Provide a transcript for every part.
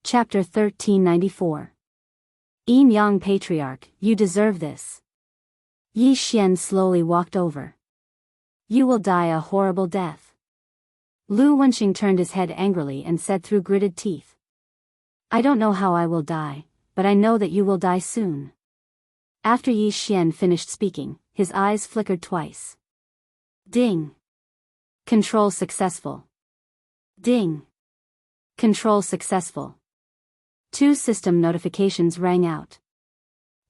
Chapter 1394. Yin Yang Patriarch, you deserve this. Yi Xian slowly walked over. You will die a horrible death. Lu Wenxing turned his head angrily and said through gritted teeth. I don't know how I will die, but I know that you will die soon. After Yi Xian finished speaking, his eyes flickered twice. Ding. Control successful. Ding. Control successful. 2 system notifications rang out.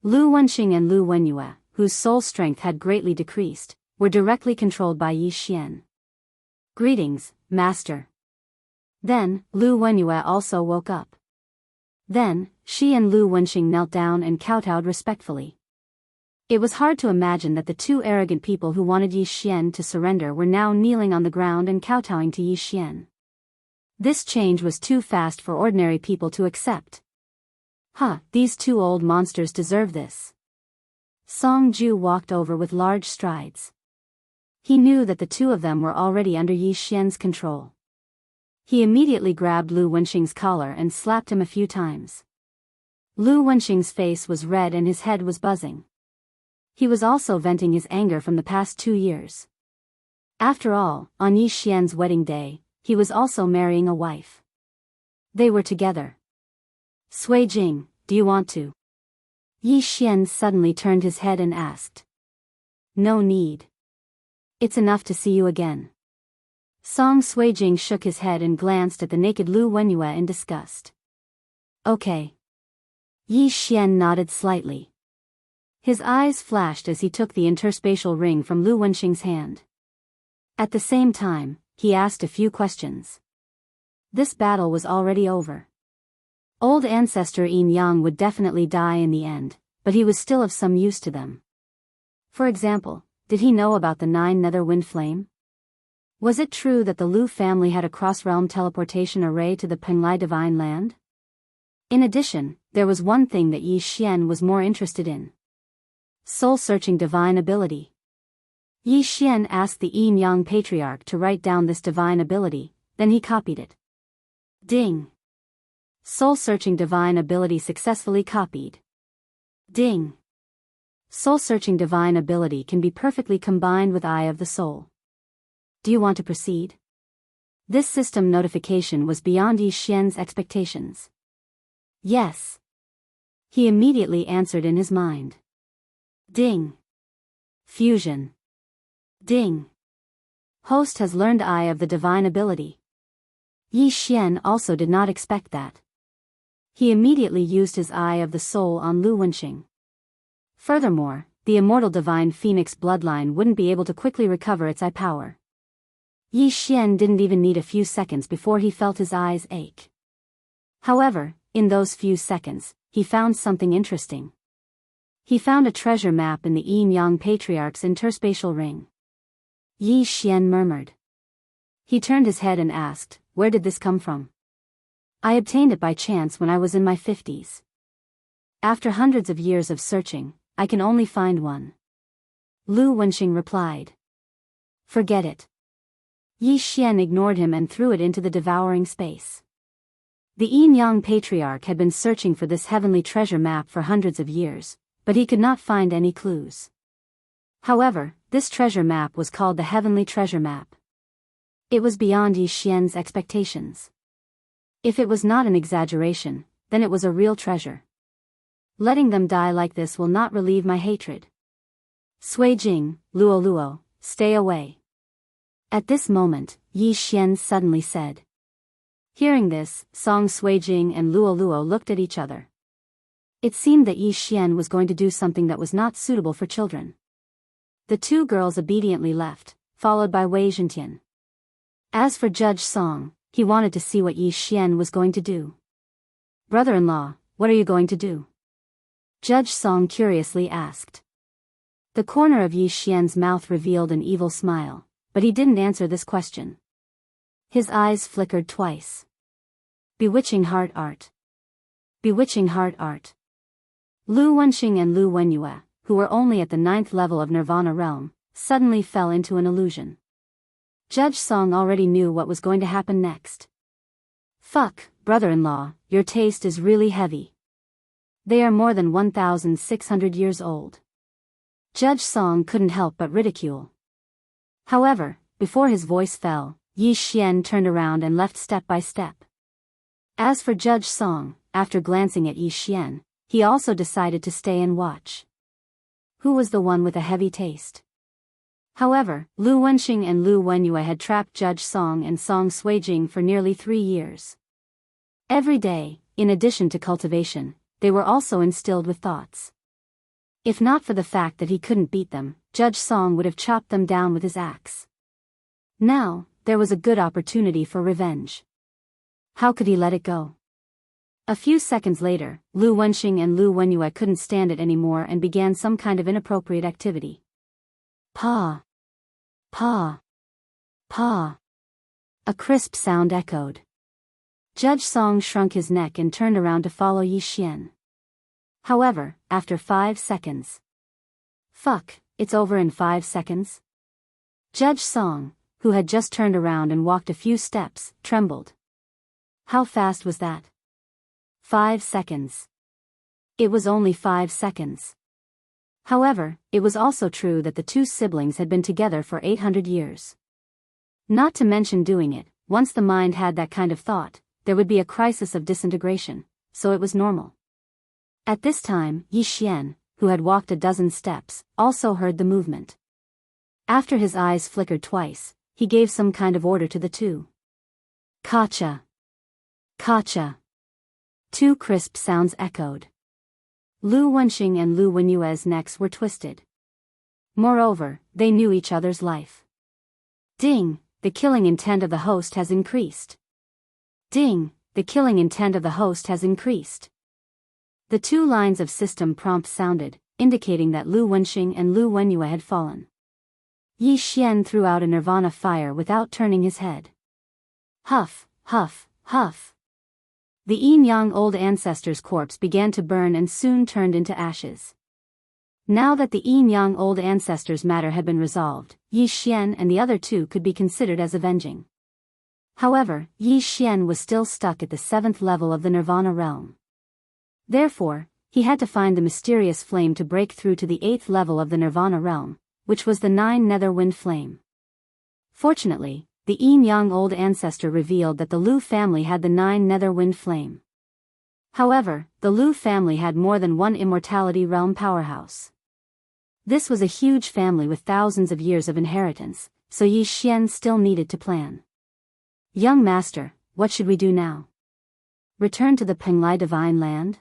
Lu Wenxing and Lu Wenyue, whose soul strength had greatly decreased, were directly controlled by Yi Xian. Greetings, Master. Then, Lu Wenyue also woke up. Then, she and Lu Wenxing knelt down and kowtowed respectfully. It was hard to imagine that the 2 arrogant people who wanted Yi Xian to surrender were now kneeling on the ground and kowtowing to Yi Xian. This change was too fast for ordinary people to accept. These 2 old monsters deserve this. Song Ju walked over with large strides. He knew that the 2 of them were already under Yi Xian's control. He immediately grabbed Lu Wenxing's collar and slapped him a few times. Lu Wenxing's face was red and his head was buzzing. He was also venting his anger from the past 2 years. After all, on Yi Xian's wedding day, he was also marrying a wife. They were together. Sui Jing, do you want to? Yi Xian suddenly turned his head and asked. No need. It's enough to see you again. Song Sui Jing shook his head and glanced at the naked Lu Wenyue in disgust. Okay. Yi Xian nodded slightly. His eyes flashed as he took the interspatial ring from Lu Wenxing's hand. At the same time, he asked a few questions. This battle was already over. Old ancestor Yin Yang would definitely die in the end, but he was still of some use to them. For example, did he know about the 9 nether wind flame? Was it true that the Lu family had a cross-realm teleportation array to the Penglai divine land? In addition, there was one thing that Yi Xian was more interested in. Soul-searching divine ability. Yi Xian asked the Yin Yang Patriarch to write down this divine ability, then he copied it. Ding. Soul-searching divine ability successfully copied. Ding. Soul-searching divine ability can be perfectly combined with Eye of the Soul. Do you want to proceed? This system notification was beyond Yi Xian's expectations. Yes. He immediately answered in his mind. Ding. Fusion. Ding. Host has learned Eye of the divine ability. Yi Xian also did not expect that. He immediately used his Eye of the Soul on Lu Wenxing. Furthermore, the immortal divine phoenix bloodline wouldn't be able to quickly recover its eye power. Yi Xian didn't even need a few seconds before he felt his eyes ache. However, in those few seconds, he found something interesting. He found a treasure map in the Yin Yang Patriarch's interspatial ring. Yi Xian murmured. He turned his head and asked, where did this come from? I obtained it by chance when I was in my 50s. After hundreds of years of searching, I can only find one. Lu Wenxing replied. Forget it. Yi Xian ignored him and threw it into the devouring space. The Yin Yang Patriarch had been searching for this heavenly treasure map for hundreds of years, but he could not find any clues. However, this treasure map was called the Heavenly Treasure Map. It was beyond Yi Xian's expectations. If it was not an exaggeration, then it was a real treasure. Letting them die like this will not relieve my hatred. Sui Jing, Luo Luo, stay away. At this moment, Yi Xian suddenly said. Hearing this, Song Sui Jing and Luo Luo looked at each other. It seemed that Yi Xian was going to do something that was not suitable for children. The 2 girls obediently left, followed by Wei Zhentian. As for Judge Song, he wanted to see what Yi Xian was going to do. Brother-in-law, what are you going to do? Judge Song curiously asked. The corner of Yi Xian's mouth revealed an evil smile, but he didn't answer this question. His eyes flickered twice. Bewitching heart art. Bewitching heart art. Lu Wenxing and Lu Wenyue, who were only at the 9th level of Nirvana realm, suddenly fell into an illusion. Judge Song already knew what was going to happen next. Fuck, brother-in-law, your taste is really heavy. They are more than 1,600 years old. Judge Song couldn't help but ridicule. However, before his voice fell, Yi Xian turned around and left step by step. As for Judge Song, after glancing at Yi Xian, he also decided to stay and watch. Who was the one with a heavy taste? However, Lu Wenxing and Lu Wenyue had trapped Judge Song and Song Suijing for nearly 3 years. Every day, in addition to cultivation, they were also instilled with thoughts. If not for the fact that he couldn't beat them, Judge Song would have chopped them down with his axe. Now, there was a good opportunity for revenge. How could he let it go? A few seconds later, Lu Wenxing and Lu Wenyue couldn't stand it anymore and began some kind of inappropriate activity. Pa! Pa! Pa! A crisp sound echoed. Judge Song shrunk his neck and turned around to follow Yi Xian. However, after 5 seconds. Fuck, it's over in 5 seconds? Judge Song, who had just turned around and walked a few steps, trembled. How fast was that? 5 seconds. It was only 5 seconds. However, it was also true that the two siblings had been together for 800 years. Not to mention doing it, once the mind had that kind of thought, there would be a crisis of disintegration, so it was normal. At this time, Yi Xian, who had walked a dozen steps, also heard the movement. After his eyes flickered twice, he gave some kind of order to the two. Kacha! Kacha! 2 crisp sounds echoed. Lu Wenxing and Lu Wenyue's necks were twisted. Moreover, they knew each other's life. Ding! The killing intent of the host has increased. Ding! The killing intent of the host has increased. The 2 lines of system prompts sounded, indicating that Lu Wenxing and Lu Wenyue had fallen. Yi Xian threw out a nirvana fire without turning his head. Huff, huff, huff. The yin-yang old ancestor's corpse began to burn and soon turned into ashes. Now that the yin-yang old ancestor's matter had been resolved, Yi Xian and the other 2 could be considered as avenging. However, Yi Xian was still stuck at the 7th level of the nirvana realm. Therefore, he had to find the mysterious flame to break through to the 8th level of the nirvana realm, which was the 9 nether wind flame. Fortunately, the yin-yang old ancestor revealed that the Lu family had the 9 nether wind flame. However, the Lu family had more than one immortality realm powerhouse. This was a huge family with thousands of years of inheritance, so Yi Xian still needed to plan. Young master, what should we do now? Return to the Penglai divine land?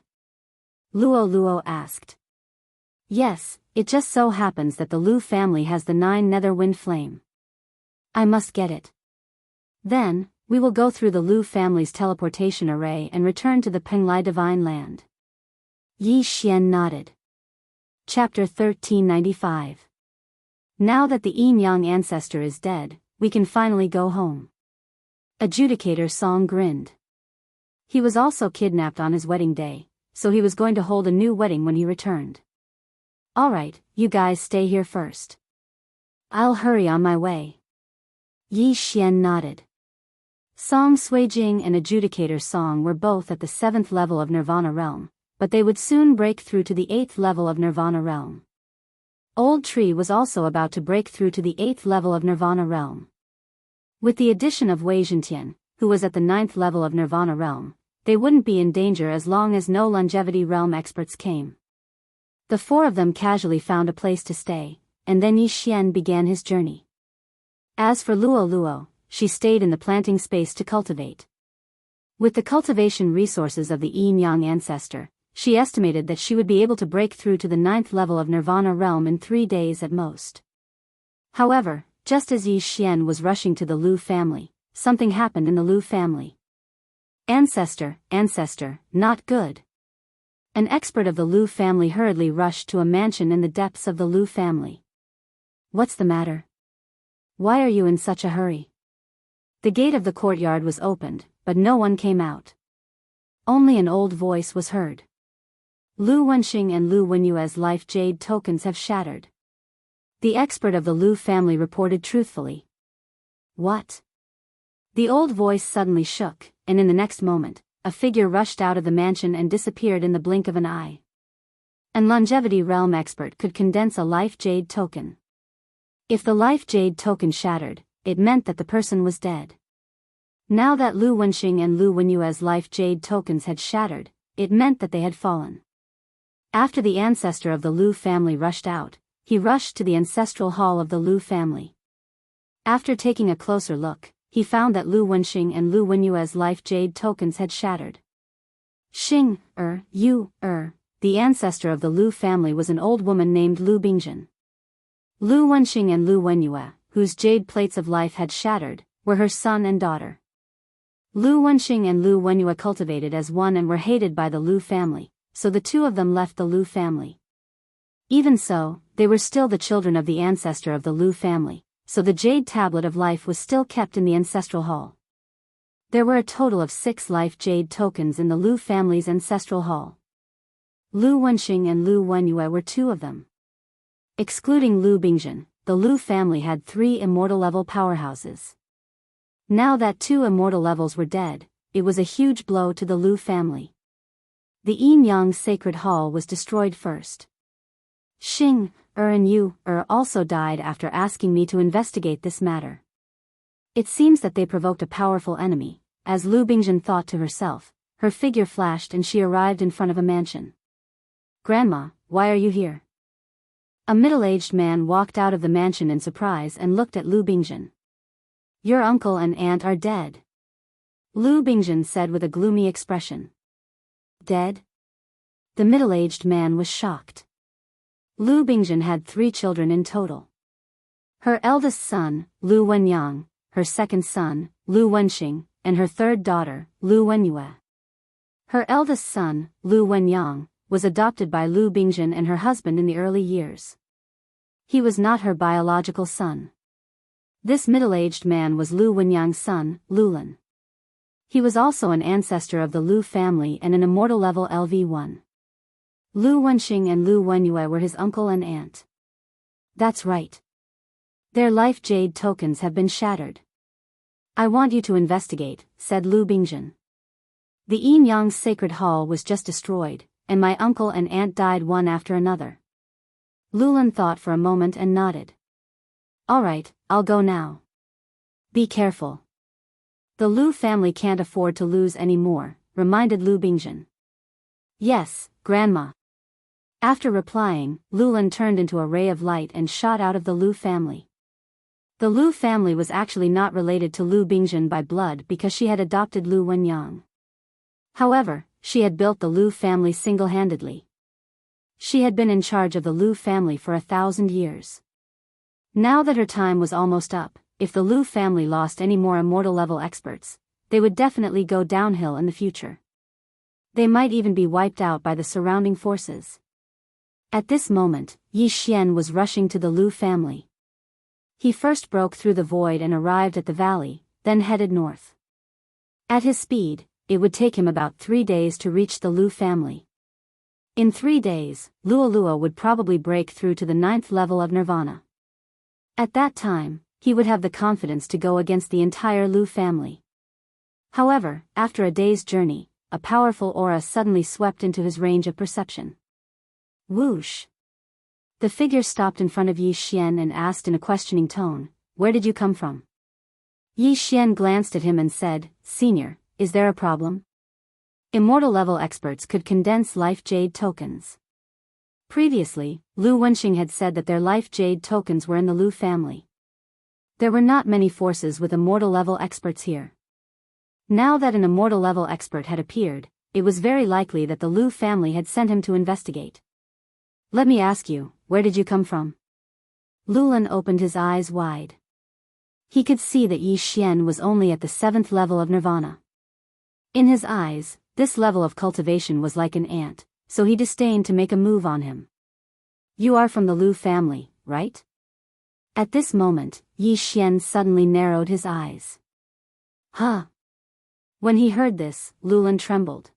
Luo asked. Yes, it just so happens that the Lu family has the 9 nether wind flame. I must get it. Then, we will go through the Lu family's teleportation array and return to the Penglai divine land. Yi Xian nodded. Chapter 1395. Now that the yin-yang ancestor is dead, we can finally go home. Adjudicator Song grinned. He was also kidnapped on his wedding day, so he was going to hold a new wedding when he returned. Alright, you guys stay here first. I'll hurry on my way. Yi Xian nodded. Song Suijing and Adjudicator Song were both at the 7th level of Nirvana realm, but they would soon break through to the 8th level of Nirvana realm. Old Tree was also about to break through to the 8th level of Nirvana realm. With the addition of Wei Zhentian, who was at the 9th level of Nirvana realm, they wouldn't be in danger as long as no longevity realm experts came. The 4 of them casually found a place to stay, and then Yi Xian began his journey. As for Luo, she stayed in the planting space to cultivate. With the cultivation resources of the yin-yang ancestor, she estimated that she would be able to break through to the 9th level of Nirvana realm in 3 days at most. However, just as Yi Xian was rushing to the Lu family, something happened in the Lu family. Ancestor, not good. An expert of the Lu family hurriedly rushed to a mansion in the depths of the Lu family. What's the matter? Why are you in such a hurry? The gate of the courtyard was opened, but no one came out. Only an old voice was heard. Lu Wenxing and Lu Wenyue's life jade tokens have shattered. The expert of the Lu family reported truthfully. What? The old voice suddenly shook, and in the next moment, a figure rushed out of the mansion and disappeared in the blink of an eye. An longevity realm expert could condense a life jade token. If the life jade token shattered, it meant that the person was dead. Now that Lu Wenxing and Lu Wenyue's life jade tokens had shattered, it meant that they had fallen. After the ancestor of the Lu family rushed out, he rushed to the ancestral hall of the Lu family. After taking a closer look, he found that Lu Wenxing and Lu Wenyue's life jade tokens had shattered. The ancestor of the Lu family was an old woman named Lu Bingjin. Lu Wenxing and Lu Wenyue, whose jade plates of life had shattered, were her son and daughter. Lu Wenxing and Lu Wenyue cultivated as one and were hated by the Lu family, so the two of them left the Lu family. Even so, they were still the children of the ancestor of the Lu family, so the jade tablet of life was still kept in the ancestral hall. There were a total of 6 life jade tokens in the Lu family's ancestral hall. Lu Wenxing and Lu Wenyue were 2 of them. Excluding Lu Bingjin, the Lu family had 3 immortal level powerhouses. Now that 2 immortal levels were dead, it was a huge blow to the Lu family. The Yin-Yang Sacred Hall was destroyed first. And Yu also died after asking me to investigate this matter. It seems that they provoked a powerful enemy, as Lu Bingjin thought to herself. Her figure flashed and she arrived in front of a mansion. "Grandma, why are you here?" A middle-aged man walked out of the mansion in surprise and looked at Lu Bingjin. "Your uncle and aunt are dead," Lu Bingjin said with a gloomy expression. "Dead?" The middle-aged man was shocked. Lu Bingjin had 3 children in total. Her eldest son, Lu Wenyang, her second son, Lu Wenxing, and her third daughter, Lu Wenyue. Her eldest son, Lu Wenyang, was adopted by Lu Bingjin and her husband in the early years. He was not her biological son. This middle-aged man was Lu Wenyang's son, Lulin. He was also an ancestor of the Lu family and an immortal level LV1. Lu Wenxing and Lu Wenyue were his uncle and aunt. "That's right. Their life jade tokens have been shattered. I want you to investigate," said Lu Bingjin. "The Yin-Yang Sacred Hall was just destroyed, and my uncle and aunt died one after another." Lulin thought for a moment and nodded. "All right, I'll go now. Be careful. The Lu family can't afford to lose any more," reminded Lu Bingjin. "Yes, Grandma." After replying, Lulin turned into a ray of light and shot out of the Lu family. The Lu family was actually not related to Lu Bingjin by blood because she had adopted Lu Wenyang. However, she had built the Lu family single-handedly. She had been in charge of the Lu family for 1,000 years. Now that her time was almost up, if the Lu family lost any more immortal level experts, they would definitely go downhill in the future. They might even be wiped out by the surrounding forces. At this moment, Yi Xian was rushing to the Lu family. He first broke through the void and arrived at the valley, then headed north. At his speed, it would take him about 3 days to reach the Lu family. In 3 days, Luolua would probably break through to the 9th level of Nirvana. At that time, he would have the confidence to go against the entire Lu family. However, after a day's journey, a powerful aura suddenly swept into his range of perception. Whoosh! The figure stopped in front of Yi Xian and asked in a questioning tone, "Where did you come from?" Yi Xian glanced at him and said, "Senior, is there a problem?" Immortal level experts could condense life jade tokens. Previously, Lu Wenxing had said that their life jade tokens were in the Lu family. There were not many forces with immortal level experts here. Now that an immortal level expert had appeared, it was very likely that the Lu family had sent him to investigate. "Let me ask you, where did you come from?" Lulin opened his eyes wide. He could see that Yi Xian was only at the 7th level of Nirvana. In his eyes, this level of cultivation was like an ant, so he disdained to make a move on him. "You are from the Lu family, right?" At this moment, Yi Xian suddenly narrowed his eyes. "Huh?" When he heard this, Lulin trembled.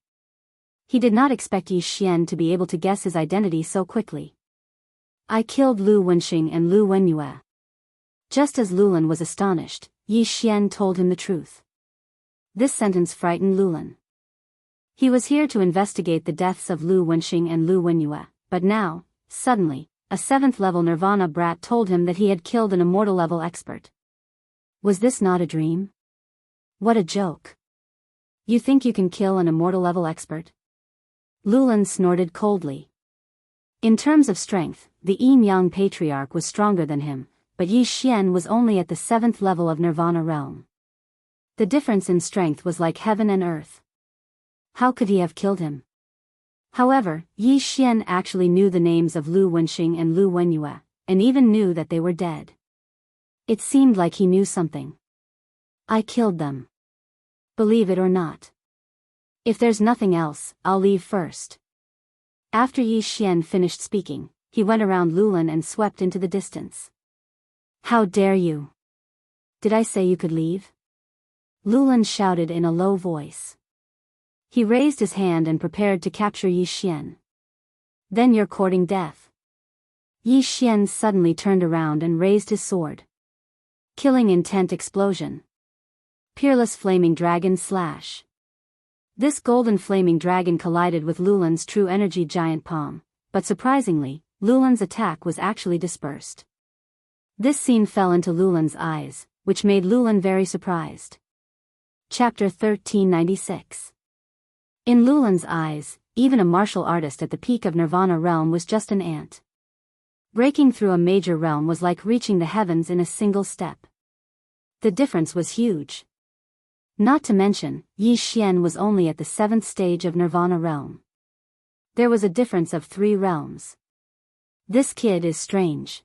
He did not expect Yi Xian to be able to guess his identity so quickly. "I killed Lu Wenxing and Lu Wenyue." Just as Lulin was astonished, Yi Xian told him the truth. This sentence frightened Lulin. He was here to investigate the deaths of Lu Wenxing and Lu Wenyue, but now, suddenly, a 7th-level Nirvana brat told him that he had killed an immortal-level expert. Was this not a dream? What a joke. You think you can kill an immortal-level expert? Lulan snorted coldly. In terms of strength, the Yin-Yang Patriarch was stronger than him, but Yi Xian was only at the 7th level of Nirvana realm. The difference in strength was like heaven and earth. How could he have killed him? However, Yi Xian actually knew the names of Lu Wenxing and Lu Wenyue, and even knew that they were dead. It seemed like he knew something. I killed them. Believe it or not. If there's nothing else, I'll leave first. After Yi Xian finished speaking, he went around Lulan and swept into the distance. How dare you? Did I say you could leave? Lulan shouted in a low voice. He raised his hand and prepared to capture Yi Xian. Then you're courting death. Yi Xian suddenly turned around and raised his sword. Killing intent explosion. Peerless flaming dragon slash. This golden flaming dragon collided with Lulan's true energy giant palm, but surprisingly, Lulan's attack was actually dispersed. This scene fell into Lulan's eyes, which made Lulan very surprised. Chapter 1396. In Lulan's eyes, even a martial artist at the peak of Nirvana realm was just an ant. Breaking through a major realm was like reaching the heavens in a single step. The difference was huge. Not to mention, Yi Xian was only at the 7th stage of Nirvana realm. There was a difference of 3 realms. This kid is strange.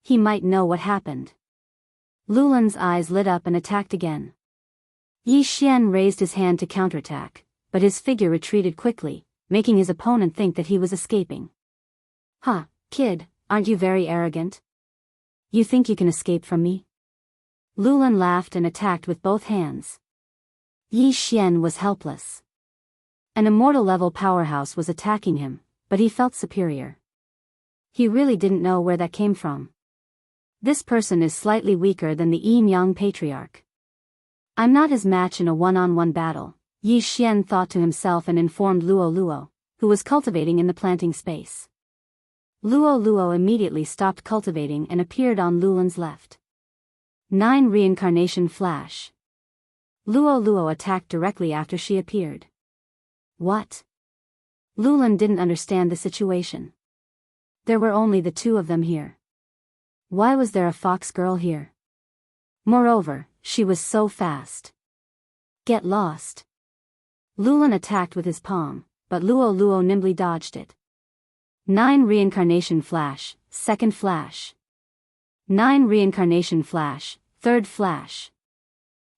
He might know what happened. Lulan's eyes lit up and attacked again. Yi Xian raised his hand to counterattack, but his figure retreated quickly, making his opponent think that he was escaping. Huh, kid, aren't you very arrogant? You think you can escape from me? Lulan laughed and attacked with both hands. Yi Xian was helpless. An immortal-level powerhouse was attacking him, but he felt superior. He really didn't know where that came from. This person is slightly weaker than the Yin-Yang Patriarch. I'm not his match in a one-on-one battle, Yi Xian thought to himself and informed Luo Luo, who was cultivating in the planting space. Luo Luo immediately stopped cultivating and appeared on Lulan's left. 9 Reincarnation Flash. Luo Luo attacked directly after she appeared. What? Lulan didn't understand the situation. There were only the 2 of them here. Why was there a fox girl here? Moreover, she was so fast. Get lost. Lulan attacked with his palm, but Luo Luo nimbly dodged it. 9 Reincarnation Flash, 2nd Flash. 9 Reincarnation Flash, 3rd Flash.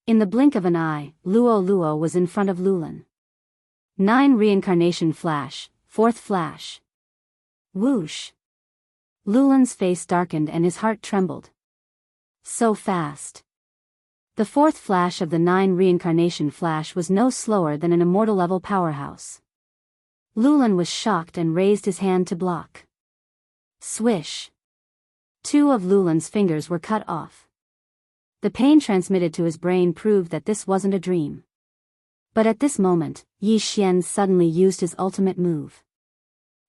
In the blink of an eye, Luo Luo was in front of Lulan. 9 Reincarnation Flash, 4th Flash. Whoosh. Lulan's face darkened and his heart trembled. So fast. The 4th flash of the 9 Reincarnation Flash was no slower than an immortal-level powerhouse. Lulan was shocked and raised his hand to block. Swish. 2 of Lulan's fingers were cut off. The pain transmitted to his brain proved that this wasn't a dream. But at this moment, Yi Xian suddenly used his ultimate move.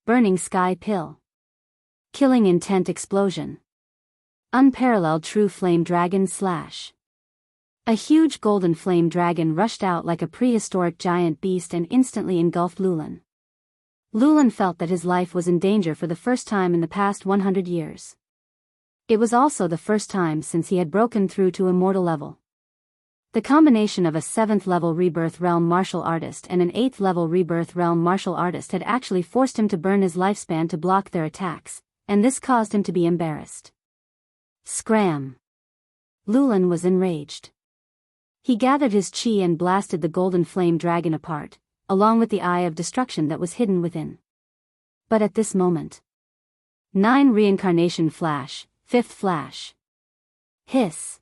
Burning Sky Pill. Killing Intent Explosion. Unparalleled True Flame Dragon Slash. A huge golden flame dragon rushed out like a prehistoric giant beast and instantly engulfed Lulan. Lulan felt that his life was in danger for the first time in the past 100 years. It was also the first time since he had broken through to immortal level. The combination of a 7th level rebirth realm martial artist and an 8th level rebirth realm martial artist had actually forced him to burn his lifespan to block their attacks, and this caused him to be embarrassed. Scram! Lulan was enraged. He gathered his chi and blasted the golden flame dragon apart, along with the eye of destruction that was hidden within. But at this moment, 9 Reincarnation Flash, 5th Flash. Hiss.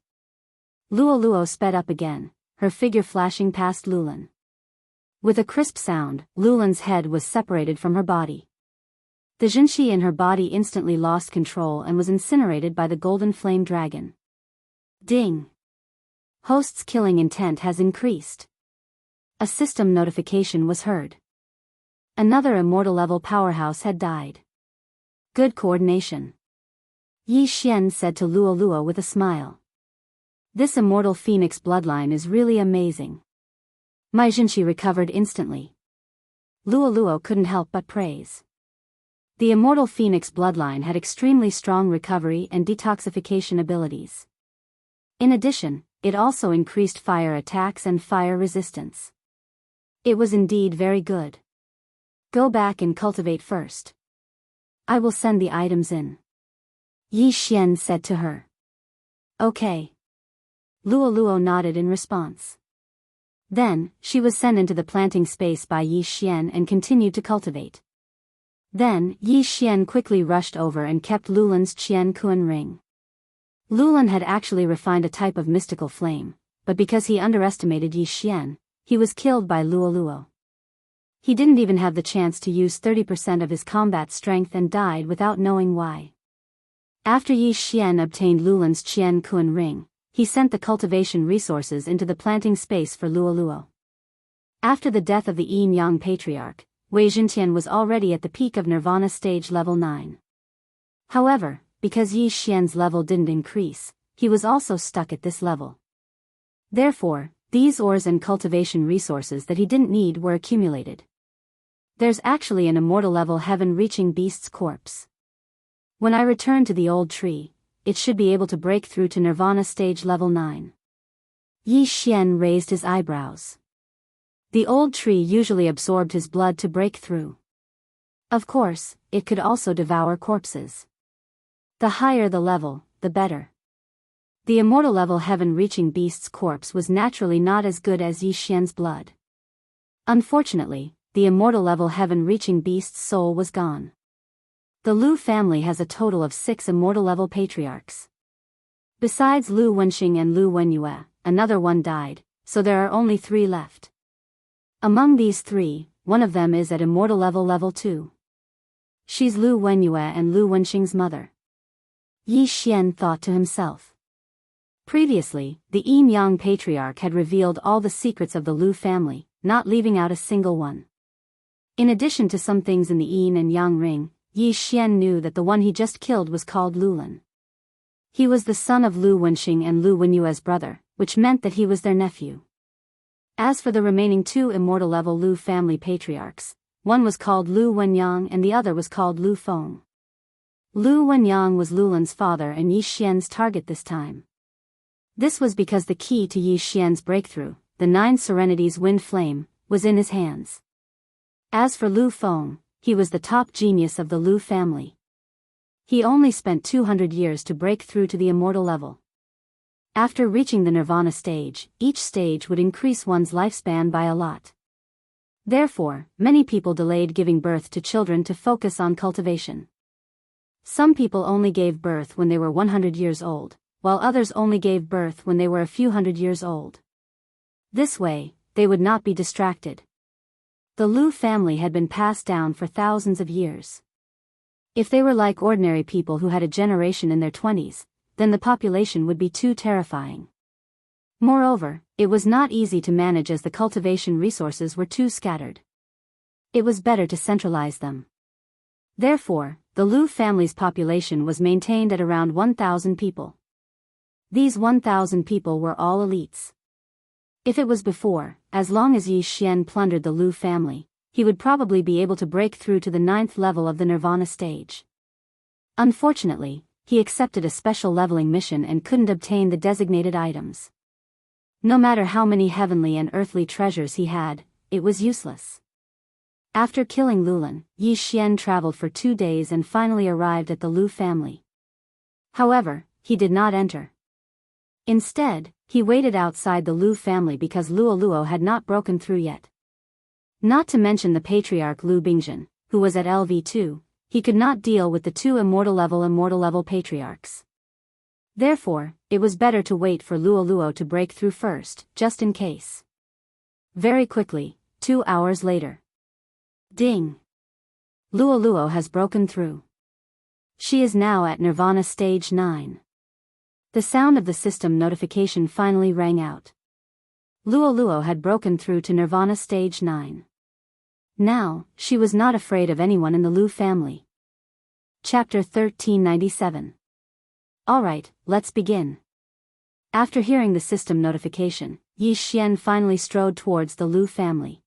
Luo Luo sped up again, her figure flashing past Lulan. With a crisp sound, Lulan's head was separated from her body. The Jinqi in her body instantly lost control and was incinerated by the golden flame dragon. Ding! Host's killing intent has increased. A system notification was heard. Another immortal level powerhouse had died. Good coordination. Yi Xian said to Luo Luo with a smile. This immortal phoenix bloodline is really amazing. Mai Jinshi recovered instantly. Luo Luo couldn't help but praise. The immortal phoenix bloodline had extremely strong recovery and detoxification abilities. In addition, it also increased fire attacks and fire resistance. It was indeed very good. Go back and cultivate first. I will send the items in. Yi Xian said to her. Okay. Luo Luo nodded in response. Then, she was sent into the planting space by Yi Xian and continued to cultivate. Then, Yi Xian quickly rushed over and kept Lulan's Qian Kuan ring. Lulan had actually refined a type of mystical flame, but because he underestimated Yi Xian, he was killed by Luo Luo. He didn't even have the chance to use 30% of his combat strength and died without knowing why. After Yi Xian obtained Lulan's Qian Kuan ring, he sent the cultivation resources into the planting space for Luo Luo. After the death of the Yin Yang Patriarch, Wei Jintian was already at the peak of Nirvana stage level 9. However, because Yi Xian's level didn't increase, he was also stuck at this level. Therefore, these ores and cultivation resources that he didn't need were accumulated. There's actually an immortal level heaven-reaching beast's corpse. When I return to the old tree, it should be able to break through to Nirvana stage level 9. Yi Xian raised his eyebrows. The old tree usually absorbed his blood to break through. Of course, it could also devour corpses. The higher the level, the better. The immortal level heaven-reaching beast's corpse was naturally not as good as Yi Xian's blood. Unfortunately, the immortal level heaven-reaching beast's soul was gone. The Lu family has a total of 6 immortal level patriarchs. Besides Lu Wenxing and Lu Wenyue, another one died, so there are only 3 left. Among these 3, one of them is at immortal level 2. She's Lu Wenyue and Lu Wenxing's mother. Yi Xian thought to himself. Previously, the Yin Yang Patriarch had revealed all the secrets of the Lu family, not leaving out a single one. In addition to some things in the Yin and Yang ring, Yi Xian knew that the one he just killed was called Lulan. He was the son of Lu Wenxing and Lu Wenyue's brother, which meant that he was their nephew. As for the remaining 2 immortal level Lu family patriarchs, one was called Lu Wenyang and the other was called Lu Feng. Lu Wenyang was Lulan's father and Yi Xian's target this time. This was because the key to Yi Xian's breakthrough, the 9 Serenities wind flame, was in his hands. As for Lu Feng, he was the top genius of the Lu family. He only spent 200 years to break through to the immortal level. After reaching the Nirvana stage, each stage would increase one's lifespan by a lot. Therefore, many people delayed giving birth to children to focus on cultivation. Some people only gave birth when they were 100 years old, while others only gave birth when they were a few hundred years old. This way, they would not be distracted. The Lu family had been passed down for thousands of years. If they were like ordinary people who had a generation in their 20s, then the population would be too terrifying. Moreover, it was not easy to manage as the cultivation resources were too scattered. It was better to centralize them. Therefore, the Lu family's population was maintained at around 1,000 people. These 1,000 people were all elites. If it was before, as long as Yi Xian plundered the Lu family, he would probably be able to break through to the 9th level of the Nirvana stage. Unfortunately, he accepted a special leveling mission and couldn't obtain the designated items. No matter how many heavenly and earthly treasures he had, it was useless. After killing Lulan, Yi Xian traveled for 2 days and finally arrived at the Lu family. However, he did not enter. Instead, he waited outside the Lu family because Luo Luo had not broken through yet. Not to mention the patriarch Lu Bingzhen, who was at LV2, he could not deal with the 2 immortal level patriarchs. Therefore, it was better to wait for Luo Luo to break through first, just in case. Very quickly, 2 hours later. Ding! Luo Luo has broken through. She is now at Nirvana stage 9. The sound of the system notification finally rang out. Luo had broken through to Nirvana Stage 9. Now, she was not afraid of anyone in the Lu family. Chapter 1397. Alright, let's begin. After hearing the system notification, Yi Xian finally strode towards the Lu family.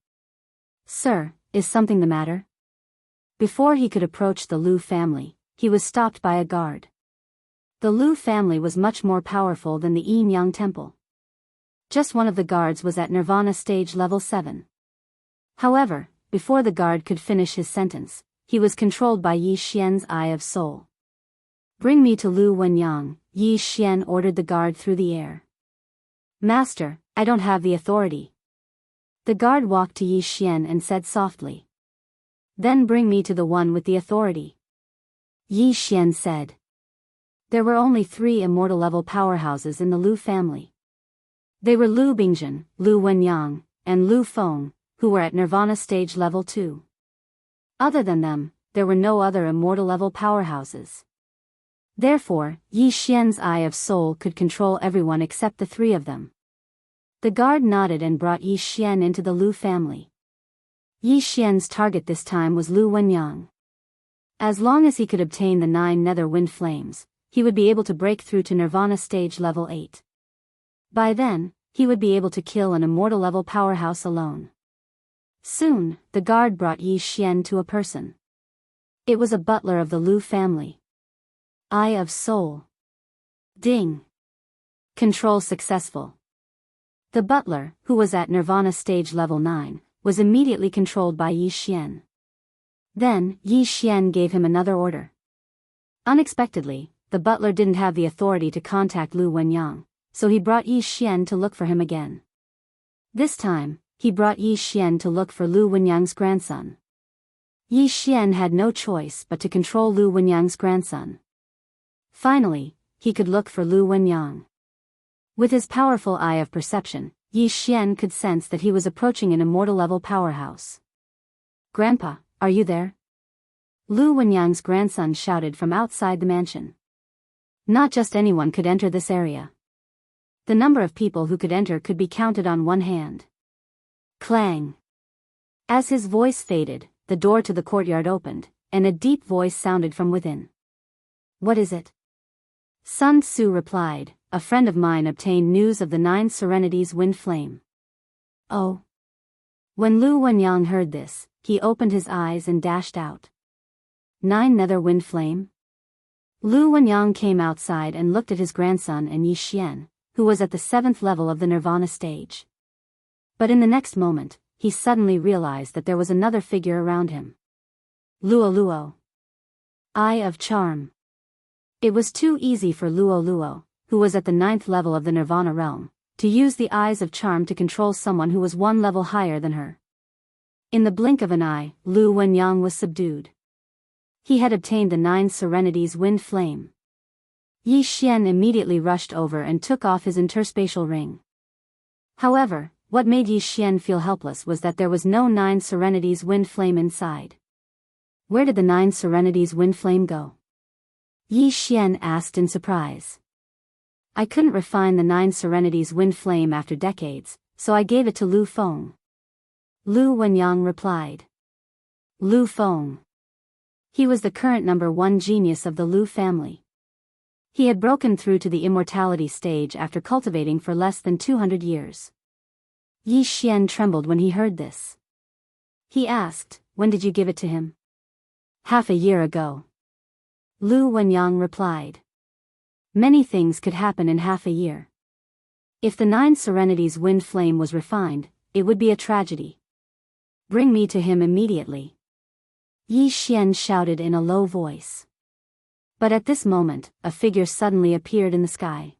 Sir, is something the matter? Before he could approach the Lu family, he was stopped by a guard. The Lu family was much more powerful than the Yin Yang Temple. Just one of the guards was at Nirvana Stage Level 7. However, before the guard could finish his sentence, he was controlled by Yi Xian's Eye of Soul. Bring me to Lu Wenyang, Yi Xian ordered the guard through the air. Master, I don't have the authority. The guard walked to Yi Xian and said softly. Then bring me to the one with the authority. Yi Xian said. There were only 3 immortal level powerhouses in the Lu family. They were Lu Bingzhen, Lu Wenyang, and Lu Feng, who were at Nirvana Stage Level 2. Other than them, there were no other immortal level powerhouses. Therefore, Yi Xian's Eye of Soul could control everyone except the 3 of them. The guard nodded and brought Yi Xian into the Lu family. Yi Xian's target this time was Lu Wenyang. As long as he could obtain the 9 nether wind flames, he would be able to break through to Nirvana Stage Level 8. By then, he would be able to kill an immortal level powerhouse alone. Soon, the guard brought Yi Xian to a person. It was a butler of the Lu family. Eye of Soul. Ding. Control successful. The butler, who was at Nirvana Stage Level 9, was immediately controlled by Yi Xian. Then, Yi Xian gave him another order. Unexpectedly, the butler didn't have the authority to contact Lu Wenyang, so he brought Yi Xian to look for him again. This time, he brought Yi Xian to look for Lu Wenyang's grandson. Yi Xian had no choice but to control Lu Wenyang's grandson. Finally, he could look for Lu Wenyang. With his powerful eye of perception, Yi Xian could sense that he was approaching an immortal level powerhouse. Grandpa, are you there? Lu Wenyang's grandson shouted from outside the mansion. Not just anyone could enter this area. The number of people who could enter could be counted on one hand. Clang. As his voice faded, the door to the courtyard opened, and a deep voice sounded from within. What is it? Sun Tzu replied, a friend of mine obtained news of the 9 Serenities wind flame. Oh. When Lu Wenyang heard this, he opened his eyes and dashed out. 9 nether wind flame? Lu Wenyang came outside and looked at his grandson and Yi Xian, who was at the 7th level of the Nirvana stage. But in the next moment, he suddenly realized that there was another figure around him. Luo. Eye of Charm. It was too easy for Luo, who was at the 9th level of the Nirvana realm, to use the Eyes of Charm to control someone who was 1 level higher than her. In the blink of an eye, Lu Wenyang was subdued. He had obtained the 9 Serenities wind flame. Yi Xian immediately rushed over and took off his interspatial ring. However, what made Yi Xian feel helpless was that there was no 9 Serenities wind flame inside. Where did the 9 Serenities wind flame go? Yi Xian asked in surprise. I couldn't refine the 9 Serenities wind flame after decades, so I gave it to Lu Feng. Lu Wenyang replied. Lu Feng. He was the current number 1 genius of the Lu family. He had broken through to the immortality stage after cultivating for less than 200 years. Yi Xian trembled when he heard this. He asked, when did you give it to him? Half a year ago. Lu Wenyang replied. Many things could happen in half a year. If the 9 Serenities wind flame was refined, it would be a tragedy. Bring me to him immediately. Yi Xian shouted in a low voice. But at this moment, a figure suddenly appeared in the sky.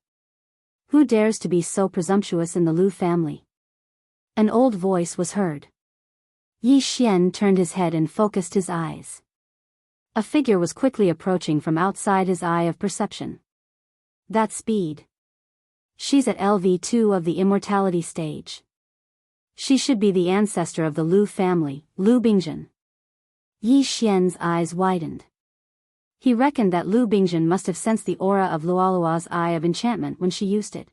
Who dares to be so presumptuous in the Lu family? An old voice was heard. Yi Xian turned his head and focused his eyes. A figure was quickly approaching from outside his eye of perception. That speed. She's at LV2 of the immortality stage. She should be the ancestor of the Lu family, Lu Bingzhen. Yi Xian's eyes widened. He reckoned that Lu Bingzhen must have sensed the aura of Luolua's eye of enchantment when she used it.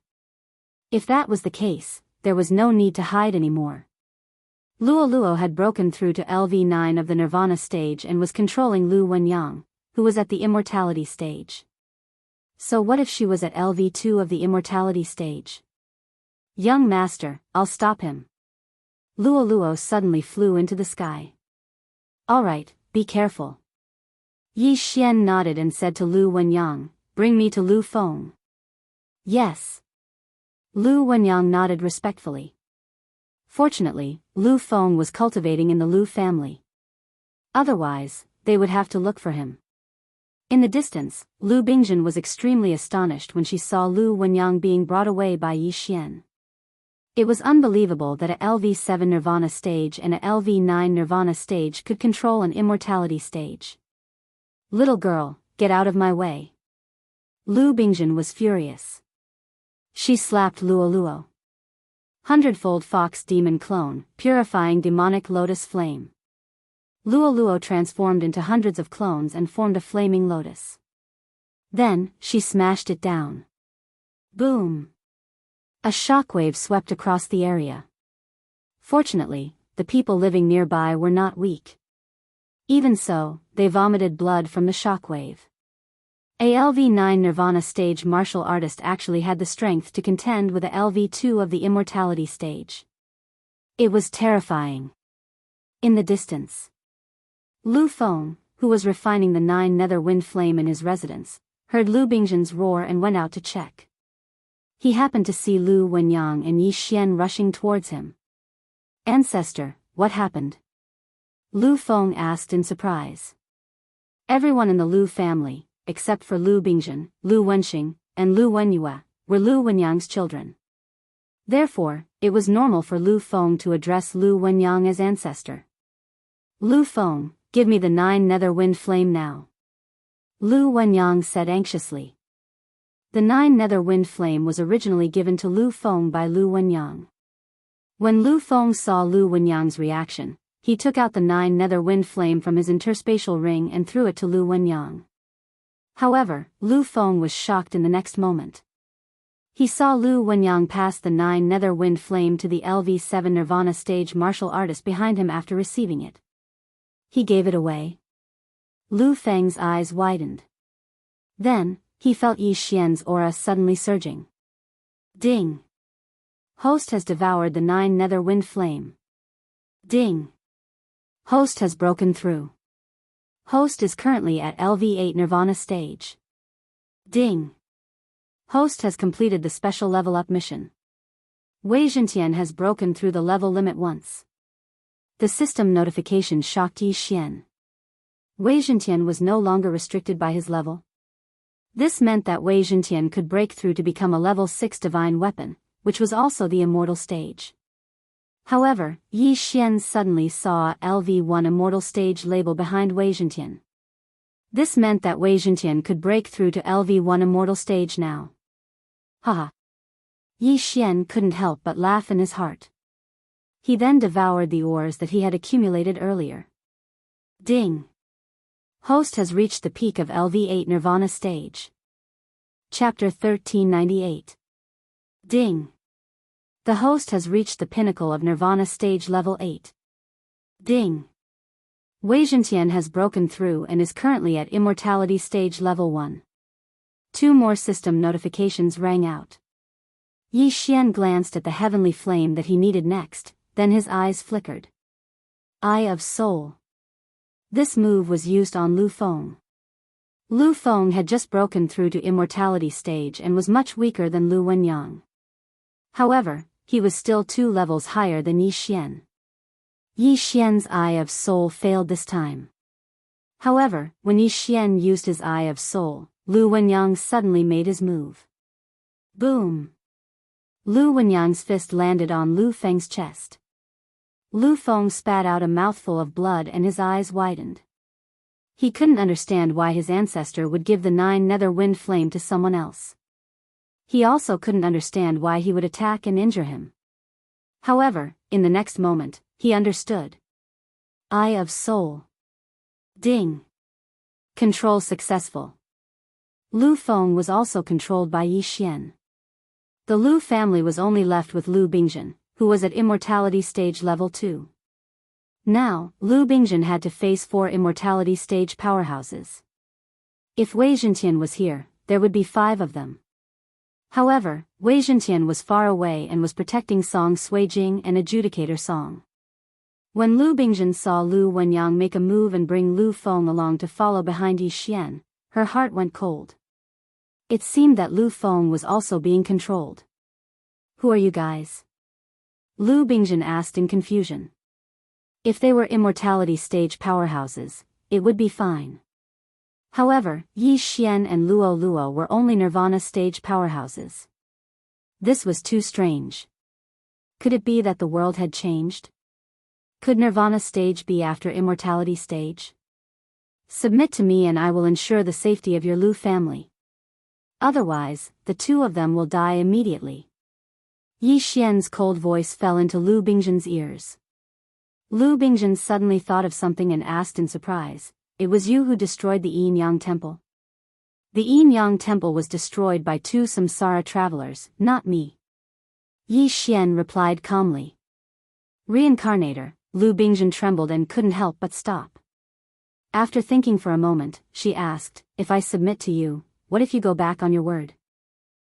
If that was the case, there was no need to hide anymore. Luo had broken through to LV9 of the Nirvana stage and was controlling Lu Wenyang, who was at the immortality stage. So what if she was at LV2 of the immortality stage? Young master, I'll stop him. Luo suddenly flew into the sky. Alright, be careful. Yi Xian nodded and said to Lu Wenyang, bring me to Lu Feng. Yes. Lu Wenyang nodded respectfully. Fortunately, Lu Feng was cultivating in the Lu family. Otherwise, they would have to look for him. In the distance, Lu Bingzhen was extremely astonished when she saw Lu Wenyang being brought away by Yi Xian. It was unbelievable that a LV7 Nirvana stage and a LV9 Nirvana stage could control an immortality stage. Little girl, get out of my way. Lu Bingzhen was furious. She slapped Luo. Hundredfold Fox Demon Clone, purifying demonic lotus flame. Luo transformed into hundreds of clones and formed a flaming lotus. Then, she smashed it down. Boom! A shockwave swept across the area. Fortunately, the people living nearby were not weak. Even so, they vomited blood from the shockwave. A LV9 Nirvana stage martial artist actually had the strength to contend with a LV2 of the immortality stage. It was terrifying. In the distance, Lu Feng, who was refining the 9 nether wind flame in his residence, heard Lu Bingzhen's roar and went out to check. He happened to see Lu Wenyang and Yi Xian rushing towards him. Ancestor, what happened? Lu Feng asked in surprise. Everyone in the Lu family, except for Lu Bingzhen, Lu Wenxing, and Lu Wenyue, were Lu Wenyang's children. Therefore, it was normal for Lu Feng to address Lu Wenyang as ancestor. Lu Feng, give me the 9 nether wind flame now. Lu Wenyang said anxiously. The 9 nether wind flame was originally given to Lu Feng by Lu Wenyang. When Lu Feng saw Lu Wenyang's reaction, he took out the 9 nether wind flame from his interspatial ring and threw it to Lu Wenyang. However, Lu Feng was shocked in the next moment. He saw Lu Wenyang pass the 9 nether wind flame to the LV7 Nirvana stage martial artist behind him after receiving it. He gave it away. Lu Feng's eyes widened. Then, he felt Yi Xian's aura suddenly surging. Ding! Host has devoured the 9 nether wind flame. Ding! Host has broken through. Host is currently at LV8 Nirvana stage. Ding! Host has completed the special level up mission. Wei Zhentian has broken through the level limit once. The system notification shocked Yi Xian. Wei Zhentian was no longer restricted by his level. This meant that Wei Zhentian could break through to become a level 6 divine weapon, which was also the immortal stage. However, Yi Xian suddenly saw a LV1 immortal stage label behind Wei Zhentian. This meant that Wei Zhentian could break through to LV1 immortal stage now. Haha. Yi Xian couldn't help but laugh in his heart. He then devoured the ores that he had accumulated earlier. Ding! Host has reached the peak of LV8 Nirvana stage. Chapter 1398. Ding! The host has reached the pinnacle of Nirvana stage level 8. Ding! Wei Zhentian has broken through and is currently at immortality stage level 1. 2 more system notifications rang out. Yi Xian glanced at the heavenly flame that he needed next, then his eyes flickered. Eye of Soul. This move was used on Lu Feng. Lu Feng had just broken through to immortality stage and was much weaker than Lu Wenyang. However, he was still 2 levels higher than Yi Xian. Yi Xian's Eye of Soul failed this time. However, when Yi Xian used his Eye of Soul, Lu Wenyang suddenly made his move. Boom! Lu Wenyang's fist landed on Lu Feng's chest. Lu Feng spat out a mouthful of blood and his eyes widened. He couldn't understand why his ancestor would give the 9 nether wind flame to someone else. He also couldn't understand why he would attack and injure him. However, in the next moment, he understood. Eye of Soul. Ding! Control successful. Lu Feng was also controlled by Yi Xian. The Lu family was only left with Lu Bingjin, who was at immortality stage level 2. Now, Lu Bingjin had to face 4 immortality stage powerhouses. If Wei Zhentian was here, there would be 5 of them. However, Wei Zhentian was far away and was protecting Song Suijing and Adjudicator Song. When Lu Bingjin saw Lu Wenyang make a move and bring Lu Feng along to follow behind Yi Xian, her heart went cold. It seemed that Lu Feng was also being controlled. "Who are you guys?" Lu Bingjin asked in confusion. If they were immortality stage powerhouses, it would be fine. However, Yi Xian and Luo Luo were only Nirvana stage powerhouses. This was too strange. Could it be that the world had changed? Could Nirvana stage be after immortality stage? "Submit to me and I will ensure the safety of your Lu family. Otherwise, the 2 of them will die immediately." Yi Xian's cold voice fell into Lu Bingjin's ears. Lu Bingjin suddenly thought of something and asked in surprise, "It was you who destroyed the Yin Yang Temple?" "The Yin Yang Temple was destroyed by 2 samsara travelers, not me," Yi Xian replied calmly. "Reincarnator." Lu Bingjin trembled and couldn't help but stop. After thinking for a moment, she asked, "If I submit to you, what if you go back on your word?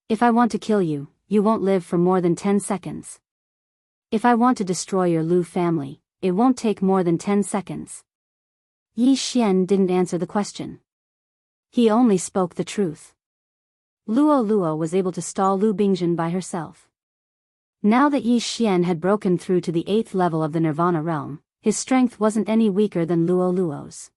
If I want to kill you, you won't live for more than 10 seconds. If I want to destroy your Lu family, it won't take more than 10 seconds. Yi Xian didn't answer the question. He only spoke the truth. Luo Luo was able to stall Lu Bingjin by herself. Now that Yi Xian had broken through to the 8th level of the Nirvana realm, his strength wasn't any weaker than Luo Luo's.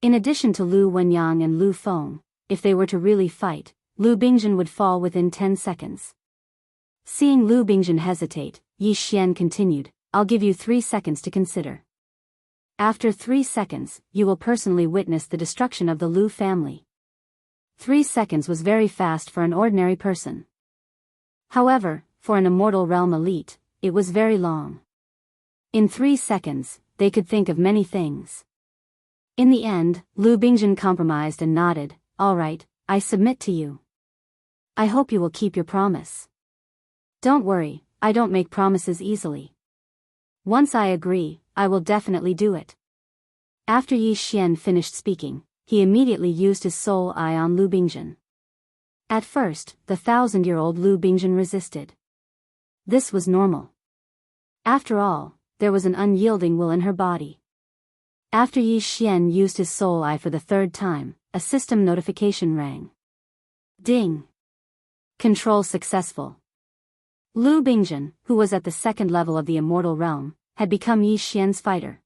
In addition to Lu Wenyang and Lu Feng, if they were to really fight, Lu Bingjin would fall within 10 seconds. Seeing Lu Bingjin hesitate, Yi Xian continued, "I'll give you 3 seconds to consider. After 3 seconds, you will personally witness the destruction of the Lu family." 3 seconds was very fast for an ordinary person. However, for an immortal realm elite, it was very long. In 3 seconds, they could think of many things. In the end, Lu Bingjin compromised and nodded, "All right, I submit to you. I hope you will keep your promise." "Don't worry, I don't make promises easily. Once I agree, I will definitely do it." After Yi Xian finished speaking, he immediately used his soul eye on Lu Bingjin. At first, the 1,000-year-old Lu Bingjin resisted. This was normal. After all, there was an unyielding will in her body. After Yi Xian used his soul eye for the 3rd time, a system notification rang. Ding! Control successful. Lu Bingjin, who was at the 2nd level of the immortal realm, had become Yi Xian's fighter.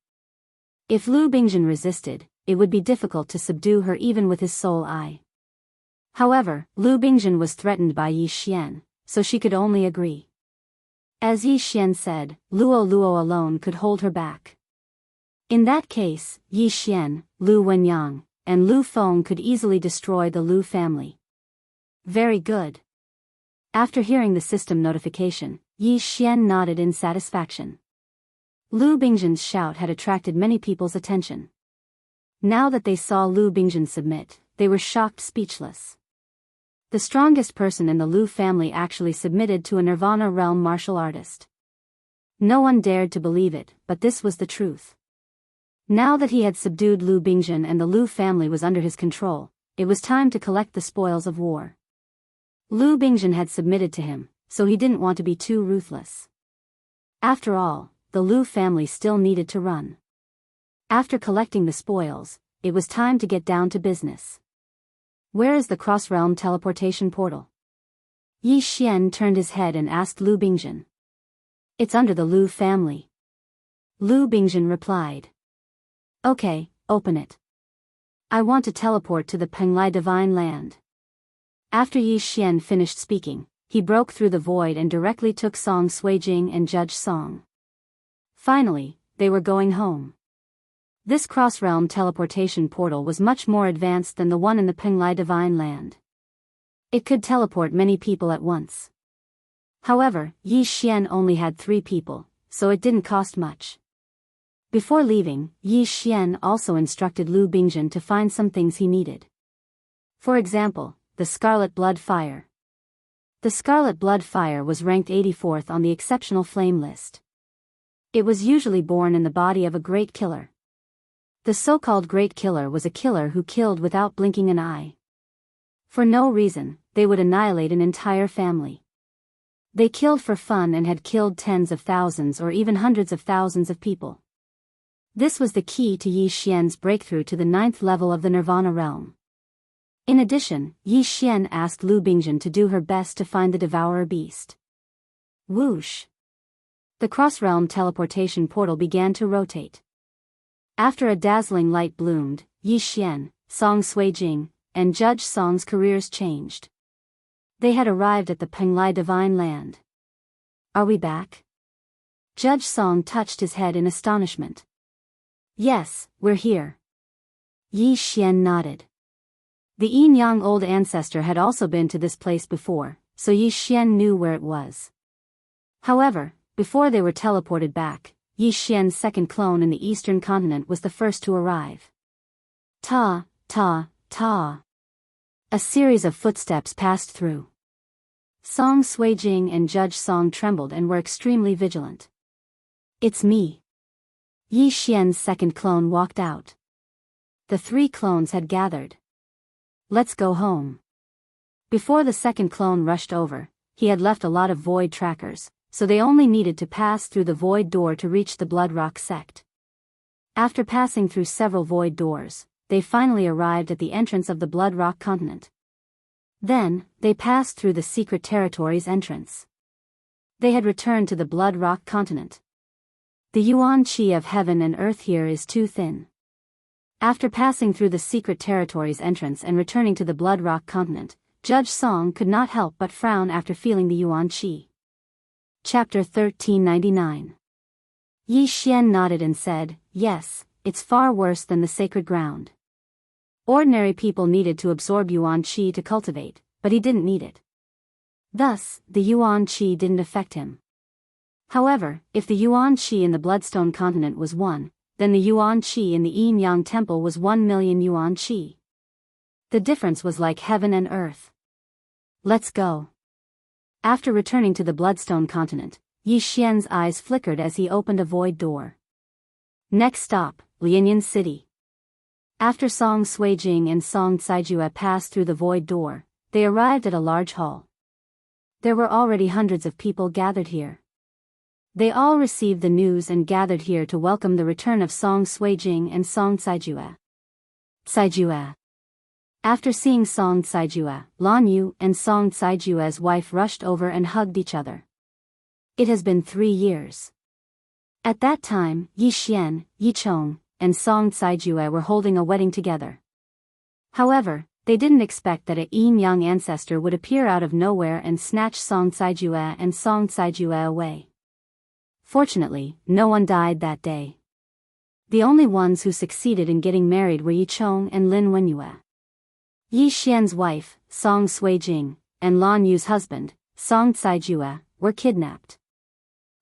If Lu Bingjin resisted, it would be difficult to subdue her even with his soul eye. However, Lu Bingjin was threatened by Yi Xian, so she could only agree. As Yi Xian said, Luo Luo alone could hold her back. In that case, Yi Xian, Lu Wenyang, and Lu Feng could easily destroy the Lu family. Very good. After hearing the system notification, Yi Xian nodded in satisfaction. Lu Bingjin's shout had attracted many people's attention. Now that they saw Lu Bingjin submit, they were shocked speechless. The strongest person in the Lu family actually submitted to a Nirvana realm martial artist. No one dared to believe it, but this was the truth. Now that he had subdued Lu Bingjin and the Lu family was under his control, it was time to collect the spoils of war. Lu Bingjin had submitted to him, so he didn't want to be too ruthless. After all, the Lu family still needed to run. After collecting the spoils, it was time to get down to business. Where is the cross-realm teleportation portal? Yi Xian turned his head and asked Lu Bingjin. It's under the Lu family. Lu Bingjin replied. Okay, open it. I want to teleport to the Penglai Divine Land. After Yi Xian finished speaking, he broke through the void and directly took Song Suijing and Judge Song. Finally, they were going home. This cross-realm teleportation portal was much more advanced than the one in the Penglai Divine Land. It could teleport many people at once. However, Yi Xian only had 3 people, so it didn't cost much. Before leaving, Yi Xian also instructed Lu Bingjin to find some things he needed. For example, the scarlet blood fire. The Scarlet Blood Fire was ranked 84th on the exceptional flame list. It was usually born in the body of a great killer. The so-called great killer was a killer who killed without blinking an eye. For no reason, they would annihilate an entire family. They killed for fun and had killed tens of thousands or even hundreds of thousands of people. This was the key to Yi Xian's breakthrough to the 9th level of the Nirvana realm. In addition, Yi Xian asked Lu Bingjun to do her best to find the Devourer beast. Whoosh! The cross-realm teleportation portal began to rotate. After a dazzling light bloomed, Yi Xian, Song Suijing, and Judge Song's careers changed. They had arrived at the Penglai Divine Land. Are we back? Judge Song touched his head in astonishment. Yes, we're here. Yi Xian nodded. The Yin Yang old ancestor had also been to this place before, so Yi Xian knew where it was. However, before they were teleported back, Yi Xian's second clone in the eastern continent was the first to arrive. Ta, ta, ta. A series of footsteps passed through. Song Suijing and Judge Song trembled and were extremely vigilant. It's me. Yi Xian's second clone walked out. The 3 clones had gathered. Let's go home. Before the second clone rushed over, he had left a lot of void trackers, so they only needed to pass through the void door to reach the Blood Rock sect. After passing through several void doors, they finally arrived at the entrance of the Blood Rock continent. Then, they passed through the secret territory's entrance. They had returned to the Blood Rock continent. The yuan qi of heaven and earth here is too thin. After passing through the secret territory's entrance and returning to the Blood Rock continent, Judge Song could not help but frown after feeling the yuan qi. Chapter 1399. Yi Xian nodded and said, yes, it's far worse than the sacred ground. Ordinary people needed to absorb yuan qi to cultivate, but he didn't need it. Thus, the yuan qi didn't affect him. However, if the yuan qi in the Bloodstone continent was 1, then the yuan qi in the Yin Yang temple was 1 million yuan qi. The difference was like heaven and earth. Let's go. After returning to the Bloodstone continent, Yi Xian's eyes flickered as he opened a void door. Next stop, Lianyan City. After Song Suijing and Song Caijue passed through the void door, they arrived at a large hall. There were already hundreds of people gathered here. They all received the news and gathered here to welcome the return of Song Suijing and Song Caijue. Caijue. After seeing Song Caijue, Lan Yu and Song Caijue's wife rushed over and hugged each other. It has been 3 years. At that time, Yi Xian, Yi Chong, and Song Caijue were holding a wedding together. However, they didn't expect that a Yin Yang ancestor would appear out of nowhere and snatch Song Caijue and Song Caijue away. Fortunately, no one died that day. The only ones who succeeded in getting married were Yi Chong and Lin Wenyue. Yi Xian's wife, Song Suijing, and Lan Yu's husband, Song Caijue, were kidnapped.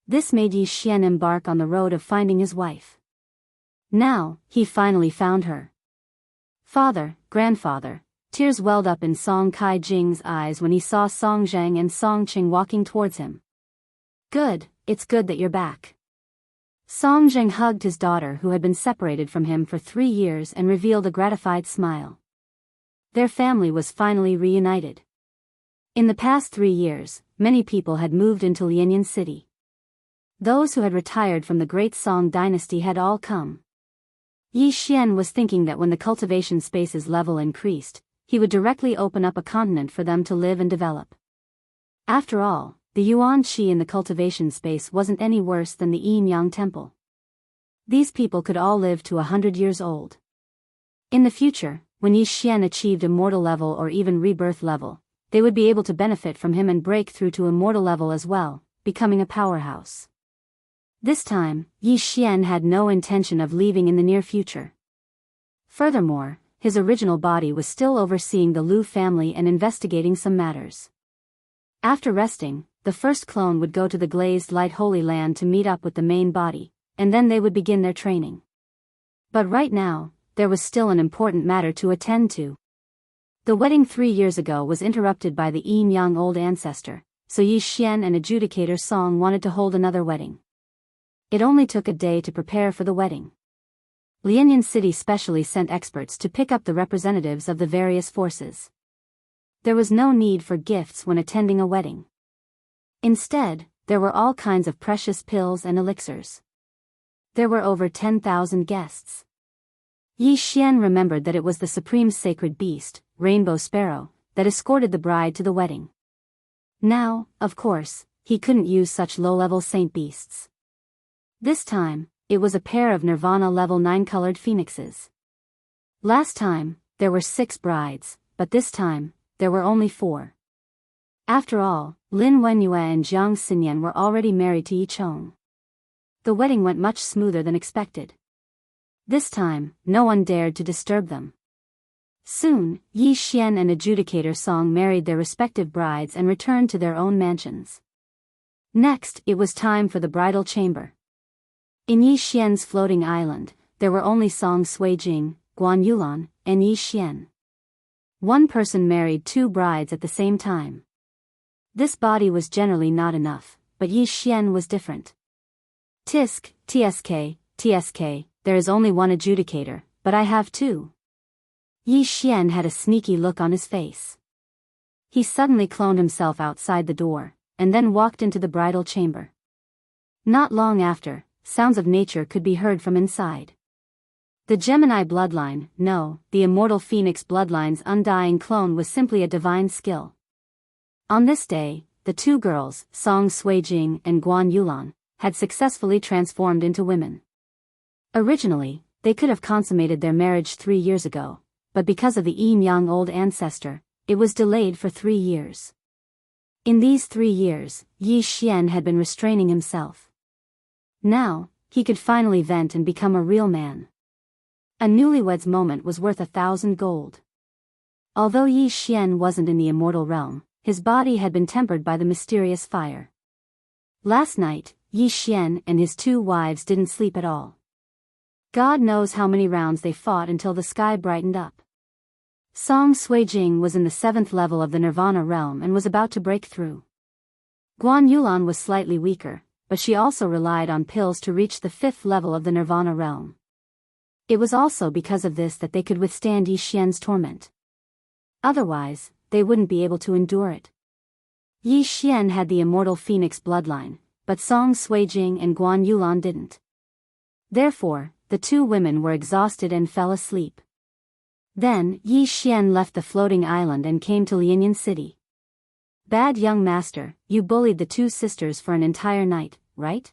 This made Yi Xian embark on the road of finding his wife. Now, he finally found her. Father, grandfather, tears welled up in Song Kai-jing's eyes when he saw Song Zhang and Song Qing walking towards him. Good, it's good that you're back. Song Zhang hugged his daughter who had been separated from him for 3 years and revealed a gratified smile. Their family was finally reunited. In the past 3 years, many people had moved into Lianyan City. Those who had retired from the Great Song dynasty had all come. Yi Xian was thinking that when the cultivation space's level increased, he would directly open up a continent for them to live and develop. After all, the yuan qi in the cultivation space wasn't any worse than the Yin Yang temple. These people could all live to 100 years old. In the future, when Yi Xian achieved immortal level or even rebirth level, they would be able to benefit from him and break through to immortal level as well, becoming a powerhouse. This time, Yi Xian had no intention of leaving in the near future. Furthermore, his original body was still overseeing the Lu family and investigating some matters. After resting, the first clone would go to the Glazed Light Holy Land to meet up with the main body, and then they would begin their training. But right now, there was still an important matter to attend to. The wedding 3 years ago was interrupted by the yin-yang old ancestor, so Yi Xian and adjudicator Song wanted to hold another wedding. It only took a day to prepare for the wedding. Lianyan City specially sent experts to pick up the representatives of the various forces. There was no need for gifts when attending a wedding. Instead, there were all kinds of precious pills and elixirs. There were over 10,000 guests. Yi Xian remembered that it was the supreme sacred beast, Rainbow Sparrow, that escorted the bride to the wedding. Now, of course, he couldn't use such low-level saint beasts. This time, it was a pair of Nirvana level 9 colored phoenixes. Last time, there were 6 brides, but this time, there were only 4. After all, Lin Wenyue and Jiang Xinyan were already married to Yi Chong. The wedding went much smoother than expected. This time, no one dared to disturb them. Soon, Yi Xian and adjudicator Song married their respective brides and returned to their own mansions. Next, it was time for the bridal chamber. In Yi Xian's floating island, there were only Song Suijing, Guan Yulan, and Yi Xian. One person married 2 brides at the same time. This body was generally not enough, but Yi Xian was different. Tisk, TSK, there is only one adjudicator, but I have 2. Yi Xian had a sneaky look on his face. He suddenly cloned himself outside the door, and then walked into the bridal chamber. Not long after, sounds of nature could be heard from inside. The Gemini bloodline, no, the immortal Phoenix bloodline's undying clone was simply a divine skill. On this day, the 2 girls, Song Suijing and Guan Yulan, had successfully transformed into women. Originally, they could have consummated their marriage 3 years ago, but because of the yin-yang old ancestor, it was delayed for 3 years. In these 3 years, Yi Xian had been restraining himself. Now, he could finally vent and become a real man. A newlywed's moment was worth 1,000 gold. Although Yi Xian wasn't in the immortal realm, his body had been tempered by the mysterious fire. Last night, Yi Xian and his 2 wives didn't sleep at all. God knows how many rounds they fought until the sky brightened up. Song Suijing was in the 7th level of the Nirvana realm and was about to break through. Guan Yulan was slightly weaker, but she also relied on pills to reach the 5th level of the Nirvana realm. It was also because of this that they could withstand Yi Xian's torment. Otherwise, they wouldn't be able to endure it. Yi Xian had the immortal Phoenix bloodline, but Song Suijing and Guan Yulan didn't. Therefore, the 2 women were exhausted and fell asleep. Then, Yi Xian left the floating island and came to Lianyan City. Bad young master, you bullied the 2 sisters for an entire night, right?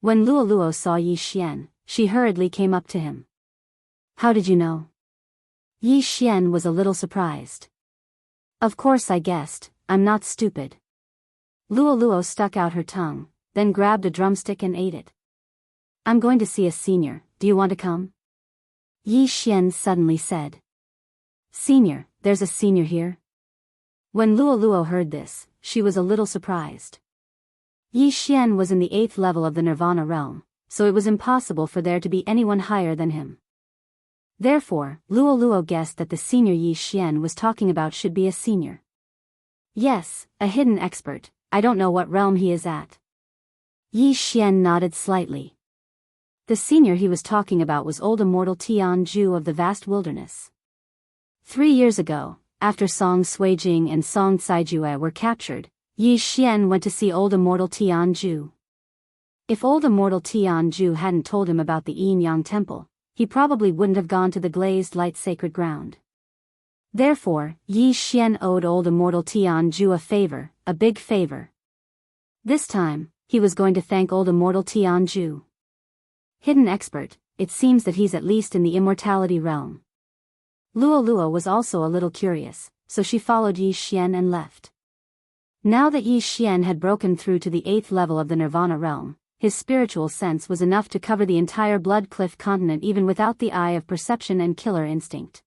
When Luoluo saw Yi Xian, she hurriedly came up to him. How did you know? Yi Xian was a little surprised. Of course I guessed, I'm not stupid. Luoluo stuck out her tongue, then grabbed a drumstick and ate it. I'm going to see a senior, do you want to come? Yi Xian suddenly said. Senior, there's a senior here? When Luoluo heard this, she was a little surprised. Yi Xian was in the 8th level of the Nirvana realm, so it was impossible for there to be anyone higher than him. Therefore, Luoluo guessed that the senior Yi Xian was talking about should be a senior. Yes, a hidden expert, I don't know what realm he is at. Yi Xian nodded slightly. The senior he was talking about was old immortal Tianju of the vast wilderness. 3 years ago, after Song Suijing and Song Caijue were captured, Yi Xian went to see old immortal Tianju. If old immortal Tianju hadn't told him about the yin-yang temple, he probably wouldn't have gone to the glazed light sacred ground. Therefore, Yi Xian owed old immortal Tianju a favor, a big favor. This time, he was going to thank old immortal Tianju. Hidden expert, it seems that he's at least in the immortality realm. Luoluo was also a little curious, so she followed Yi Xian and left. Now that Yi Xian had broken through to the 8th level of the Nirvana realm, his spiritual sense was enough to cover the entire Blood Cliff continent even without the eye of perception and killer instinct.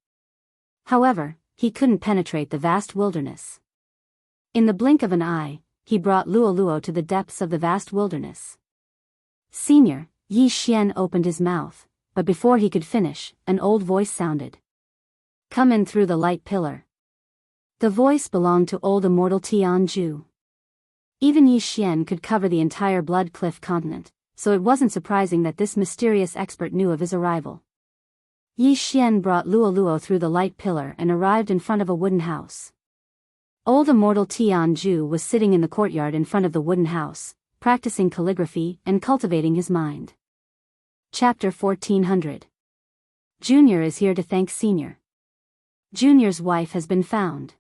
However, he couldn't penetrate the vast wilderness. In the blink of an eye, he brought Luoluo to the depths of the vast wilderness. Senior, Yi Xian opened his mouth, but before he could finish, an old voice sounded. Come in through the light pillar. The voice belonged to old immortal Jianghu. Even Yi Xian could cover the entire Blood Cliff continent, so it wasn't surprising that this mysterious expert knew of his arrival. Yi Xian brought Luo through the light pillar and arrived in front of a wooden house. Old immortal Jianghu was sitting in the courtyard in front of the wooden house, practicing calligraphy and cultivating his mind. Chapter 1400. Junior is here to thank Senior. Junior's wife has been found.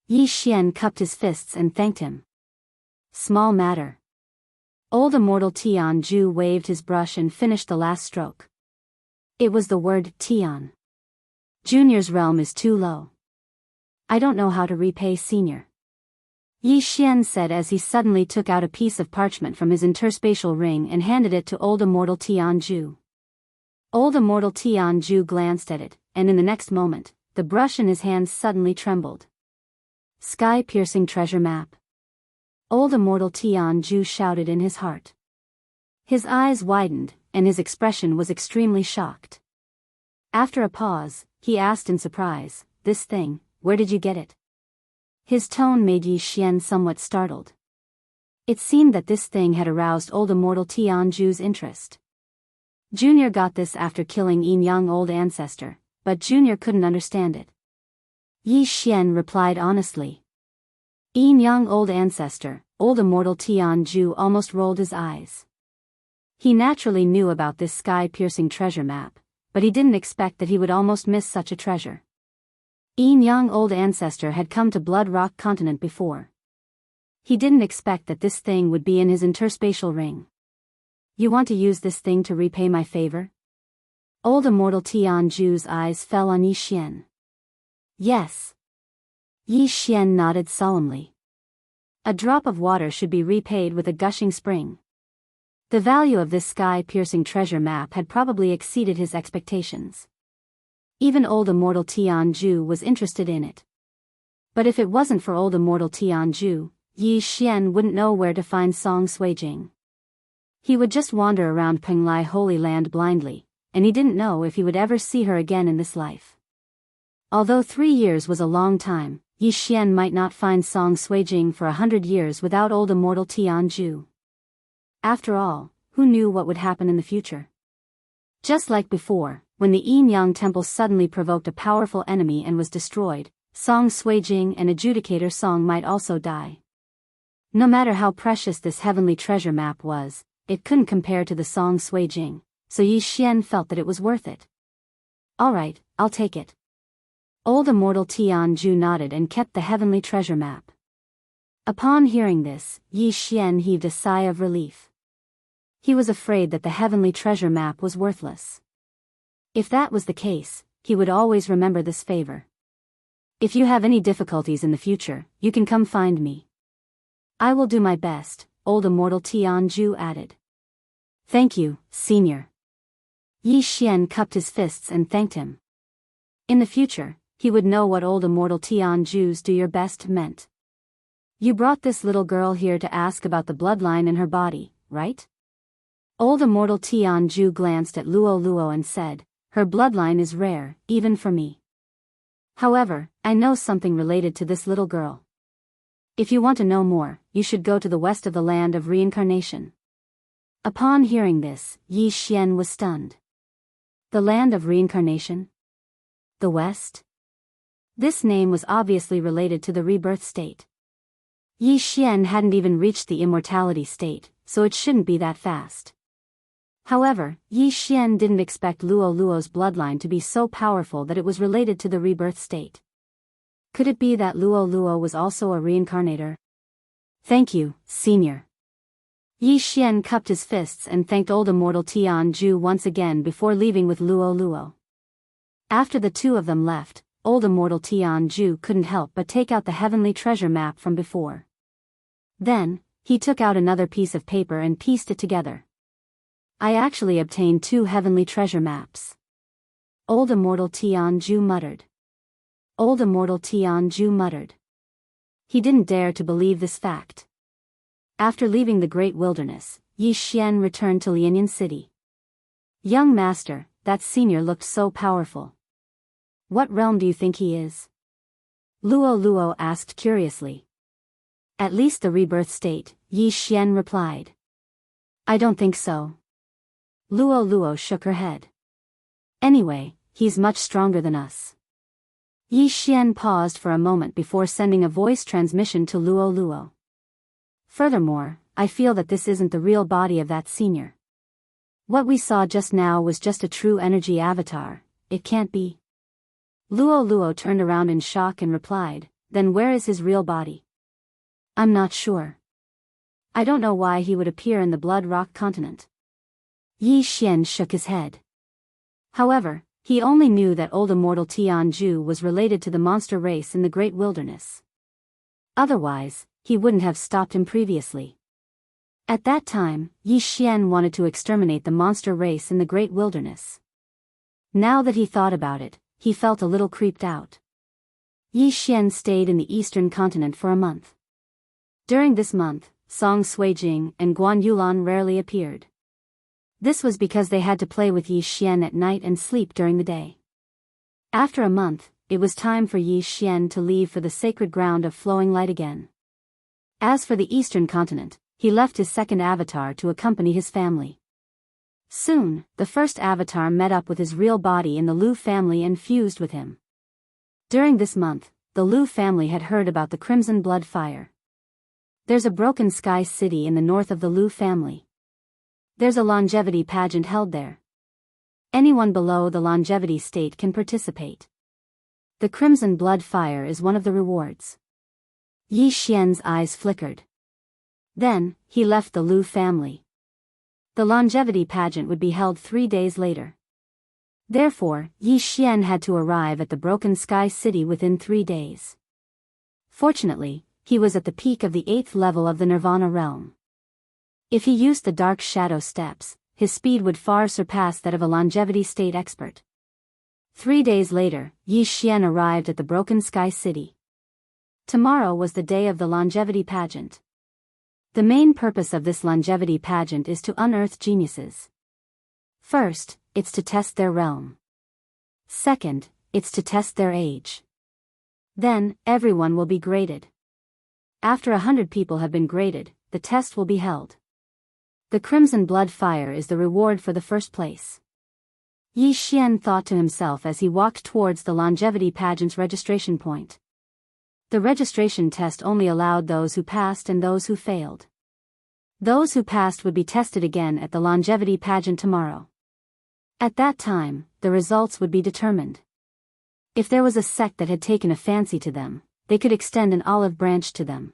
Yi Xian cupped his fists and thanked him. Small matter. Old immortal Jianghu waved his brush and finished the last stroke. It was the word Tian. Junior's realm is too low. I don't know how to repay Senior. Yi Xian said as he suddenly took out a piece of parchment from his interspatial ring and handed it to old immortal Jianghu. Old immortal Jianghu glanced at it, and in the next moment, the brush in his hands suddenly trembled. Sky-piercing treasure map. Old immortal Jianghu shouted in his heart. His eyes widened, and his expression was extremely shocked. After a pause, he asked in surprise, "This thing, where did you get it?" His tone made Yi Xian somewhat startled. It seemed that this thing had aroused old immortal Jianghu's interest. Junior got this after killing Yin Yang old ancestor, but Junior couldn't understand it. Yi Xian replied honestly. Yin Yang old ancestor, old immortal Jianghu almost rolled his eyes. He naturally knew about this sky-piercing treasure map, but he didn't expect that he would almost miss such a treasure. Yin Yang old ancestor had come to Blood Rock continent before. He didn't expect that this thing would be in his interspatial ring. You want to use this thing to repay my favor? Old immortal Jianghu's eyes fell on Yi Xian. Yes. Yi Xian nodded solemnly. A drop of water should be repaid with a gushing spring. The value of this sky-piercing treasure map had probably exceeded his expectations. Even old immortal Jianghu was interested in it. But if it wasn't for old immortal Jianghu, Yi Xian wouldn't know where to find Song Suijing. He would just wander around Penglai Holy Land blindly, and he didn't know if he would ever see her again in this life. Although 3 years was a long time, Yi Xian might not find Song Suijing for 100 years without old immortal Jianghu. After all, who knew what would happen in the future? Just like before, when the Yin Yang temple suddenly provoked a powerful enemy and was destroyed, Song Suijing and Adjudicator Song might also die. No matter how precious this heavenly treasure map was, it couldn't compare to the Song Suijing, so Yi Xian felt that it was worth it. Alright, I'll take it. Old immortal Jianghu nodded and kept the heavenly treasure map. Upon hearing this, Yi Xian heaved a sigh of relief. He was afraid that the heavenly treasure map was worthless. If that was the case, he would always remember this favor. If you have any difficulties in the future, you can come find me. I will do my best, old immortal Jianghu added. Thank you, Senior. Yi Xian cupped his fists and thanked him. In the future, he would know what old immortal Jianghu's "do your best" meant. You brought this little girl here to ask about the bloodline in her body, right? Old immortal Jianghu glanced at Luo and said, "Her bloodline is rare, even for me. However, I know something related to this little girl. If you want to know more, you should go to the west of the land of reincarnation." Upon hearing this, Yi Xian was stunned. The land of reincarnation? The west? This name was obviously related to the rebirth state. Yi Xian hadn't even reached the immortality state, so it shouldn't be that fast. However, Yi Xian didn't expect Luo's bloodline to be so powerful that it was related to the rebirth state. Could it be that Luo was also a reincarnator? Thank you, Senior. Yi Xian cupped his fists and thanked old immortal Jianghu once again before leaving with Luo. After the two of them left, old immortal Jianghu couldn't help but take out the heavenly treasure map from before. Then, he took out another piece of paper and pieced it together. I actually obtained 2 heavenly treasure maps. Old immortal Jianghu muttered. Old immortal Jianghu muttered. He didn't dare to believe this fact. After leaving the great wilderness, Yi Xian returned to Lianyan City. Young master, that Senior looked so powerful. What realm do you think he is? Luo Luo asked curiously. At least the rebirth state, Yi Xian replied. I don't think so. Luo Luo shook her head. Anyway, he's much stronger than us. Yi Xian paused for a moment before sending a voice transmission to Luo Luo. Furthermore, I feel that this isn't the real body of that senior. What we saw just now was just a true energy avatar, it can't be. Luo Luo turned around in shock and replied, then where is his real body? I'm not sure. I don't know why he would appear in the Blood Rock continent. Yi Xian shook his head. However, he only knew that old immortal Tianju was related to the monster race in the Great Wilderness. Otherwise, he wouldn't have stopped him previously. At that time, Yi Xian wanted to exterminate the monster race in the Great Wilderness. Now that he thought about it, he felt a little creeped out. Yi Xian stayed in the eastern continent for a month. During this month, Song Suijing and Guan Yulan rarely appeared. This was because they had to play with Yi Xian at night and sleep during the day. After a month, it was time for Yi Xian to leave for the sacred ground of flowing light again. As for the eastern continent, he left his second avatar to accompany his family. Soon, the first avatar met up with his real body in the Lu family and fused with him. During this month, the Lu family had heard about the Crimson Blood Fire. There's a broken sky city in the north of the Lu family. There's a longevity pageant held there. Anyone below the longevity state can participate. The Crimson Blood Fire is one of the rewards. Yi Xian's eyes flickered. Then, he left the Lu family. The longevity pageant would be held 3 days later. Therefore, Yi Xian had to arrive at the Broken Sky City within 3 days. Fortunately, he was at the peak of the 8th level of the Nirvana realm. If he used the Dark Shadow steps, his speed would far surpass that of a longevity state expert. 3 days later, Yi Xian arrived at the Broken Sky City. Tomorrow was the day of the longevity pageant. The main purpose of this longevity pageant is to unearth geniuses. First, it's to test their realm. Second, it's to test their age. Then, everyone will be graded. After 100 people have been graded, the test will be held. The Crimson Blood Fire is the reward for the first place. Yi Xian thought to himself as he walked towards the longevity pageant's registration point. The registration test only allowed those who passed and those who failed. Those who passed would be tested again at the longevity pageant tomorrow. At that time, the results would be determined. If there was a sect that had taken a fancy to them, they could extend an olive branch to them.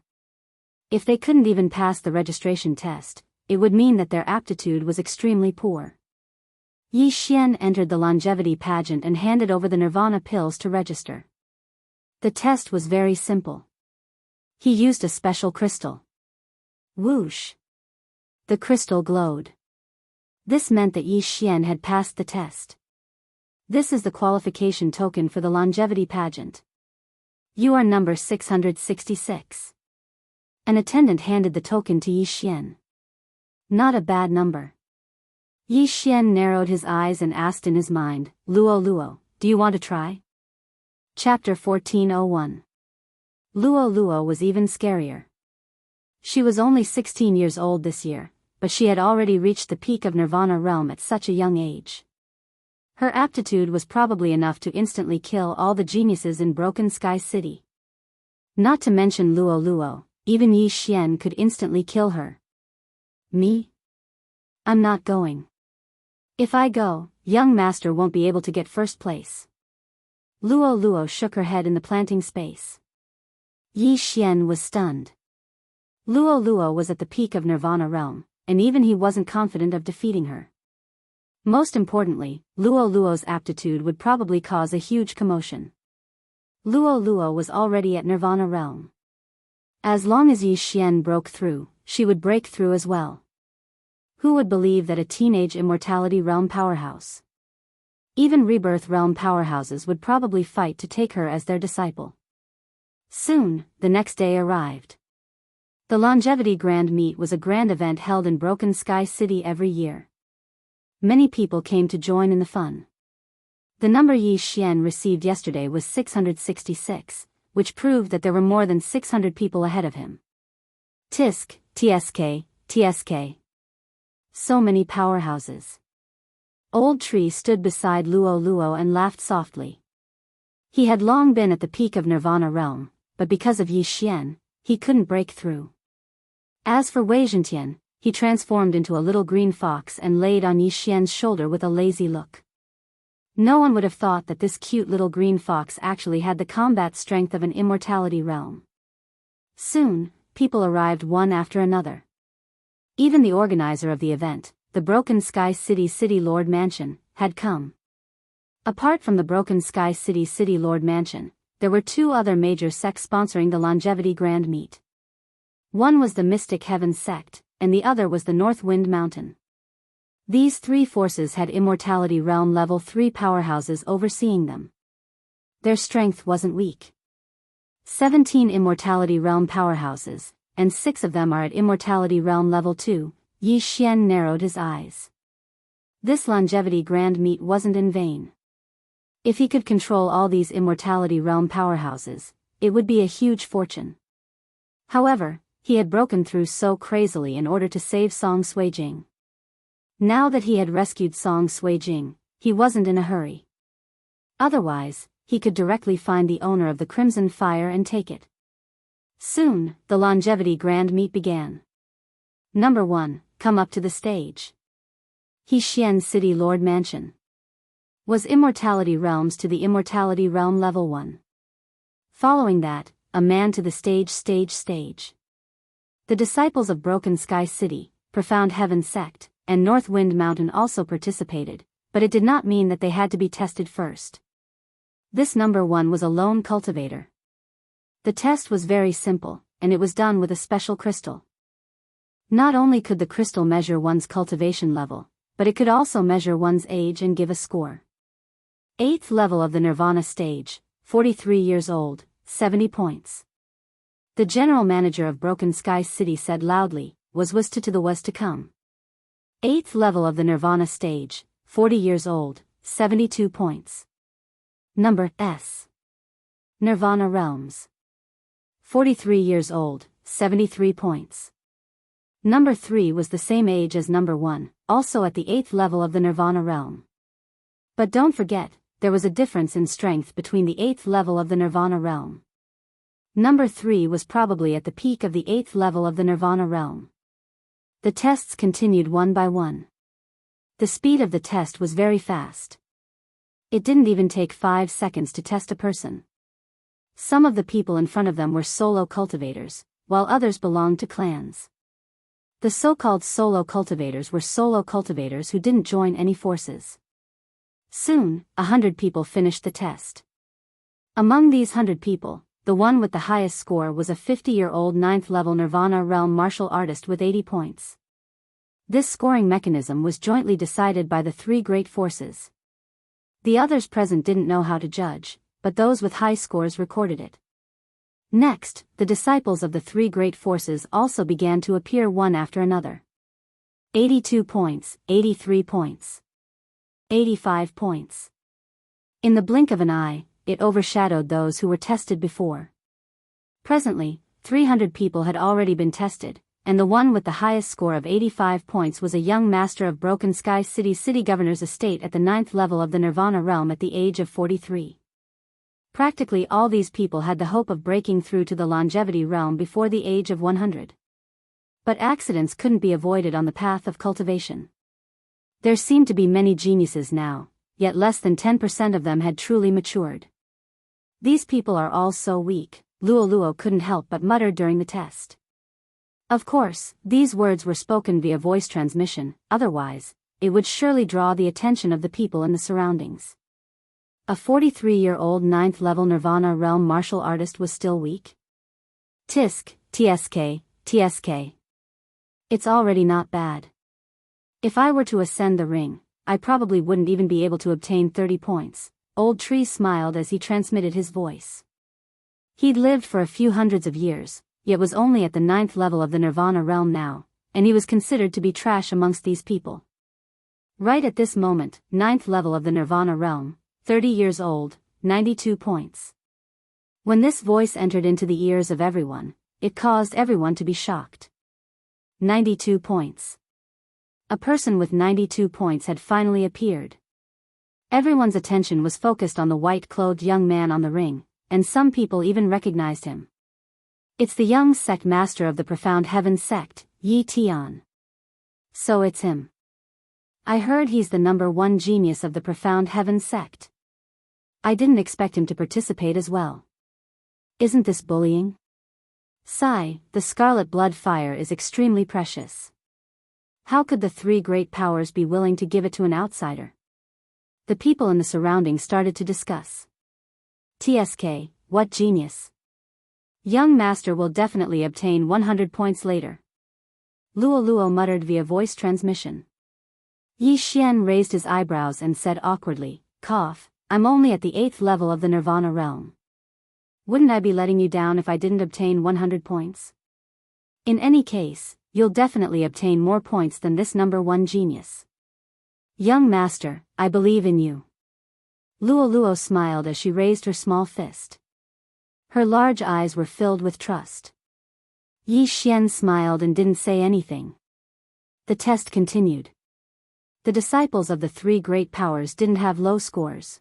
If they couldn't even pass the registration test, it would mean that their aptitude was extremely poor. Yi Xian entered the longevity pageant and handed over the Nirvana pills to register. The test was very simple. He used a special crystal. Whoosh! The crystal glowed. This meant that Yi Xian had passed the test. This is the qualification token for the longevity pageant. You are number 666. An attendant handed the token to Yi Xian. Not a bad number. Yi Xian narrowed his eyes and asked in his mind, Luo Luo, do you want to try? Chapter 1401. Luo Luo was even scarier. She was only 16 years old this year, but she had already reached the peak of Nirvana realm at such a young age. Her aptitude was probably enough to instantly kill all the geniuses in Broken Sky City. Not to mention Luo Luo, even Yi Xian could instantly kill her. Me? I'm not going. If I go, young master won't be able to get first place. Luo Luo shook her head in the planting space. Yi Xian was stunned. Luo Luo was at the peak of Nirvana realm, and even he wasn't confident of defeating her. Most importantly, Luo Luo's aptitude would probably cause a huge commotion. Luo Luo was already at Nirvana realm. As long as Yi Xian broke through, she would break through as well. Who would believe that a teenage immortality realm powerhouse? Even rebirth realm powerhouses would probably fight to take her as their disciple. Soon, the next day arrived. The Longevity Grand Meet was a grand event held in Broken Sky City every year. Many people came to join in the fun. The number Yi Xian received yesterday was 666, which proved that there were more than 600 people ahead of him. Tisk, tsk, tsk. So many powerhouses. Old Tree stood beside Luo Luo and laughed softly. He had long been at the peak of Nirvana realm, but because of Yi Xian, he couldn't break through. As for Wei Zhentian, he transformed into a little green fox and laid on Yi Xian's shoulder with a lazy look. No one would have thought that this cute little green fox actually had the combat strength of an immortality realm. Soon, people arrived one after another. Even the organizer of the event, the Broken Sky City Lord Mansion, had come. Apart from the Broken Sky City Lord Mansion, there were two other major sects sponsoring the Longevity Grand Meet. One was the Mystic Heavens sect, and the other was the North Wind Mountain. These three forces had Immortality Realm Level 3 powerhouses overseeing them. Their strength wasn't weak. 17 Immortality Realm powerhouses, and 6 of them are at Immortality Realm Level 2, Yi Xian narrowed his eyes. This Longevity Grand Meet wasn't in vain. If he could control all these Immortality Realm powerhouses, it would be a huge fortune. However, he had broken through so crazily in order to save Song Suijing. Now that he had rescued Song Suijing, he wasn't in a hurry. Otherwise, he could directly find the owner of the Crimson Fire and take it. Soon, the Longevity Grand Meet began. Number 1, come up to the stage. Yi Xian City Lord Mansion. Was Immortality Realms to the Immortality Realm Level 1. Following that, a man to the stage. The disciples of Broken Sky City, Profound Heaven Sect, and North Wind Mountain also participated, but it did not mean that they had to be tested first. This number 1 was a lone cultivator. The test was very simple, and it was done with a special crystal. Not only could the crystal measure one's cultivation level, but it could also measure one's age and give a score. 8th level of the Nirvana stage, 43 years old, 70 points. The general manager of Broken Sky City said loudly, was to the was to come. 8th level of the Nirvana stage, 40 years old, 72 points. Number S. Nirvana Realms. 43 years old, 73 points. Number 3 was the same age as number 1, also at the 8th level of the Nirvana realm. But don't forget, there was a difference in strength between the 8th level of the Nirvana realm. Number 3 was probably at the peak of the 8th level of the Nirvana realm. The tests continued one by one. The speed of the test was very fast. It didn't even take 5 seconds to test a person. Some of the people in front of them were solo cultivators, while others belonged to clans. The so-called solo cultivators were solo cultivators who didn't join any forces. Soon, 100 people finished the test. Among these 100 people, the one with the highest score was a 50-year-old 9th-level Nirvana realm martial artist with 80 points. This scoring mechanism was jointly decided by the 3 great forces. The others present didn't know how to judge, but those with high scores recorded it. Next, the disciples of the 3 great forces also began to appear one after another. 82 points, 83 points. 85 points. In the blink of an eye, it overshadowed those who were tested before. Presently, 300 people had already been tested, and the one with the highest score of 85 points was a young master of Broken Sky City Governor's estate at the 9th level of the Nirvana realm at the age of 43. Practically all these people had the hope of breaking through to the Longevity realm before the age of 100. But accidents couldn't be avoided on the path of cultivation. There seemed to be many geniuses now, yet less than 10% of them had truly matured. These people are all so weak, Luo Luo couldn't help but mutter during the test. Of course, these words were spoken via voice transmission, otherwise, it would surely draw the attention of the people in the surroundings. A 43-year-old 9th-level Nirvana realm martial artist was still weak? Tisk, tsk. It's already not bad. If I were to ascend the ring, I probably wouldn't even be able to obtain 30 points. Old Tree smiled as he transmitted his voice. He'd lived for a few hundreds of years, yet was only at the 9th level of the Nirvana realm now, and he was considered to be trash amongst these people. Right at this moment, 9th level of the Nirvana realm, 30 years old, 92 points. When this voice entered into the ears of everyone, it caused everyone to be shocked. 92 points. A person with 92 points had finally appeared. Everyone's attention was focused on the white-clothed young man on the ring, and some people even recognized him. It's the young sect master of the Profound Heaven sect, Yi Tian. So it's him. I heard he's the #1 genius of the Profound Heaven sect. I didn't expect him to participate as well. Isn't this bullying? Sigh, the scarlet blood fire is extremely precious. How could the three great powers be willing to give it to an outsider? The people in the surroundings started to discuss. TSK, what genius? Young master will definitely obtain 100 points later. Luo muttered via voice transmission. Yi Xian raised his eyebrows and said awkwardly, cough, I'm only at the 8th level of the Nirvana realm. Wouldn't I be letting you down if I didn't obtain 100 points? In any case, you'll definitely obtain more points than this #1 genius. Young master, I believe in you. Luo smiled as she raised her small fist. Her large eyes were filled with trust. Yi Xian smiled and didn't say anything. The test continued. The disciples of the three great powers didn't have low scores.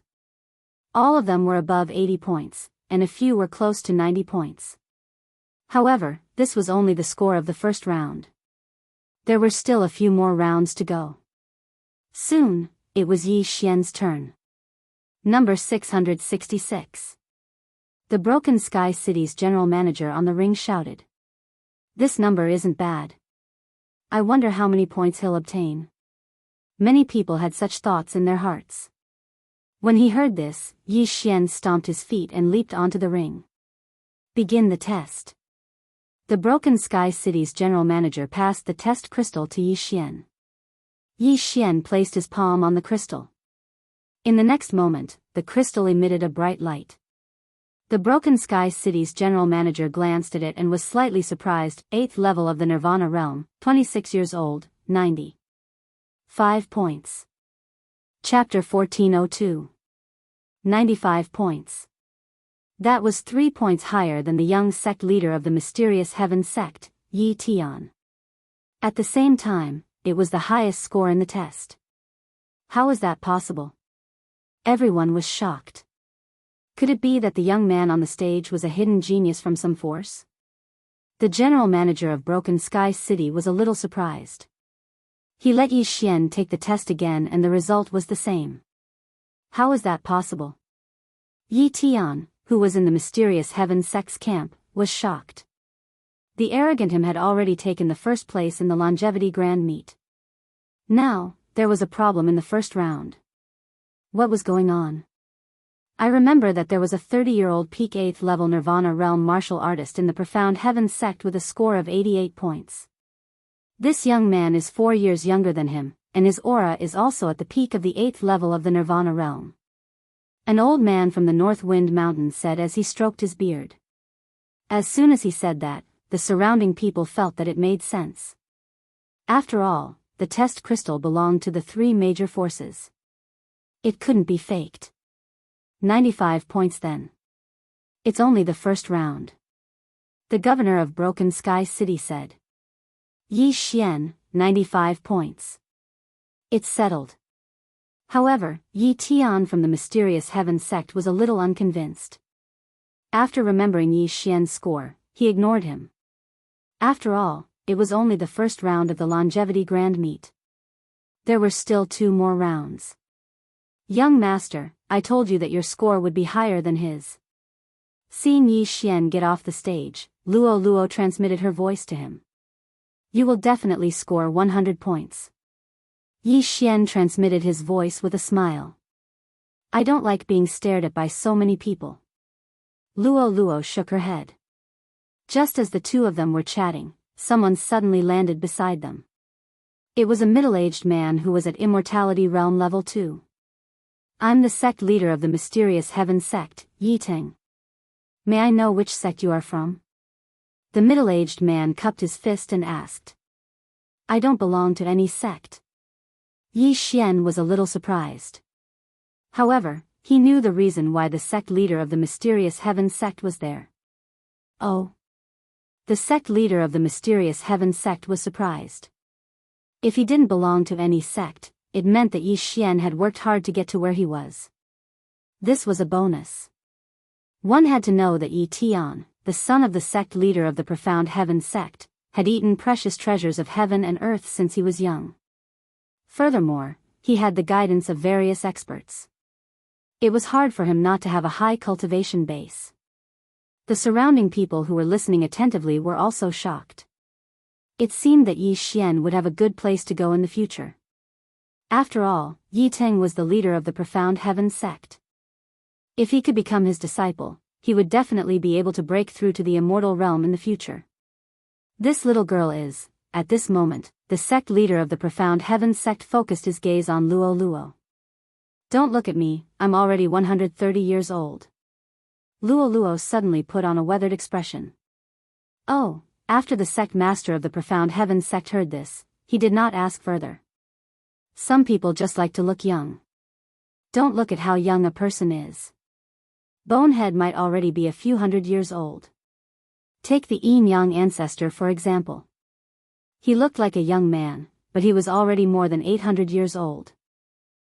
All of them were above 80 points, and a few were close to 90 points. However, this was only the score of the first round. There were still a few more rounds to go. Soon, it was Yi Xian's turn. Number 666. The Broken Sky City's general manager on the ring shouted. This number isn't bad. I wonder how many points he'll obtain. Many people had such thoughts in their hearts. When he heard this, Yi Xian stomped his feet and leaped onto the ring. Begin the test. The Broken Sky City's general manager passed the test crystal to Yi Xian. Yi Xian placed his palm on the crystal. In the next moment, the crystal emitted a bright light. The Broken Sky City's general manager glanced at it and was slightly surprised. 8th level of the Nirvana realm, 26 years old, 95 points. Chapter 1402. 95 points. That was 3 points higher than the young sect leader of the mysterious heaven sect, Yi Tian. At the same time, it was the highest score in the test. How is that possible? Everyone was shocked. Could it be that the young man on the stage was a hidden genius from some force? The general manager of Broken Sky City was a little surprised. He let Yi Xian take the test again and the result was the same. How is that possible? Yi Tian, who was in the mysterious heaven sect's camp, was shocked. The arrogant him had already taken the first place in the longevity grand meet. Now, there was a problem in the first round. What was going on? I remember that there was a 30-year-old peak 8th level Nirvana realm martial artist in the Profound Heaven sect with a score of 88 points. This young man is 4 years younger than him, and his aura is also at the peak of the 8th level of the Nirvana realm. An old man from the North Wind Mountains said as he stroked his beard. As soon as he said that, the surrounding people felt that it made sense. After all, the test crystal belonged to the three major forces. It couldn't be faked. 95 points then. It's only the first round. The governor of Broken Sky City said. Yi Xian, 95 points. It's settled. However, Yi Tian from the mysterious heaven sect was a little unconvinced. After remembering Yi Xian's score, he ignored him. After all, it was only the first round of the longevity grand meet. There were still 2 more rounds. Young master, I told you that your score would be higher than his. Seeing Yi Xian get off the stage, Luo transmitted her voice to him. You will definitely score 100 points. Yi Xian transmitted his voice with a smile. I don't like being stared at by so many people. Luo shook her head. Just as the two of them were chatting, someone suddenly landed beside them. It was a middle-aged man who was at Immortality Realm Level 2. I'm the sect leader of the mysterious heaven sect, Yi Ting. May I know which sect you are from? The middle-aged man cupped his fist and asked. I don't belong to any sect. Yi Xian was a little surprised. However, He knew the reason why the sect leader of the mysterious heaven sect was there. Oh. The sect leader of the mysterious heaven sect was surprised. If he didn't belong to any sect, it meant that Yi Xian had worked hard to get to where he was. This was a bonus. One had to know that Yi Tian, the son of the sect leader of the profound heaven sect, had eaten precious treasures of heaven and earth since he was young. Furthermore, he had the guidance of various experts. It was hard for him not to have a high cultivation base. The surrounding people who were listening attentively were also shocked. It seemed that Yi Xian would have a good place to go in the future. After all, Yi Teng was the leader of the profound heaven sect. If he could become his disciple, he would definitely be able to break through to the immortal realm in the future. This little girl is, at this moment, the sect leader of the profound heaven sect focused his gaze on Luo Luo. Don't look at me, I'm already 130 years old. Luo Luo suddenly put on a weathered expression. Oh, after the sect master of the profound heaven sect heard this, he did not ask further. Some people just like to look young. Don't look at how young a person is. Bonehead might already be a few hundred years old. Take the Yin Yang ancestor for example. He looked like a young man, but he was already more than 800 years old.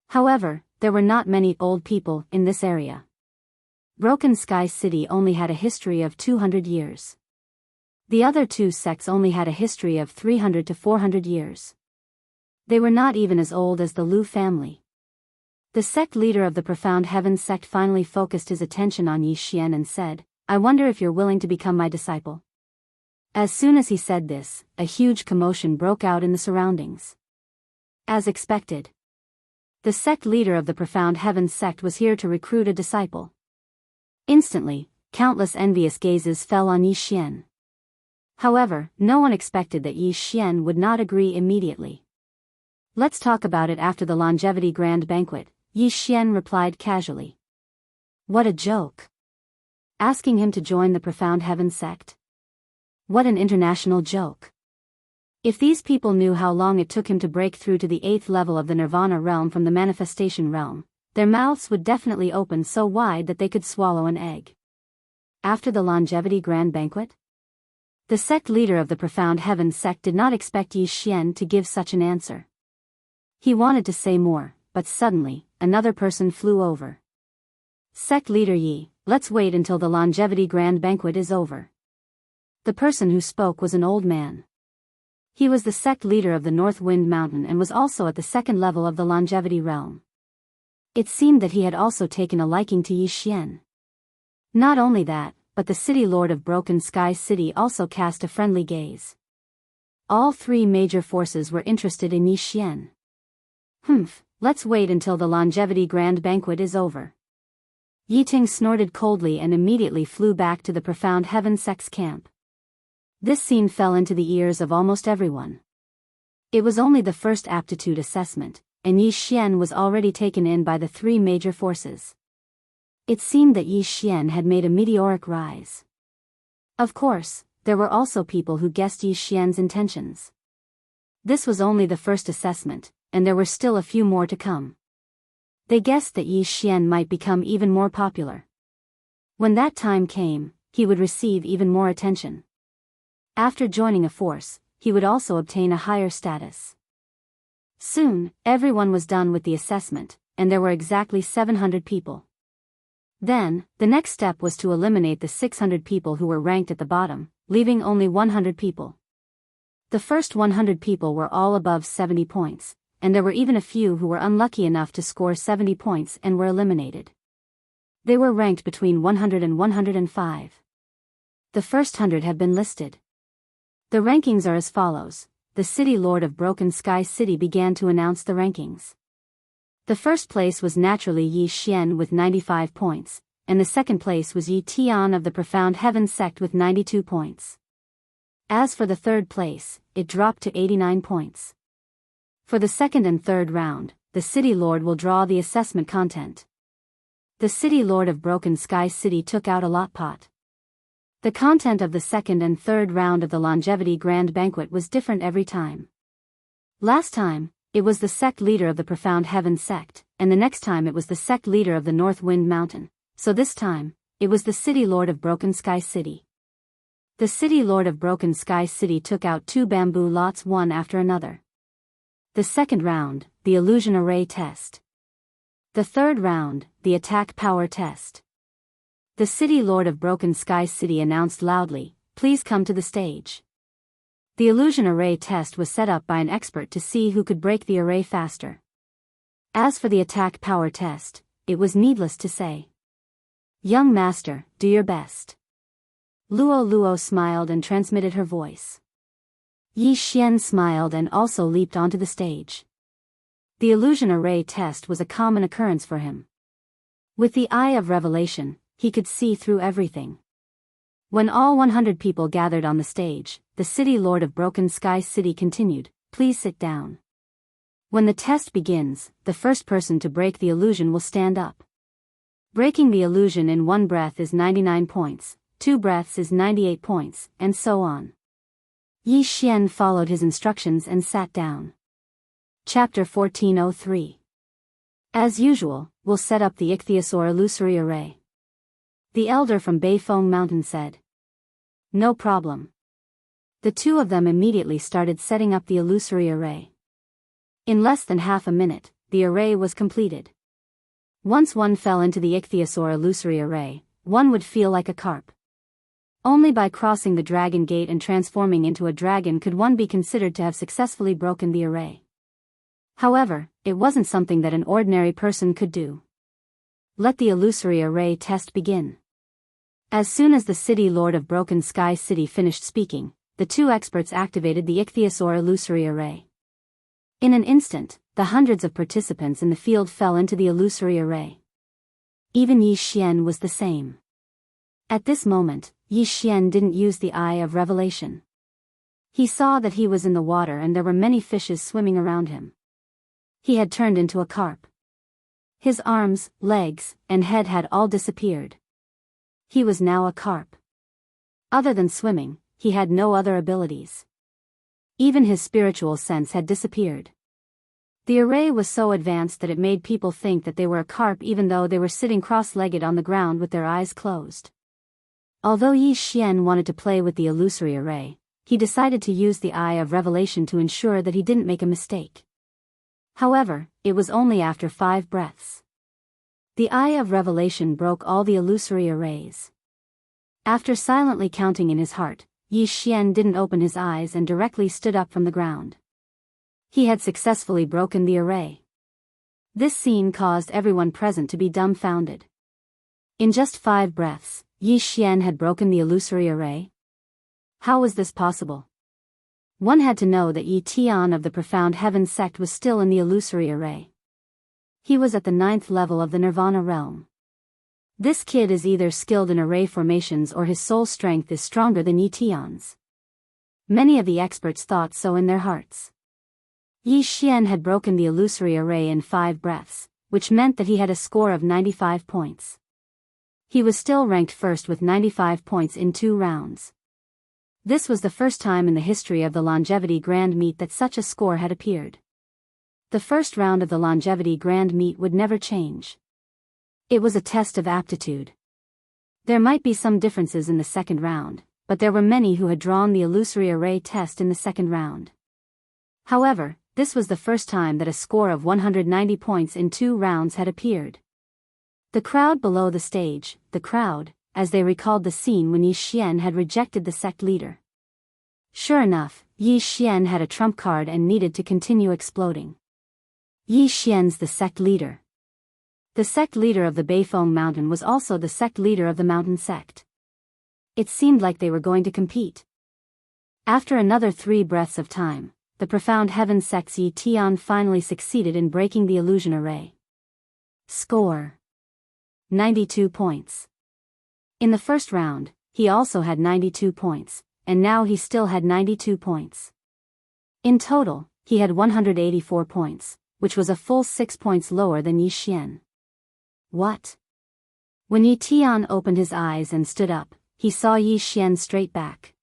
However, there were not many old people in this area. Broken Sky City only had a history of 200 years. The other two sects only had a history of 300 to 400 years. They were not even as old as the Lu family. The sect leader of the profound heaven sect finally focused his attention on Yi Xian and said, I wonder if you're willing to become my disciple. As soon as he said this, a huge commotion broke out in the surroundings. As expected, the sect leader of the profound heaven sect was here to recruit a disciple. Instantly, countless envious gazes fell on Yi Xian. However, no one expected that Yi Xian would not agree immediately. Let's talk about it after the longevity grand banquet, Yi Xian replied casually. What a joke. Asking him to join the profound heaven sect? What an international joke. If these people knew how long it took him to break through to the 8th level of the nirvana realm from the manifestation realm, their mouths would definitely open so wide that they could swallow an egg. After the longevity grand banquet? The sect leader of the profound heaven sect did not expect Yi Xian to give such an answer. He wanted to say more, but suddenly, another person flew over. Sect leader Yi, let's wait until the longevity grand banquet is over. The person who spoke was an old man. He was the sect leader of the North Wind Mountain and was also at the 2nd level of the longevity realm. It seemed that he had also taken a liking to Yi Xian. Not only that, but the city lord of Broken Sky City also cast a friendly gaze. All three major forces were interested in Yi Xian. Let's wait until the longevity grand banquet is over. Yi Ting snorted coldly and immediately flew back to the profound heaven sect's camp. This scene fell into the ears of almost everyone. It was only the first aptitude assessment, and Yi Xian was already taken in by the three major forces. It seemed that Yi Xian had made a meteoric rise. Of course, there were also people who guessed Yi Xian's intentions. This was only the first assessment, and there were still a few more to come. They guessed that Yi Xian might become even more popular. When that time came, he would receive even more attention. After joining a force, he would also obtain a higher status. Soon, everyone was done with the assessment, and there were exactly 700 people. Then, the next step was to eliminate the 600 people who were ranked at the bottom, leaving only 100 people. The first 100 people were all above 70 points, and there were even a few who were unlucky enough to score 70 points and were eliminated. They were ranked between 100 and 105. The first 100 have been listed. The rankings are as follows. The city lord of Broken Sky City began to announce the rankings. The first place was naturally Yi Xian with 95 points, and the second place was Yi Tian of the Profound Heaven sect with 92 points. As for the third place, it dropped to 89 points. For the second and third round, the city lord will draw the assessment content. The city lord of Broken Sky City took out a lot pot. The content of the second and third round of the longevity grand banquet was different every time. Last time, it was the sect leader of the Profound Heaven sect, and the next time it was the sect leader of the North Wind Mountain, so this time, it was the City Lord of Broken Sky City. The City Lord of Broken Sky City took out 2 bamboo lots one after another. The second round, the Illusion Array Test. The third round, the Attack Power Test. The City Lord of Broken Sky City announced loudly, "Please come to the stage." The Illusion Array Test was set up by an expert to see who could break the array faster. As for the Attack Power Test, it was needless to say. "Young master, do your best." Luo Luo smiled and transmitted her voice. Yi Xian smiled and also leaped onto the stage. The Illusion Array Test was a common occurrence for him. With the Eye of Revelation, he could see through everything. When all 100 people gathered on the stage, the City Lord of Broken Sky City continued, "Please sit down. When the test begins, the first person to break the illusion will stand up. Breaking the illusion in 1 breath is 99 points, 2 breaths is 98 points, and so on." Yi Xian followed his instructions and sat down. Chapter 1403. As usual, we'll set up the Ichthyosaur illusory array. The elder from Beifeng Mountain said. No problem. The two of them immediately started setting up the illusory array. In less than half a minute, the array was completed. Once one fell into the Ichthyosaur illusory array, one would feel like a carp. Only by crossing the dragon gate and transforming into a dragon could one be considered to have successfully broken the array. However, it wasn't something that an ordinary person could do. Let the illusory array test begin. As soon as the City Lord of Broken Sky City finished speaking, the two experts activated the Ichthyosaur illusory array. In an instant, the hundreds of participants in the field fell into the illusory array. Even Yi Xian was the same. At this moment, Yi Xian didn't use the Eye of Revelation. He saw that he was in the water and there were many fishes swimming around him. He had turned into a carp. His arms, legs, and head had all disappeared. He was now a carp. Other than swimming, he had no other abilities. Even his spiritual sense had disappeared. The array was so advanced that it made people think that they were a carp even though they were sitting cross-legged on the ground with their eyes closed. Although Yi Xian wanted to play with the illusory array, he decided to use the Eye of Revelation to ensure that he didn't make a mistake. However, it was only after 5 breaths. The Eye of Revelation broke all the illusory arrays. After silently counting in his heart, Yi Xian didn't open his eyes and directly stood up from the ground. He had successfully broken the array. This scene caused everyone present to be dumbfounded. In just 5 breaths, Yi Xian had broken the illusory array? How was this possible? One had to know that Yi Tian of the Profound Heaven sect was still in the illusory array. He was at the 9th level of the Nirvana realm. This kid is either skilled in array formations or his soul strength is stronger than Yi Tian's. Many of the experts thought so in their hearts. Yi Xian had broken the illusory array in 5 breaths, which meant that he had a score of 95 points. He was still ranked first with 95 points in 2 rounds. This was the first time in the history of the Longevity Grand Meet that such a score had appeared. The first round of the Longevity Grand Meet would never change. It was a test of aptitude. There might be some differences in the second round, but there were many who had drawn the illusory array test in the second round. However, this was the first time that a score of 190 points in 2 rounds had appeared. The crowd below the stage, as they recalled the scene when Yi Xian had rejected the sect leader. Sure enough, Yi Xian had a trump card and needed to continue exploding. Yi Xian's the sect leader. The sect leader of the Beifeng Mountain was also the sect leader of the mountain sect. It seemed like they were going to compete. After another 3 breaths of time, the Profound Heaven sect's Yi Tian finally succeeded in breaking the illusion array. Score: 92 points. In the first round, he also had 92 points, and now he still had 92 points. In total, he had 184 points, which was a full 6 points lower than Yi Xian. What? When Yi Tian opened his eyes and stood up, he saw Yi Xian straight back.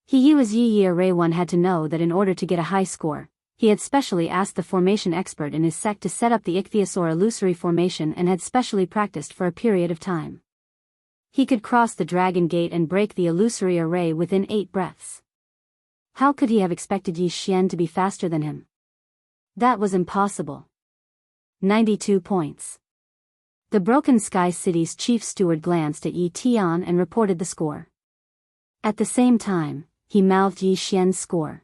He as Yi array one had to know that in order to get a high score, He had specially asked the formation expert in his sect to set up the ichthyosaur illusory formation and had specially practiced for a period of time. He could cross the dragon gate and break the illusory array within 8 breaths. How could he have expected Yi Xian to be faster than him? That was impossible. 92 points. The Broken Sky City's chief steward glanced at Yi Tian and reported the score. At the same time, he mouthed Yi Xian's score.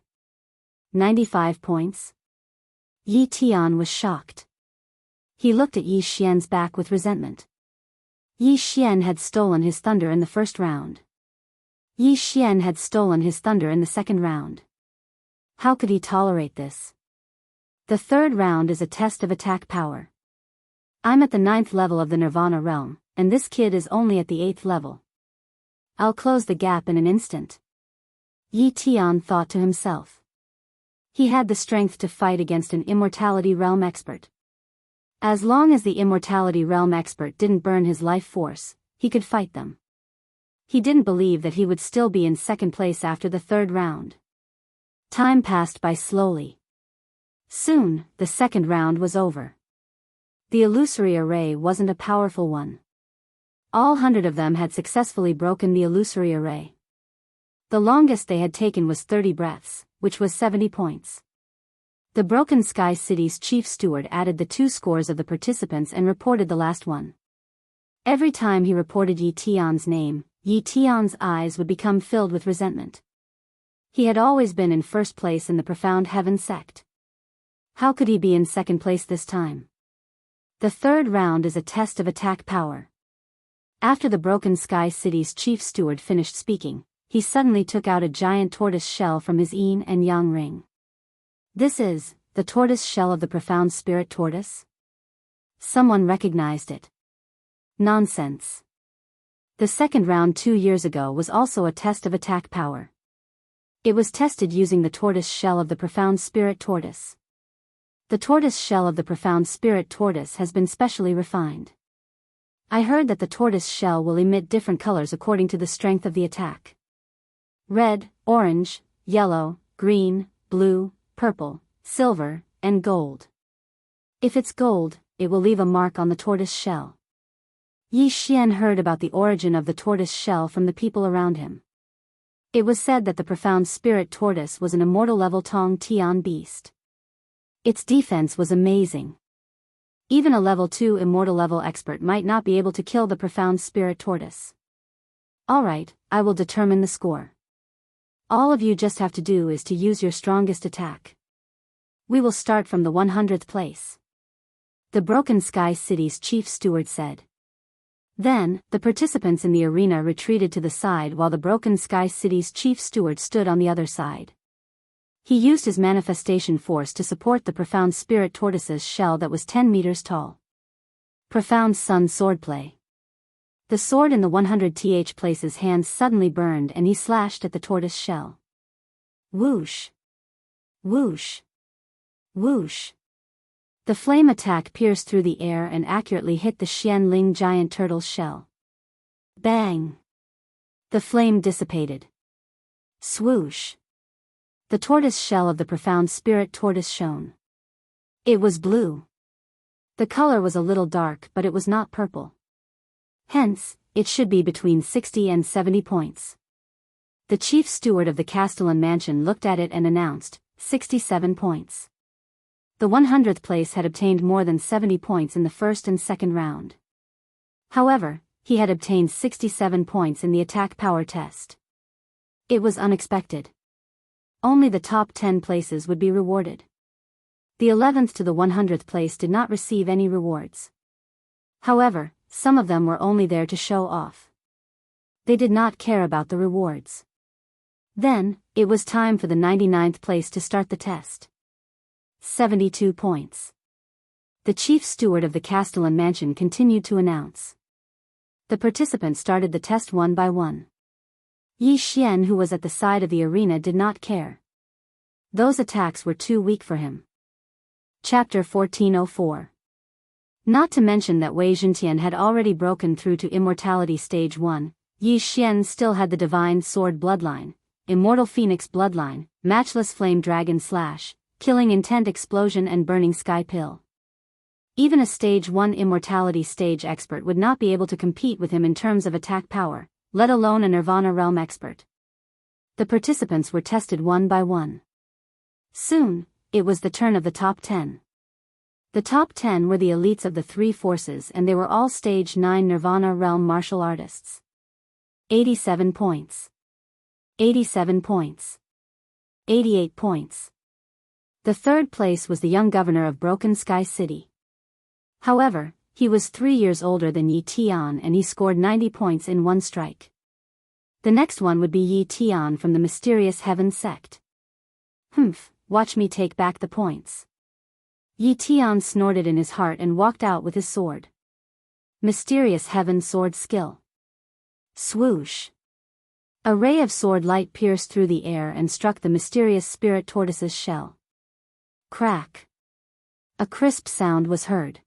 95 points. Yi Tian was shocked. He looked at Yi Xian's back with resentment. Yi Xian had stolen his thunder in the first round. Yi Xian had stolen his thunder in the second round. How could he tolerate this? The third round is a test of attack power. I'm at the 9th level of the Nirvana realm, and this kid is only at the 8th level. I'll close the gap in an instant. Yi Tian thought to himself. He had the strength to fight against an Immortality Realm expert. As long as the Immortality Realm expert didn't burn his life force, he could fight them. He didn't believe that he would still be in second place after the third round. Time passed by slowly. Soon, the second round was over. The illusory array wasn't a powerful one. All 100 of them had successfully broken the illusory array. The longest they had taken was 30 breaths, which was 70 points. The Broken Sky City's chief steward added the 2 scores of the participants and reported the last one. Every time he reported Yi Tian's name, Yi Tian's eyes would become filled with resentment. He had always been in first place in the Profound Heaven sect. How could he be in second place this time? The third round is a test of attack power. After the Broken Sky City's chief steward finished speaking, he suddenly took out a giant tortoise shell from his yin and yang ring. This is the tortoise shell of the Profound Spirit Tortoise? Someone recognized it. Nonsense. The second round 2 years ago was also a test of attack power. It was tested using the tortoise shell of the Profound Spirit Tortoise. The tortoise shell of the Profound Spirit Tortoise has been specially refined. I heard that the tortoise shell will emit different colors according to the strength of the attack. Red, orange, yellow, green, blue, purple, silver, and gold. If it's gold, it will leave a mark on the tortoise shell. Yi Xian heard about the origin of the tortoise shell from the people around him. It was said that the Profound Spirit Tortoise was an immortal level Tong Tian beast. Its defense was amazing. Even a level 2 immortal level expert might not be able to kill the Profound Spirit Tortoise. Alright, I will determine the score. All of you just have to do is to use your strongest attack. We will start from the 100th place. The Broken Sky City's chief steward said. Then, the participants in the arena retreated to the side while the Broken Sky City's chief steward stood on the other side. He used his manifestation force to support the Profound Spirit Tortoise's shell that was 10 meters tall. Profound Sun Swordplay. The sword in the 100th place's hands suddenly burned and he slashed at the tortoise shell. Whoosh! Whoosh! Whoosh! The flame attack pierced through the air and accurately hit the Xianling giant turtle's shell. Bang! The flame dissipated. Swoosh! The tortoise shell of the Profound Spirit Tortoise shone. It was blue. The color was a little dark, but it was not purple. Hence, it should be between 60 and 70 points. The chief steward of the Castellan mansion looked at it and announced, 67 points. The 100th place had obtained more than 70 points in the first and second round. However, he had obtained 67 points in the attack power test. It was unexpected. Only the top 10 places would be rewarded. The 11th to the 100th place did not receive any rewards. However, some of them were only there to show off. They did not care about the rewards. Then, it was time for the 99th place to start the test. 72 points. The chief steward of the Castellan mansion continued to announce. The participants started the test one by one. Yi Xian, who was at the side of the arena, did not care. Those attacks were too weak for him. Chapter 1404. Not to mention that Wei Zhentian had already broken through to Immortality Stage 1, Yi Xian still had the Divine Sword Bloodline, Immortal Phoenix Bloodline, Matchless Flame Dragon Slash, killing intent explosion and burning sky pill. Even a stage 1 immortality stage expert would not be able to compete with him in terms of attack power, let alone a Nirvana realm expert. The participants were tested one by one. Soon, it was the turn of the top 10. The top 10 were the elites of the three forces, and they were all stage 9 Nirvana realm martial artists. 87 points. 87 points. 88 points. The third place was the young governor of Broken Sky City. However, he was 3 years older than Yi Tian and he scored 90 points in one strike. The next one would be Yi Tian from the Mysterious Heaven sect. Watch me take back the points. Yi Tian snorted in his heart and walked out with his sword. Mysterious Heaven sword skill. Swoosh. A ray of sword light pierced through the air and struck the mysterious spirit tortoise's shell. Crack. A crisp sound was heard.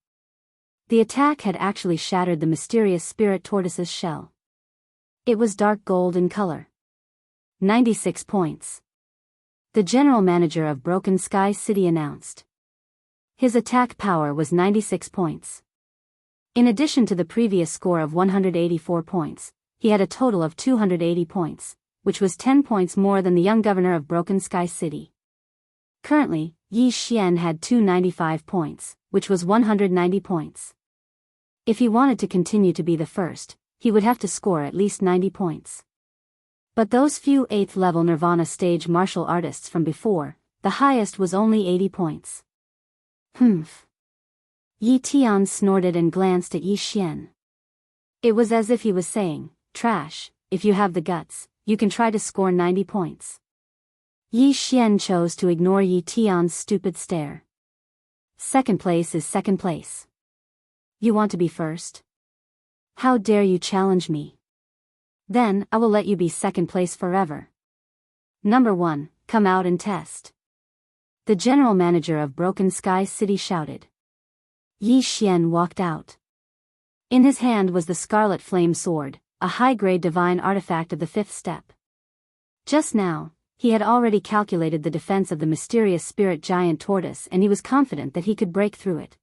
The attack had actually shattered the mysterious spirit tortoise's shell. It was dark gold in color. 96 points. The general manager of Broken Sky City announced. His attack power was 96 points. In addition to the previous score of 184 points, he had a total of 280 points, which was 10 points more than the young governor of Broken Sky City. Currently, Yi Xian had 295 points, which was 190 points. If he wanted to continue to be the first, he would have to score at least 90 points. But those few 8th level Nirvana stage martial artists from before, the highest was only 80 points. Yi Tian snorted and glanced at Yi Xian. It was as if he was saying, "Trash, if you have the guts, you can try to score 90 points." Yi Xian chose to ignore Yi Tian's stupid stare. Second place is second place. You want to be first? How dare you challenge me? Then, I will let you be second place forever. Number 1, come out and test. The general manager of Broken Sky City shouted. Yi Xian walked out. In his hand was the Scarlet Flame Sword, a high-grade divine artifact of the 5th step. Just now, he had already calculated the defense of the mysterious spirit giant tortoise and he was confident that he could break through it.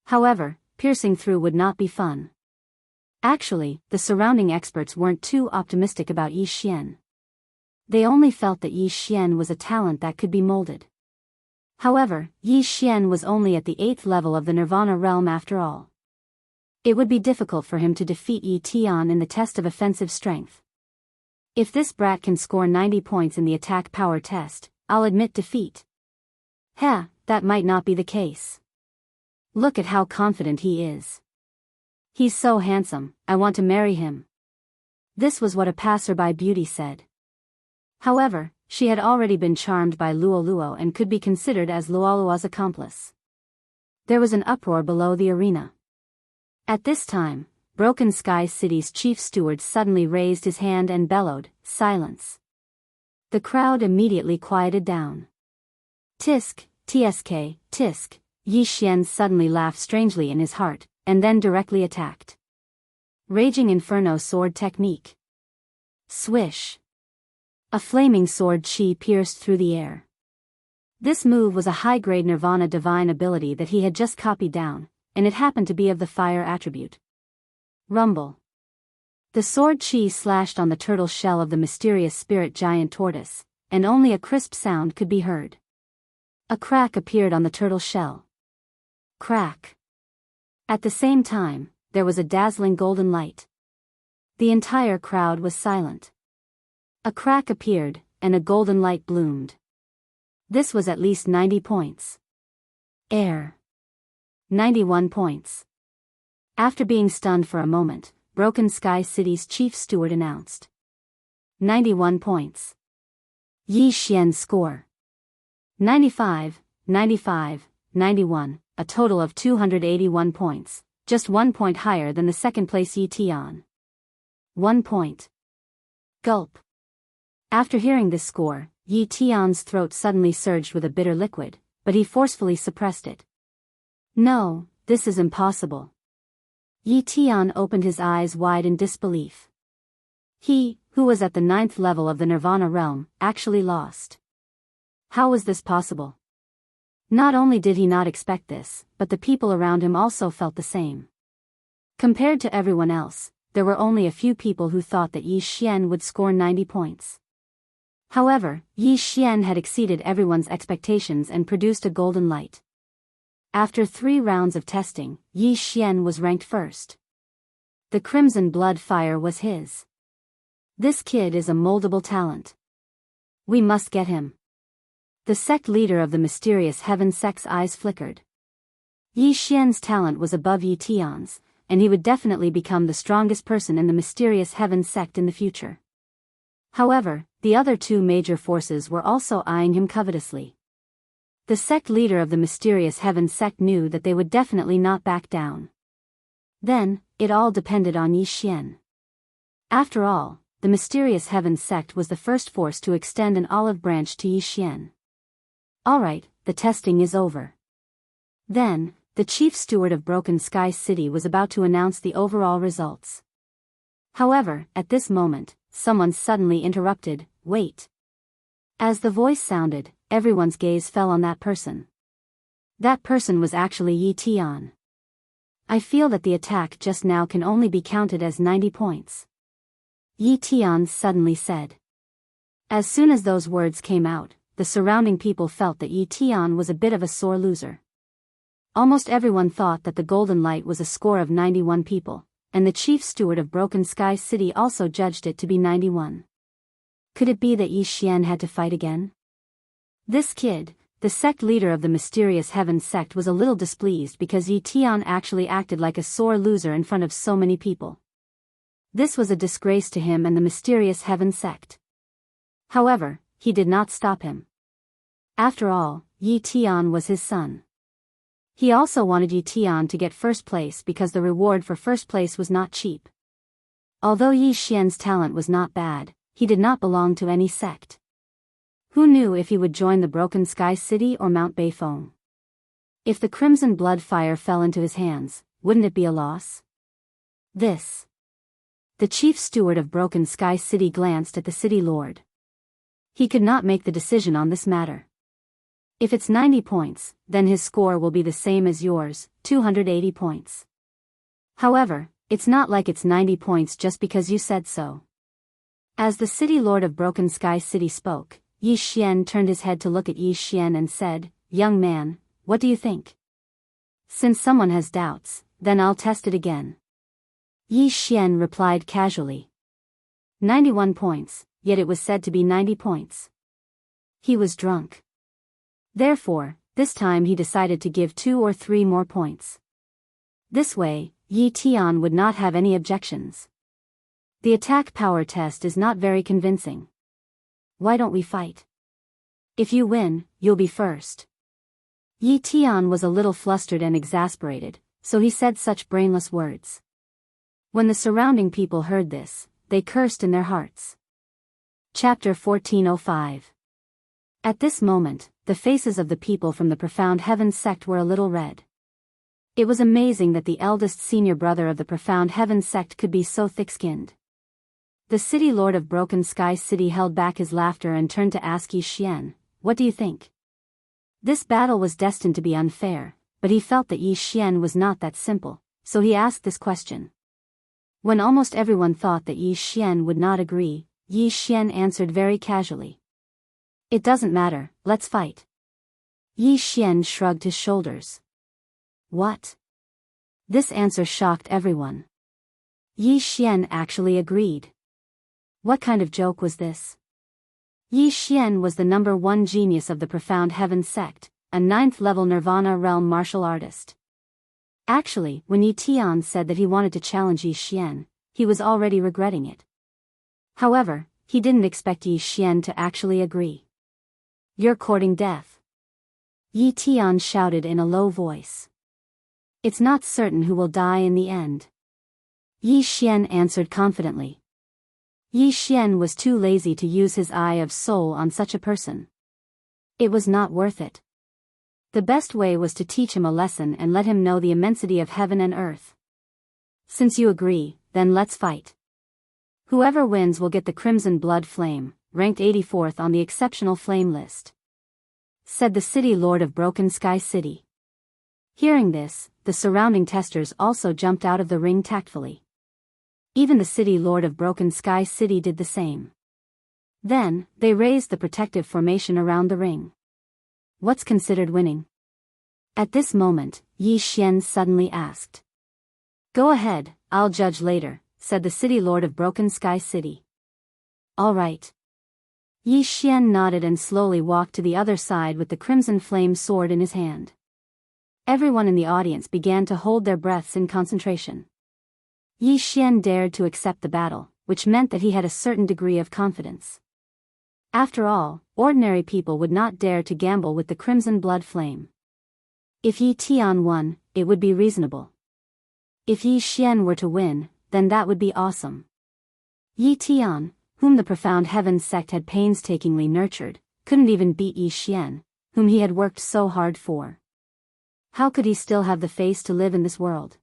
However, piercing through would not be fun. Actually, the surrounding experts weren't too optimistic about Yi Xian. They only felt that Yi Xian was a talent that could be molded. However, Yi Xian was only at the 8th level of the Nirvana realm after all. It would be difficult for him to defeat Yi Tian in the test of offensive strength. If this brat can score 90 points in the attack power test, I'll admit defeat. That might not be the case. Look at how confident he is. He's so handsome, I want to marry him. This was what a passerby beauty said. However, she had already been charmed by Luo Luo and could be considered as Luolua's accomplice. There was an uproar below the arena. At this time, Broken Sky City's chief steward suddenly raised his hand and bellowed, "Silence." The crowd immediately quieted down. Tisk, tsk, tisk. Yi Xian suddenly laughed strangely in his heart, and then directly attacked. Raging Inferno Sword Technique. Swish. A flaming sword chi pierced through the air. This move was a high-grade Nirvana divine ability that he had just copied down, and it happened to be of the fire attribute. Rumble. The sword chi slashed on the turtle shell of the mysterious spirit giant tortoise, and only a crisp sound could be heard. A crack appeared on the turtle shell. Crack. At the same time, there was a dazzling golden light. The entire crowd was silent. A crack appeared, and a golden light bloomed. This was at least 90 points. Air. 91 points. After being stunned for a moment, Broken Sky City's chief steward announced. 91 points. Yi Xian's score. 95, 95, 91, a total of 281 points, just 1 point higher than the second place Yi Tian. 1 point. Gulp. After hearing this score, Yi Tian's throat suddenly surged with a bitter liquid, but he forcefully suppressed it. No, this is impossible. Yi Tian opened his eyes wide in disbelief. He, who was at the 9th level of the Nirvana realm, actually lost. How was this possible? Not only did he not expect this, but the people around him also felt the same. Compared to everyone else, there were only a few people who thought that Yi Xian would score 90 points. However, Yi Xian had exceeded everyone's expectations and produced a golden light. After 3 rounds of testing, Yi Xian was ranked first. The crimson blood fire was his. This kid is a moldable talent. We must get him. The sect leader of the mysterious heaven sect's eyes flickered. Yi Xian's talent was above Yi Tian's, and he would definitely become the strongest person in the mysterious heaven sect in the future. However, the other 2 major forces were also eyeing him covetously. The sect leader of the mysterious heaven sect knew that they would definitely not back down. Then, it all depended on Yi Xian. After all, the mysterious heaven sect was the first force to extend an olive branch to Yi Xian. Alright, the testing is over. Then, the chief steward of Broken Sky City was about to announce the overall results. However, at this moment, someone suddenly interrupted, "Wait." As the voice sounded, everyone's gaze fell on that person. That person was actually Yi Tian. I feel that the attack just now can only be counted as 90 points. Yi Tian suddenly said. As soon as those words came out, the surrounding people felt that Yi Tian was a bit of a sore loser. Almost everyone thought that the golden light was a score of 91 people, and the chief steward of Broken Sky City also judged it to be 91. Could it be that Yi Xian had to fight again? This kid, the sect leader of the mysterious heaven sect, was a little displeased because Yi Tian actually acted like a sore loser in front of so many people. This was a disgrace to him and the mysterious heaven sect. However, he did not stop him. After all, Yi Tian was his son. He also wanted Yi Tian to get first place because the reward for first place was not cheap. Although Yi Xian's talent was not bad, he did not belong to any sect. Who knew if he would join the Broken Sky City or Mount Beifeng? If the crimson blood fire fell into his hands, wouldn't it be a loss? The chief steward of Broken Sky City glanced at the city lord. He could not make the decision on this matter. If it's 90 points, then his score will be the same as yours, 280 points. However, it's not like it's 90 points just because you said so. As the city lord of Broken Sky City spoke, Yi Xian turned his head to look at Yi Xian and said, "Young man, what do you think? Since someone has doubts, then I'll test it again." Yi Xian replied casually. 91 points, yet it was said to be 90 points. He was drunk. Therefore, this time he decided to give 2 or 3 more points. This way, Yi Tian would not have any objections. The attack power test is not very convincing. Why don't we fight? If you win, you'll be first. Yi Tian was a little flustered and exasperated, so he said such brainless words. When the surrounding people heard this, they cursed in their hearts. Chapter 1405. At this moment, the faces of the people from the Profound Heaven sect were a little red. It was amazing that the eldest senior brother of the Profound Heaven sect could be so thick-skinned. The city lord of Broken Sky City held back his laughter and turned to ask Yi Xian, "What do you think?" This battle was destined to be unfair, but he felt that Yi Xian was not that simple, so he asked this question. When almost everyone thought that Yi Xian would not agree, Yi Xian answered very casually. "It doesn't matter, let's fight." Yi Xian shrugged his shoulders. What? This answer shocked everyone. Yi Xian actually agreed. What kind of joke was this? Yi Xian was the #1 genius of the Profound Heaven sect, a 9th-level Nirvana realm martial artist. Actually, when Yi Tian said that he wanted to challenge Yi Xian, he was already regretting it. However, he didn't expect Yi Xian to actually agree. "You're courting death," Yi Tian shouted in a low voice. "It's not certain who will die in the end," Yi Xian answered confidently. Yi Xian was too lazy to use his eye of soul on such a person. It was not worth it. The best way was to teach him a lesson and let him know the immensity of heaven and earth. "Since you agree, then let's fight. Whoever wins will get the Crimson Blood Flame, ranked 84th on the Exceptional Flame list." said the city lord of Broken Sky City. Hearing this, the surrounding testers also jumped out of the ring tactfully. Even the city lord of Broken Sky City did the same. Then, they raised the protective formation around the ring. What's considered winning? At this moment, Yi Xian suddenly asked. Go ahead, I'll judge later, said the city lord of Broken Sky City. All right. Yi Xian nodded and slowly walked to the other side with the crimson flame sword in his hand. Everyone in the audience began to hold their breaths in concentration. Yi Xian dared to accept the battle, which meant that he had a certain degree of confidence. After all, ordinary people would not dare to gamble with the crimson blood flame. If Yi Tian won, it would be reasonable. If Yi Xian were to win, then that would be awesome. Yi Tian, whom the Profound Heavens sect had painstakingly nurtured, couldn't even beat Yi Xian, whom he had worked so hard for. How could he still have the face to live in this world?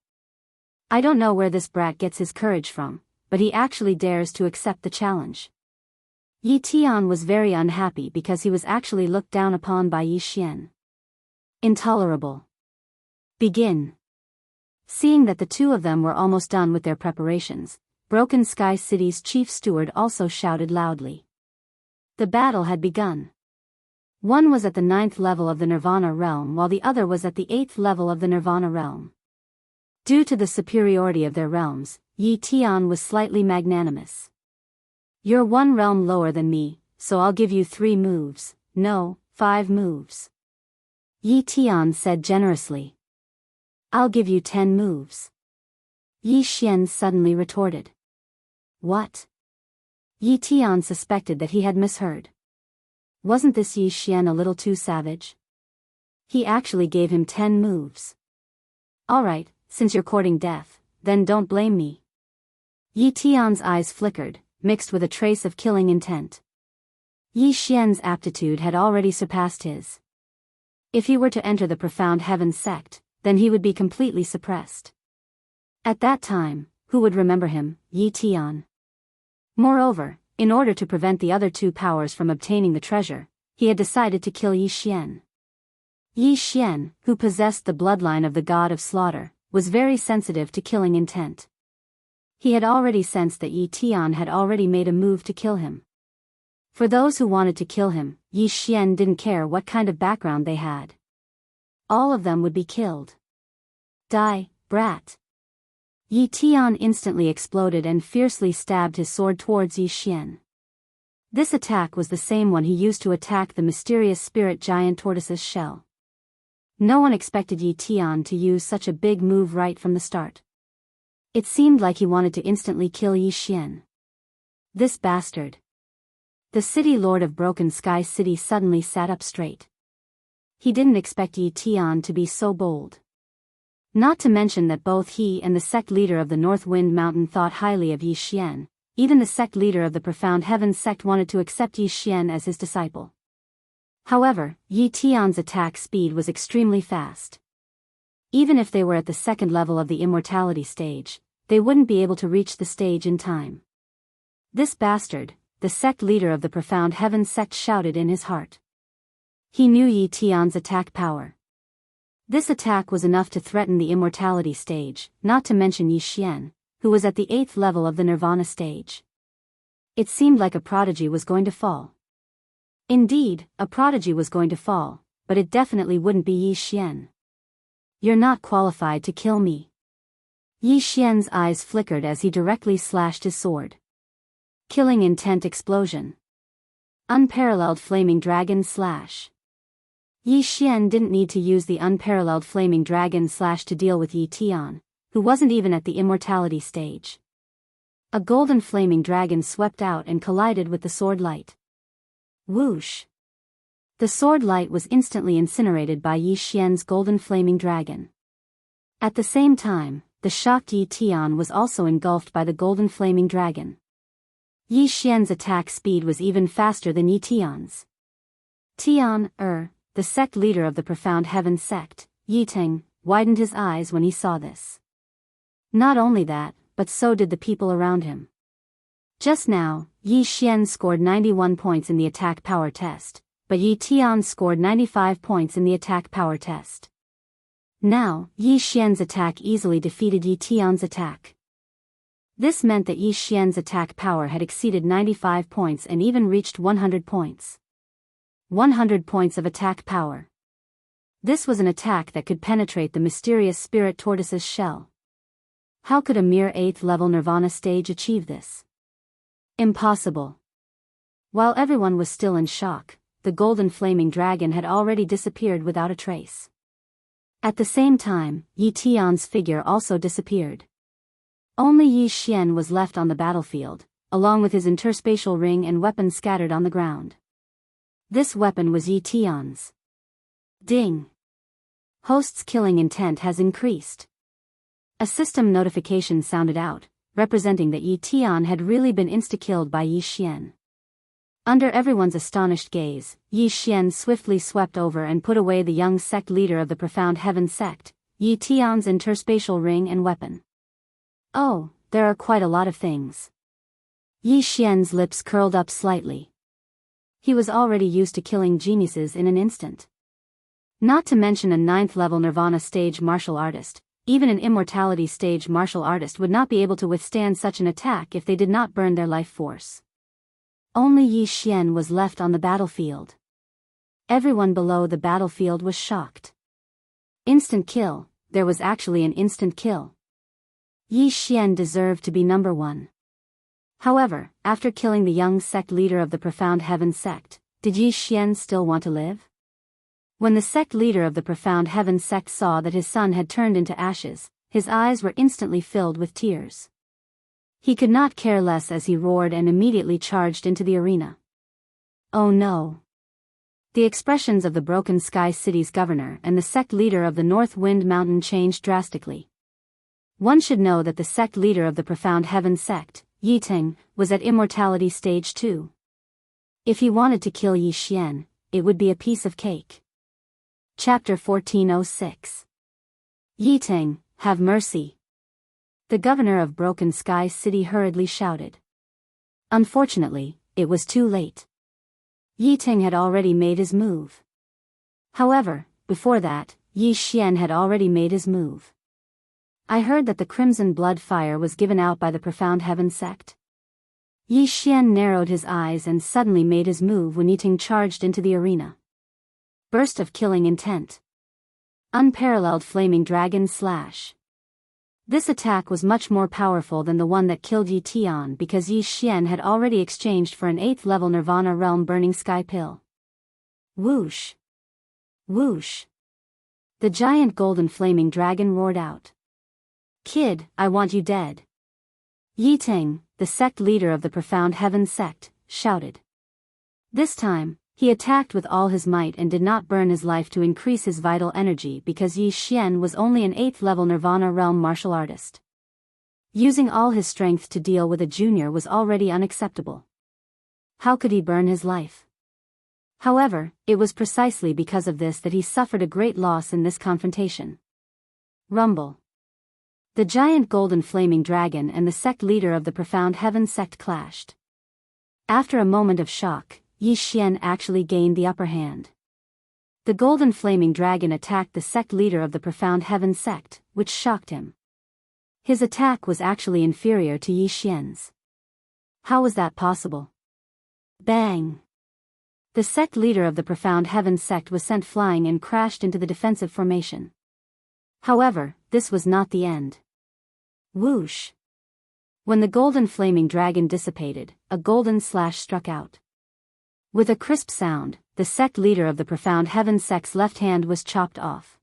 I don't know where this brat gets his courage from, but he actually dares to accept the challenge. Yi Tian was very unhappy because he was actually looked down upon by Yi Xian. Intolerable. Begin. Seeing that the two of them were almost done with their preparations, Broken Sky City's chief steward also shouted loudly. The battle had begun. One was at the 9th level of the Nirvana realm while the other was at the 8th level of the Nirvana realm. Due to the superiority of their realms, Yi Tian was slightly magnanimous. You're one realm lower than me, so I'll give you 3 moves, no, 5 moves. Yi Tian said generously. I'll give you 10 moves. Yi Xian suddenly retorted. What? Yi Tian suspected that he had misheard. Wasn't this Yi Xian a little too savage? He actually gave him 10 moves. Alright, since you're courting death, then don't blame me. Yi Tian's eyes flickered, mixed with a trace of killing intent. Yi Xian's aptitude had already surpassed his. If he were to enter the Profound Heavens sect, then he would be completely suppressed. At that time, who would remember him, Yi Tian? Moreover, in order to prevent the other 2 powers from obtaining the treasure, he had decided to kill Yi Xian. Yi Xian, who possessed the bloodline of the god of slaughter, was very sensitive to killing intent. He had already sensed that Yi Tian had already made a move to kill him. For those who wanted to kill him, Yi Xian didn't care what kind of background they had. All of them would be killed. Die, brat. Yi Tian instantly exploded and fiercely stabbed his sword towards Yi Xian. This attack was the same one he used to attack the mysterious spirit giant tortoise's shell. No one expected Yi Tian to use such a big move right from the start. It seemed like he wanted to instantly kill Yi Xian. This bastard. The city lord of Broken Sky City suddenly sat up straight. He didn't expect Yi Tian to be so bold. Not to mention that both he and the sect leader of the North Wind Mountain thought highly of Yi Xian. Even the sect leader of the Profound Heavens sect wanted to accept Yi Xian as his disciple. However, Yi Tian's attack speed was extremely fast. Even if they were at the 2nd level of the immortality stage, they wouldn't be able to reach the stage in time. This bastard, the sect leader of the Profound Heavens sect, shouted in his heart. He knew Yi Tian's attack power. This attack was enough to threaten the immortality stage, not to mention Yi Xian, who was at the 8th level of the Nirvana stage. It seemed like a prodigy was going to fall. Indeed, a prodigy was going to fall, but it definitely wouldn't be Yi Xian. You're not qualified to kill me. Yi Xian's eyes flickered as he directly slashed his sword. Killing intent explosion. Unparalleled flaming dragon slash. Yi Xian didn't need to use the unparalleled flaming dragon slash to deal with Yi Tian, who wasn't even at the immortality stage. A golden flaming dragon swept out and collided with the sword light. Whoosh! The sword light was instantly incinerated by Yi Xian's golden flaming dragon. At the same time, the shocked Yi Tian was also engulfed by the golden flaming dragon. Yi Xian's attack speed was even faster than Yi Tian's. The sect leader of the Profound Heavens sect, Yi Ting, widened his eyes when he saw this. Not only that, but so did the people around him. Just now, Yi Xian scored 91 points in the attack power test, but Yi Tian scored 95 points in the attack power test. Now, Yi Xian's attack easily defeated Yi Tian's attack. This meant that Yi Xian's attack power had exceeded 95 points and even reached 100 points. 100 points of attack power. This was an attack that could penetrate the mysterious spirit tortoise's shell. How could a mere 8th level Nirvana stage achieve this? Impossible. While everyone was still in shock, the golden flaming dragon had already disappeared without a trace. At the same time, Yi Tian's figure also disappeared. Only Yi Xian was left on the battlefield, along with his interspatial ring and weapon scattered on the ground. This weapon was Yi Tian's. Ding! Host's killing intent has increased. A system notification sounded out, representing that Yi Tian had really been insta-killed by Yi Xian. Under everyone's astonished gaze, Yi Xian swiftly swept over and put away the young sect leader of the Profound Heaven sect, Yi Tian's interspatial ring and weapon. Oh, there are quite a lot of things. Yi Xian's lips curled up slightly. He was already used to killing geniuses in an instant. Not to mention a 9th level Nirvana stage martial artist, even an immortality stage martial artist would not be able to withstand such an attack if they did not burn their life force. Only Yi Xian was left on the battlefield. Everyone below the battlefield was shocked. Instant kill, there was actually an instant kill. Yi Xian deserved to be number 1. However, after killing the young sect leader of the Profound Heaven sect, did Yi Xian still want to live? When the sect leader of the Profound Heaven sect saw that his son had turned into ashes, his eyes were instantly filled with tears. He could not care less as he roared and immediately charged into the arena. Oh no! The expressions of the Broken Sky City's governor and the sect leader of the North Wind Mountain changed drastically. One should know that the sect leader of the Profound Heaven sect, Yi Ting, was at Immortality Stage 2. If he wanted to kill Yi Xian, it would be a piece of cake. Chapter 1406. Yi Ting, have mercy! The governor of Broken Sky City hurriedly shouted. Unfortunately, it was too late. Yi Ting had already made his move. However, before that, Yi Xian had already made his move. I heard that the Crimson Blood Fire was given out by the Profound Heaven sect. Yi Xian narrowed his eyes and suddenly made his move when Yi Ting charged into the arena. Burst of killing intent. Unparalleled flaming dragon slash. This attack was much more powerful than the one that killed Yi Tian because Yi Xian had already exchanged for an 8th level Nirvana Realm Burning Sky Pill. Whoosh! Whoosh! The giant golden flaming dragon roared out. Kid, I want you dead. Yi Ting, the sect leader of the Profound Heaven sect, shouted. This time, he attacked with all his might and did not burn his life to increase his vital energy because Yi Xian was only an 8th level Nirvana Realm martial artist. Using all his strength to deal with a junior was already unacceptable. How could he burn his life? However, it was precisely because of this that he suffered a great loss in this confrontation. Rumble. The giant golden flaming dragon and the sect leader of the Profound Heaven sect clashed. After a moment of shock, Yi Xian actually gained the upper hand. The golden flaming dragon attacked the sect leader of the Profound Heaven sect, which shocked him. His attack was actually inferior to Yi Xian's. How was that possible? Bang! The sect leader of the Profound Heaven sect was sent flying and crashed into the defensive formation. However, this was not the end. Whoosh! When the golden flaming dragon dissipated, a golden slash struck out. With a crisp sound, the sect leader of the Profound Heaven sect's left hand was chopped off.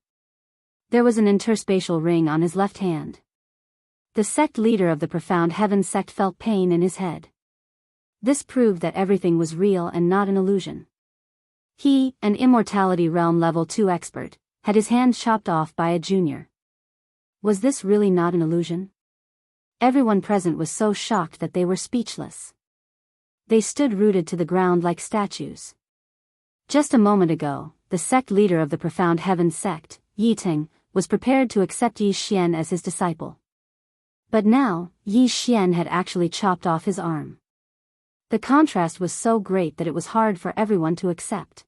There was an interspatial ring on his left hand. The sect leader of the Profound Heaven sect felt pain in his head. This proved that everything was real and not an illusion. He, an Immortality Realm Level 2 expert, had his hand chopped off by a junior. Was this really not an illusion? Everyone present was so shocked that they were speechless. They stood rooted to the ground like statues. Just a moment ago, the sect leader of the Profound Heaven sect, Yi Ting, was prepared to accept Yi Xian as his disciple. But now, Yi Xian had actually chopped off his arm. The contrast was so great that it was hard for everyone to accept.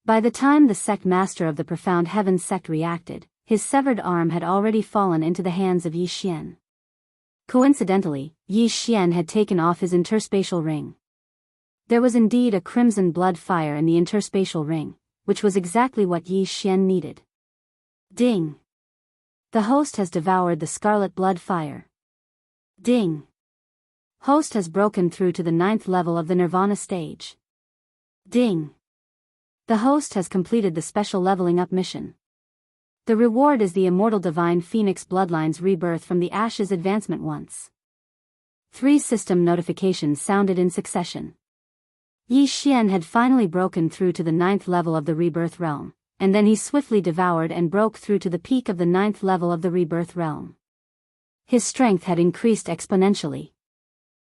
By the time the sect master of the Profound Heavens sect reacted, his severed arm had already fallen into the hands of Yi Xian. Coincidentally, Yi Xian had taken off his interspatial ring. There was indeed a crimson blood fire in the interspatial ring, which was exactly what Yi Xian needed. Ding! The host has devoured the scarlet blood fire. Ding! Host has broken through to the 9th level of the Nirvana stage. Ding! The host has completed the special leveling up mission. The reward is the immortal divine phoenix bloodline's rebirth from the ashes advancement once. 3 system notifications sounded in succession. Yi Xian had finally broken through to the 9th level of the rebirth realm, and then he swiftly devoured and broke through to the peak of the 9th level of the rebirth realm. His strength had increased exponentially.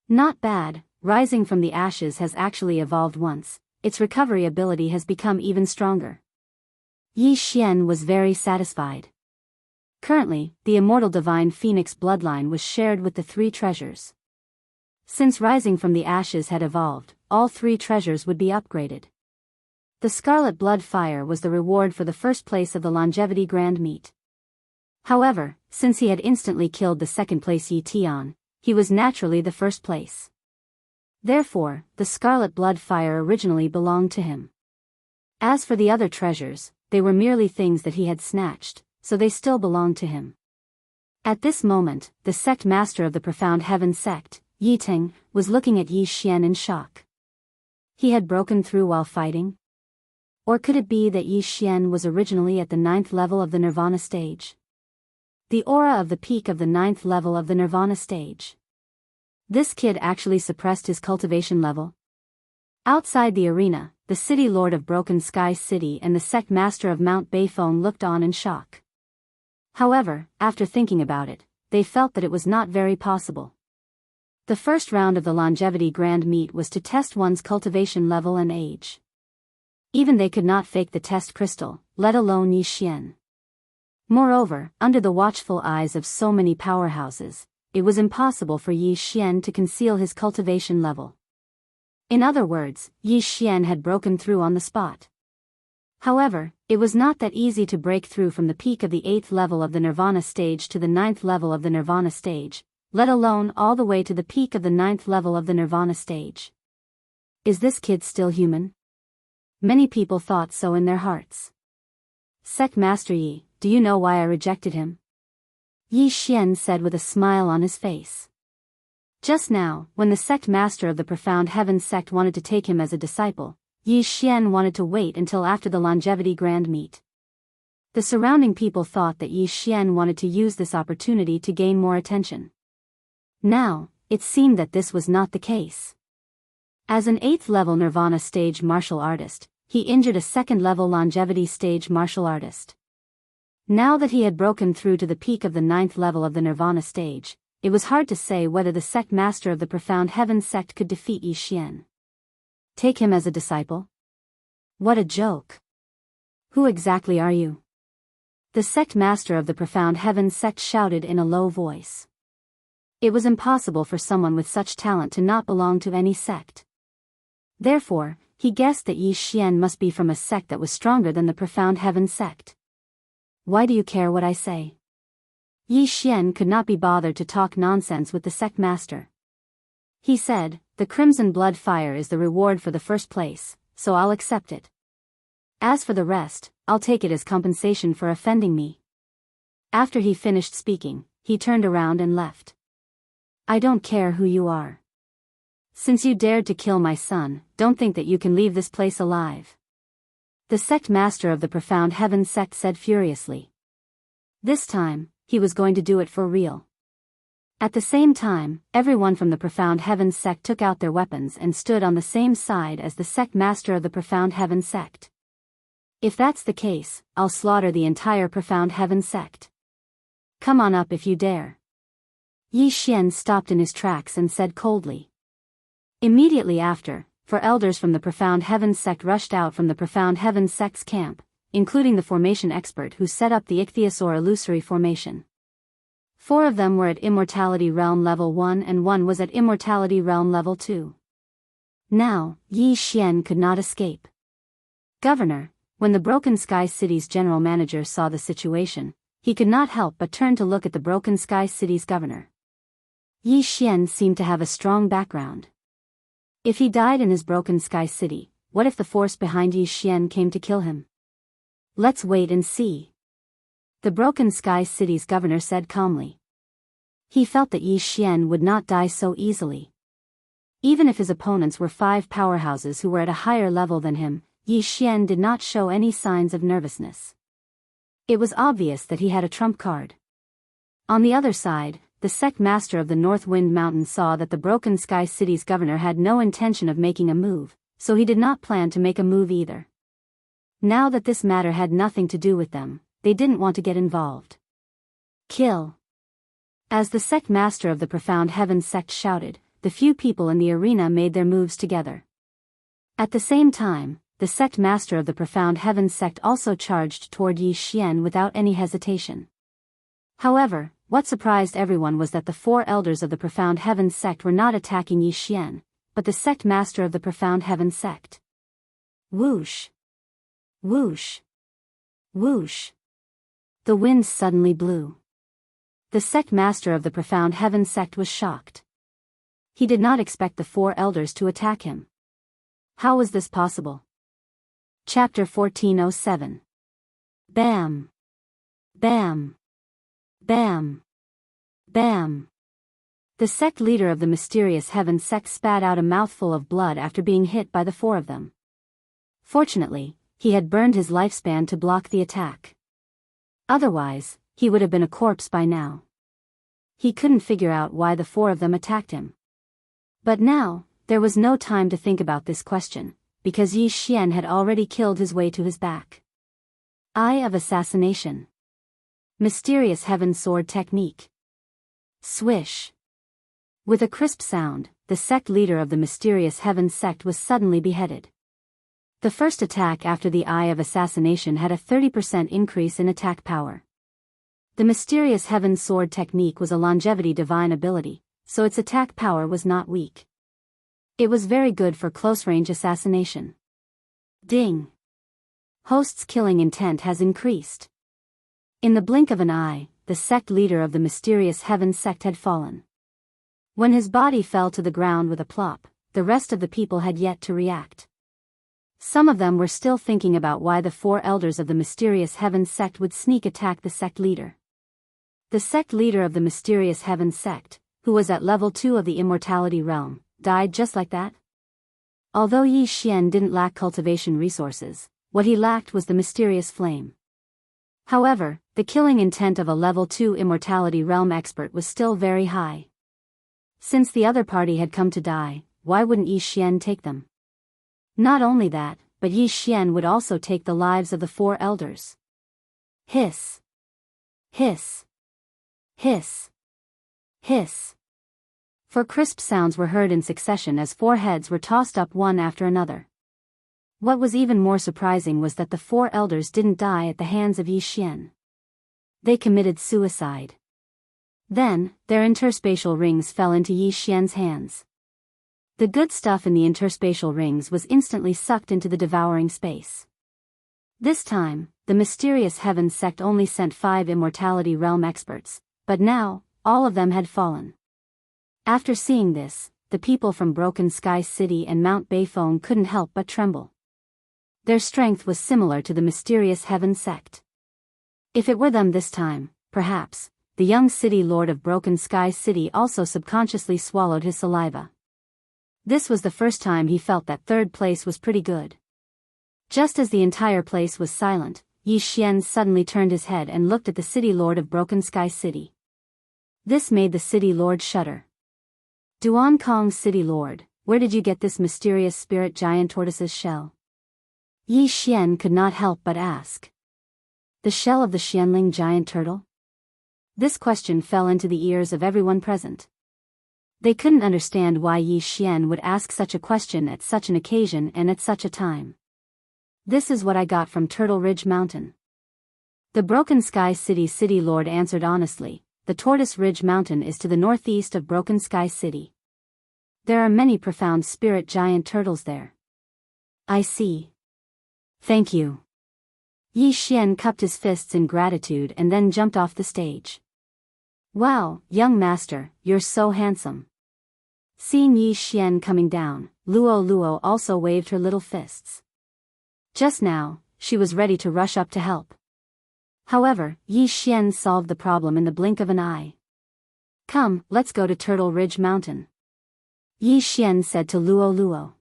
Not bad, rising from the ashes has actually evolved once, its recovery ability has become even stronger. Yi Xian was very satisfied. Currently, the immortal divine phoenix bloodline was shared with the 3 treasures. Since rising from the ashes had evolved, all 3 treasures would be upgraded. The scarlet blood fire was the reward for the first place of the longevity grand meet. However, since he had instantly killed the second place Yi Tian, he was naturally the first place. Therefore, the scarlet blood fire originally belonged to him. As for the other treasures, they were merely things that he had snatched, so they still belonged to him. At this moment, the sect master of the Profound Heaven sect, Yi Ting, was looking at Yi Xian in shock. He had broken through while fighting? Or could it be that Yi Xian was originally at the 9th level of the Nirvana stage? The aura of the peak of the 9th level of the Nirvana stage. This kid actually suppressed his cultivation level. Outside the arena, the city lord of Broken Sky City and the sect master of Mount Beifeng looked on in shock. However, after thinking about it, they felt that it was not very possible. The first round of the longevity grand meet was to test one's cultivation level and age. Even they could not fake the test crystal, let alone Yi Xian. Moreover, under the watchful eyes of so many powerhouses, it was impossible for Yi Xian to conceal his cultivation level. In other words, Yi Xian had broken through on the spot. However, it was not that easy to break through from the peak of the 8th level of the Nirvana stage to the 9th level of the Nirvana stage, let alone all the way to the peak of the 9th level of the Nirvana stage. Is this kid still human? Many people thought so in their hearts. Sect Master Yi, do you know why I rejected him? Yi Xian said with a smile on his face. Just now, when the sect master of the Profound Heavens sect wanted to take him as a disciple, Yi Xian wanted to wait until after the longevity grand meet. The surrounding people thought that Yi Xian wanted to use this opportunity to gain more attention. Now, it seemed that this was not the case. As an 8th level Nirvana stage martial artist, he injured a 2nd level longevity stage martial artist. Now that he had broken through to the peak of the 9th level of the Nirvana stage, it was hard to say whether the sect master of the Profound Heavens sect could defeat Yi Xian. Take him as a disciple? What a joke. Who exactly are you? The sect master of the Profound Heavens sect shouted in a low voice. It was impossible for someone with such talent to not belong to any sect. Therefore, he guessed that Yi Xian must be from a sect that was stronger than the Profound Heavens sect. Why do you care what I say? Yi Xian could not be bothered to talk nonsense with the sect master. He said, the crimson blood fire is the reward for the first place, so I'll accept it. As for the rest, I'll take it as compensation for offending me. After he finished speaking, he turned around and left. I don't care who you are. Since you dared to kill my son, don't think that you can leave this place alive. The sect master of the Profound Heavens sect said furiously. This time, he was going to do it for real. At the same time, everyone from the Profound Heavens sect took out their weapons and stood on the same side as the sect master of the Profound Heavens sect. If that's the case, I'll slaughter the entire Profound Heavens sect. Come on up if you dare. Yi Xian stopped in his tracks and said coldly. Immediately after, 4 elders from the Profound Heavens sect rushed out from the Profound Heavens sect's camp, including the formation expert who set up the ichthyosaur illusory formation. 4 of them were at Immortality Realm Level 1 and 1 was at Immortality Realm Level 2. Now, Yi Xian could not escape. Governor, When the Broken Sky City's general manager saw the situation, he could not help but turn to look at the Broken Sky City's governor. Yi Xian seemed to have a strong background. If he died in his Broken Sky City, what if the force behind Yi Xian came to kill him? Let's wait and see. The Broken Sky City's governor said calmly. He felt that Yi Xian would not die so easily. Even if his opponents were 5 powerhouses who were at a higher level than him, Yi Xian did not show any signs of nervousness. It was obvious that he had a trump card. On the other side, the sect master of the North Wind Mountain saw that the Broken Sky City's governor had no intention of making a move, so he did not plan to make a move either. Now that this matter had nothing to do with them, they didn't want to get involved. Kill. As the sect master of the Profound Heavens sect shouted, the few people in the arena made their moves together. At the same time, the sect master of the Profound Heavens sect also charged toward Yi Xian without any hesitation. However, what surprised everyone was that the 4 elders of the Profound Heavens sect were not attacking Yi Xian, but the sect master of the Profound Heavens sect. Whoosh! Whoosh! Whoosh! The wind suddenly blew. The sect master of the Profound Heavens sect was shocked. He did not expect the 4 elders to attack him. How was this possible? Chapter 1407. Bam! Bam! Bam! Bam! The sect leader of the Mysterious Heaven sect spat out a mouthful of blood after being hit by the 4 of them. Fortunately, he had burned his lifespan to block the attack. Otherwise, he would have been a corpse by now. He couldn't figure out why the 4 of them attacked him. But now, there was no time to think about this question, because Yi Xian had already killed his way to his back. Eye of Assassination. Mysterious Heaven Sword Technique. Swish. With a crisp sound, the sect leader of the Mysterious Heaven sect was suddenly beheaded. The first attack after the Eye of Assassination had a 30% increase in attack power. The Mysterious Heaven Sword Technique was a longevity divine ability, so its attack power was not weak. It was very good for close-range assassination. Ding! Host's killing intent has increased. In the blink of an eye, the sect leader of the Mysterious Heaven sect had fallen. When his body fell to the ground with a plop, the rest of the people had yet to react. Some of them were still thinking about why the 4 elders of the Mysterious Heaven sect would sneak attack the sect leader. The sect leader of the Mysterious Heaven sect, who was at level 2 of the Immortality Realm, died just like that? Although Yi Xian didn't lack cultivation resources, what he lacked was the mysterious flame. However, the killing intent of a level 2 Immortality Realm expert was still very high. Since the other party had come to die, why wouldn't Yi Xian take them? Not only that, but Yi Xian would also take the lives of the 4 elders. Hiss. Hiss. Hiss. Hiss. 4 crisp sounds were heard in succession as 4 heads were tossed up one after another. What was even more surprising was that the 4 elders didn't die at the hands of Yi Xian. They committed suicide. Then, their interspatial rings fell into Yi Xian's hands. The good stuff in the interspatial rings was instantly sucked into the devouring space. This time, the Mysterious Heaven sect only sent 5 Immortality Realm experts, but now, all of them had fallen. After seeing this, the people from Broken Sky City and Mount Beifeng couldn't help but tremble. Their strength was similar to the Mysterious Heaven sect. If it were them this time, perhaps, the young city lord of Broken Sky City also subconsciously swallowed his saliva. This was the first time he felt that 3rd place was pretty good. Just as the entire place was silent, Yi Xian suddenly turned his head and looked at the city lord of Broken Sky City. This made the city lord shudder. Duan Kong City Lord, where did you get this mysterious spirit giant tortoise's shell? Yi Xian could not help but ask. The shell of the Xianling giant turtle? This question fell into the ears of everyone present. They couldn't understand why Yi Xian would ask such a question at such an occasion and at such a time. This is what I got from Turtle Ridge Mountain. The Broken Sky City Lord answered honestly. The Tortoise Ridge Mountain is to the northeast of Broken Sky City. There are many profound spirit giant turtles there. I see. Thank you. Yi Xian cupped his fists in gratitude and then jumped off the stage. Wow, young master, you're so handsome. Seeing Yi Xian coming down, Luo Luo also waved her little fists. Just now, she was ready to rush up to help. However, Yi Xian solved the problem in the blink of an eye. Come, let's go to Turtle Ridge Mountain. Yi Xian said to Luo Luo.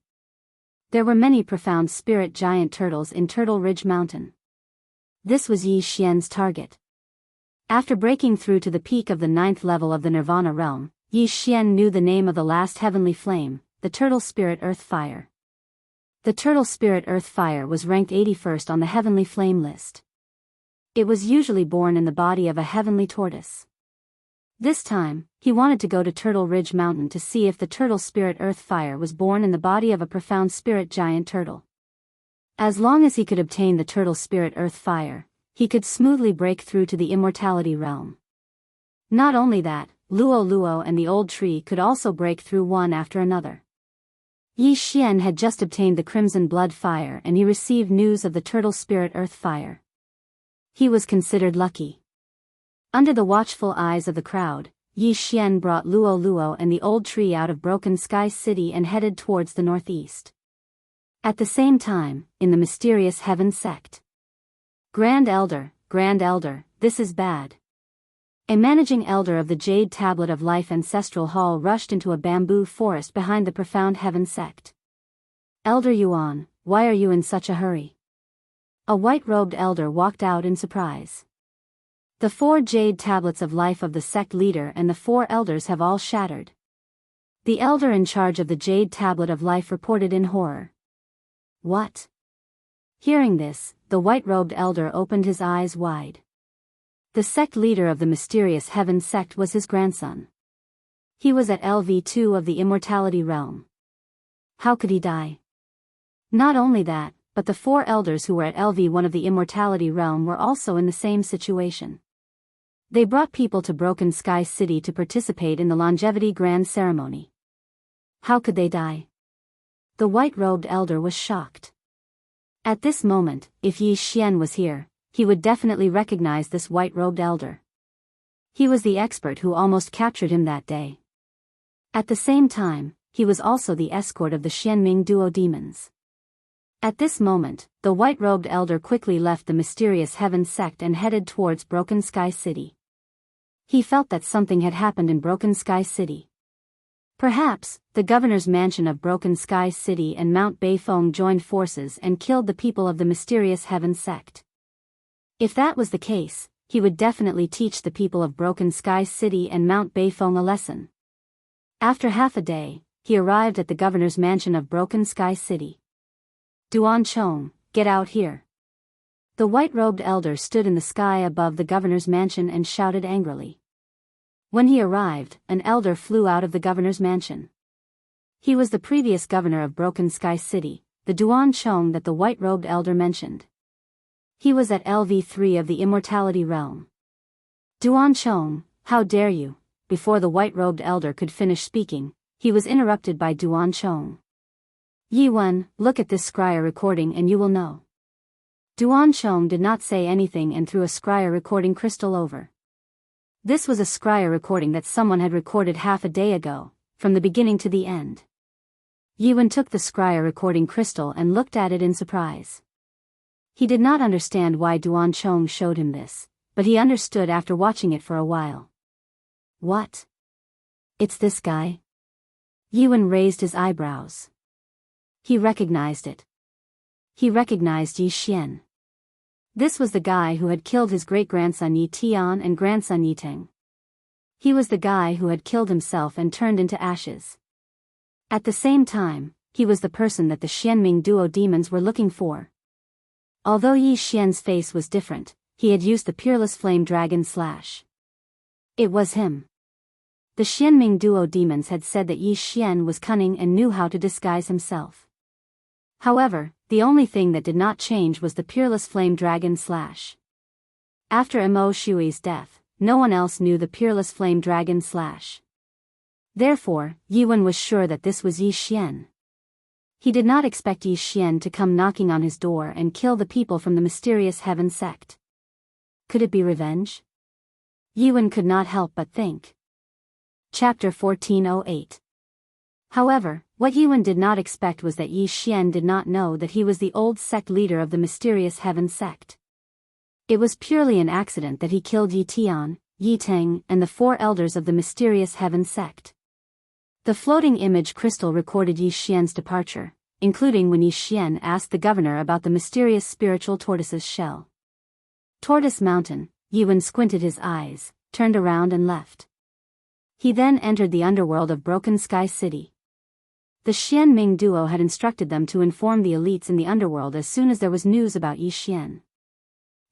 There were many profound spirit giant turtles in Turtle Ridge Mountain. This was Yi Xian's target. After breaking through to the peak of the 9th level of the Nirvana realm, Yi Xian knew the name of the last heavenly flame, the Turtle Spirit Earth Fire. The Turtle Spirit Earth Fire was ranked 81st on the heavenly flame list. It was usually born in the body of a heavenly tortoise. This time, he wanted to go to Turtle Ridge Mountain to see if the Turtle Spirit Earth Fire was born in the body of a profound spirit giant turtle. As long as he could obtain the Turtle Spirit Earth Fire, he could smoothly break through to the immortality realm. Not only that, Luo Luo and the old tree could also break through one after another. Yi Xian had just obtained the Crimson Blood Fire and he received news of the Turtle Spirit Earth Fire. He was considered lucky. Under the watchful eyes of the crowd, Yi Xian brought Luo Luo and the old tree out of Broken Sky City and headed towards the northeast. At the same time, in the mysterious Heaven Sect. Grand Elder, this is bad. A managing elder of the Jade Tablet of Life Ancestral Hall rushed into a bamboo forest behind the profound Heaven Sect. Elder Yuan, why are you in such a hurry? A white-robed elder walked out in surprise. The 4 Jade Tablets of Life of the sect leader and the 4 elders have all shattered. The elder in charge of the Jade Tablet of Life reported in horror. What? Hearing this, the white-robed elder opened his eyes wide. The sect leader of the mysterious Heaven Sect was his grandson. He was at LV2 of the Immortality Realm. How could he die? Not only that, but the 4 elders who were at LV1 of the Immortality Realm were also in the same situation. They brought people to Broken Sky City to participate in the Longevity Grand Ceremony. How could they die? The white-robed elder was shocked. At this moment, if Yi Xian was here, he would definitely recognize this white-robed elder. He was the expert who almost captured him that day. At the same time, he was also the escort of the Xianming duo demons. At this moment, the white-robed elder quickly left the mysterious Heaven Sect and headed towards Broken Sky City. He felt that something had happened in Broken Sky City. Perhaps, the governor's mansion of Broken Sky City and Mount Beifeng joined forces and killed the people of the mysterious Heaven Sect. If that was the case, he would definitely teach the people of Broken Sky City and Mount Beifeng a lesson. After half a day, he arrived at the governor's mansion of Broken Sky City. Duan Chong, get out here. The white-robed elder stood in the sky above the governor's mansion and shouted angrily. When he arrived, an elder flew out of the governor's mansion. He was the previous governor of Broken Sky City, the Duan Chong that the white-robed elder mentioned. He was at LV3 of the Immortality Realm. Duan Chong, how dare you? Before the white-robed elder could finish speaking, he was interrupted by Duan Chong. Yi Wen, look at this scryer recording and you will know. Duan Chong did not say anything and threw a scryer recording crystal over. This was a scryer recording that someone had recorded half a day ago, from the beginning to the end. Yi Wen took the scryer recording crystal and looked at it in surprise. He did not understand why Duan Chong showed him this, but he understood after watching it for a while. What? It's this guy? Yi Wen raised his eyebrows. He recognized it. He recognized Yi Xian. This was the guy who had killed his great-grandson Yi Tian and grandson Yi Teng. He was the guy who had killed himself and turned into ashes. At the same time, he was the person that the Xianming duo demons were looking for. Although Yi Xian's face was different, he had used the Peerless Flame Dragon Slash. It was him. The Xianming duo demons had said that Yi Xian was cunning and knew how to disguise himself. However, the only thing that did not change was the Peerless Flame Dragon Slash. After Mo Shui's death, no one else knew the Peerless Flame Dragon Slash. Therefore, Yi Wen was sure that this was Yi Xian. He did not expect Yi Xian to come knocking on his door and kill the people from the mysterious heaven sect. Could it be revenge? Yiwen could not help but think. Chapter 1408. However, what Yiwen did not expect was that Yi Xian did not know that he was the old sect leader of the mysterious heaven sect. It was purely an accident that he killed Yi Tian, Yi Teng, and the 4 elders of the mysterious heaven sect. The floating image crystal recorded Yi Xian's departure, including when Yi Xian asked the governor about the mysterious spiritual tortoise's shell. Tortoise Mountain, Yiwen squinted his eyes, turned around and left. He then entered the underworld of Broken Sky City. The Xian Ming duo had instructed them to inform the elites in the underworld as soon as there was news about Yi Xian.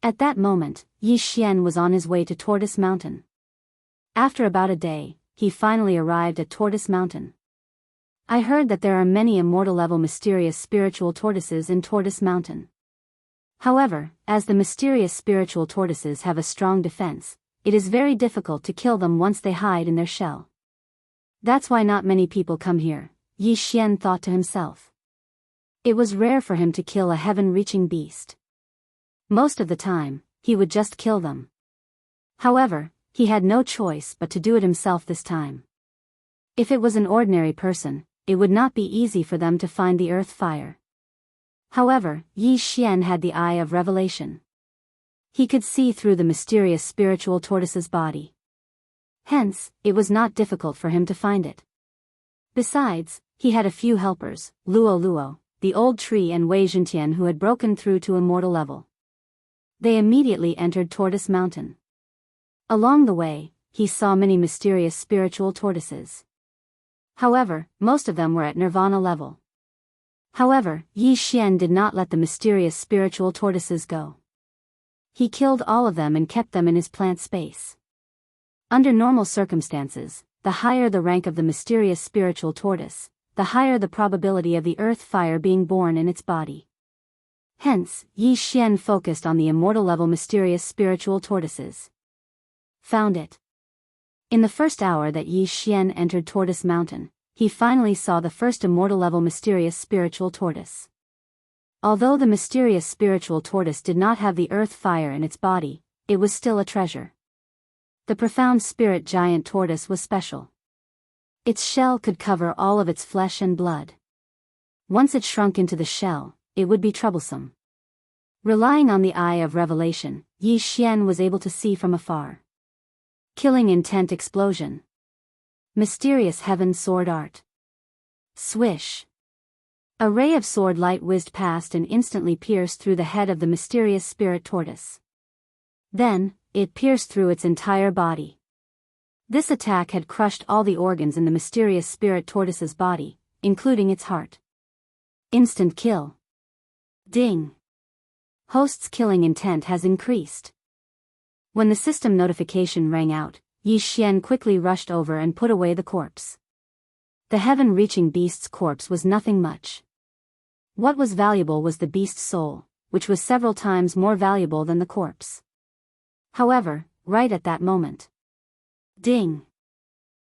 At that moment, Yi Xian was on his way to Tortoise Mountain. After about a day, he finally arrived at Tortoise Mountain. I heard that there are many immortal-level mysterious spiritual tortoises in Tortoise Mountain. However, as the mysterious spiritual tortoises have a strong defense, it is very difficult to kill them once they hide in their shell. That's why not many people come here, Yi Xian thought to himself. It was rare for him to kill a heaven-reaching beast. Most of the time, he would just kill them. However, he had no choice but to do it himself this time. If it was an ordinary person, it would not be easy for them to find the earth fire. However, Yi Xian had the eye of revelation. He could see through the mysterious spiritual tortoise's body. Hence, it was not difficult for him to find it. Besides, he had a few helpers, Luo Luo, the old tree, and Wei Zhentian, who had broken through to immortal level. They immediately entered Tortoise Mountain. Along the way, he saw many mysterious spiritual tortoises. However, most of them were at nirvana level. However, Yi Xian did not let the mysterious spiritual tortoises go. He killed all of them and kept them in his plant space. Under normal circumstances, the higher the rank of the mysterious spiritual tortoise, the higher the probability of the earth fire being born in its body. Hence, Yi Xian focused on the immortal-level mysterious spiritual tortoises. Found it. In the first hour that Yi Xian entered Tortoise Mountain, he finally saw the first immortal-level mysterious spiritual tortoise. Although the mysterious spiritual tortoise did not have the earth fire in its body, it was still a treasure. The profound spirit giant tortoise was special. Its shell could cover all of its flesh and blood. Once it shrunk into the shell, it would be troublesome. Relying on the eye of revelation, Yi Xian was able to see from afar. Killing intent explosion. Mysterious heaven sword art. Swish. A ray of sword light whizzed past and instantly pierced through the head of the mysterious spirit tortoise. Then, it pierced through its entire body. This attack had crushed all the organs in the mysterious spirit tortoise's body, including its heart. Instant kill. Ding. Host's killing intent has increased. When the system notification rang out, Yi Xian quickly rushed over and put away the corpse. The heaven-reaching beast's corpse was nothing much. What was valuable was the beast's soul, which was several times more valuable than the corpse. However, right at that moment. Ding.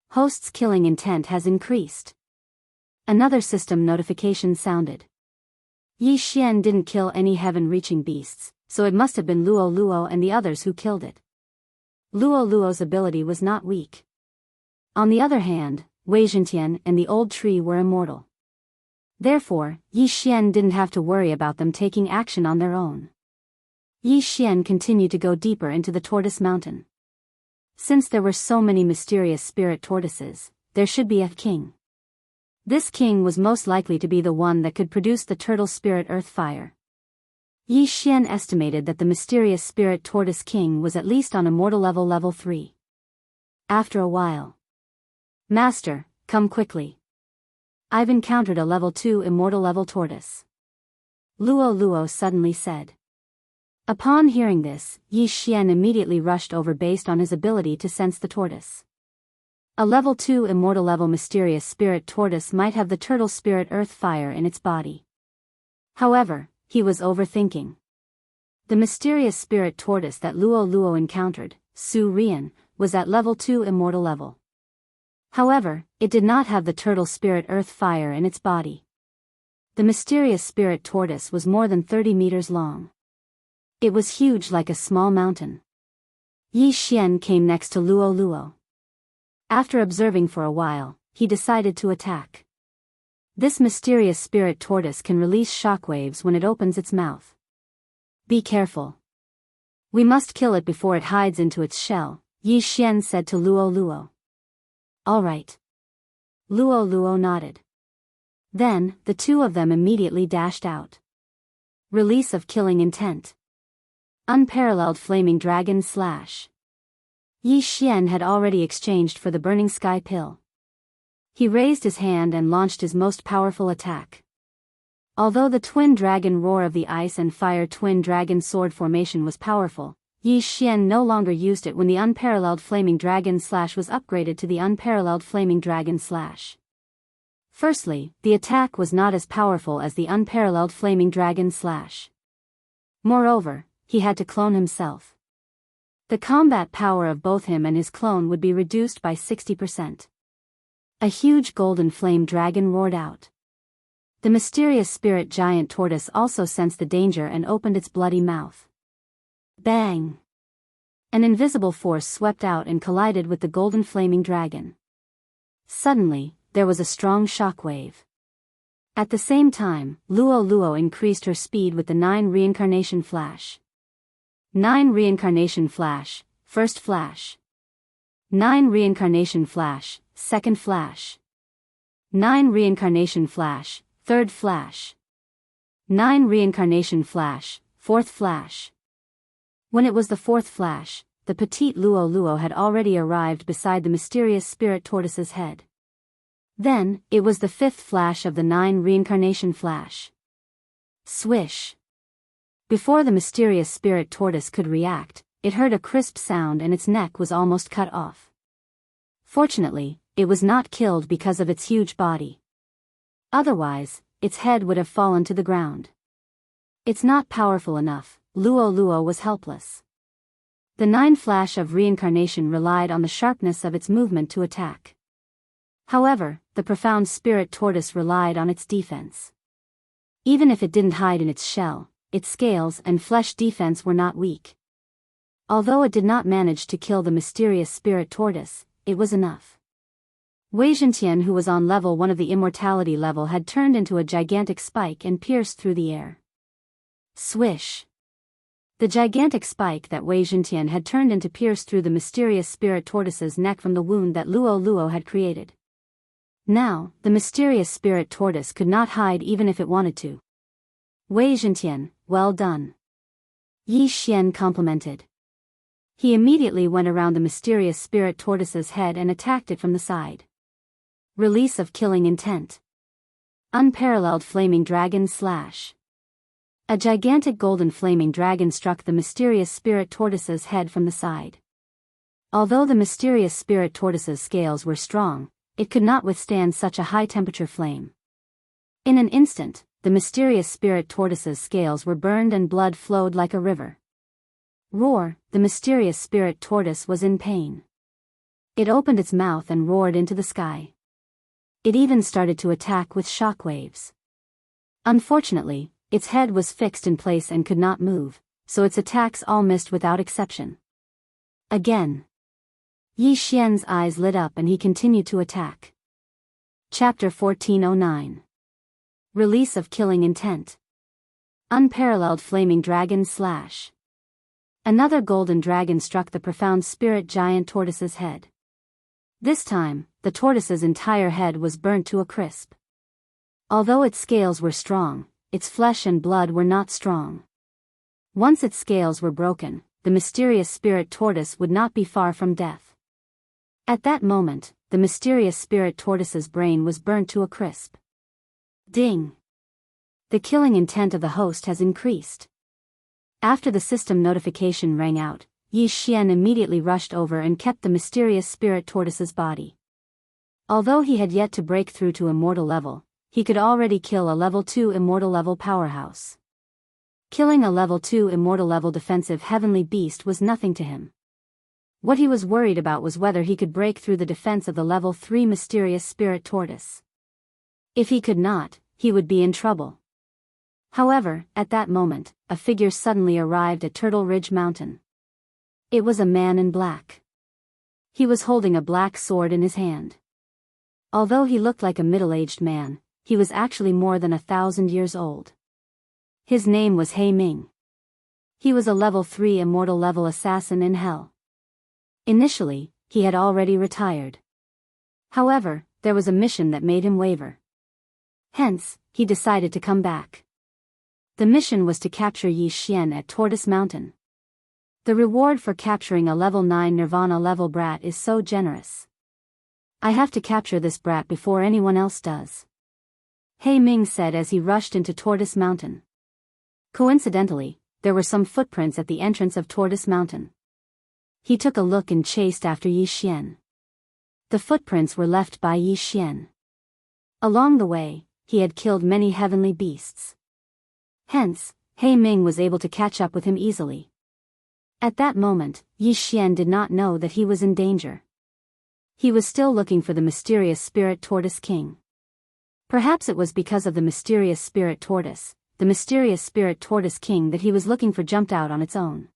Host's killing intent has increased. Another system notification sounded. Yi Xian didn't kill any heaven-reaching beasts, so it must have been Luo Luo and the others who killed it. Luo Luo's ability was not weak. On the other hand, Wei Zhentian and the old tree were immortal. Therefore, Yi Xian didn't have to worry about them taking action on their own. Yi Xian continued to go deeper into the Tortoise Mountain. Since there were so many mysterious spirit tortoises, there should be a king. This king was most likely to be the one that could produce the turtle spirit earth fire. Yi Xian estimated that the mysterious spirit tortoise king was at least on immortal level 3. After a while. Master, come quickly. I've encountered a level 2 immortal level tortoise. Luo Luo suddenly said. Upon hearing this, Yi Xian immediately rushed over based on his ability to sense the tortoise. A level 2 immortal level mysterious spirit tortoise might have the turtle spirit earth fire in its body. However, he was overthinking. The mysterious spirit tortoise that Luo Luo encountered, Su Rian, was at level 2 immortal level. However, it did not have the turtle spirit earth fire in its body. The mysterious spirit tortoise was more than 30 meters long. It was huge like a small mountain. Yi Xian came next to Luo Luo. After observing for a while, he decided to attack. This mysterious spirit tortoise can release shockwaves when it opens its mouth. Be careful. We must kill it before it hides into its shell, Yi Xian said to Luo Luo. All right. Luo Luo nodded. Then, the two of them immediately dashed out. Release of killing intent. Unparalleled flaming dragon slash. Yi Xian had already exchanged for the burning sky pill. He raised his hand and launched his most powerful attack. Although the twin dragon roar of the ice and fire twin dragon sword formation was powerful, Yi Xian no longer used it when the unparalleled flaming dragon slash was upgraded to the unparalleled flaming dragon slash. Firstly, the attack was not as powerful as the unparalleled flaming dragon slash. Moreover, he had to clone himself. The combat power of both him and his clone would be reduced by 60%. A huge golden flame dragon roared out. The mysterious spirit giant tortoise also sensed the danger and opened its bloody mouth. Bang! An invisible force swept out and collided with the golden flaming dragon. Suddenly, there was a strong shockwave. At the same time, Luo Luo increased her speed with the 9 reincarnation flash. 9 reincarnation flash, first flash. 9 reincarnation flash, second flash. 9 reincarnation flash, third flash. 9 reincarnation flash, fourth flash. When it was the fourth flash, the petite Luo Luo had already arrived beside the mysterious spirit tortoise's head. Then, it was the fifth flash of the 9 reincarnation flash. Swish! Before the mysterious spirit tortoise could react, it heard a crisp sound and its neck was almost cut off. Fortunately, it was not killed because of its huge body. Otherwise, its head would have fallen to the ground. It's not powerful enough, Luo Luo was helpless. The 9 flash of reincarnation relied on the sharpness of its movement to attack. However, the profound spirit tortoise relied on its defense. Even if it didn't hide in its shell, its scales and flesh defense were not weak. Although it did not manage to kill the mysterious spirit tortoise, it was enough. Wei Zhentian, who was on level 1 of the immortality level, had turned into a gigantic spike and pierced through the air. Swish! The gigantic spike that Wei Zhentian had turned into pierced through the mysterious spirit tortoise's neck from the wound that Luo Luo had created. Now, the mysterious spirit tortoise could not hide even if it wanted to. Wei Zhentian, well done. Yi Xian complimented. He immediately went around the mysterious spirit tortoise's head and attacked it from the side. Release of killing intent. Unparalleled flaming dragon slash. A gigantic golden flaming dragon struck the mysterious spirit tortoise's head from the side. Although the mysterious spirit tortoise's scales were strong, it could not withstand such a high-temperature flame. In an instant, the mysterious spirit tortoise's scales were burned and blood flowed like a river. Roar! The mysterious spirit tortoise was in pain. It opened its mouth and roared into the sky. It even started to attack with shockwaves. Unfortunately, its head was fixed in place and could not move, so its attacks all missed without exception. Again. Yi Xian's eyes lit up and he continued to attack. Chapter 1409. Release of killing intent. Unparalleled flaming dragon slash. Another golden dragon struck the profound spirit giant tortoise's head. This time, the tortoise's entire head was burnt to a crisp. Although its scales were strong, its flesh and blood were not strong. Once its scales were broken, the mysterious spirit tortoise would not be far from death. At that moment, the mysterious spirit tortoise's brain was burnt to a crisp. Ding! The killing intent of the host has increased. After the system notification rang out, Yi Xian immediately rushed over and kept the mysterious spirit tortoise's body. Although he had yet to break through to immortal level, he could already kill a level 2 immortal level powerhouse. Killing a level 2 immortal level defensive heavenly beast was nothing to him. What he was worried about was whether he could break through the defense of the level 3 mysterious spirit tortoise. If he could not, he would be in trouble. However, at that moment, a figure suddenly arrived at Turtle Ridge Mountain. It was a man in black. He was holding a black sword in his hand. Although he looked like a middle-aged man, he was actually more than 1,000 years old. His name was He Ming. He was a level 3 immortal level assassin in hell. Initially, he had already retired. However, there was a mission that made him waver. Hence, he decided to come back. The mission was to capture Yi Xian at Tortoise Mountain. The reward for capturing a level 9 Nirvana level brat is so generous. I have to capture this brat before anyone else does. He Ming said as he rushed into Tortoise Mountain. Coincidentally, there were some footprints at the entrance of Tortoise Mountain. He took a look and chased after Yi Xian. The footprints were left by Yi Xian. Along the way, he had killed many heavenly beasts. Hence, He Ming was able to catch up with him easily. At that moment, Yi Xian did not know that he was in danger. He was still looking for the mysterious spirit tortoise king. Perhaps it was because of the mysterious spirit tortoise, the mysterious spirit tortoise king that he was looking for jumped out on its own.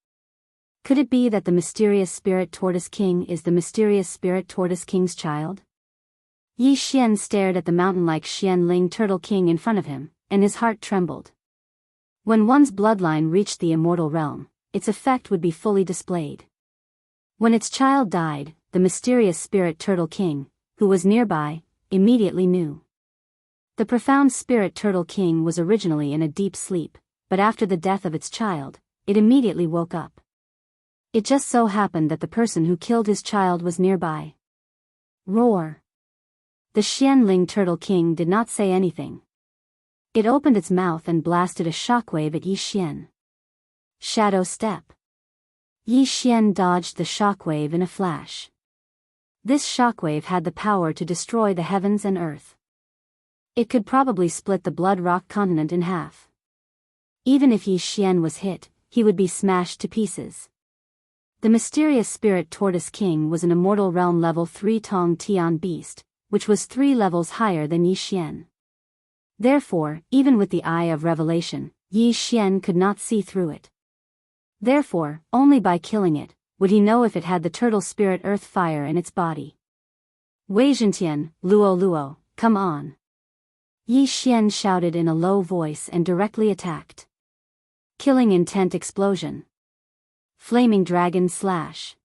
Could it be that the mysterious spirit tortoise king is the mysterious spirit tortoise king's child? Yi Xian stared at the mountain-like Xianling turtle king in front of him, and his heart trembled. When one's bloodline reached the immortal realm, its effect would be fully displayed. When its child died, the mysterious spirit turtle king, who was nearby, immediately knew. The profound spirit turtle king was originally in a deep sleep, but after the death of its child, it immediately woke up. It just so happened that the person who killed his child was nearby. Roar! The Xianling turtle king did not say anything. It opened its mouth and blasted a shockwave at Yi Xian. Shadow step. Yi Xian dodged the shockwave in a flash. This shockwave had the power to destroy the heavens and earth. It could probably split the Blood Rock continent in half. Even if Yi Xian was hit, he would be smashed to pieces. The mysterious spirit tortoise king was an immortal realm level 3 Tong Tian beast, which was 3 levels higher than Yi Xian. Therefore, even with the eye of revelation, Yi Xian could not see through it. Therefore, only by killing it, would he know if it had the turtle spirit earth fire in its body. Wei Zhentian, Luo Luo, come on. Yi Xian shouted in a low voice and directly attacked. Killing intent explosion. Flaming dragon slash.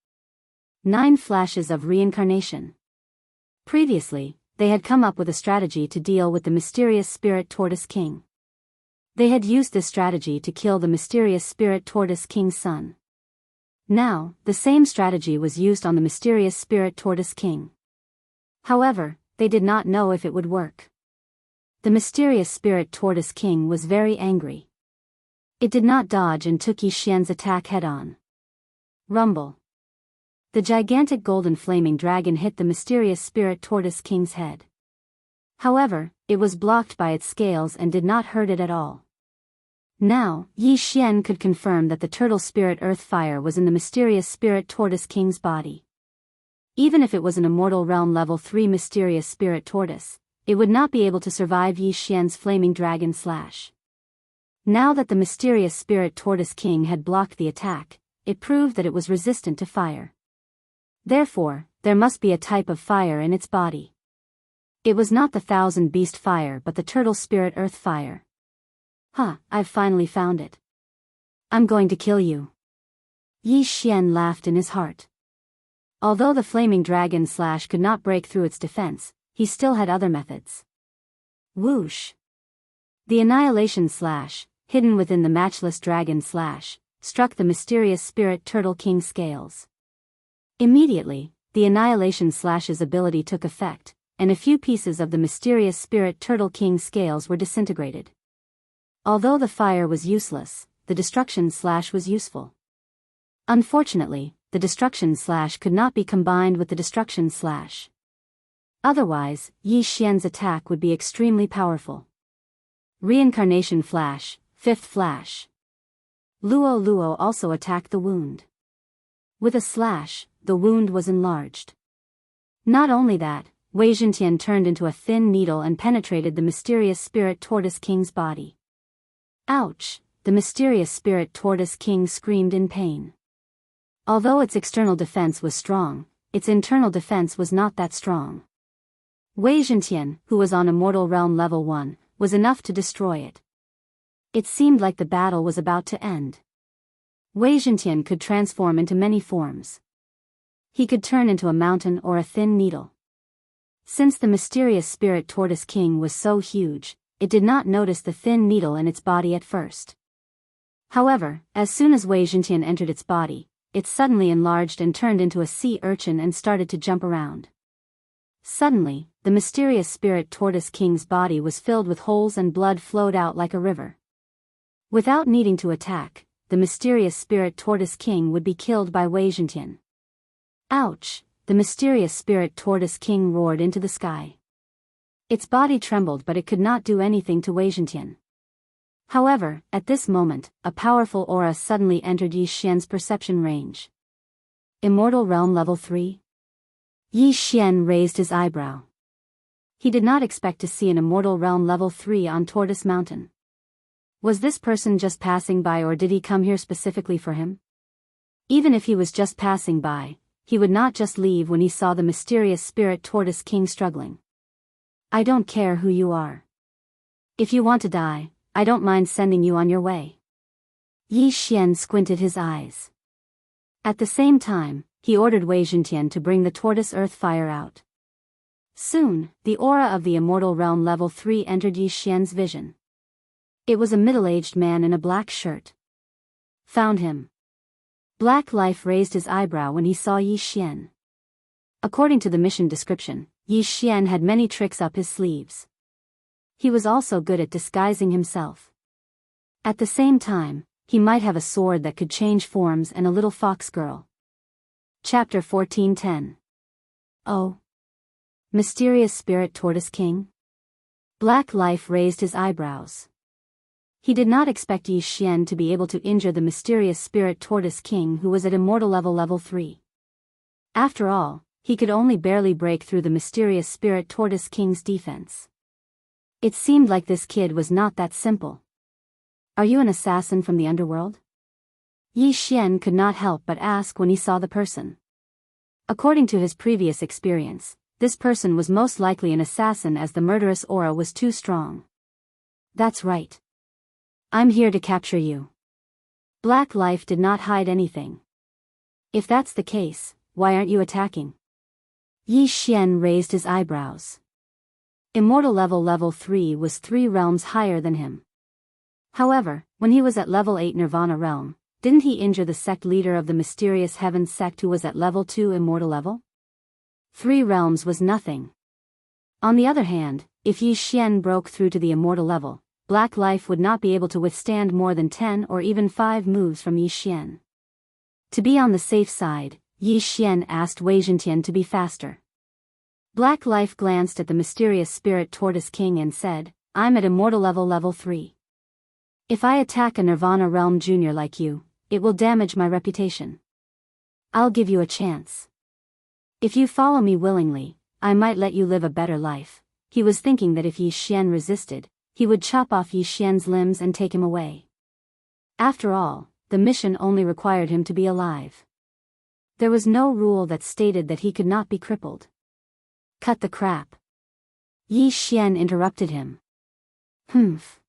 9 flashes of reincarnation. Previously, they had come up with a strategy to deal with the mysterious spirit tortoise king. They had used this strategy to kill the mysterious spirit tortoise king's son. Now, the same strategy was used on the mysterious spirit tortoise king. However, they did not know if it would work. The mysterious spirit tortoise king was very angry. It did not dodge and took Yi Xian's attack head-on. Rumble. The gigantic golden flaming dragon hit the mysterious spirit tortoise king's head. However, it was blocked by its scales and did not hurt it at all. Now, Yi Xian could confirm that the turtle spirit earth fire was in the mysterious spirit tortoise king's body. Even if it was an immortal realm level 3 mysterious spirit tortoise, it would not be able to survive Yi Xian's flaming dragon slash. Now that the mysterious spirit tortoise king had blocked the attack, it proved that it was resistant to fire. Therefore, there must be a type of fire in its body. It was not the thousand beast fire but the turtle spirit earth fire. I've finally found it. I'm going to kill you. Yi Xian laughed in his heart. Although the flaming dragon slash could not break through its defense, he still had other methods. Whoosh! The annihilation slash, hidden within the matchless dragon slash, struck the mysterious spirit turtle king scales. Immediately, the annihilation slash's ability took effect, and a few pieces of the mysterious spirit turtle king scales were disintegrated. Although the fire was useless, the destruction slash was useful. Unfortunately, the destruction slash could not be combined with the destruction slash. Otherwise, Yi Xian's attack would be extremely powerful. Reincarnation flash, 5th flash. Luo Luo also attacked the wound. With a slash, the wound was enlarged. Not only that, Wei Zhentian turned into a thin needle and penetrated the mysterious spirit tortoise king's body. Ouch! The mysterious spirit tortoise king screamed in pain. Although its external defense was strong, its internal defense was not that strong. Wei Zhentian, who was on Immortal Realm Level 1, was enough to destroy it. It seemed like the battle was about to end. Wei Zhentian could transform into many forms. He could turn into a mountain or a thin needle. Since the mysterious spirit tortoise king was so huge, it did not notice the thin needle in its body at first. However, as soon as Wei Zhentian entered its body, it suddenly enlarged and turned into a sea urchin and started to jump around. Suddenly, the mysterious spirit tortoise king's body was filled with holes and blood flowed out like a river. Without needing to attack, the mysterious spirit tortoise king would be killed by Wei Zhentian. Ouch! The mysterious spirit tortoise king roared into the sky. Its body trembled, but it could not do anything to Wei Zhentian. However, at this moment, a powerful aura suddenly entered Yi Xian's perception range. Immortal Realm Level 3? Yi Xian raised his eyebrow. He did not expect to see an Immortal Realm Level 3 on Tortoise Mountain. Was this person just passing by, or did he come here specifically for him? Even if he was just passing by, he would not just leave when he saw the mysterious spirit tortoise king struggling. I don't care who you are. If you want to die, I don't mind sending you on your way. Yi Xian squinted his eyes. At the same time, he ordered Wei Zhentian to bring the tortoise earth fire out. Soon, the aura of the Immortal Realm Level 3 entered Yi Xian's vision. It was a middle-aged man in a black shirt. Found him. Black Life raised his eyebrow when he saw Yi Xian. According to the mission description, Yi Xian had many tricks up his sleeves. He was also good at disguising himself. At the same time, he might have a sword that could change forms and a little fox girl. Chapter 14:10. Oh. Mysterious Spirit Tortoise King? Black Life raised his eyebrows. He did not expect Yi Xian to be able to injure the mysterious Spirit Tortoise King, who was at Immortal Level 3. After all, he could only barely break through the mysterious Spirit Tortoise King's defense. It seemed like this kid was not that simple. Are you an assassin from the underworld? Yi Xian could not help but ask when he saw the person. According to his previous experience, this person was most likely an assassin, as the murderous aura was too strong. That's right. I'm here to capture you. Black Life did not hide anything. If that's the case, why aren't you attacking? Yi Xian raised his eyebrows. Immortal Level 3 was 3 realms higher than him. However, when he was at Level 8 Nirvana Realm, didn't he injure the sect leader of the mysterious Heaven sect who was at Level 2 Immortal Level? 3 realms was nothing. On the other hand, if Yi Xian broke through to the Immortal Level, Black Life would not be able to withstand more than 10 or even 5 moves from Yi Xian. To be on the safe side, Yi Xian asked Wei Zhentian to be faster. Black Life glanced at the mysterious Spirit Tortoise King and said, I'm at Immortal Level 3. If I attack a Nirvana Realm Junior like you, it will damage my reputation. I'll give you a chance. If you follow me willingly, I might let you live a better life. He was thinking that if Yi Xian resisted, he would chop off Yi Xian's limbs and take him away. After all, the mission only required him to be alive. There was no rule that stated that he could not be crippled. Cut the crap. Yi Xian interrupted him. Humph.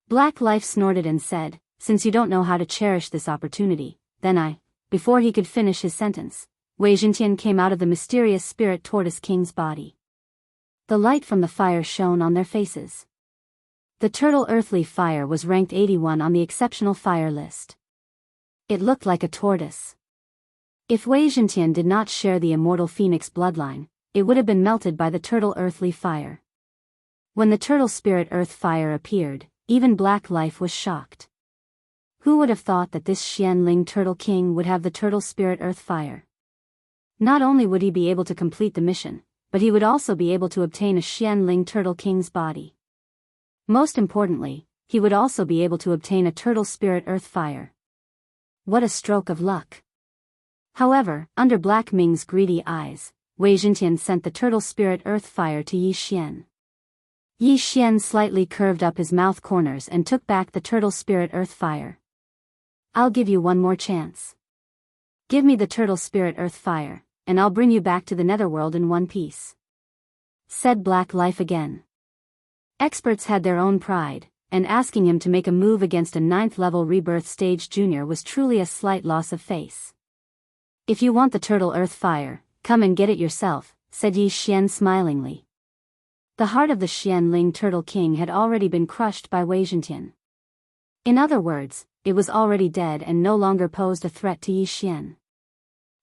Black Life snorted and said, since you don't know how to cherish this opportunity, then Before he could finish his sentence, Wei Zhentian came out of the mysterious Spirit Tortoise King's body. The light from the fire shone on their faces. The turtle earthly fire was ranked 81 on the exceptional fire list. It looked like a tortoise. If Wei Zhentian did not share the immortal phoenix bloodline, it would have been melted by the turtle earthly fire. When the turtle spirit earth fire appeared, even Black Life was shocked. Who would have thought that this Xianling Turtle King would have the turtle spirit earth fire? Not only would he be able to complete the mission, but he would also be able to obtain a Xianling Turtle King's body. Most importantly, he would also be able to obtain a turtle spirit earth fire. What a stroke of luck. However, under Black Ming's greedy eyes, Wei Zhentian sent the turtle spirit earth fire to Yi Xian. Yi Xian slightly curved up his mouth corners and took back the turtle spirit earth fire. I'll give you one more chance. Give me the turtle spirit earth fire, and I'll bring you back to the netherworld in one piece. Said Black Life again. Experts had their own pride, and asking him to make a move against a 9th level rebirth stage junior was truly a slight loss of face. If you want the turtle earth fire, come and get it yourself, said Yi Xian smilingly. The heart of the Xianling Turtle King had already been crushed by Wei Zhentian. In other words, it was already dead and no longer posed a threat to Yi Xian.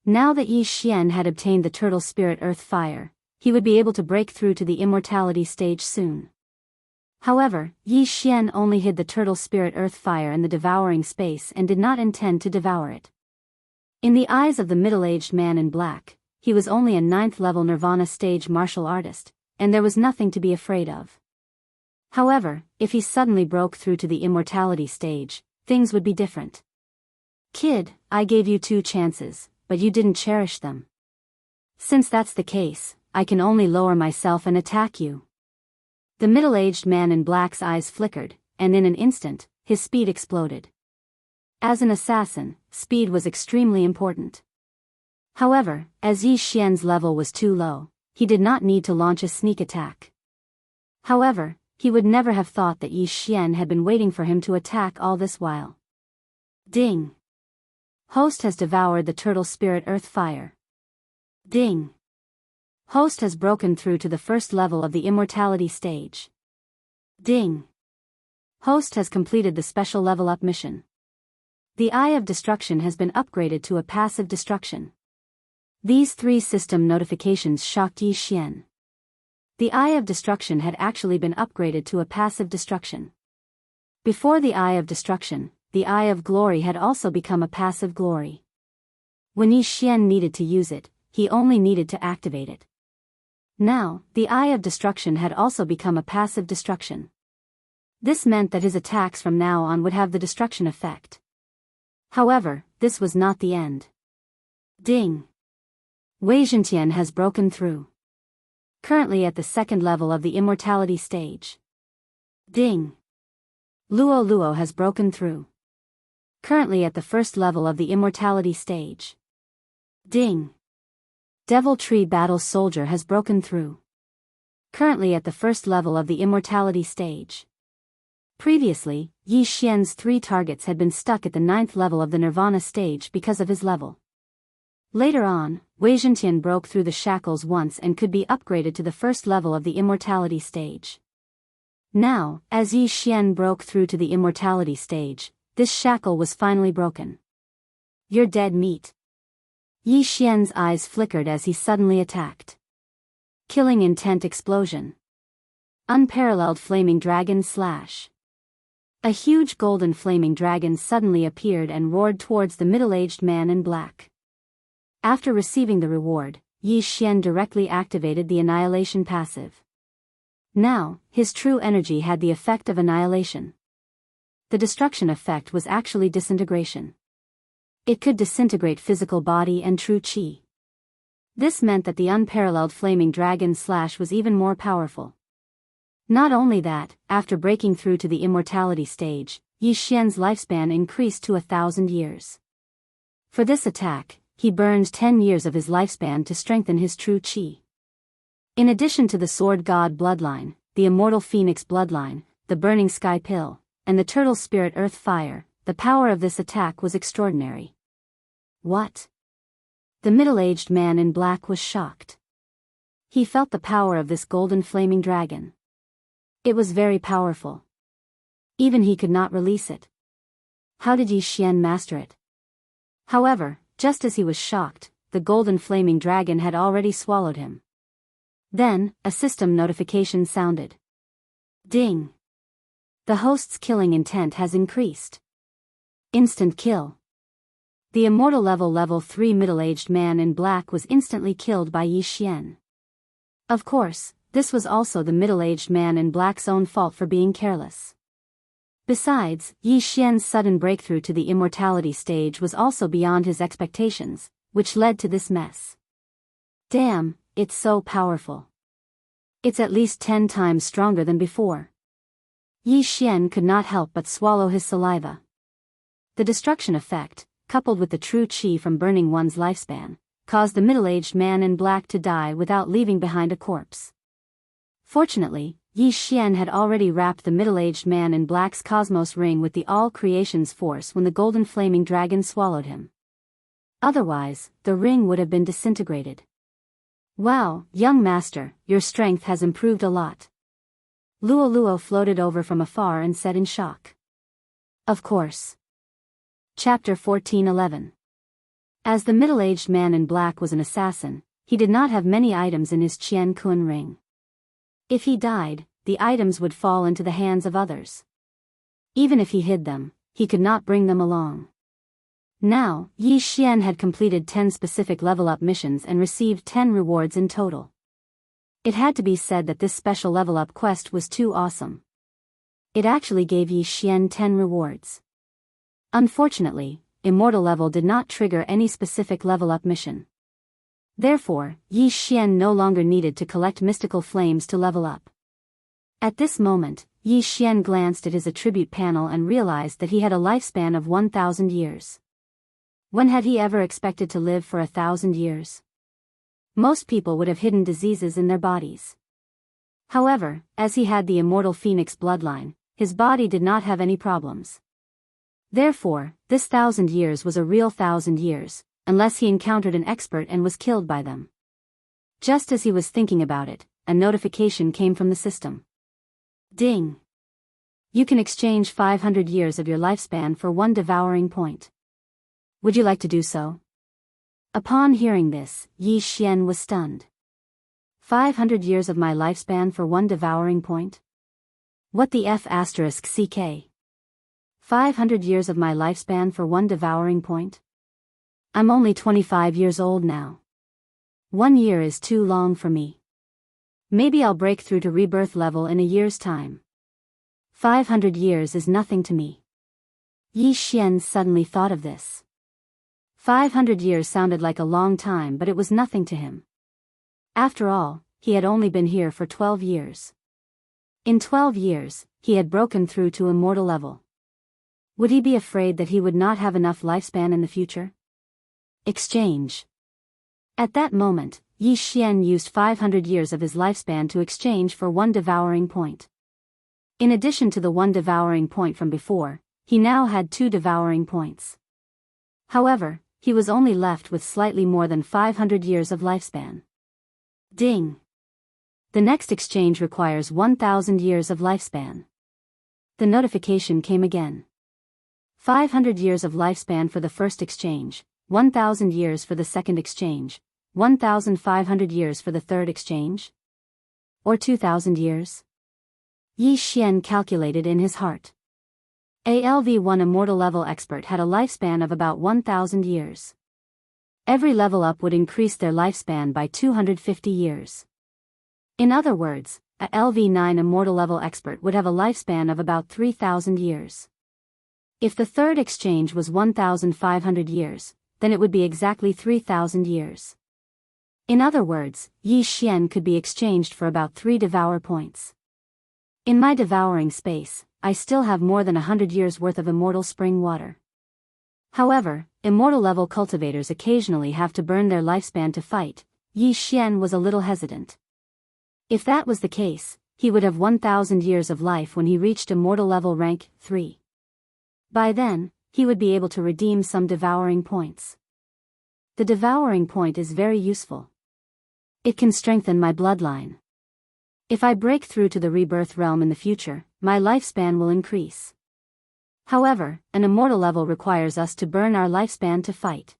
Now that Yi Xian had obtained the turtle spirit earth fire, he would be able to break through to the immortality stage soon. However, Yi Xian only hid the turtle spirit earth fire in the devouring space and did not intend to devour it. In the eyes of the middle-aged man in black, he was only a 9th level nirvana stage martial artist, and there was nothing to be afraid of. However, if he suddenly broke through to the immortality stage, things would be different. Kid, I gave you 2 chances, but you didn't cherish them. Since that's the case, I can only lower myself and attack you. The middle-aged man in black's eyes flickered, and in an instant, his speed exploded. As an assassin, speed was extremely important. However, as Yi Xian's level was too low, he did not need to launch a sneak attack. However, he would never have thought that Yi Xian had been waiting for him to attack all this while. Ding! Host has devoured the turtle spirit earth fire. Ding! Host has broken through to the 1st level of the immortality stage. Ding! Host has completed the special level up mission. The Eye of Destruction has been upgraded to a passive destruction. These 3 system notifications shocked Yi Xian. The Eye of Destruction had actually been upgraded to a passive destruction. Before the Eye of Destruction, the Eye of Glory had also become a passive glory. When Yi Xian needed to use it, he only needed to activate it. Now, the Eye of Destruction had also become a passive destruction. This meant that his attacks from now on would have the destruction effect. However, this was not the end. Ding! Wei Zhentian has broken through. Currently at the 2nd level of the immortality stage. Ding! Luo Luo has broken through. Currently at the 1st level of the immortality stage. Ding! Devil Tree Battle Soldier has broken through. Currently at the 1st level of the immortality stage. Previously, Yi Xian's 3 targets had been stuck at the 9th level of the nirvana stage because of his level. Later on, Wei Zhentian broke through the shackles once and could be upgraded to the 1st level of the immortality stage. Now, as Yi Xian broke through to the immortality stage, this shackle was finally broken. You're dead meat. Yi Xian's eyes flickered as he suddenly attacked. Killing intent explosion. Unparalleled flaming dragon slash. A huge golden flaming dragon suddenly appeared and roared towards the middle-aged man in black. After receiving the reward, Yi Xian directly activated the annihilation passive. Now, his true energy had the effect of annihilation. The destruction effect was actually disintegration. It could disintegrate physical body and true chi. This meant that the unparalleled flaming dragon slash was even more powerful. Not only that, after breaking through to the immortality stage, Yi Xian's lifespan increased to 1,000 years. For this attack, he burned 10 years of his lifespan to strengthen his true chi. In addition to the Sword God bloodline, the Immortal Phoenix bloodline, the Burning Sky Pill, and the Turtle Spirit Earth Fire, the power of this attack was extraordinary. What? The middle-aged man in black was shocked. He felt the power of this golden flaming dragon. It was very powerful. Even he could not release it. How did Yi Xian master it? However, just as he was shocked, the golden flaming dragon had already swallowed him. Then, a system notification sounded. Ding! The host's killing intent has increased. Instant kill. The immortal level 3 middle-aged man in black was instantly killed by Yi Xian. Of course, this was also the middle-aged man in black's own fault for being careless. Besides, Yi Xian's sudden breakthrough to the immortality stage was also beyond his expectations, which led to this mess. Damn, it's so powerful. It's at least 10 times stronger than before. Yi Xian could not help but swallow his saliva. The destruction effect, coupled with the true qi from burning one's lifespan, caused the middle-aged man in black to die without leaving behind a corpse. Fortunately, Yi Xian had already wrapped the middle-aged man in black's cosmos ring with the all-creation's force when the golden flaming dragon swallowed him. Otherwise, the ring would have been disintegrated. Wow, young master, your strength has improved a lot. Luo Luo floated over from afar and said in shock. Of course. Chapter 14:11. As the middle-aged man in black was an assassin, he did not have many items in his Qian Kun ring. If he died, the items would fall into the hands of others. Even if he hid them, he could not bring them along. Now, Yi Xian had completed 10 specific level-up missions and received 10 rewards in total. It had to be said that this special level-up quest was too awesome. It actually gave Yi Xian 10 rewards. Unfortunately, Immortal level did not trigger any specific level-up mission. Therefore, Yi Xian no longer needed to collect mystical flames to level up. At this moment, Yi Xian glanced at his attribute panel and realized that he had a lifespan of 1,000 years. When had he ever expected to live for 1,000 years? Most people would have hidden diseases in their bodies. However, as he had the immortal phoenix bloodline, his body did not have any problems. Therefore, this 1,000 years was a real 1,000 years, unless he encountered an expert and was killed by them. Just as he was thinking about it, a notification came from the system. Ding! You can exchange 500 years of your lifespan for 1 devouring point. Would you like to do so? Upon hearing this, Yi Xian was stunned. 500 years of my lifespan for 1 devouring point? What the F***ck? 500 years of my lifespan for 1 devouring point? I'm only 25 years old now. 1 year is too long for me. Maybe I'll break through to rebirth level in a year's time. 500 years is nothing to me. Yi Xian suddenly thought of this. 500 years sounded like a long time, but it was nothing to him. After all, he had only been here for 12 years. In 12 years, he had broken through to immortal level. Would he be afraid that he would not have enough lifespan in the future? Exchange. At that moment, Yi Xian used 500 years of his lifespan to exchange for 1 devouring point. In addition to the 1 devouring point from before, he now had 2 devouring points. However, he was only left with slightly more than 500 years of lifespan. Ding! The next exchange requires 1,000 years of lifespan. The notification came again. 500 years of lifespan for the first exchange, 1,000 years for the second exchange, 1,500 years for the third exchange? Or 2,000 years? Yi Xian calculated in his heart. A LV1 immortal level expert had a lifespan of about 1,000 years. Every level up would increase their lifespan by 250 years. In other words, a LV9 immortal level expert would have a lifespan of about 3,000 years. If the third exchange was 1,500 years, then it would be exactly 3,000 years. In other words, Yi Xian could be exchanged for about 3 devour points. In my devouring space, I still have more than 100 years worth of immortal spring water. However, immortal level cultivators occasionally have to burn their lifespan to fight. Yi Xian was a little hesitant. If that was the case, he would have 1,000 years of life when he reached immortal level rank 3. By then, he would be able to redeem some devouring points. The devouring point is very useful. It can strengthen my bloodline. If I break through to the rebirth realm in the future, my lifespan will increase. However, an immortal level requires us to burn our lifespan to fight.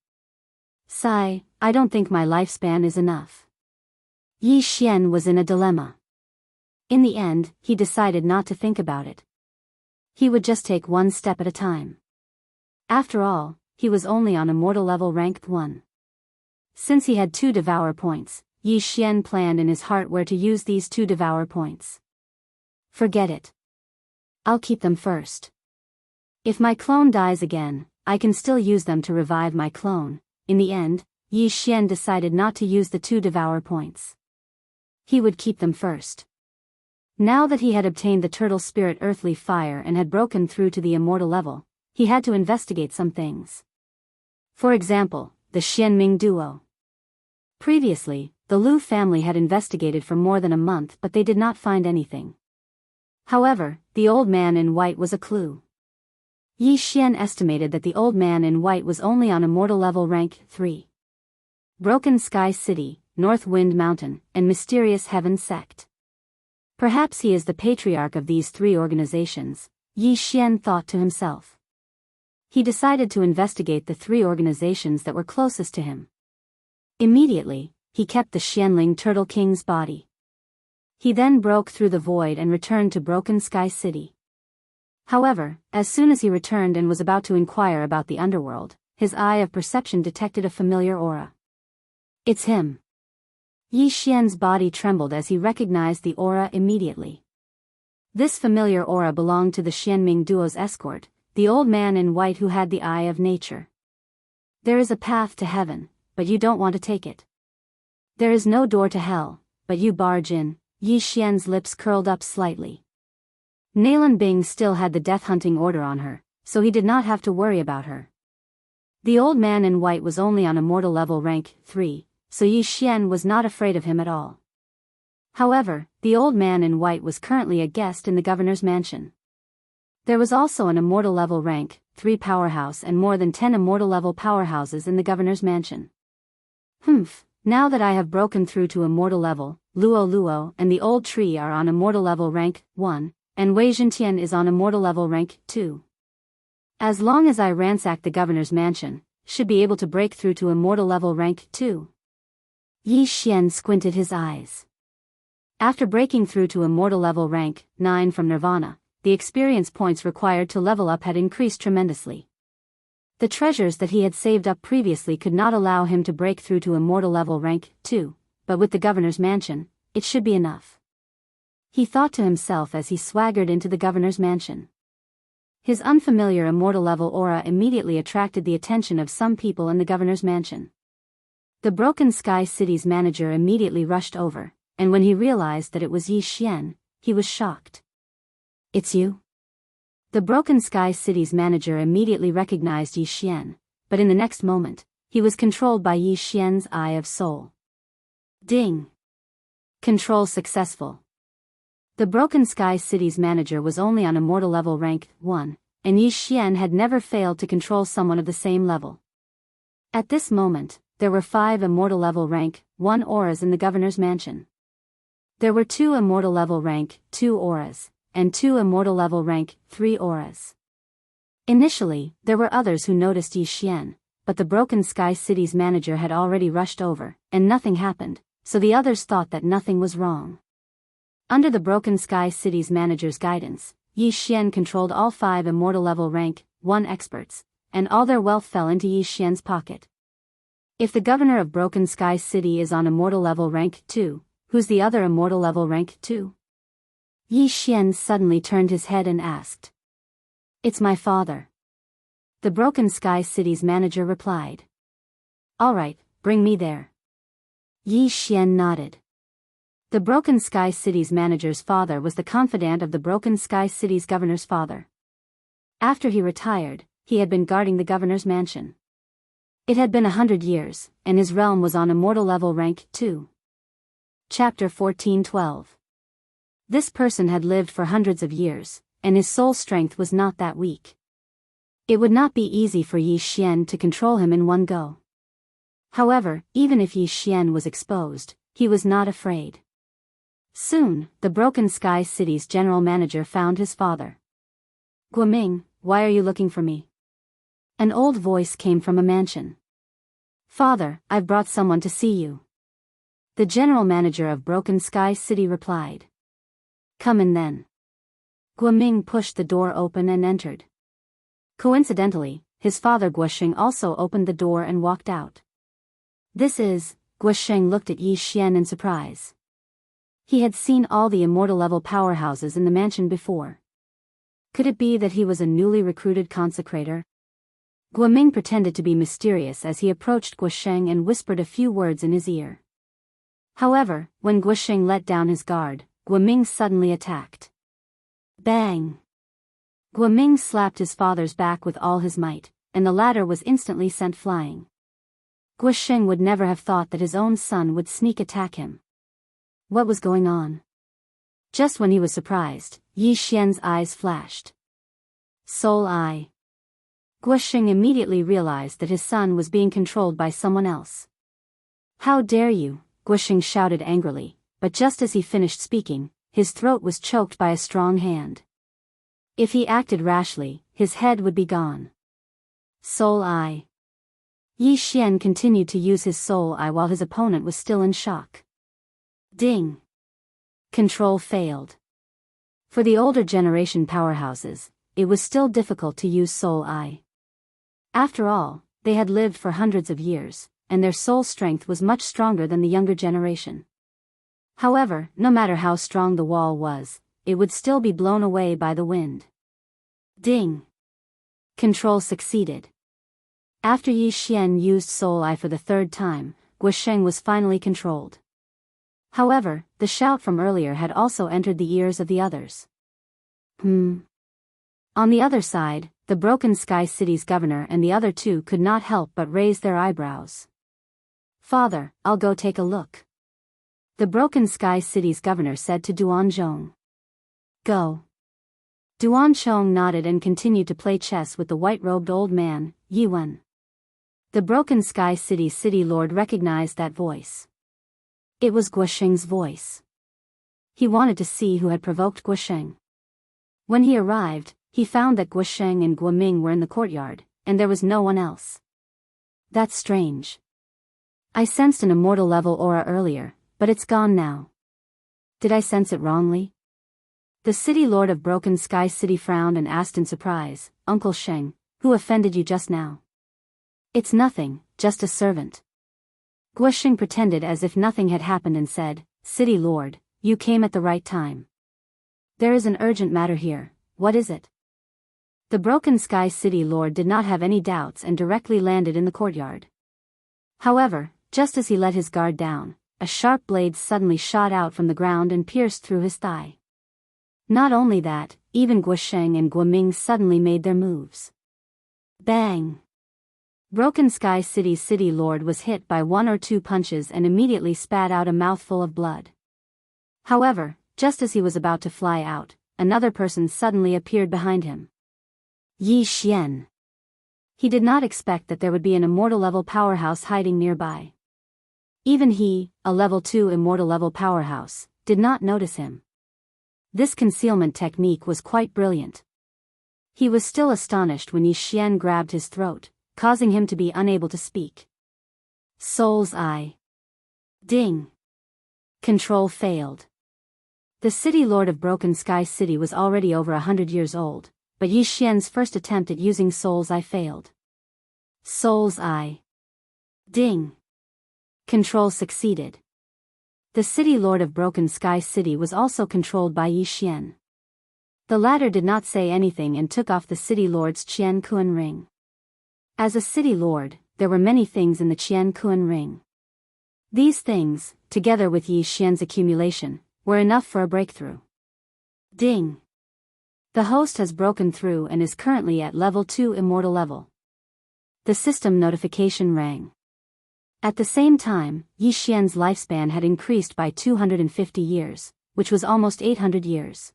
Sigh, I don't think my lifespan is enough. Yi Xian was in a dilemma. In the end, he decided not to think about it. He would just take 1 step at a time. After all, he was only on immortal level rank 1. Since he had 2 devour points, Yi Xian planned in his heart where to use these 2 devour points. Forget it. I'll keep them first. If my clone dies again, I can still use them to revive my clone. In the end, Yi Xian decided not to use the 2 Devourer points. He would keep them first. Now that he had obtained the turtle spirit earthly fire and had broken through to the immortal level, he had to investigate some things. For example, the Xianming duo. Previously, the Lu family had investigated for more than a month, but they did not find anything. However, the old man in white was a clue. Yi Xian estimated that the old man in white was only on immortal level rank 3. Broken Sky City, North Wind Mountain, and Mysterious Heaven Sect. Perhaps he is the patriarch of these 3 organizations, Yi Xian thought to himself. He decided to investigate the 3 organizations that were closest to him. Immediately, he kept the Xianling Turtle King's body. He then broke through the void and returned to Broken Sky City. However, as soon as he returned and was about to inquire about the underworld, his eye of perception detected a familiar aura. It's him. Yi Xian's body trembled as he recognized the aura immediately. This familiar aura belonged to the Xianming duo's escort, the old man in white who had the eye of nature. There is a path to heaven, but you don't want to take it. There is no door to hell, but you barge in. Yi Xian's lips curled up slightly. Nalan Bing still had the death hunting order on her, so he did not have to worry about her. The old man in white was only on immortal level rank 3, so Yi Xian was not afraid of him at all. However, the old man in white was currently a guest in the governor's mansion. There was also an immortal level rank 3 powerhouse and more than 10 immortal level powerhouses in the governor's mansion. Now that I have broken through to immortal level, Luo and the old tree are on immortal level rank 1, and Wei Zhentian is on immortal level rank 2. As long as I ransack the governor's mansion, should be able to break through to immortal level rank 2. Yi Xian squinted his eyes. After breaking through to immortal level rank 9 from Nirvana, the experience points required to level up had increased tremendously. The treasures that he had saved up previously could not allow him to break through to immortal level rank 2, but with the governor's mansion, it should be enough. He thought to himself as he swaggered into the governor's mansion. His unfamiliar immortal level aura immediately attracted the attention of some people in the governor's mansion. The Broken Sky City's manager immediately rushed over, and when he realized that it was Yi Xian, he was shocked. It's you? The Broken Sky City's manager immediately recognized Yi Xian, but in the next moment, he was controlled by Yi Xian's eye of soul. Ding! Control successful. The Broken Sky City's manager was only on immortal level rank 1, and Yi Xian had never failed to control someone of the same level. At this moment, there were 5 immortal level rank 1 auras in the governor's mansion. There were 2 immortal level rank 2 auras, and 2 immortal level rank 3 auras. Initially, there were others who noticed Yi Xian, but the Broken Sky City's manager had already rushed over, and nothing happened, so the others thought that nothing was wrong. Under the Broken Sky City's manager's guidance, Yi Xian controlled all 5 immortal level rank 1 experts, and all their wealth fell into Yi Xian's pocket. If the governor of Broken Sky City is on immortal level rank 2, who's the other immortal level rank 2? Yi Xian suddenly turned his head and asked. It's my father. The Broken Sky City's manager replied. All right, bring me there. Yi Xian nodded. The Broken Sky City's manager's father was the confidant of the Broken Sky City's governor's father. After he retired, he had been guarding the governor's mansion. It had been 100 years, and his realm was on immortal level rank 2. Chapter 14:12. This person had lived for hundreds of years, and his soul strength was not that weak. It would not be easy for Yi Xian to control him in one go. However, even if Yi Xian was exposed, he was not afraid. Soon, the Broken Sky City's general manager found his father. Guoming, why are you looking for me? An old voice came from a mansion. Father, I've brought someone to see you. The general manager of Broken Sky City replied. Come in then. Guoming pushed the door open and entered. Coincidentally, his father Guosheng also opened the door and walked out. This is, Guosheng looked at Yi Xian in surprise. He had seen all the immortal level powerhouses in the mansion before. Could it be that he was a newly recruited consecrator? Guoming pretended to be mysterious as he approached Guosheng and whispered a few words in his ear. However, when Guosheng let down his guard, Guoming suddenly attacked. Bang! Guoming slapped his father's back with all his might, and the latter was instantly sent flying. Guosheng would never have thought that his own son would sneak attack him. What was going on? Just when he was surprised, Yi Xian's eyes flashed. Soul Eye. Guosheng immediately realized that his son was being controlled by someone else. How dare you, Guosheng shouted angrily, but just as he finished speaking, his throat was choked by a strong hand. If he acted rashly, his head would be gone. Soul Eye. Yi Xian continued to use his soul eye while his opponent was still in shock. Ding! Control failed. For the older generation powerhouses, it was still difficult to use soul eye. After all, they had lived for hundreds of years, and their soul strength was much stronger than the younger generation. However, no matter how strong the wall was, it would still be blown away by the wind. Ding! Control succeeded. After Yi Xian used Soul Eye for the third time, Guosheng was finally controlled. However, the shout from earlier had also entered the ears of the others. On the other side, the Broken Sky City's governor and the other two could not help but raise their eyebrows. Father, I'll go take a look. The Broken Sky City's governor said to Duanzhong. Go. Duanzhong nodded and continued to play chess with the white-robed old man, Yiwen. The Broken Sky City's city lord recognized that voice. It was Guosheng's voice. He wanted to see who had provoked Guosheng. When he arrived, he found that Guosheng and Guoming were in the courtyard, and there was no one else. That's strange. I sensed an immortal level aura earlier, but it's gone now. Did I sense it wrongly? The city lord of Broken Sky City frowned and asked in surprise, Uncle Sheng, who offended you just now? It's nothing, just a servant. Guosheng pretended as if nothing had happened and said, City lord, you came at the right time. There is an urgent matter here, what is it? The Broken Sky City lord did not have any doubts and directly landed in the courtyard. However, just as he let his guard down, a sharp blade suddenly shot out from the ground and pierced through his thigh. Not only that, even Guosheng and Guoming suddenly made their moves. Bang! Broken Sky City's city lord was hit by one or two punches and immediately spat out a mouthful of blood. However, just as he was about to fly out, another person suddenly appeared behind him. Yi Xian. He did not expect that there would be an immortal level powerhouse hiding nearby. Even he, a level 2 immortal level powerhouse, did not notice him. This concealment technique was quite brilliant. He was still astonished when Yi Xian grabbed his throat, causing him to be unable to speak. Soul's Eye. Ding. Control failed. The city lord of Broken Sky City was already over 100 years old, but Yi Xian's first attempt at using Soul's Eye failed. Soul's Eye. Ding. Control succeeded. The city lord of Broken Sky City was also controlled by Yi Xian. The latter did not say anything and took off the city lord's Qian Kuan ring. As a city lord, there were many things in the Qian Kuan ring. These things, together with Yi Xian's accumulation, were enough for a breakthrough. Ding! The host has broken through and is currently at level 2 immortal level. The system notification rang. At the same time, Yi Xian's lifespan had increased by 250 years, which was almost 800 years.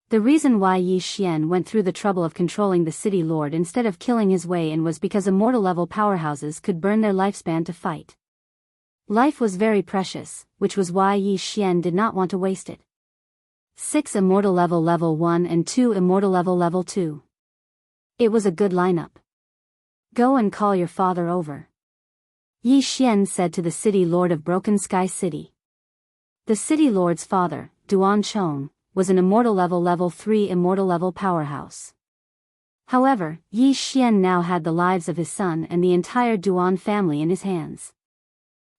The reason why Yi Xian went through the trouble of controlling the city lord instead of killing his way in was because immortal level powerhouses could burn their lifespan to fight. Life was very precious, which was why Yi Xian did not want to waste it. 6 immortal level 1 and 2 immortal level 2. It was a good lineup. Go and call your father over. Yi Xian said to the city lord of Broken Sky City. The city lord's father, Duan Chong, was an immortal level 3 immortal level powerhouse. However, Yi Xian now had the lives of his son and the entire Duan family in his hands.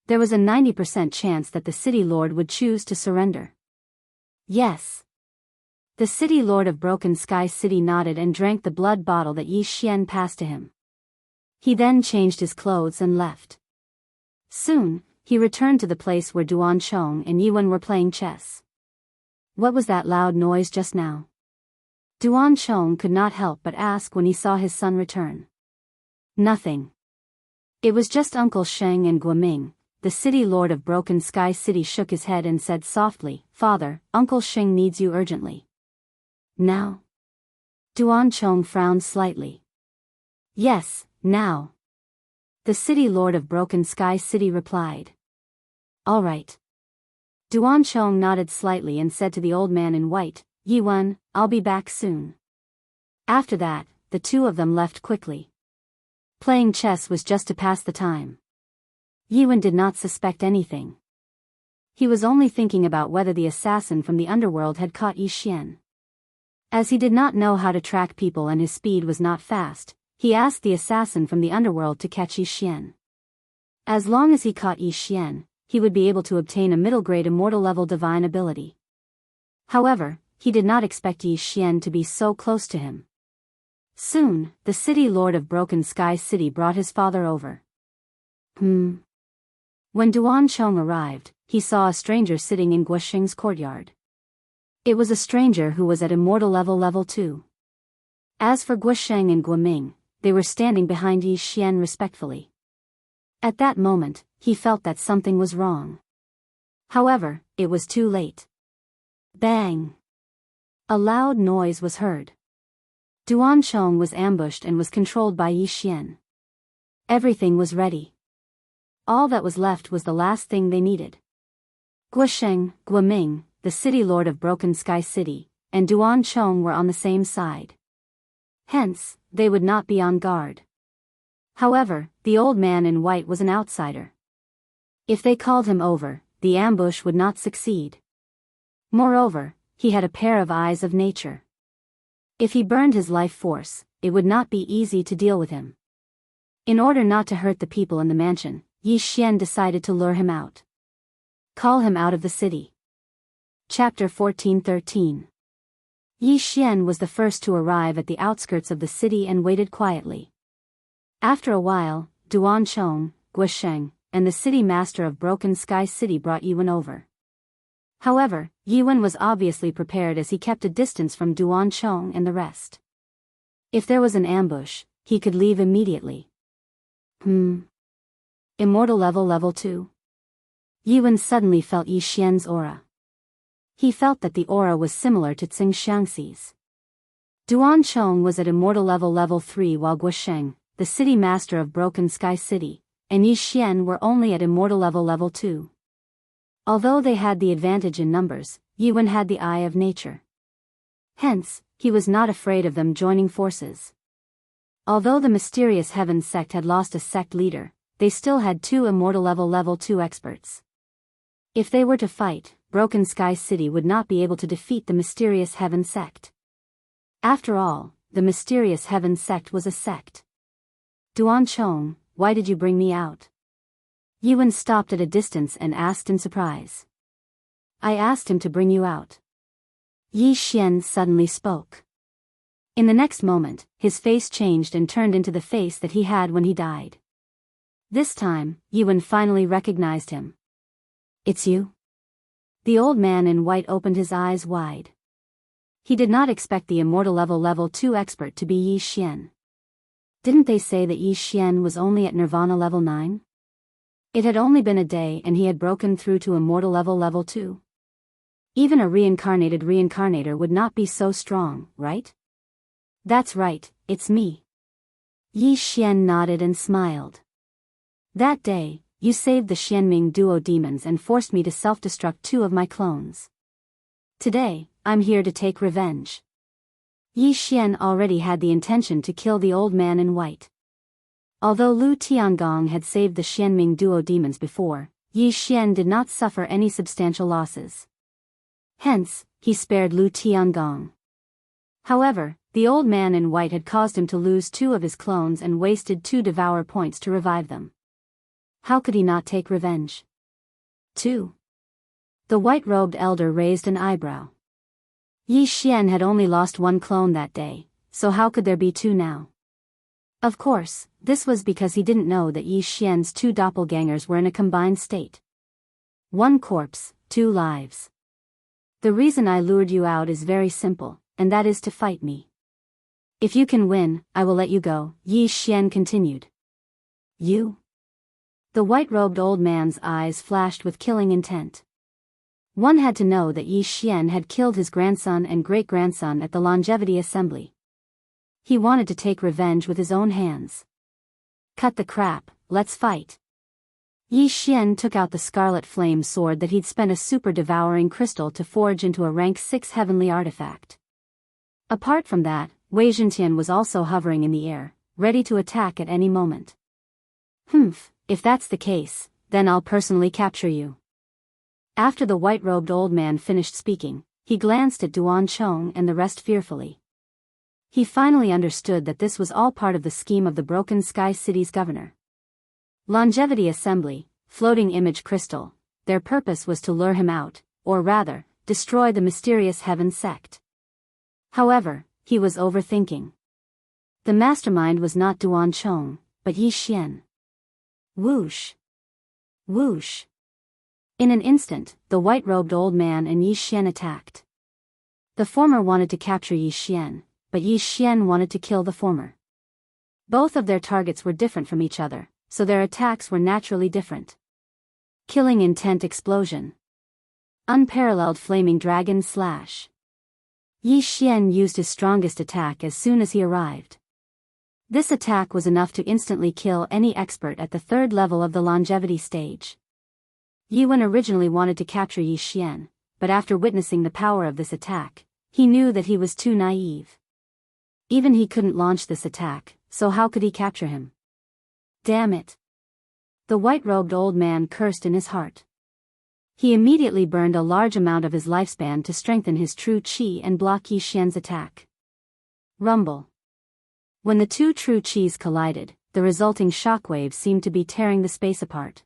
There was a 90% chance that the city lord would choose to surrender. Yes. The city lord of Broken Sky City nodded and drank the blood bottle that Yi Xian passed to him. He then changed his clothes and left. Soon, he returned to the place where Duan Chong and Yuan were playing chess. What was that loud noise just now? Duan Chong could not help but ask when he saw his son return. Nothing. It was just Uncle Sheng and Guoming. The city lord of Broken Sky City shook his head and said softly, "Father, Uncle Sheng needs you urgently." Now? Duan Chong frowned slightly. Yes, now. The city lord of Broken Sky City replied. All right. Duan Chong nodded slightly and said to the old man in white, "Yuan, I'll be back soon." After that, the two of them left quickly. Playing chess was just to pass the time. Yuan did not suspect anything. He was only thinking about whether the assassin from the underworld had caught Yi Xian. As he did not know how to track people and his speed was not fast, he asked the assassin from the underworld to catch Yi Xian. As long as he caught Yi Xian, he would be able to obtain a middle-grade immortal-level divine ability. However, he did not expect Yi Xian to be so close to him. Soon, the city lord of Broken Sky City brought his father over. When Duan Chong arrived, he saw a stranger sitting in Guosheng's courtyard. It was a stranger who was at immortal level 2. As for Guosheng and Guoming, they were standing behind Yi Xian respectfully. At that moment, he felt that something was wrong. However, it was too late. Bang! A loud noise was heard. Duan Chong was ambushed and was controlled by Yi Xian. Everything was ready. All that was left was the last thing they needed. Guosheng, Guoming, the city lord of Broken Sky City, and Duan Chong were on the same side. Hence, they would not be on guard. However, the old man in white was an outsider. If they called him over, the ambush would not succeed. Moreover, he had a pair of eyes of nature. If he burned his life force, it would not be easy to deal with him. In order not to hurt the people in the mansion, Yi Xian decided to lure him out. Call him out of the city. Chapter 14:13. Yi Xian was the first to arrive at the outskirts of the city and waited quietly. After a while, Duan Chong, Guosheng, and the city master of Broken Sky City brought Yuan over. However, Yuan was obviously prepared as he kept a distance from Duan Chong and the rest. If there was an ambush, he could leave immediately. Immortal level 2. Yuan suddenly felt Yi Xian's aura. He felt that the aura was similar to Tsing Xiangxi's. Duan Chong was at immortal level 3 while Guosheng, the city master of Broken Sky City, and Yi Xian were only at immortal level 2. Although they had the advantage in numbers, Yuan had the eye of nature. Hence, he was not afraid of them joining forces. Although the mysterious Heaven sect had lost a sect leader, they still had 2 immortal level 2 experts. If they were to fight, Broken Sky City would not be able to defeat the mysterious Heaven sect. After all, the mysterious Heaven sect was a sect. Duan Chong, why did you bring me out? Yuan stopped at a distance and asked in surprise. I asked him to bring you out. Yi Xian suddenly spoke. In the next moment, his face changed and turned into the face that he had when he died. This time, Yuan finally recognized him. It's you? The old man in white opened his eyes wide. He did not expect the immortal level 2 expert to be Yi Xian. Didn't they say that Yi Xian was only at Nirvana level 9? It had only been a day and he had broken through to immortal level 2. Even a reincarnated reincarnator would not be so strong, right? That's right, it's me. Yi Xian nodded and smiled. That day, you saved the Xianming duo demons and forced me to self-destruct 2 of my clones. Today, I'm here to take revenge. Yi Xian already had the intention to kill the old man in white. Although Lu Tiangong had saved the Xianming duo demons before, Yi Xian did not suffer any substantial losses. Hence, he spared Lu Tiangong. However, the old man in white had caused him to lose 2 of his clones and wasted 2 Devourer points to revive them. How could he not take revenge? 2. The white-robed elder raised an eyebrow. Yi Xian had only lost 1 clone that day, so how could there be 2 now? Of course, this was because he didn't know that Yi Xian's two doppelgangers were in a combined state. One corpse, two lives. The reason I lured you out is very simple, and that is to fight me. If you can win, I will let you go, Yi Xian continued. You? The white-robed old man's eyes flashed with killing intent. One had to know that Yi Xian had killed his grandson and great-grandson at the Longevity Assembly. He wanted to take revenge with his own hands. Cut the crap, let's fight. Yi Xian took out the scarlet flame sword that he'd spent a super-devouring crystal to forge into a rank 6 heavenly artifact. Apart from that, Wei Zhentian was also hovering in the air, ready to attack at any moment. If that's the case, then I'll personally capture you. After the white-robed old man finished speaking, he glanced at Duan Chong and the rest fearfully. He finally understood that this was all part of the scheme of the Broken Sky City's governor. Longevity Assembly, floating image crystal, their purpose was to lure him out, or rather, destroy the mysterious heaven sect. However, he was overthinking. The mastermind was not Duan Chong, but Yi Xian. Whoosh! Whoosh! In an instant, the white-robed old man and Yi Xian attacked. The former wanted to capture Yi Xian, but Yi Xian wanted to kill the former. Both of their targets were different from each other, so their attacks were naturally different. Killing intent explosion. Unparalleled flaming dragon slash. Yi Xian used his strongest attack as soon as he arrived. This attack was enough to instantly kill any expert at the third level of the longevity stage. Yi Wen originally wanted to capture Yi Xian, but after witnessing the power of this attack, he knew that he was too naive. Even he couldn't launch this attack, so how could he capture him? Damn it! The white-robed old man cursed in his heart. He immediately burned a large amount of his lifespan to strengthen his true qi and block Yi Xian's attack. Rumble. When the two true qis collided, the resulting shockwaves seemed to be tearing the space apart.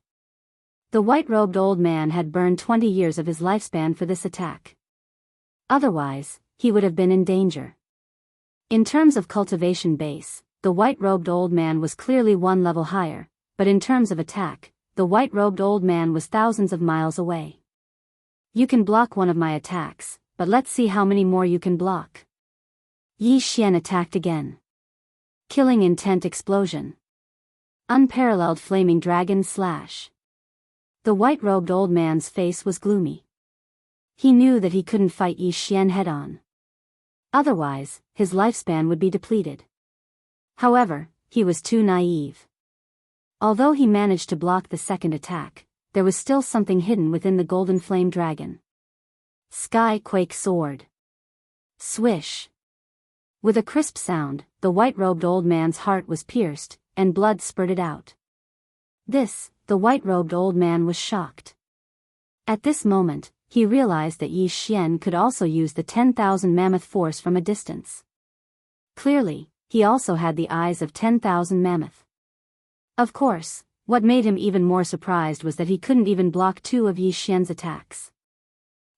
The white-robed old man had burned 20 years of his lifespan for this attack. Otherwise, he would have been in danger. In terms of cultivation base, the white-robed old man was clearly one level higher, but in terms of attack, the white-robed old man was thousands of miles away. You can block one of my attacks, but let's see how many more you can block. Yi Xian attacked again. Killing intent explosion. Unparalleled flaming dragon slash. The white-robed old man's face was gloomy. He knew that he couldn't fight Yi Xian head-on. Otherwise, his lifespan would be depleted. However, he was too naive. Although he managed to block the second attack, there was still something hidden within the golden flame dragon. Sky Quake Sword. Swish. With a crisp sound, the white-robed old man's heart was pierced, and blood spurted out. The white-robed old man was shocked. At this moment, he realized that Yi Xian could also use the 10,000 mammoth force from a distance. Clearly, he also had the eyes of 10,000 mammoth. Of course, what made him even more surprised was that he couldn't even block two of Yi Xian's attacks.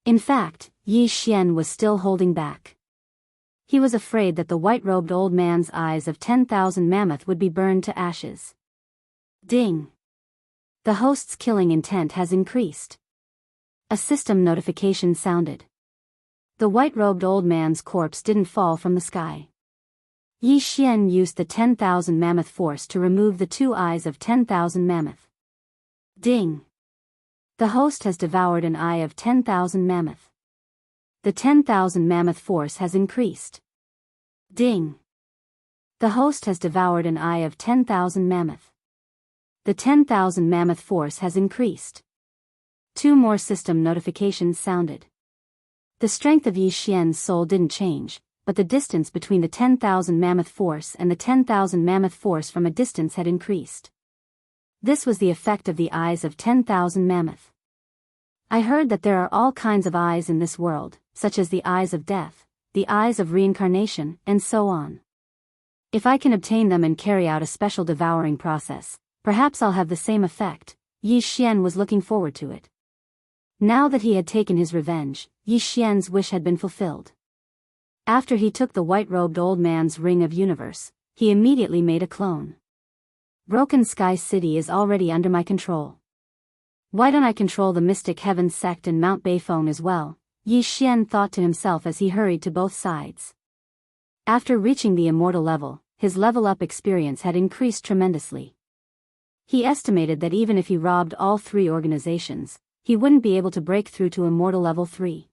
In fact, Yi Xian was still holding back. He was afraid that the white-robed old man's eyes of 10,000 mammoth would be burned to ashes. Ding! The host's killing intent has increased. A system notification sounded. The white-robed old man's corpse didn't fall from the sky. Yi Xian used the 10,000 mammoth force to remove the two eyes of 10,000 mammoth. Ding! The host has devoured an eye of 10,000 mammoth. The 10,000 mammoth force has increased. Ding! The host has devoured an eye of 10,000 mammoth. The 10,000 mammoth force has increased. Two more system notifications sounded. The strength of Yi Xian's soul didn't change, but the distance between the 10,000 mammoth force and the 10,000 mammoth force from a distance had increased. This was the effect of the eyes of 10,000 mammoth. I heard that there are all kinds of eyes in this world, such as the eyes of death, the eyes of reincarnation, and so on. If I can obtain them and carry out a special devouring process, perhaps I'll have the same effect. Yi Xian was looking forward to it. Now that he had taken his revenge, Yi Xian's wish had been fulfilled. After he took the white-robed old man's ring of universe, he immediately made a clone. Broken Sky City is already under my control. Why don't I control the Mystic Heaven sect and Mount Beifeng as well? Yi Xian thought to himself as he hurried to both sides. After reaching the immortal level, his level-up experience had increased tremendously. He estimated that even if he robbed all three organizations, he wouldn't be able to break through to immortal level 3.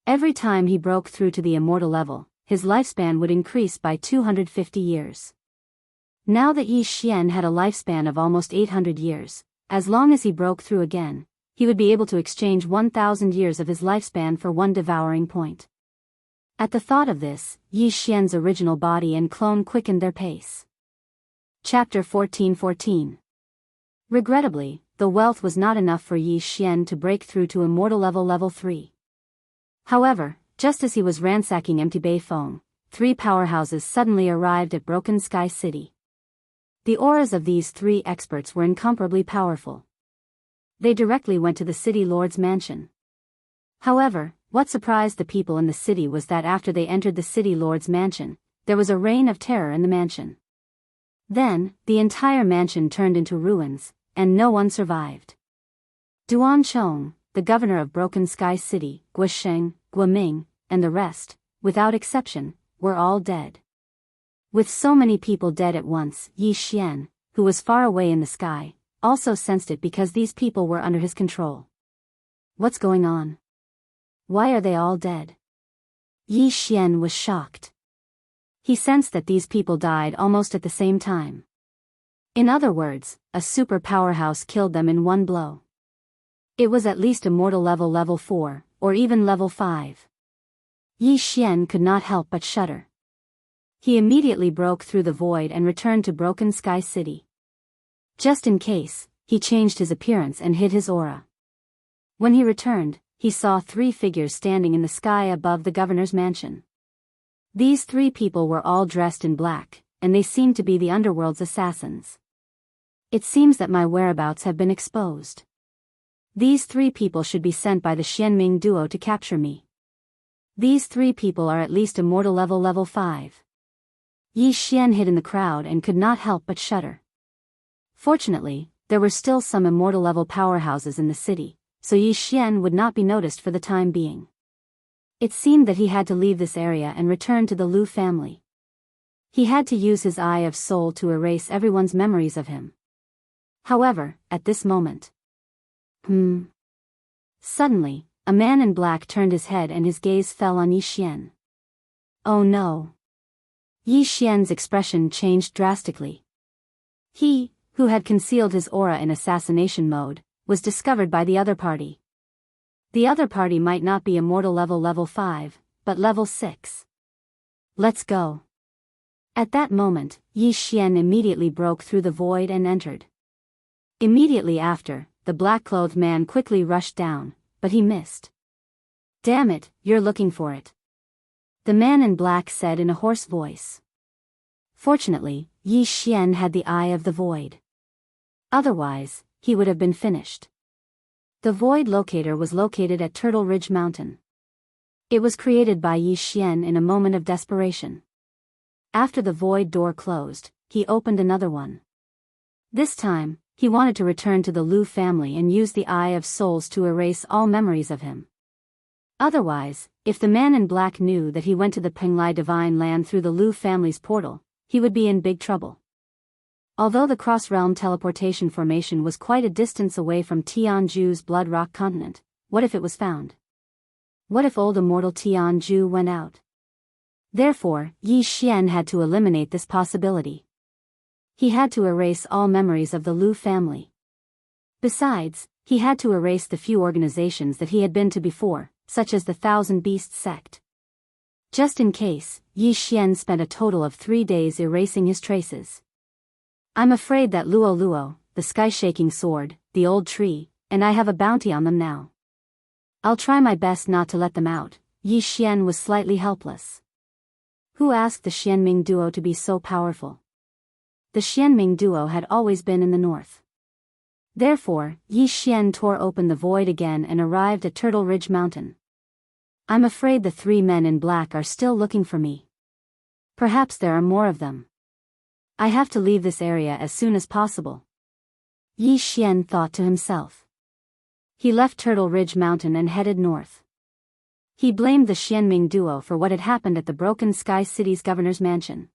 Every time he broke through to the immortal level, his lifespan would increase by 250 years. Now that Yi Xian had a lifespan of almost 800 years, as long as he broke through again, he would be able to exchange 1,000 years of his lifespan for one devouring point. At the thought of this, Yi Xian's original body and clone quickened their pace. Chapter 14:14. Regrettably, the wealth was not enough for Yi Xian to break through to immortal level 3. However, just as he was ransacking empty Beifeng, 3 powerhouses suddenly arrived at Broken Sky City. The auras of these 3 experts were incomparably powerful. They directly went to the city lord's mansion. However, what surprised the people in the city was that after they entered the city lord's mansion, there was a reign of terror in the mansion. Then, the entire mansion turned into ruins, and no one survived. Duan Chong, the governor of Broken Sky City, Guosheng, Guoming, and the rest, without exception, were all dead. With so many people dead at once, Yi Xian, who was far away in the sky, also sensed it because these people were under his control. What's going on? Why are they all dead? Yi Xian was shocked. He sensed that these people died almost at the same time. In other words, a super powerhouse killed them in one blow. It was at least immortal level 4, or even level 5. Yi Xian could not help but shudder. He immediately broke through the void and returned to Broken Sky City. Just in case, he changed his appearance and hid his aura. When he returned, he saw 3 figures standing in the sky above the governor's mansion. These 3 people were all dressed in black, and they seemed to be the underworld's assassins. It seems that my whereabouts have been exposed. These 3 people should be sent by the Xianming duo to capture me. These 3 people are at least immortal level 5. Yi Xian hid in the crowd and could not help but shudder. Fortunately, there were still some immortal level powerhouses in the city, so Yi Xian would not be noticed for the time being. It seemed that he had to leave this area and return to the Lu family. He had to use his Eye of Soul to erase everyone's memories of him. However, at this moment... Suddenly, a man in black turned his head and his gaze fell on Yi Xian. Oh no! Yi Xian's expression changed drastically. He, who had concealed his aura in assassination mode, was discovered by the other party. The other party might not be immortal level 5, but level 6. Let's go. At that moment, Yi Xian immediately broke through the void and entered. Immediately after, the black-clothed man quickly rushed down, but he missed. Damn it, you're looking for it. The man in black said in a hoarse voice. Fortunately, Yi Xian had the Eye of the Void. Otherwise, he would have been finished. The Void Locator was located at Turtle Ridge Mountain. It was created by Yi Xian in a moment of desperation. After the void door closed, he opened another one. This time, he wanted to return to the Lu family and use the Eye of Souls to erase all memories of him. Otherwise, if the man in black knew that he went to the Penglai Divine Land through the Lu family's portal, he would be in big trouble. Although the cross-realm teleportation formation was quite a distance away from Tianju's Blood Rock continent, what if it was found? What if old immortal Tianju went out? Therefore, Yi Xian had to eliminate this possibility. He had to erase all memories of the Lu family. Besides, he had to erase the few organizations that he had been to before, such as the Thousand Beasts sect. Just in case, Yi Xian spent a total of 3 days erasing his traces. I'm afraid that Luo Luo, the sky-shaking sword, the old tree, and I have a bounty on them now. I'll try my best not to let them out. Yi Xian was slightly helpless. Who asked the Xianming duo to be so powerful? The Xianming duo had always been in the north. Therefore, Yi Xian tore open the void again and arrived at Turtle Ridge Mountain. I'm afraid the 3 men in black are still looking for me. Perhaps there are more of them. I have to leave this area as soon as possible. Yi Xian thought to himself. He left Turtle Ridge Mountain and headed north. He blamed the Xianming duo for what had happened at the Broken Sky City's governor's mansion.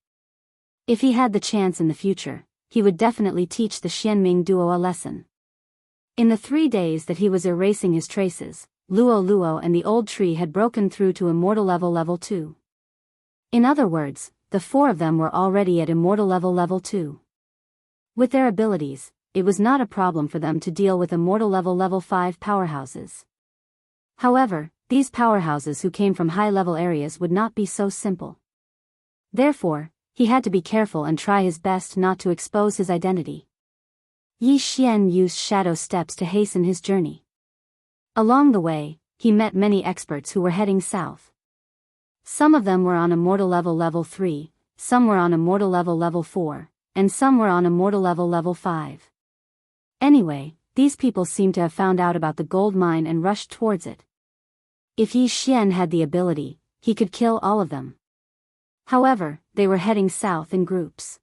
If he had the chance in the future, he would definitely teach the Xianming duo a lesson. In the 3 days that he was erasing his traces, Luo and the old tree had broken through to immortal level 2. In other words, the 4 of them were already at immortal level 2. With their abilities, it was not a problem for them to deal with immortal level 5 powerhouses. However, these powerhouses who came from high-level areas would not be so simple. Therefore, he had to be careful and try his best not to expose his identity. Yi Xian used shadow steps to hasten his journey. Along the way, he met many experts who were heading south. Some of them were on immortal level 3, some were on immortal level 4, and some were on immortal level 5. Anyway, these people seemed to have found out about the gold mine and rushed towards it. If Yi Xian had the ability, he could kill all of them. However, they were heading south in groups.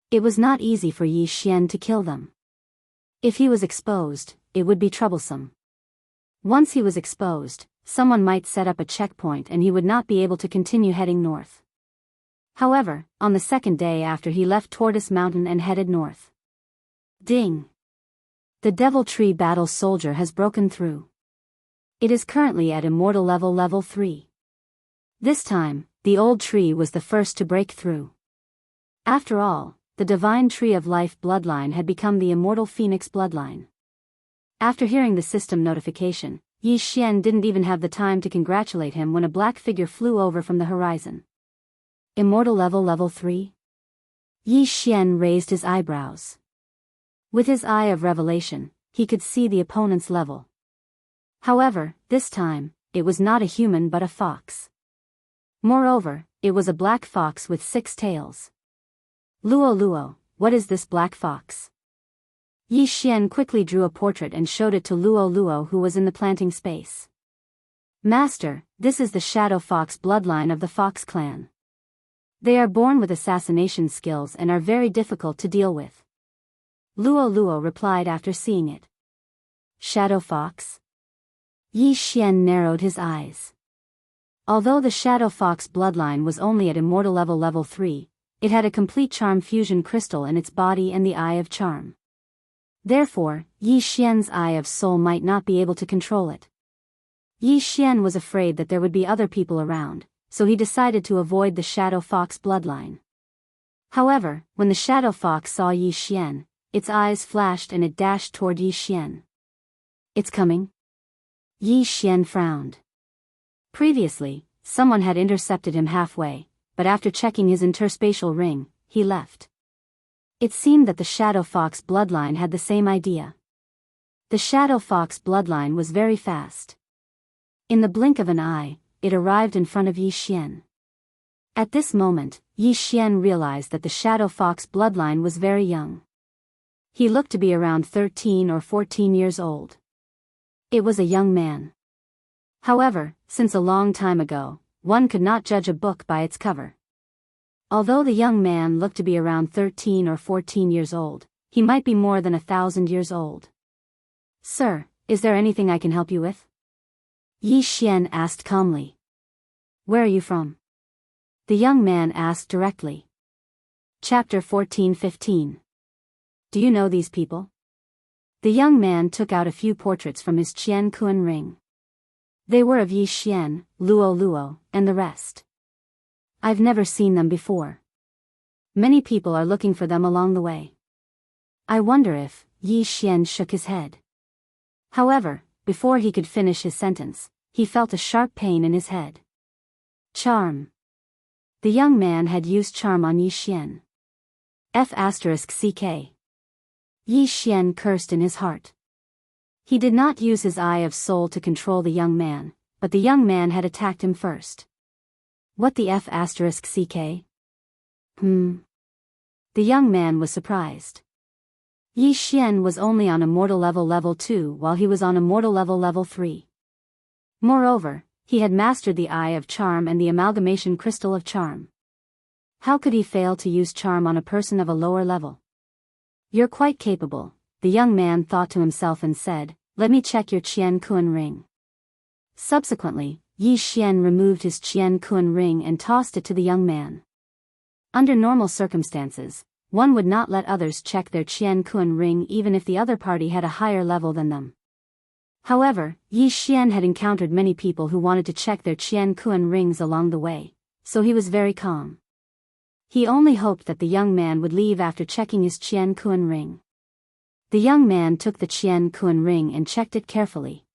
It was not easy for Yi Xian to kill them. If he was exposed, it would be troublesome. Once he was exposed, someone might set up a checkpoint and he would not be able to continue heading north. However, on the second day after he left Tortoise Mountain and headed north. Ding! The Devil Tree Battle Soldier has broken through. It is currently at immortal level 3. This time, the old tree was the first to break through. After all, the Divine Tree of Life bloodline had become the Immortal Phoenix bloodline. After hearing the system notification, Yi Xian didn't even have the time to congratulate him when a black figure flew over from the horizon. Immortal level 3? Yi Xian raised his eyebrows. With his eye of revelation, he could see the opponent's level. However, this time, it was not a human but a fox. Moreover, it was a black fox with 6 tails. Luo, what is this black fox? Yi Xian quickly drew a portrait and showed it to Luo who was in the planting space. Master, this is the Shadow Fox bloodline of the Fox clan. They are born with assassination skills and are very difficult to deal with. Luo replied after seeing it. Shadow Fox? Yi Xian narrowed his eyes. Although the Shadow Fox bloodline was only at immortal level 3, it had a complete charm fusion crystal in its body and the Eye of Charm. Therefore, Yi Xian's Eye of Soul might not be able to control it. Yi Xian was afraid that there would be other people around, so he decided to avoid the Shadow Fox bloodline. However, when the Shadow Fox saw Yi Xian, its eyes flashed and it dashed toward Yi Xian. It's coming? Yi Xian frowned. Previously, someone had intercepted him halfway, but after checking his interspatial ring, he left. It seemed that the Shadow Fox bloodline had the same idea. The Shadow Fox bloodline was very fast. In the blink of an eye, it arrived in front of Yi Xian. At this moment, Yi Xian realized that the Shadow Fox bloodline was very young. He looked to be around 13 or 14 years old. It was a young man. However, since a long time ago, one could not judge a book by its cover. Although the young man looked to be around 13 or 14 years old, he might be more than 1,000 years old. Sir, is there anything I can help you with? Yi Xian asked calmly. Where are you from? The young man asked directly. Chapter 14-15. Do you know these people? The young man took out a few portraits from his Qian Kuan ring. They were of Yi Xian, Luo, and the rest. I've never seen them before. Many people are looking for them along the way. I wonder if, Yi Xian shook his head. However, before he could finish his sentence, he felt a sharp pain in his head. Charm. The young man had used charm on Yi Xian. F***ck. Yi Xian cursed in his heart. He did not use his Eye of Soul to control the young man, but the young man had attacked him first. What the F***ck? The young man was surprised. Yi Xian was only on immortal level 2 while he was on immortal level 3. Moreover, he had mastered the Eye of Charm and the Amalgamation Crystal of Charm. How could he fail to use charm on a person of a lower level? You're quite capable, the young man thought to himself and said, let me check your Qian Kun ring. Subsequently, Yi Xian removed his Qian Kun ring and tossed it to the young man. Under normal circumstances, one would not let others check their Qian Kun ring even if the other party had a higher level than them. However, Yi Xian had encountered many people who wanted to check their Qian Kun rings along the way, so he was very calm. He only hoped that the young man would leave after checking his Qian Kun ring. The young man took the Qian Kun ring and checked it carefully.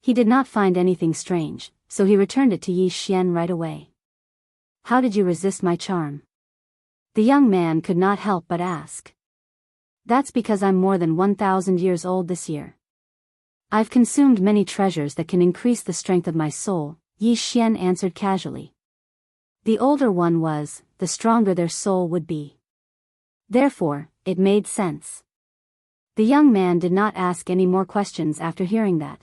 He did not find anything strange, so he returned it to Yi Xian right away. How did you resist my charm? The young man could not help but ask. That's because I'm more than 1,000 years old this year. I've consumed many treasures that can increase the strength of my soul, Yi Xian answered casually. The older one was, the stronger their soul would be. Therefore, it made sense. The young man did not ask any more questions after hearing that.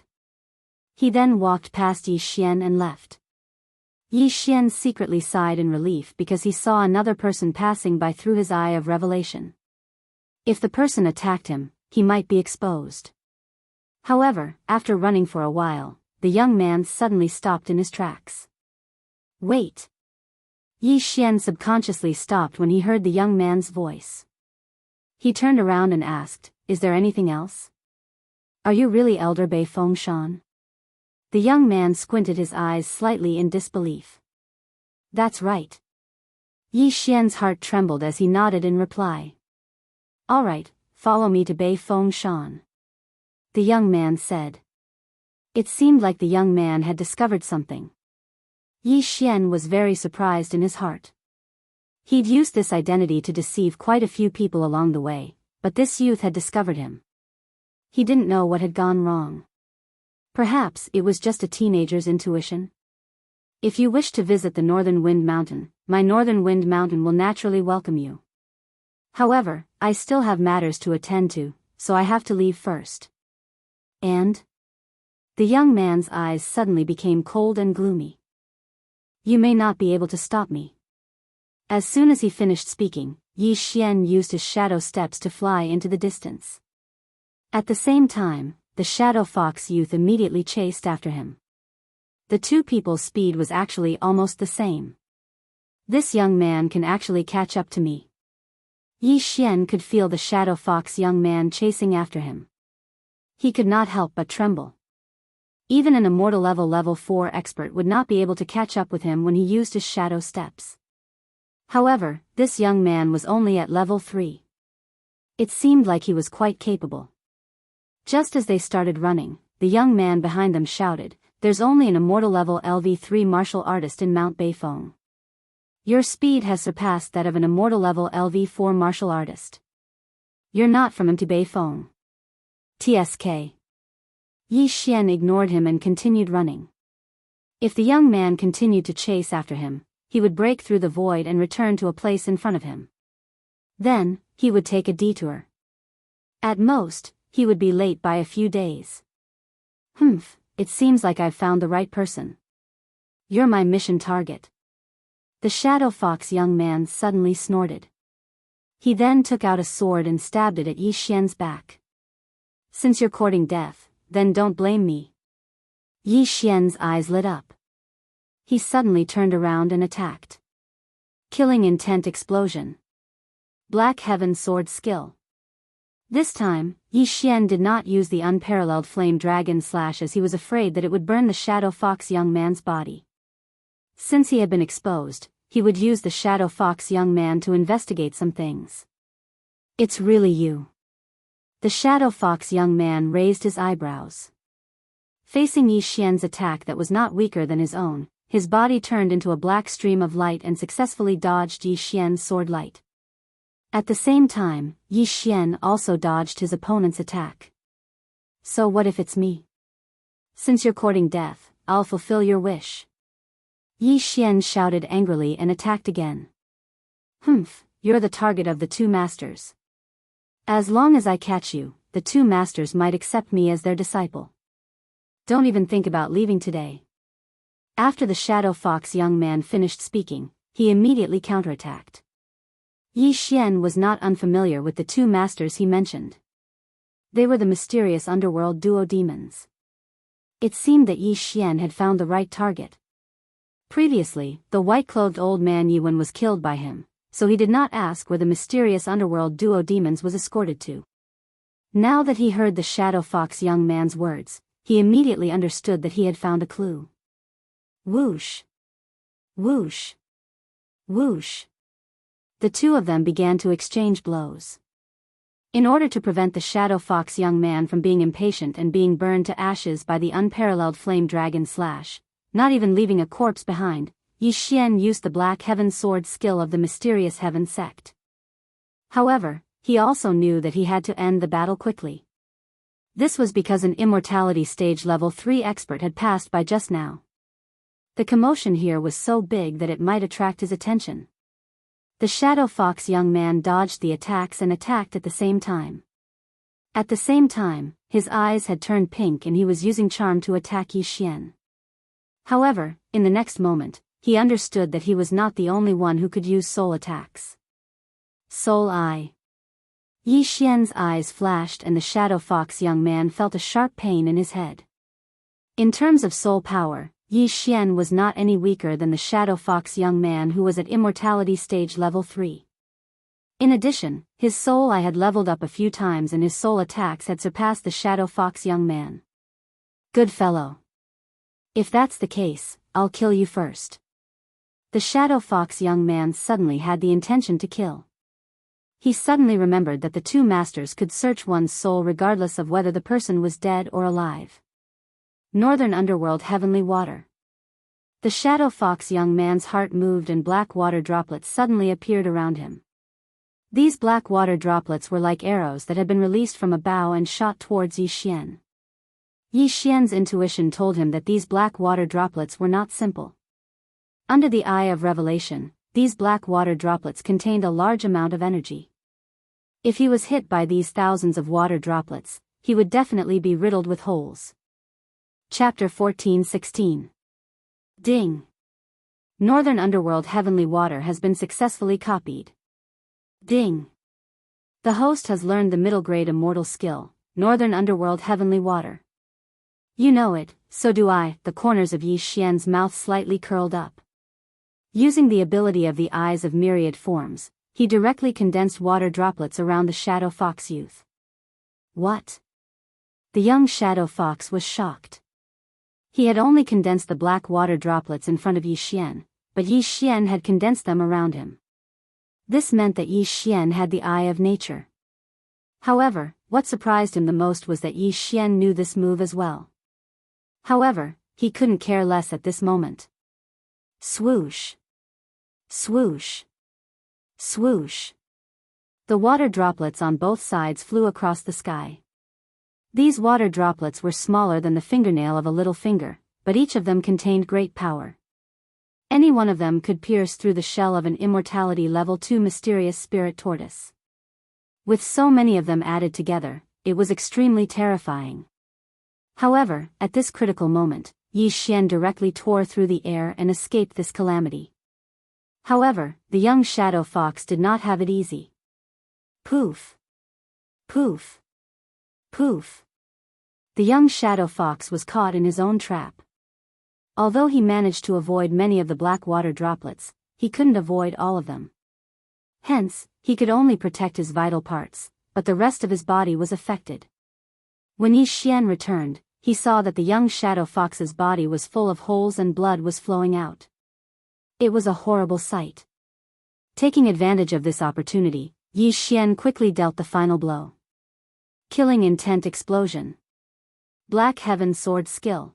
He then walked past Yi Xian and left. Yi Xian secretly sighed in relief because he saw another person passing by through his eye of revelation. If the person attacked him, he might be exposed. However, after running for a while, the young man suddenly stopped in his tracks. Wait! Yi Xian subconsciously stopped when he heard the young man's voice. He turned around and asked, is there anything else? Are you really Elder Bei Fengshan? The young man squinted his eyes slightly in disbelief. That's right. Yi Xian's heart trembled as he nodded in reply. All right, follow me to Bei Fengshan. The young man said. It seemed like the young man had discovered something. Yi Xian was very surprised in his heart. He'd used this identity to deceive quite a few people along the way, but this youth had discovered him. He didn't know what had gone wrong. Perhaps it was just a teenager's intuition. If you wish to visit the Northern Wind Mountain, my Northern Wind Mountain will naturally welcome you. However, I still have matters to attend to, so I have to leave first. And? The young man's eyes suddenly became cold and gloomy. You may not be able to stop me. As soon as he finished speaking, Yi Xian used his shadow steps to fly into the distance. At the same time, the shadow fox youth immediately chased after him. The two people's speed was actually almost the same. This young man can actually catch up to me. Yi Xian could feel the shadow fox young man chasing after him. He could not help but tremble. Even an immortal level 4 expert would not be able to catch up with him when he used his shadow steps. However, this young man was only at level 3. It seemed like he was quite capable. Just as they started running, the young man behind them shouted, there's only an immortal level LV3 martial artist in Mount Beifeng. Your speed has surpassed that of an immortal level LV4 martial artist. You're not from Mount Beifeng. TSK. Yi Xian ignored him and continued running. If the young man continued to chase after him, he would break through the void and return to a place in front of him. Then, he would take a detour. At most, he would be late by a few days. It seems like I've found the right person. You're my mission target. The shadow fox young man suddenly snorted. He then took out a sword and stabbed it at Yi Xian's back. Since you're courting death, then don't blame me. Yi Xian's eyes lit up. He suddenly turned around and attacked. Killing intent explosion. Black Heaven sword skill. This time, Yi Xian did not use the unparalleled flame dragon slash as he was afraid that it would burn the shadow fox young man's body. Since he had been exposed, he would use the shadow fox young man to investigate some things. It's really you. The shadow fox young man raised his eyebrows. Facing Yi Xian's attack that was not weaker than his own, his body turned into a black stream of light and successfully dodged Yi Xian's sword light. At the same time, Yi Xian also dodged his opponent's attack. So what if it's me? Since you're courting death, I'll fulfill your wish. Yi Xian shouted angrily and attacked again. You're the target of the two masters. As long as I catch you, the two masters might accept me as their disciple. Don't even think about leaving today. After the shadow fox young man finished speaking, he immediately counterattacked. Yi Xian was not unfamiliar with the two masters he mentioned. They were the mysterious underworld duo demons. It seemed that Yi Xian had found the right target. Previously, the white-clothed old man Yuan was killed by him, so he did not ask where the mysterious underworld duo demons was escorted to. Now that he heard the Shadow Fox young man's words, he immediately understood that he had found a clue. Whoosh! Whoosh! Whoosh! The two of them began to exchange blows. In order to prevent the Shadow Fox young man from being impatient and being burned to ashes by the unparalleled flame dragon slash, not even leaving a corpse behind, Yi Xian used the Black Heaven Sword skill of the mysterious Heaven sect. However, he also knew that he had to end the battle quickly. This was because an immortality stage level 3 expert had passed by just now. The commotion here was so big that it might attract his attention. The Shadow Fox young man dodged the attacks and attacked at the same time. At the same time, his eyes had turned pink and he was using charm to attack Yi Xian. However, in the next moment, he understood that he was not the only one who could use soul attacks. Soul Eye. Yi Xian's eyes flashed and the Shadow Fox young man felt a sharp pain in his head. In terms of soul power, Yi Xian was not any weaker than the Shadow Fox young man who was at immortality stage level 3. In addition, his soul eye had leveled up a few times and his soul attacks had surpassed the Shadow Fox young man. Good fellow. If that's the case, I'll kill you first. The Shadow Fox young man suddenly had the intention to kill. He suddenly remembered that the two masters could search one's soul regardless of whether the person was dead or alive. Northern Underworld Heavenly Water. The Shadow Fox young man's heart moved and black water droplets suddenly appeared around him. These black water droplets were like arrows that had been released from a bow and shot towards Yi Xian. Yi Xian's intuition told him that these black water droplets were not simple. Under the eye of revelation, these black water droplets contained a large amount of energy. If he was hit by these thousands of water droplets, he would definitely be riddled with holes. Chapter 14-16. Ding! Northern Underworld Heavenly Water has been successfully copied. Ding! The host has learned the middle grade immortal skill, Northern Underworld Heavenly Water. You know it, so do I. The corners of Yi Xian's mouth slightly curled up. Using the ability of the eyes of myriad forms, he directly condensed water droplets around the Shadow Fox youth. What? The young Shadow Fox was shocked. He had only condensed the black water droplets in front of Yi Xian, but Yi Xian had condensed them around him. This meant that Yi Xian had the eye of nature. However, what surprised him the most was that Yi Xian knew this move as well. However, he couldn't care less at this moment. Swoosh! Swoosh! Swoosh! The water droplets on both sides flew across the sky. These water droplets were smaller than the fingernail of a little finger, but each of them contained great power. Any one of them could pierce through the shell of an immortality level 2 mysterious spirit tortoise. With so many of them added together, it was extremely terrifying. However, at this critical moment, Yi Xian directly tore through the air and escaped this calamity. However, the young Shadow Fox did not have it easy. Poof! Poof! Poof! The young Shadow Fox was caught in his own trap. Although he managed to avoid many of the black water droplets, he couldn't avoid all of them. Hence, he could only protect his vital parts, but the rest of his body was affected. When Yi Xian returned, he saw that the young Shadow Fox's body was full of holes and blood was flowing out. It was a horrible sight. Taking advantage of this opportunity, Yi Xian quickly dealt the final blow. Killing Intent Explosion. Black Heaven Sword Skill.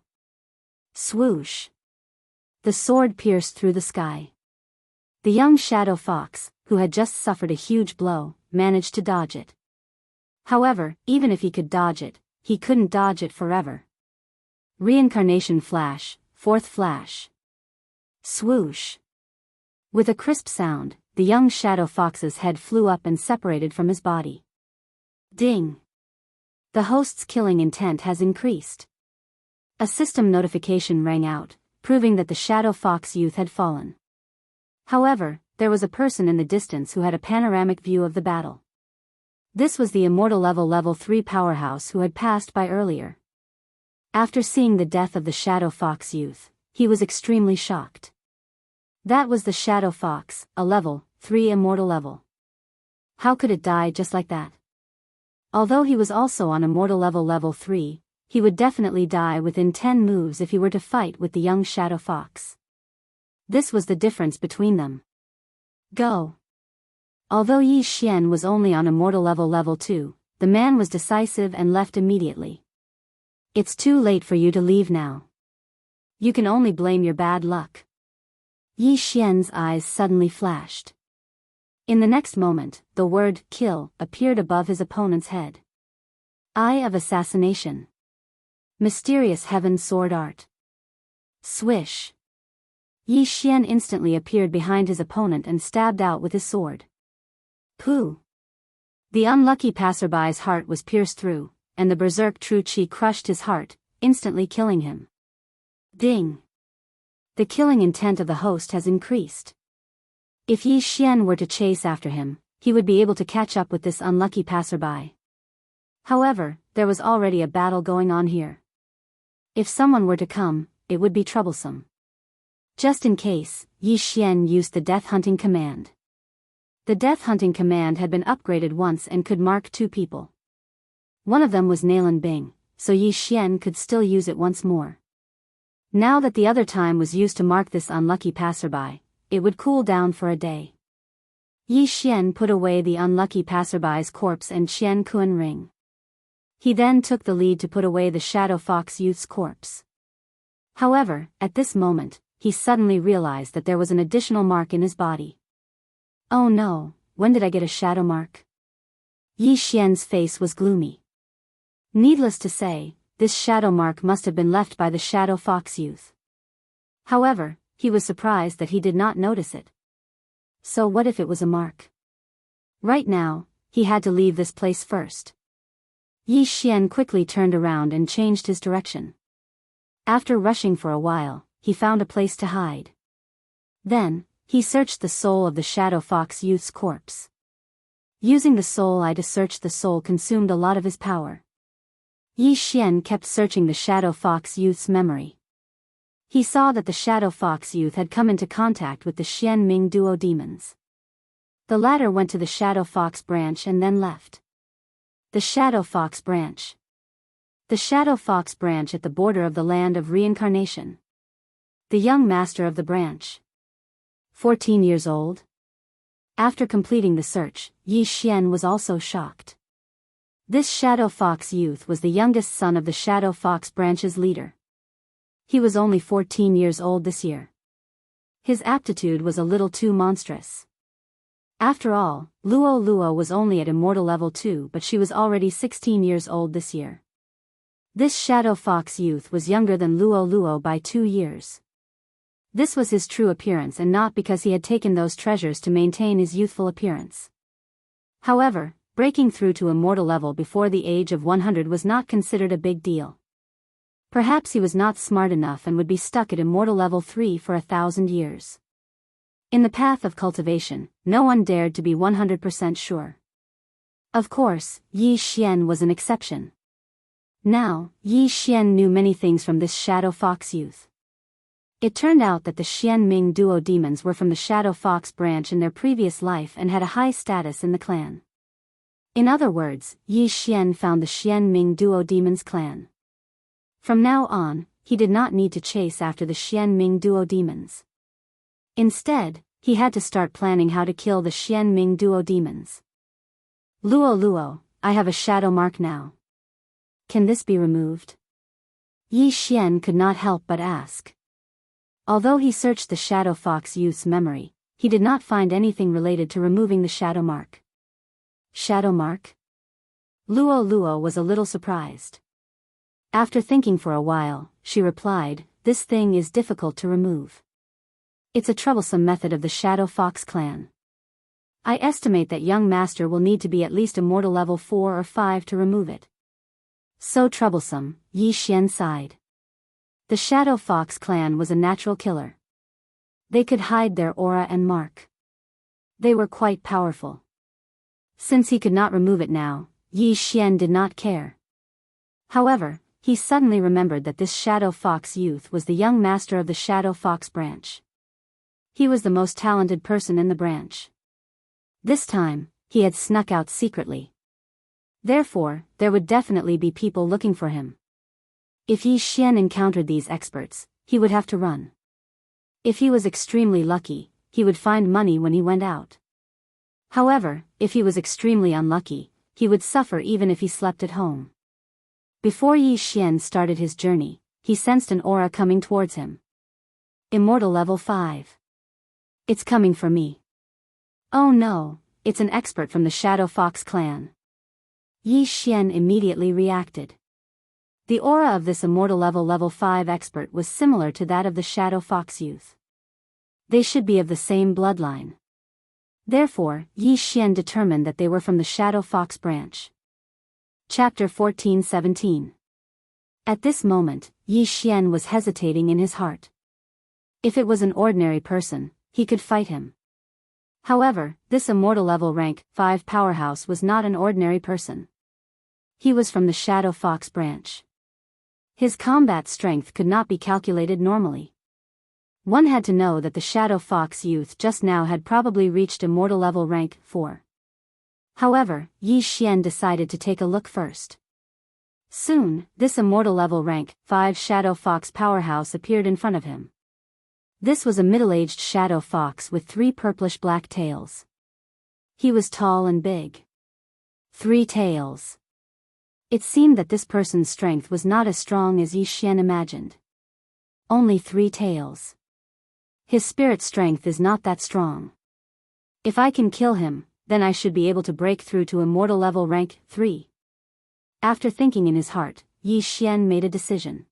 Swoosh! The sword pierced through the sky. The young Shadow Fox, who had just suffered a huge blow, managed to dodge it. However, even if he could dodge it, he couldn't dodge it forever. Reincarnation Flash, Fourth Flash. Swoosh! With a crisp sound, the young Shadow Fox's head flew up and separated from his body. Ding! The host's killing intent has increased. A system notification rang out, proving that the Shadow Fox youth had fallen. However, there was a person in the distance who had a panoramic view of the battle. This was the immortal level 3 powerhouse who had passed by earlier. After seeing the death of the Shadow Fox youth, he was extremely shocked. That was the Shadow Fox, a level 3 immortal level. How could it die just like that? Although he was also on immortal level 3, he would definitely die within 10 moves if he were to fight with the young Shadow Fox. This was the difference between them. Go. Although Yi Xian was only on immortal level 2, the man was decisive and left immediately. It's too late for you to leave now. You can only blame your bad luck. Yi Xian's eyes suddenly flashed. In the next moment, the word kill appeared above his opponent's head. Eye of assassination. Mysterious heaven sword art. Swish. Yi Xian instantly appeared behind his opponent and stabbed out with his sword. Pooh! The unlucky passerby's heart was pierced through, and the berserk true qi crushed his heart, instantly killing him. Ding! The killing intent of the host has increased. If Yi Xian were to chase after him, he would be able to catch up with this unlucky passerby. However, there was already a battle going on here. If someone were to come, it would be troublesome. Just in case, Yi Xian used the death hunting command. The death hunting command had been upgraded once and could mark 2 people. One of them was Nalan Bing, so Yi Xian could still use it once more. Now that the other time was used to mark this unlucky passerby, it would cool down for a day. Yi Xian put away the unlucky passerby's corpse and Qian Kun ring. He then took the lead to put away the Shadow Fox youth's corpse. However, at this moment, he suddenly realized that there was an additional mark in his body. Oh no, when did I get a shadow mark? Yi Xian's face was gloomy. Needless to say, this shadow mark must have been left by the Shadow Fox youth. However, he was surprised that he did not notice it. So what if it was a mark? Right now, he had to leave this place first. Yi Xian quickly turned around and changed his direction. After rushing for a while, he found a place to hide. Then, he searched the soul of the Shadow Fox youth's corpse. Using the soul eye to search the soul consumed a lot of his power. Yi Xian kept searching the Shadow Fox youth's memory. He saw that the Shadow Fox youth had come into contact with the Xian Ming duo demons. The latter went to the Shadow Fox branch and then left. The Shadow Fox branch. The Shadow Fox branch at the border of the land of reincarnation. The young master of the branch. 14 years old? After completing the search, Yi Xian was also shocked. This Shadow Fox youth was the youngest son of the Shadow Fox branch's leader. He was only 14 years old this year. His aptitude was a little too monstrous. After all, Luo was only at immortal level 2, but she was already 16 years old this year. This Shadow Fox youth was younger than Luo by 2 years. This was his true appearance and not because he had taken those treasures to maintain his youthful appearance. However, breaking through to immortal level before the age of 100 was not considered a big deal. Perhaps he was not smart enough and would be stuck at immortal level 3 for 1,000 years. In the path of cultivation, no one dared to be 100% sure. Of course, Yi Xian was an exception. Now, Yi Xian knew many things from this Shadow Fox youth. It turned out that the Xian Ming duo demons were from the Shadow Fox branch in their previous life and had a high status in the clan. In other words, Yi Xian found the Xian Ming duo demons clan. From now on, he did not need to chase after the Xian Ming duo demons. Instead, he had to start planning how to kill the Xian Ming duo demons. Luo, I have a shadow mark now. Can this be removed? Yi Xian could not help but ask. Although he searched the Shadow Fox youth's memory, he did not find anything related to removing the shadow mark. Shadow mark? Luo was a little surprised. After thinking for a while, she replied, "This thing is difficult to remove. It's a troublesome method of the Shadow Fox clan. I estimate that young master will need to be at least immortal level 4 or 5 to remove it." So troublesome, Yi Xian sighed. The Shadow Fox clan was a natural killer. They could hide their aura and mark. They were quite powerful. Since he could not remove it now, Yi Xian did not care. However, he suddenly remembered that this Shadow Fox youth was the young master of the Shadow Fox branch. He was the most talented person in the branch. This time, he had snuck out secretly. Therefore, there would definitely be people looking for him. If Yi Xian encountered these experts, he would have to run. If he was extremely lucky, he would find money when he went out. However, if he was extremely unlucky, he would suffer even if he slept at home. Before Yi Xian started his journey, he sensed an aura coming towards him. Immortal level 5. It's coming for me. Oh no, it's an expert from the Shadow Fox clan. Yi Xian immediately reacted. The aura of this immortal level 5 expert was similar to that of the Shadow Fox youth. They should be of the same bloodline. Therefore, Yi Xian determined that they were from the Shadow Fox branch. Chapter 14-17. At this moment, Yi Xian was hesitating in his heart. If it was an ordinary person, he could fight him. However, this immortal level rank 5 powerhouse was not an ordinary person. He was from the Shadow Fox branch. His combat strength could not be calculated normally. One had to know that the Shadow Fox youth just now had probably reached immortal level rank 4. However, Yi Xian decided to take a look first. Soon, this immortal level rank 5 Shadow Fox powerhouse appeared in front of him. This was a middle-aged Shadow Fox with 3 purplish-black tails. He was tall and big. 3 tails. It seemed that this person's strength was not as strong as Yi Xian imagined. Only 3 tails. His spirit strength is not that strong. If I can kill him, then I should be able to break through to immortal level rank 3. After thinking in his heart, Yi Xian made a decision.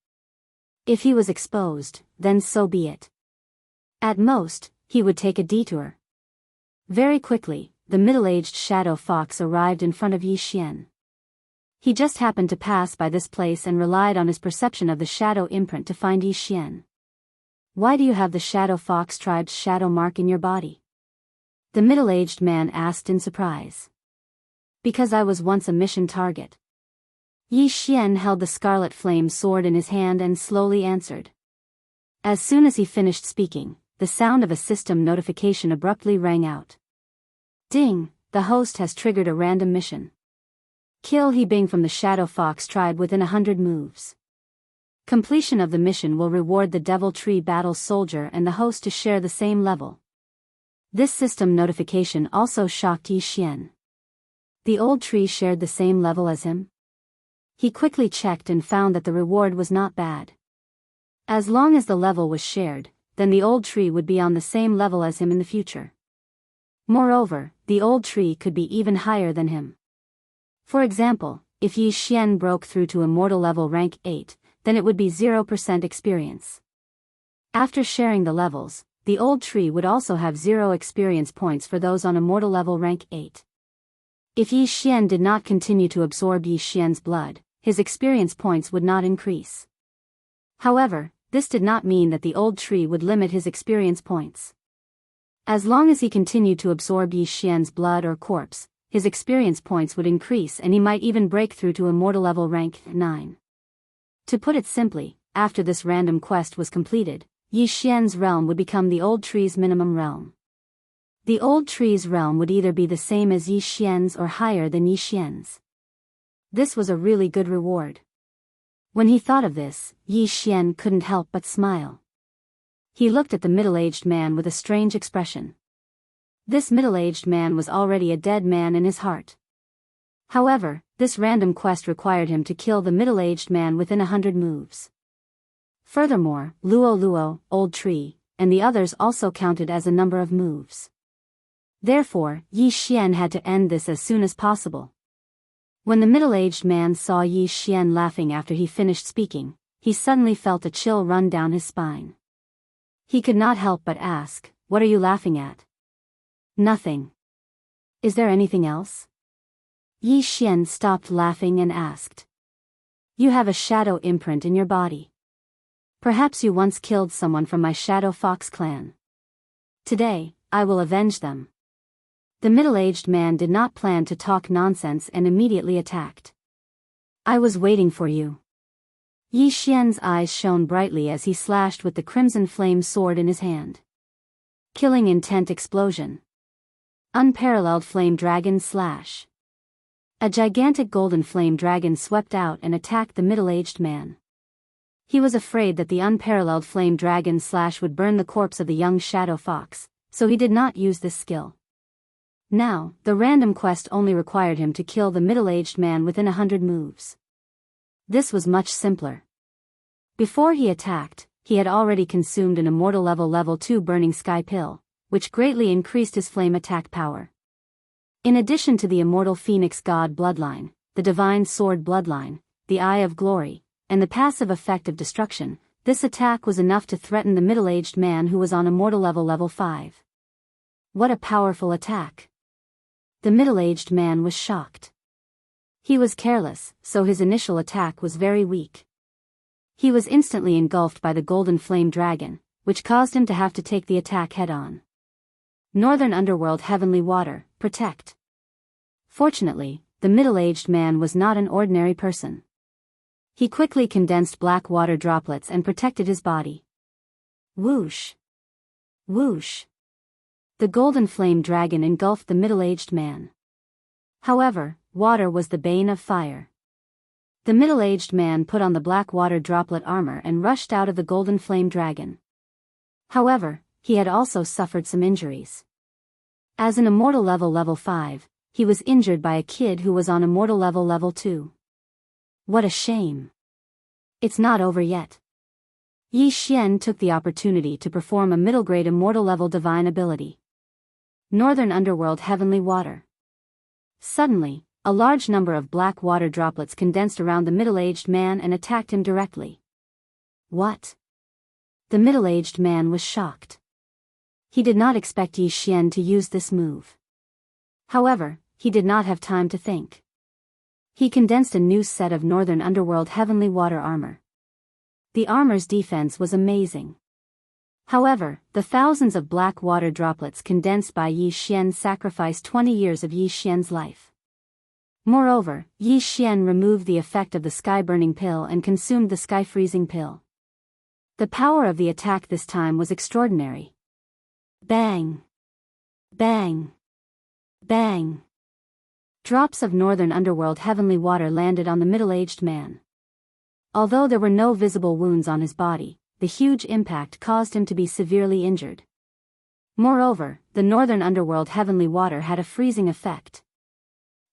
If he was exposed, then so be it. At most, he would take a detour. Very quickly, the middle-aged Shadow Fox arrived in front of Yi Xian. He just happened to pass by this place and relied on his perception of the shadow imprint to find Yi Xian. Why do you have the Shadow Fox tribe's shadow mark in your body? The middle-aged man asked in surprise. Because I was once a mission target. Yi Xian held the scarlet flame sword in his hand and slowly answered. As soon as he finished speaking, the sound of a system notification abruptly rang out. Ding, the host has triggered a random mission. Kill He Bing from the Shadow Fox tribe within 100 moves. Completion of the mission will reward the Devil Tree Battle Soldier and the host to share the same level. This system notification also shocked Yi Xian. The old tree shared the same level as him? He quickly checked and found that the reward was not bad. As long as the level was shared, then the old tree would be on the same level as him in the future. Moreover, the old tree could be even higher than him. For example, if Yi Xian broke through to immortal level rank 8, then it would be 0% experience. After sharing the levels, the old tree would also have 0 experience points for those on immortal level rank 8. If Yi Xian did not continue to absorb Yi Xian's blood, his experience points would not increase. However, this did not mean that the old tree would limit his experience points. As long as he continued to absorb Yi Xian's blood or corpse, his experience points would increase and he might even break through to immortal level rank 9. To put it simply, after this random quest was completed, Yi Xian's realm would become the old tree's minimum realm. The old tree's realm would either be the same as Yi Xian's or higher than Yi Xian's. This was a really good reward. When he thought of this, Yi Xian couldn't help but smile. He looked at the middle-aged man with a strange expression. This middle-aged man was already a dead man in his heart. However, this random quest required him to kill the middle-aged man within 100 moves. Furthermore, Luo, old tree, and the others also counted as a number of moves. Therefore, Yi Xian had to end this as soon as possible. When the middle-aged man saw Yi Xian laughing after he finished speaking, he suddenly felt a chill run down his spine. He could not help but ask, "What are you laughing at?" "Nothing. Is there anything else?" Yi Xian stopped laughing and asked. "You have a shadow imprint in your body. Perhaps you once killed someone from my Shadow Fox clan." Today, I will avenge them. The middle-aged man did not plan to talk nonsense and immediately attacked. I was waiting for you. Yi Xian's eyes shone brightly as he slashed with the crimson flame sword in his hand. Killing intent explosion. Unparalleled flame dragon slash. A gigantic golden flame dragon swept out and attacked the middle-aged man. He was afraid that the unparalleled flame dragon slash would burn the corpse of the young shadow fox, so he did not use this skill. Now, the random quest only required him to kill the middle-aged man within 100 moves. This was much simpler. Before he attacked, he had already consumed an immortal level 2 burning sky pill, which greatly increased his flame attack power. In addition to the immortal phoenix god bloodline, the divine sword bloodline, the eye of glory, and the passive effect of destruction, this attack was enough to threaten the middle-aged man who was on immortal level 5. What a powerful attack! The middle-aged man was shocked. He was careless, so his initial attack was very weak. He was instantly engulfed by the golden flame dragon, which caused him to have to take the attack head-on. Northern Underworld Heavenly Water, protect. Fortunately, the middle-aged man was not an ordinary person. He quickly condensed black water droplets and protected his body. Whoosh! Whoosh! The golden flame dragon engulfed the middle-aged man. However, water was the bane of fire. The middle-aged man put on the black water droplet armor and rushed out of the golden flame dragon. However, he had also suffered some injuries. As an immortal level 5, he was injured by a kid who was on immortal level 2. What a shame. It's not over yet. Yi Xian took the opportunity to perform a middle-grade immortal level divine ability. Northern Underworld Heavenly Water. Suddenly, a large number of black water droplets condensed around the middle-aged man and attacked him directly. What? The middle-aged man was shocked. He did not expect Yi Xian to use this move. However, he did not have time to think. He condensed a new set of Northern Underworld Heavenly Water armor. The armor's defense was amazing. However, the thousands of black water droplets condensed by Yi Xian sacrificed 20 years of Yi Xian's life. Moreover, Yi Xian removed the effect of the sky-burning pill and consumed the sky-freezing pill. The power of the attack this time was extraordinary. Bang! Bang! Bang! Drops of Northern Underworld Heavenly Water landed on the middle-aged man. Although there were no visible wounds on his body, the huge impact caused him to be severely injured. Moreover, the Northern Underworld Heavenly Water had a freezing effect.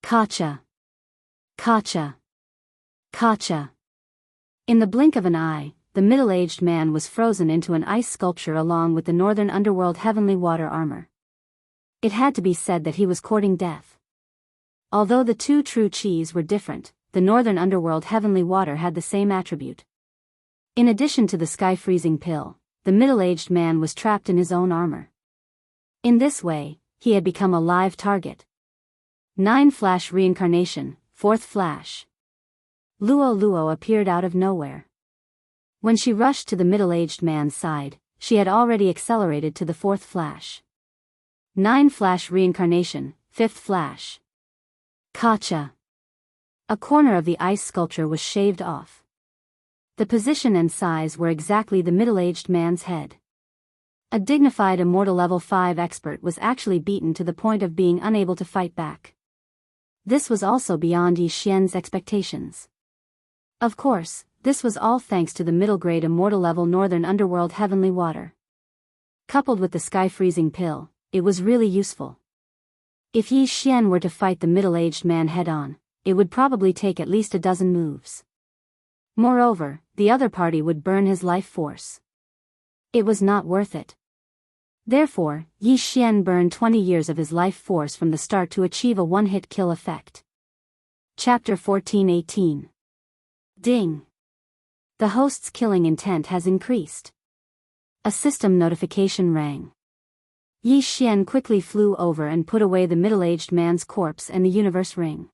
Kacha! Kacha! Kacha! In the blink of an eye, the middle-aged man was frozen into an ice sculpture along with the Northern Underworld Heavenly Water armor. It had to be said that he was courting death. Although the two true chis were different, the Northern Underworld Heavenly Water had the same attribute. In addition to the sky-freezing pill, the middle-aged man was trapped in his own armor. In this way, he had become a live target. 9 Flash Reincarnation, 4th Flash. Luo Luo appeared out of nowhere. When she rushed to the middle-aged man's side, she had already accelerated to the 4th Flash. 9 Flash Reincarnation, 5th Flash. Kacha! A corner of the ice sculpture was shaved off. The position and size were exactly the middle-aged man's head. A dignified immortal level 5 expert was actually beaten to the point of being unable to fight back. This was also beyond Yi Xian's expectations. Of course, this was all thanks to the middle-grade immortal level Northern Underworld Heavenly Water. Coupled with the sky-freezing pill, it was really useful. If Yi Xian were to fight the middle-aged man head-on, it would probably take at least a dozen moves. Moreover, the other party would burn his life force. It was not worth it. Therefore, Yi Xian burned 20 years of his life force from the start to achieve a one-hit kill effect. Chapter 14:18. Ding! The host's killing intent has increased. A system notification rang. Yi Xian quickly flew over and put away the middle-aged man's corpse and the universe ring.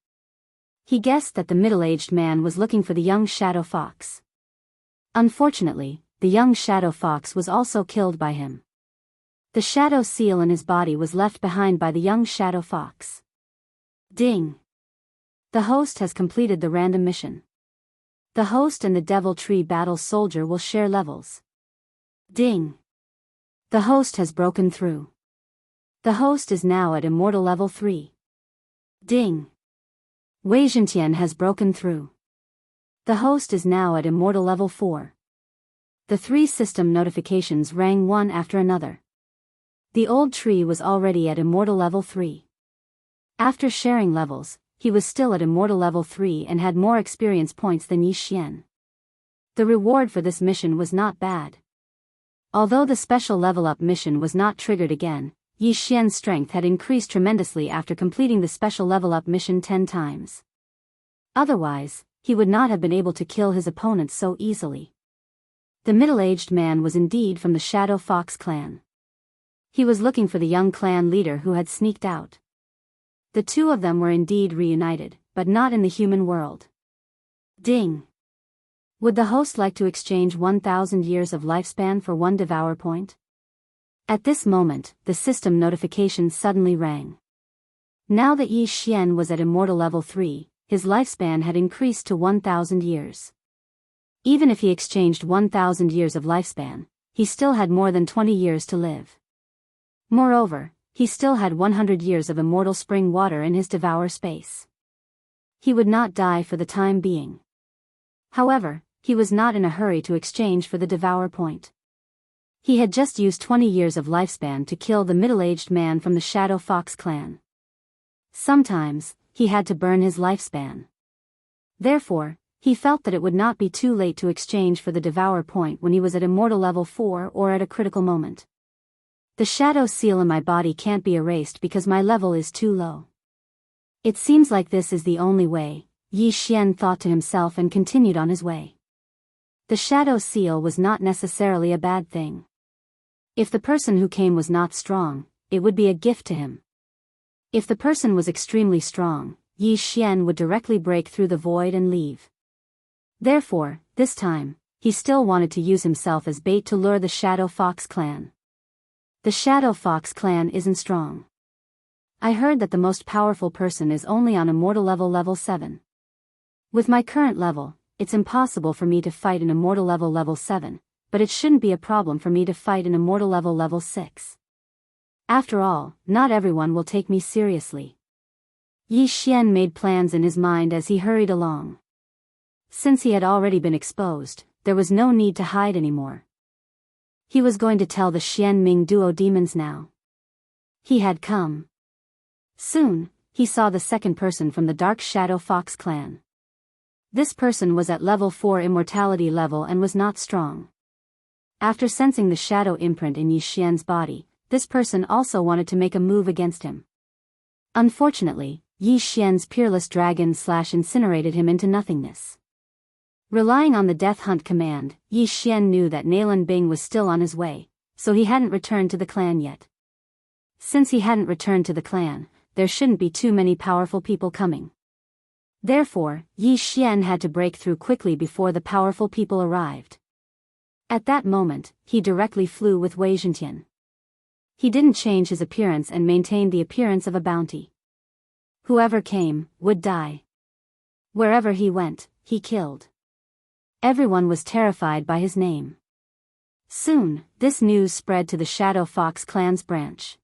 He guessed that the middle-aged man was looking for the young shadow fox. Unfortunately, the young shadow fox was also killed by him. The shadow seal in his body was left behind by the young shadow fox. Ding! The host has completed the random mission. The host and the devil tree battle soldier will share levels. Ding! The host has broken through. The host is now at immortal level 3. Ding! Wei Zhentian has broken through. The host is now at immortal level 4. The 3 system notifications rang one after another. The old tree was already at immortal level 3. After sharing levels, he was still at immortal level 3 and had more experience points than Yi Xian. The reward for this mission was not bad. Although the special level up mission was not triggered again, Yi Xian's strength had increased tremendously after completing the special level up mission 10 times. Otherwise, he would not have been able to kill his opponents so easily. The middle-aged man was indeed from the Shadow Fox clan. He was looking for the young clan leader who had sneaked out. The two of them were indeed reunited, but not in the human world. Ding! Would the host like to exchange 1,000 years of lifespan for 1 Devourer point? At this moment, the system notification suddenly rang. Now that Yi Xian was at immortal level 3, his lifespan had increased to 1,000 years. Even if he exchanged 1,000 years of lifespan, he still had more than 20 years to live. Moreover, he still had 100 years of immortal spring water in his Devourer space. He would not die for the time being. However, he was not in a hurry to exchange for the Devourer point. He had just used 20 years of lifespan to kill the middle-aged man from the Shadow Fox clan. Sometimes, he had to burn his lifespan. Therefore, he felt that it would not be too late to exchange for the Devourer point when he was at immortal level 4 or at a critical moment. The shadow seal in my body can't be erased because my level is too low. It seems like this is the only way, Yi Xian thought to himself and continued on his way. The shadow seal was not necessarily a bad thing. If the person who came was not strong, it would be a gift to him. If the person was extremely strong, Yi Xian would directly break through the void and leave. Therefore, this time, he still wanted to use himself as bait to lure the Shadow Fox clan. The Shadow Fox clan isn't strong. I heard that the most powerful person is only on immortal level 7. With my current level, it's impossible for me to fight an immortal level 7, but it shouldn't be a problem for me to fight an immortal level 6. After all, not everyone will take me seriously. Yi Xian made plans in his mind as he hurried along. Since he had already been exposed, there was no need to hide anymore. He was going to tell the Xianming duo demons now. He had come. Soon, he saw the second person from the Dark Shadow Fox clan. This person was at level 4 immortality level and was not strong. After sensing the shadow imprint in Yi Xian's body, this person also wanted to make a move against him. Unfortunately, Yi Xian's peerless dragon incinerated him into nothingness. Relying on the death hunt command, Yi Xian knew that Nalan Bing was still on his way, so he hadn't returned to the clan yet. Since he hadn't returned to the clan, there shouldn't be too many powerful people coming. Therefore, Yi Xian had to break through quickly before the powerful people arrived. At that moment, he directly flew with Wei Zhentian. He didn't change his appearance and maintained the appearance of a bounty. Whoever came, would die. Wherever he went, he killed. Everyone was terrified by his name. Soon, this news spread to the Shadow Fox clan's branch.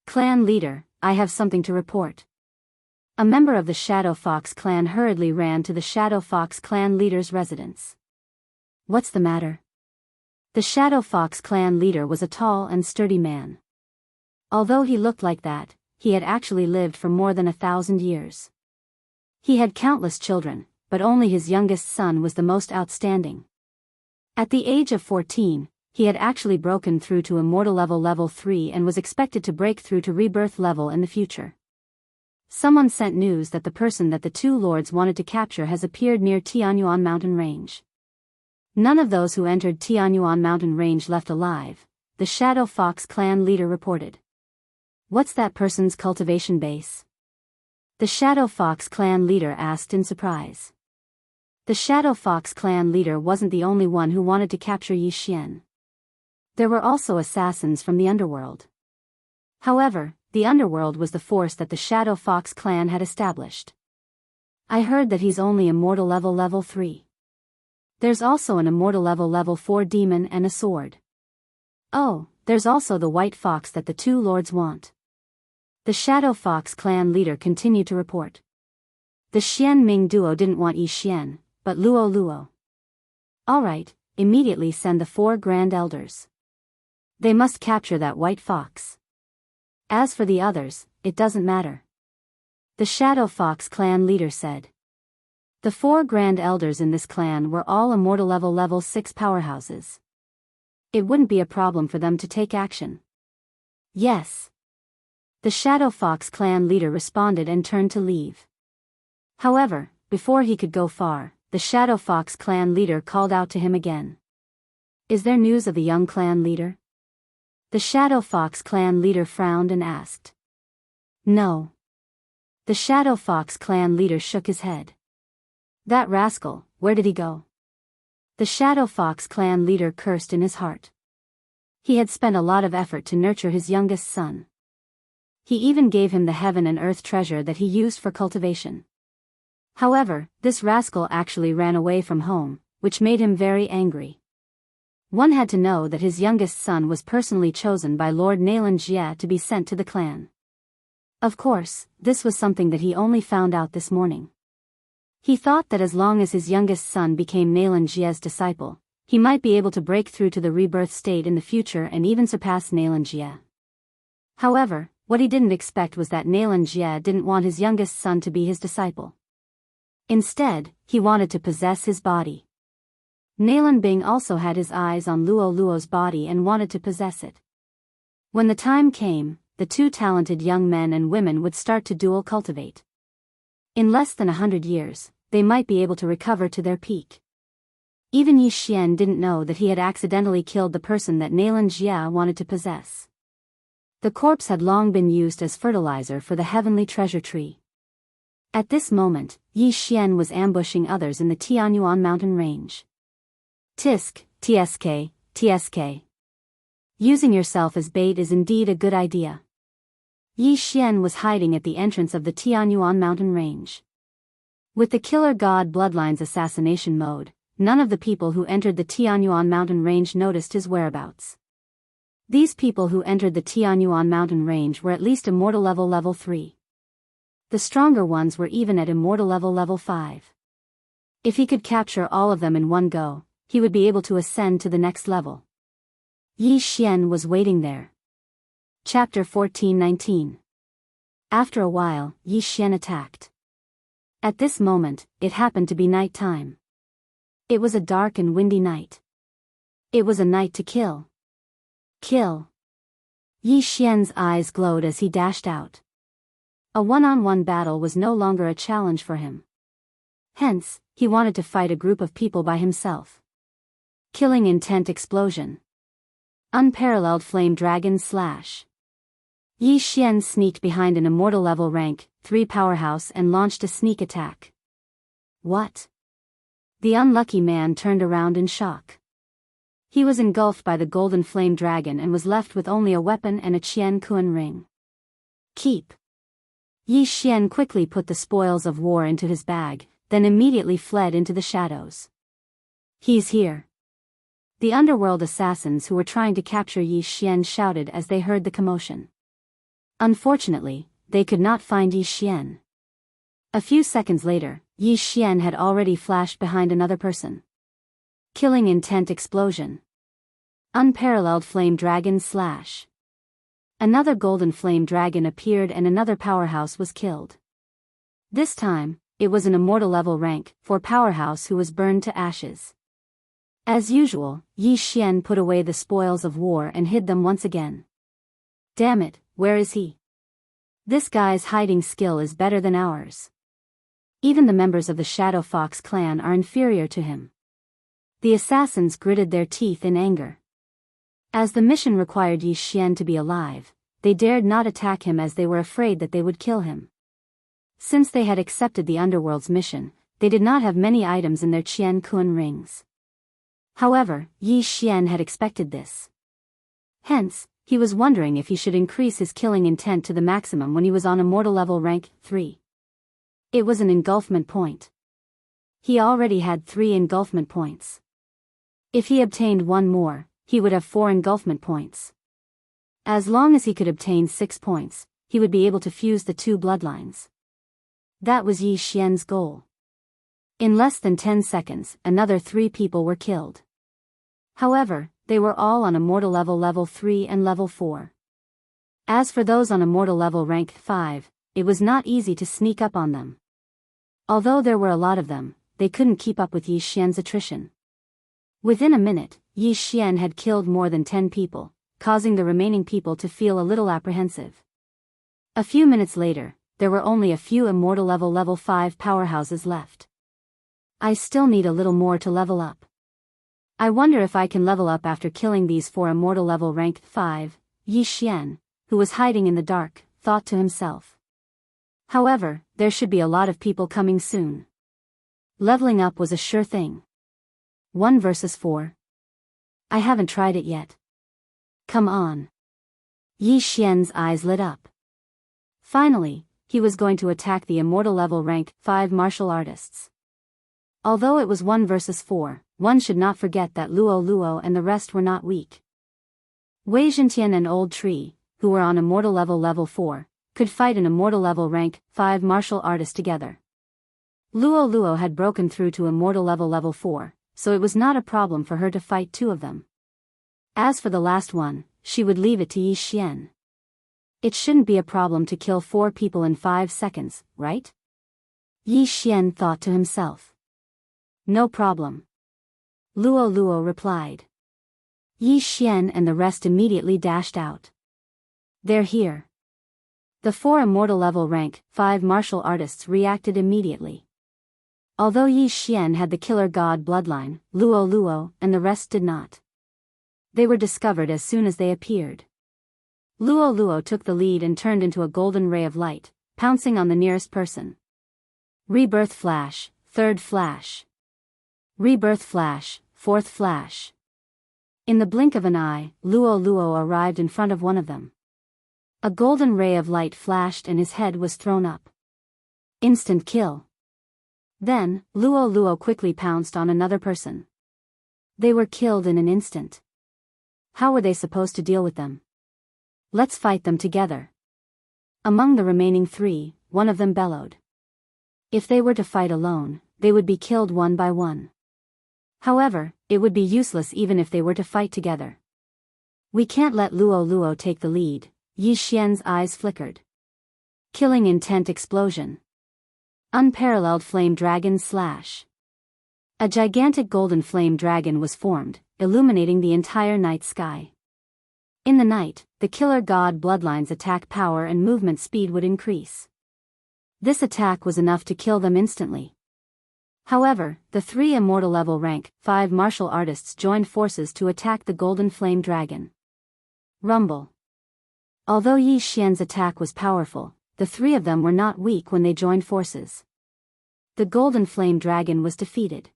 Clan leader, I have something to report. A member of the Shadow Fox clan hurriedly ran to the Shadow Fox clan leader's residence. What's the matter? The Shadow Fox clan leader was a tall and sturdy man. Although he looked like that, he had actually lived for more than 1,000 years. He had countless children, but only his youngest son was the most outstanding. At the age of 14, he had actually broken through to immortal level 3 and was expected to break through to rebirth level in the future. Someone sent news that the person that the two lords wanted to capture has appeared near Tianyuan mountain range. None of those who entered Tianyuan mountain range left alive, the Shadow Fox clan leader reported. What's that person's cultivation base? The Shadow Fox clan leader asked in surprise. The Shadow Fox clan leader wasn't the only one who wanted to capture Yi Xian. There were also assassins from the underworld. However, the underworld was the force that the Shadow Fox clan had established. I heard that he's only immortal level 3. There's also an immortal level 4 demon and a sword. Oh, there's also the white fox that the two lords want. The Shadow Fox clan leader continued to report. The Xian Ming duo didn't want Yi Xian, but Luo. Alright, immediately send the 4 grand elders. They must capture that white fox. As for the others, it doesn't matter. The Shadow Fox clan leader said. The 4 grand elders in this clan were all immortal level 6 powerhouses. It wouldn't be a problem for them to take action. Yes. The Shadow Fox clan leader responded and turned to leave. However, before he could go far, the Shadow Fox clan leader called out to him again. Is there news of the young clan leader? The Shadow Fox clan leader frowned and asked. No. The Shadow Fox clan leader shook his head. That rascal, where did he go? The Shadow Fox clan leader cursed in his heart. He had spent a lot of effort to nurture his youngest son. He even gave him the heaven and earth treasure that he used for cultivation. However, this rascal actually ran away from home, which made him very angry. One had to know that his youngest son was personally chosen by Lord Nalan Jie to be sent to the clan. Of course, this was something that he only found out this morning. He thought that as long as his youngest son became Nalan Jie's disciple, he might be able to break through to the rebirth state in the future and even surpass Nalan Jie. However, what he didn't expect was that Nalan Jie didn't want his youngest son to be his disciple. Instead, he wanted to possess his body. Nalan Bing also had his eyes on Luo's body and wanted to possess it. When the time came, the 2 talented young men and women would start to dual cultivate. In less than 100 years, they might be able to recover to their peak. Even Yi Xian didn't know that he had accidentally killed the person that Nalan Jie wanted to possess. The corpse had long been used as fertilizer for the heavenly treasure tree. At this moment, Yi Xian was ambushing others in the Tianyuan mountain range. Tisk, tsk. Using yourself as bait is indeed a good idea. Yi Xian was hiding at the entrance of the Tianyuan mountain range. With the Killer God Bloodline's assassination mode, none of the people who entered the Tianyuan mountain range noticed his whereabouts. These people who entered the Tianyuan mountain range were at least immortal level 3. The stronger ones were even at immortal level 5. If he could capture all of them in one go, he would be able to ascend to the next level. Yi Xian was waiting there. Chapter 14:19. After a while, Yi Xian attacked. At this moment, it happened to be night time. It was a dark and windy night. It was a night to kill. Kill. Yi Xian's eyes glowed as he dashed out. A one-on-one battle was no longer a challenge for him. Hence, he wanted to fight a group of people by himself. Killing intent explosion. Unparalleled flame dragon slash. Yi Xian sneaked behind an immortal level rank 3 powerhouse and launched a sneak attack. What? The unlucky man turned around in shock. He was engulfed by the golden flame dragon and was left with only a weapon and a Qian Kun ring. Keep. Yi Xian quickly put the spoils of war into his bag, then immediately fled into the shadows. He's here. The underworld assassins who were trying to capture Yi Xian shouted as they heard the commotion. Unfortunately, they could not find Yi Xian. A few seconds later, Yi Xian had already flashed behind another person. Killing intent explosion. Unparalleled flame dragon slash. Another golden flame dragon appeared and another powerhouse was killed. This time, it was an immortal level rank 4 powerhouse who was burned to ashes. As usual, Yi Xian put away the spoils of war and hid them once again. Damn it, where is he? This guy's hiding skill is better than ours. Even the members of the Shadow Fox clan are inferior to him. The assassins gritted their teeth in anger. As the mission required Yi Xian to be alive, they dared not attack him as they were afraid that they would kill him. Since they had accepted the underworld's mission, they did not have many items in their Qian Kun rings. However, Yi Xian had expected this. Hence, he was wondering if he should increase his killing intent to the maximum when he was on immortal level rank 3. It was an engulfment point. He already had 3 engulfment points. If he obtained one more, he would have 4 engulfment points. As long as he could obtain 6 points, he would be able to fuse the 2 bloodlines. That was Yi Xian's goal. In less than 10 seconds, another 3 people were killed. However, they were all on immortal level 3 and level 4. As for those on immortal level rank 5, it was not easy to sneak up on them. Although there were a lot of them, they couldn't keep up with Yi Xian's attrition. Within a minute, Yi Xian had killed more than 10 people, causing the remaining people to feel a little apprehensive. A few minutes later, there were only a few immortal level 5 powerhouses left. I still need a little more to level up. I wonder if I can level up after killing these 4 immortal level rank 5, Yi Xian, who was hiding in the dark, thought to himself. However, there should be a lot of people coming soon. Leveling up was a sure thing. 1 versus 4. I haven't tried it yet. Come on. Yi Xian's eyes lit up. Finally, he was going to attack the immortal level rank 5 martial artists. Although it was 1 versus 4, one should not forget that Luo and the rest were not weak. Wei Zhentian and Old Tree, who were on immortal level 4, could fight an immortal level rank 5 martial artist together. Luo had broken through to immortal level 4, so it was not a problem for her to fight 2 of them. As for the last one, she would leave it to Yi Xian. It shouldn't be a problem to kill 4 people in 5 seconds, right? Yi Xian thought to himself. No problem. Luo replied. Yi Xian and the rest immediately dashed out. They're here. The 4 immortal level rank 5 martial artists reacted immediately. Although Yi Xian had the killer god bloodline, Luo and the rest did not. They were discovered as soon as they appeared. Luo took the lead and turned into a golden ray of light, pouncing on the nearest person. Rebirth flash, 3rd flash. Rebirth flash, 4th flash. In the blink of an eye, Luo arrived in front of one of them. A golden ray of light flashed and his head was thrown up. Instant kill. Then, Luo quickly pounced on another person. They were killed in an instant. How were they supposed to deal with them? Let's fight them together. Among the remaining 3, one of them bellowed. If they were to fight alone, they would be killed one by one. However, it would be useless even if they were to fight together. We can't let Luo take the lead. Yi Xian's eyes flickered. Killing intent explosion. Unparalleled flame dragon slash. A gigantic golden flame dragon was formed, illuminating the entire night sky. In the night, the killer god bloodline's attack power and movement speed would increase. This attack was enough to kill them instantly. However, the 3 immortal level rank 5 martial artists joined forces to attack the golden flame dragon. Rumble. Although Yi Xian's attack was powerful, the 3 of them were not weak when they joined forces. The golden flame dragon was defeated.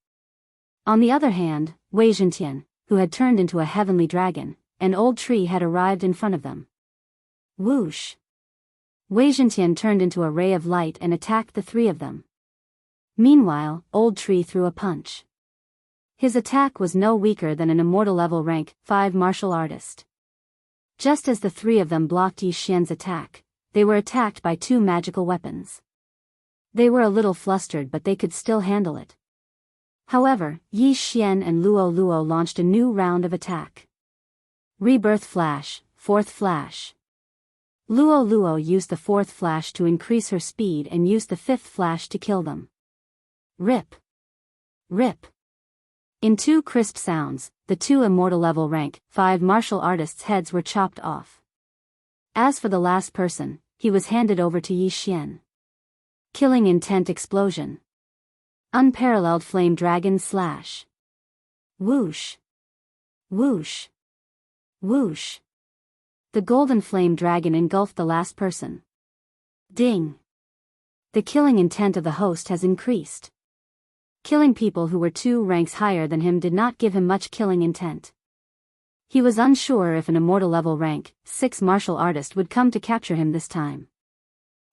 On the other hand, Wei Zhentian, who had turned into a heavenly dragon, and Old Tree had arrived in front of them. Whoosh! Wei Zhentian turned into a ray of light and attacked the 3 of them. Meanwhile, Old Tree threw a punch. His attack was no weaker than an immortal level rank 5 martial artist. Just as the 3 of them blocked Yi Xian's attack, they were attacked by 2 magical weapons. They were a little flustered but they could still handle it. However, Yi Xian and Luo launched a new round of attack. Rebirth flash, 4th flash. Luo used the 4th flash to increase her speed and used the 5th flash to kill them. Rip. Rip. In 2 crisp sounds, the 2 immortal level rank 5 martial artists' heads were chopped off. As for the last person, he was handed over to Yi Xian. Killing intent explosion. Unparalleled flame dragon slash. Whoosh. Whoosh. Whoosh. The golden flame dragon engulfed the last person. Ding. The killing intent of the host has increased. Killing people who were 2 ranks higher than him did not give him much killing intent. He was unsure if an immortal level rank 6 martial artist would come to capture him this time.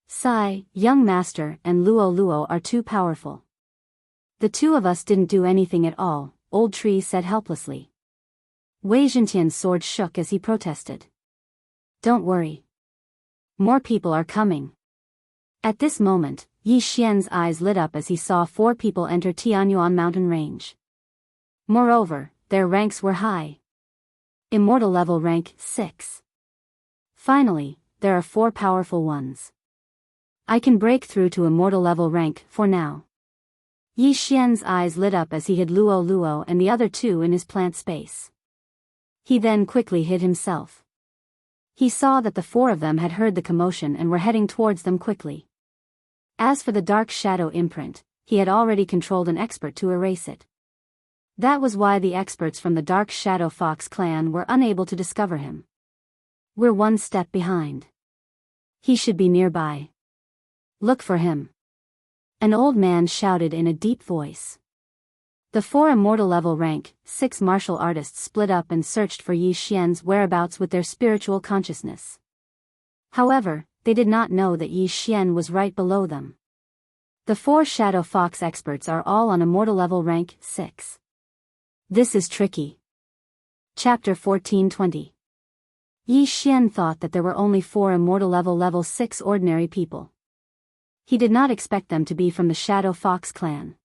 Sai, young master, and Luo Luo are too powerful. The two of us didn't do anything at all, Old Tree said helplessly. Wei Zhentian's sword shook as he protested. Don't worry. More people are coming. At this moment, Yi Xian's eyes lit up as he saw 4 people enter Tianyuan mountain range. Moreover, their ranks were high. Immortal level rank 6. Finally, there are 4 powerful ones. I can break through to immortal level rank for now. Yi Xian's eyes lit up as he hid Luo Luo and the other 2 in his plant space. He then quickly hid himself. He saw that the 4 of them had heard the commotion and were heading towards them quickly. As for the dark shadow imprint, he had already controlled an expert to erase it. That was why the experts from the Dark Shadow Fox clan were unable to discover him. We're 1 step behind. He should be nearby. Look for him. An old man shouted in a deep voice. The 4 immortal level rank 6 martial artists split up and searched for Yi Xian's whereabouts with their spiritual consciousness. However, they did not know that Yi Xian was right below them. The 4 Shadow Fox experts are all on immortal level rank 6. This is tricky. Chapter 14:20. Yi Xian thought that there were only 4 immortal level 6 ordinary people. He did not expect them to be from the Shadow Fox clan.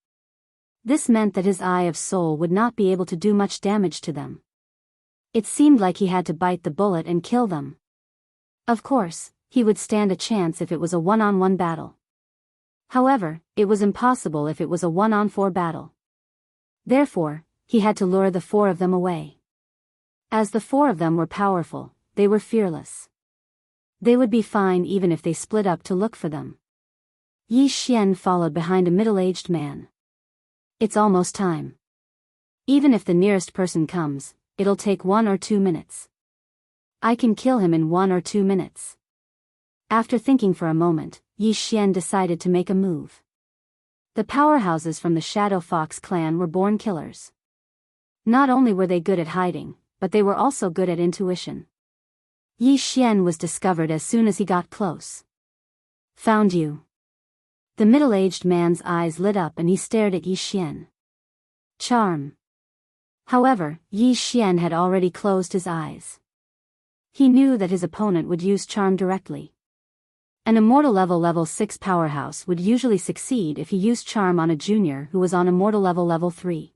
This meant that his Eye of Soul would not be able to do much damage to them. It seemed like he had to bite the bullet and kill them. Of course, he would stand a chance if it was a one-on-one battle. However, it was impossible if it was a 1-on-4 battle. Therefore, he had to lure the 4 of them away. As the 4 of them were powerful, they were fearless. They would be fine even if they split up to look for them. Yi Xian followed behind a middle-aged man. It's almost time. Even if the nearest person comes, it'll take 1 or 2 minutes. I can kill him in 1 or 2 minutes. After thinking for a moment, Yi Xian decided to make a move. The powerhouses from the Shadow Fox clan were born killers. Not only were they good at hiding, but they were also good at intuition. Yi Xian was discovered as soon as he got close. Found you. The middle-aged man's eyes lit up and he stared at Yi Xian. Charm. However, Yi Xian had already closed his eyes. He knew that his opponent would use charm directly. An immortal level 6 powerhouse would usually succeed if he used charm on a junior who was on immortal level 3.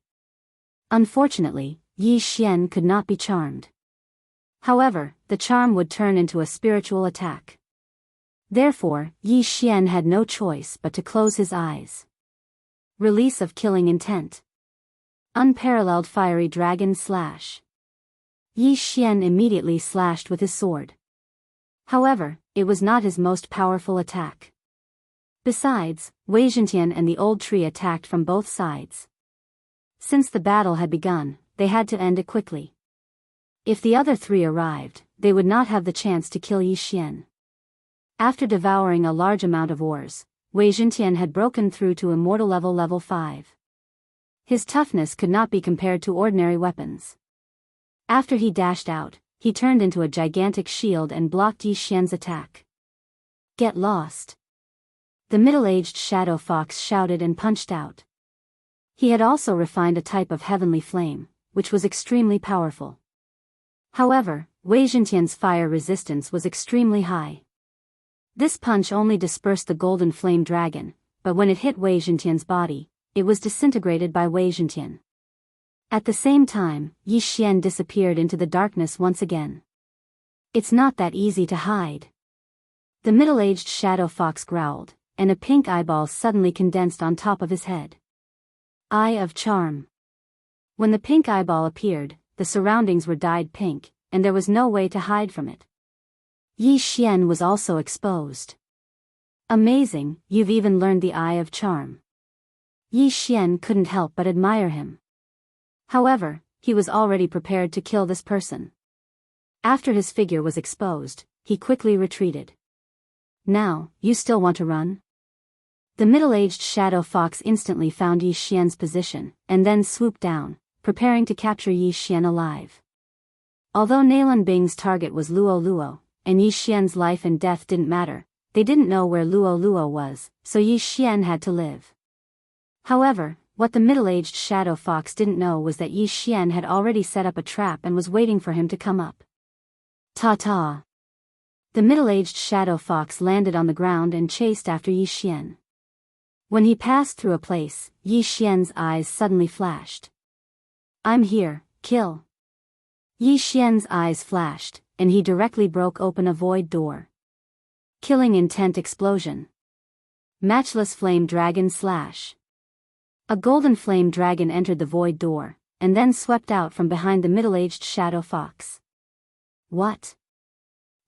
Unfortunately, Yi Xian could not be charmed. However, the charm would turn into a spiritual attack. Therefore, Yi Xian had no choice but to close his eyes. Release of killing intent. Unparalleled fiery dragon slash. Yi Xian immediately slashed with his sword. However, it was not his most powerful attack. Besides, Wei Zhentian and the Old Tree attacked from both sides. Since the battle had begun, they had to end it quickly. If the other 3 arrived, they would not have the chance to kill Yi Xian. After devouring a large amount of ores, Wei Zhentian had broken through to immortal level 5. His toughness could not be compared to ordinary weapons. After he dashed out, he turned into a gigantic shield and blocked Yi Xian's attack. Get lost. The middle-aged Shadow Fox shouted and punched out. He had also refined a type of heavenly flame, which was extremely powerful. However, Wei Zhentian's fire resistance was extremely high. This punch only dispersed the golden flame dragon, but when it hit Wei Zhentian's body, it was disintegrated by Wei Zhentian. At the same time, Yi Xian disappeared into the darkness once again. It's not that easy to hide. The middle-aged Shadow Fox growled, and a pink eyeball suddenly condensed on top of his head. Eye of Charm. When the pink eyeball appeared, the surroundings were dyed pink, and there was no way to hide from it. Yi Xian was also exposed. Amazing, you've even learned the Eye of Charm. Yi Xian couldn't help but admire him. However, he was already prepared to kill this person. After his figure was exposed, he quickly retreated. Now, you still want to run? The middle-aged Shadow Fox instantly found Yi Xian's position, and then swooped down, preparing to capture Yi Xian alive. Although Nalan Bing's target was Luo Luo, and Yi Xian's life and death didn't matter, they didn't know where Luo Luo was, so Yi Xian had to live. However, what the middle-aged shadow fox didn't know was that Yi Xian had already set up a trap and was waiting for him to come up. Ta-ta! The middle-aged shadow fox landed on the ground and chased after Yi Xian. When he passed through a place, Yi Xian's eyes suddenly flashed. "I'm here, kill." Yi Xian's eyes flashed, and he directly broke open a void door. Killing intent explosion. Matchless flame dragon slash. A golden flame dragon entered the void door, and then swept out from behind the middle-aged shadow fox. What?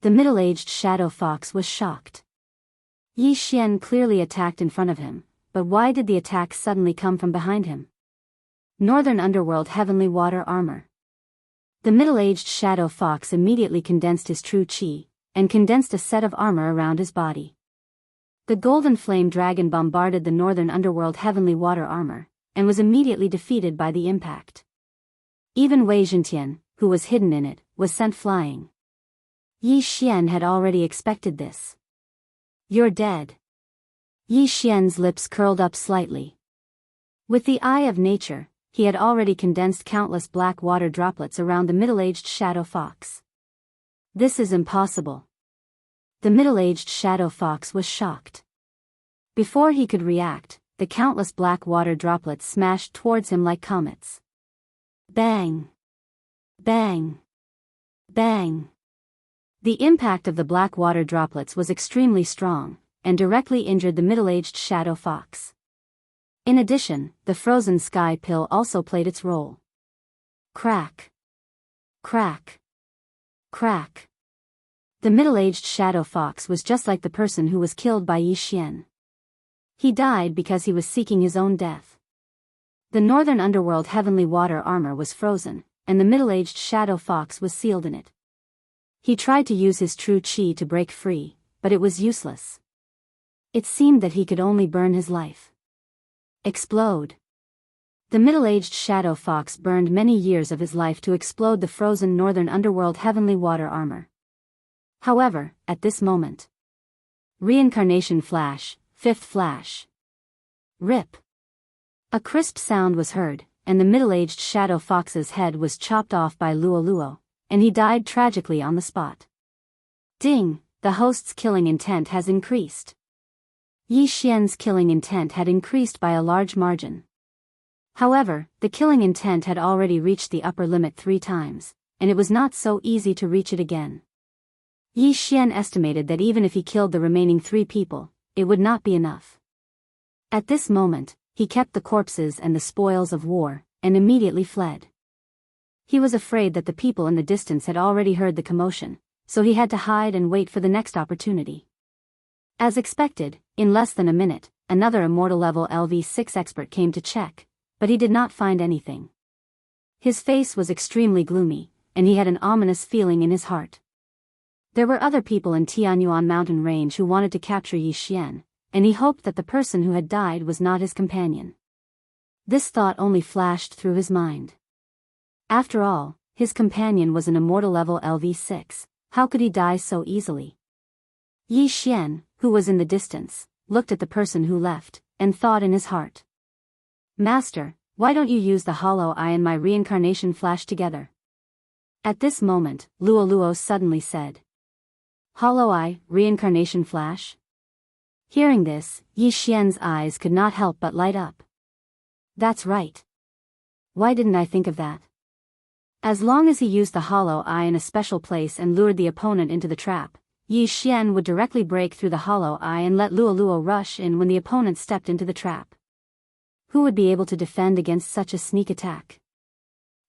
The middle-aged shadow fox was shocked. Yi Xian clearly attacked in front of him, but why did the attack suddenly come from behind him? Northern Underworld Heavenly Water Armor. The middle-aged shadow fox immediately condensed his true chi, and condensed a set of armor around his body. The golden flame dragon bombarded the Northern Underworld Heavenly Water Armor, and was immediately defeated by the impact. Even Wei Zhentian, who was hidden in it, was sent flying. Yi Xian had already expected this. "You're dead." Yi Xian's lips curled up slightly. With the eye of nature, he had already condensed countless black water droplets around the middle-aged shadow fox. "This is impossible." The middle-aged shadow fox was shocked. Before he could react, the countless black water droplets smashed towards him like comets. Bang! Bang! Bang! The impact of the black water droplets was extremely strong, and directly injured the middle-aged shadow fox. In addition, the frozen sky pill also played its role. Crack! Crack! Crack! The middle-aged shadow fox was just like the person who was killed by Yi Xian. He died because he was seeking his own death. The Northern Underworld Heavenly Water Armor was frozen, and the middle-aged shadow fox was sealed in it. He tried to use his true chi to break free, but it was useless. It seemed that he could only burn his life. Explode. The middle-aged shadow fox burned many years of his life to explode the frozen Northern Underworld Heavenly Water Armor. However, at this moment. Reincarnation flash, fifth flash. Rip. A crisp sound was heard, and the middle-aged shadow fox's head was chopped off by Luo Luo, and he died tragically on the spot. Ding, the host's killing intent has increased. Yi Xian's killing intent had increased by a large margin. However, the killing intent had already reached the upper limit 3 times, and it was not so easy to reach it again. Yi Xian estimated that even if he killed the remaining 3 people, it would not be enough. At this moment, he kept the corpses and the spoils of war, and immediately fled. He was afraid that the people in the distance had already heard the commotion, so he had to hide and wait for the next opportunity. As expected, in less than a minute, another immortal level LV6 expert came to check, but he did not find anything. His face was extremely gloomy, and he had an ominous feeling in his heart. There were other people in Tianyuan mountain range who wanted to capture Yi Xian, and he hoped that the person who had died was not his companion. This thought only flashed through his mind. After all, his companion was an immortal level LV6, how could he die so easily? Yi Xian, who was in the distance, looked at the person who left, and thought in his heart. "Master, why don't you use the hollow eye and my reincarnation flash together?" At this moment, Luo Luo suddenly said. "Hollow eye, reincarnation flash?" Hearing this, Yi Xian's eyes could not help but light up. That's right. Why didn't I think of that? As long as he used the hollow eye in a special place and lured the opponent into the trap, Yi Xian would directly break through the hollow eye and let Luo Luo rush in when the opponent stepped into the trap. Who would be able to defend against such a sneak attack?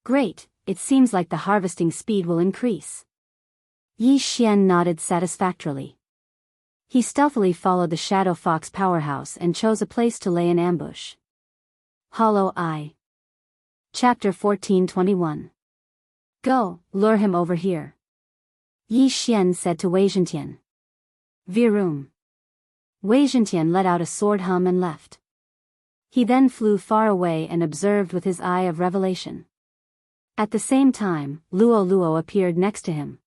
Great, it seems like the harvesting speed will increase. Yi Xian nodded satisfactorily. He stealthily followed the Shadow Fox powerhouse and chose a place to lay an ambush. Hollow Eye. Chapter 1421. Go, lure him over here. Yi Xian said to Wei Zhentian. Virum. Wei Zhentian let out a sword hum and left. He then flew far away and observed with his eye of revelation. At the same time, Luo Luo appeared next to him.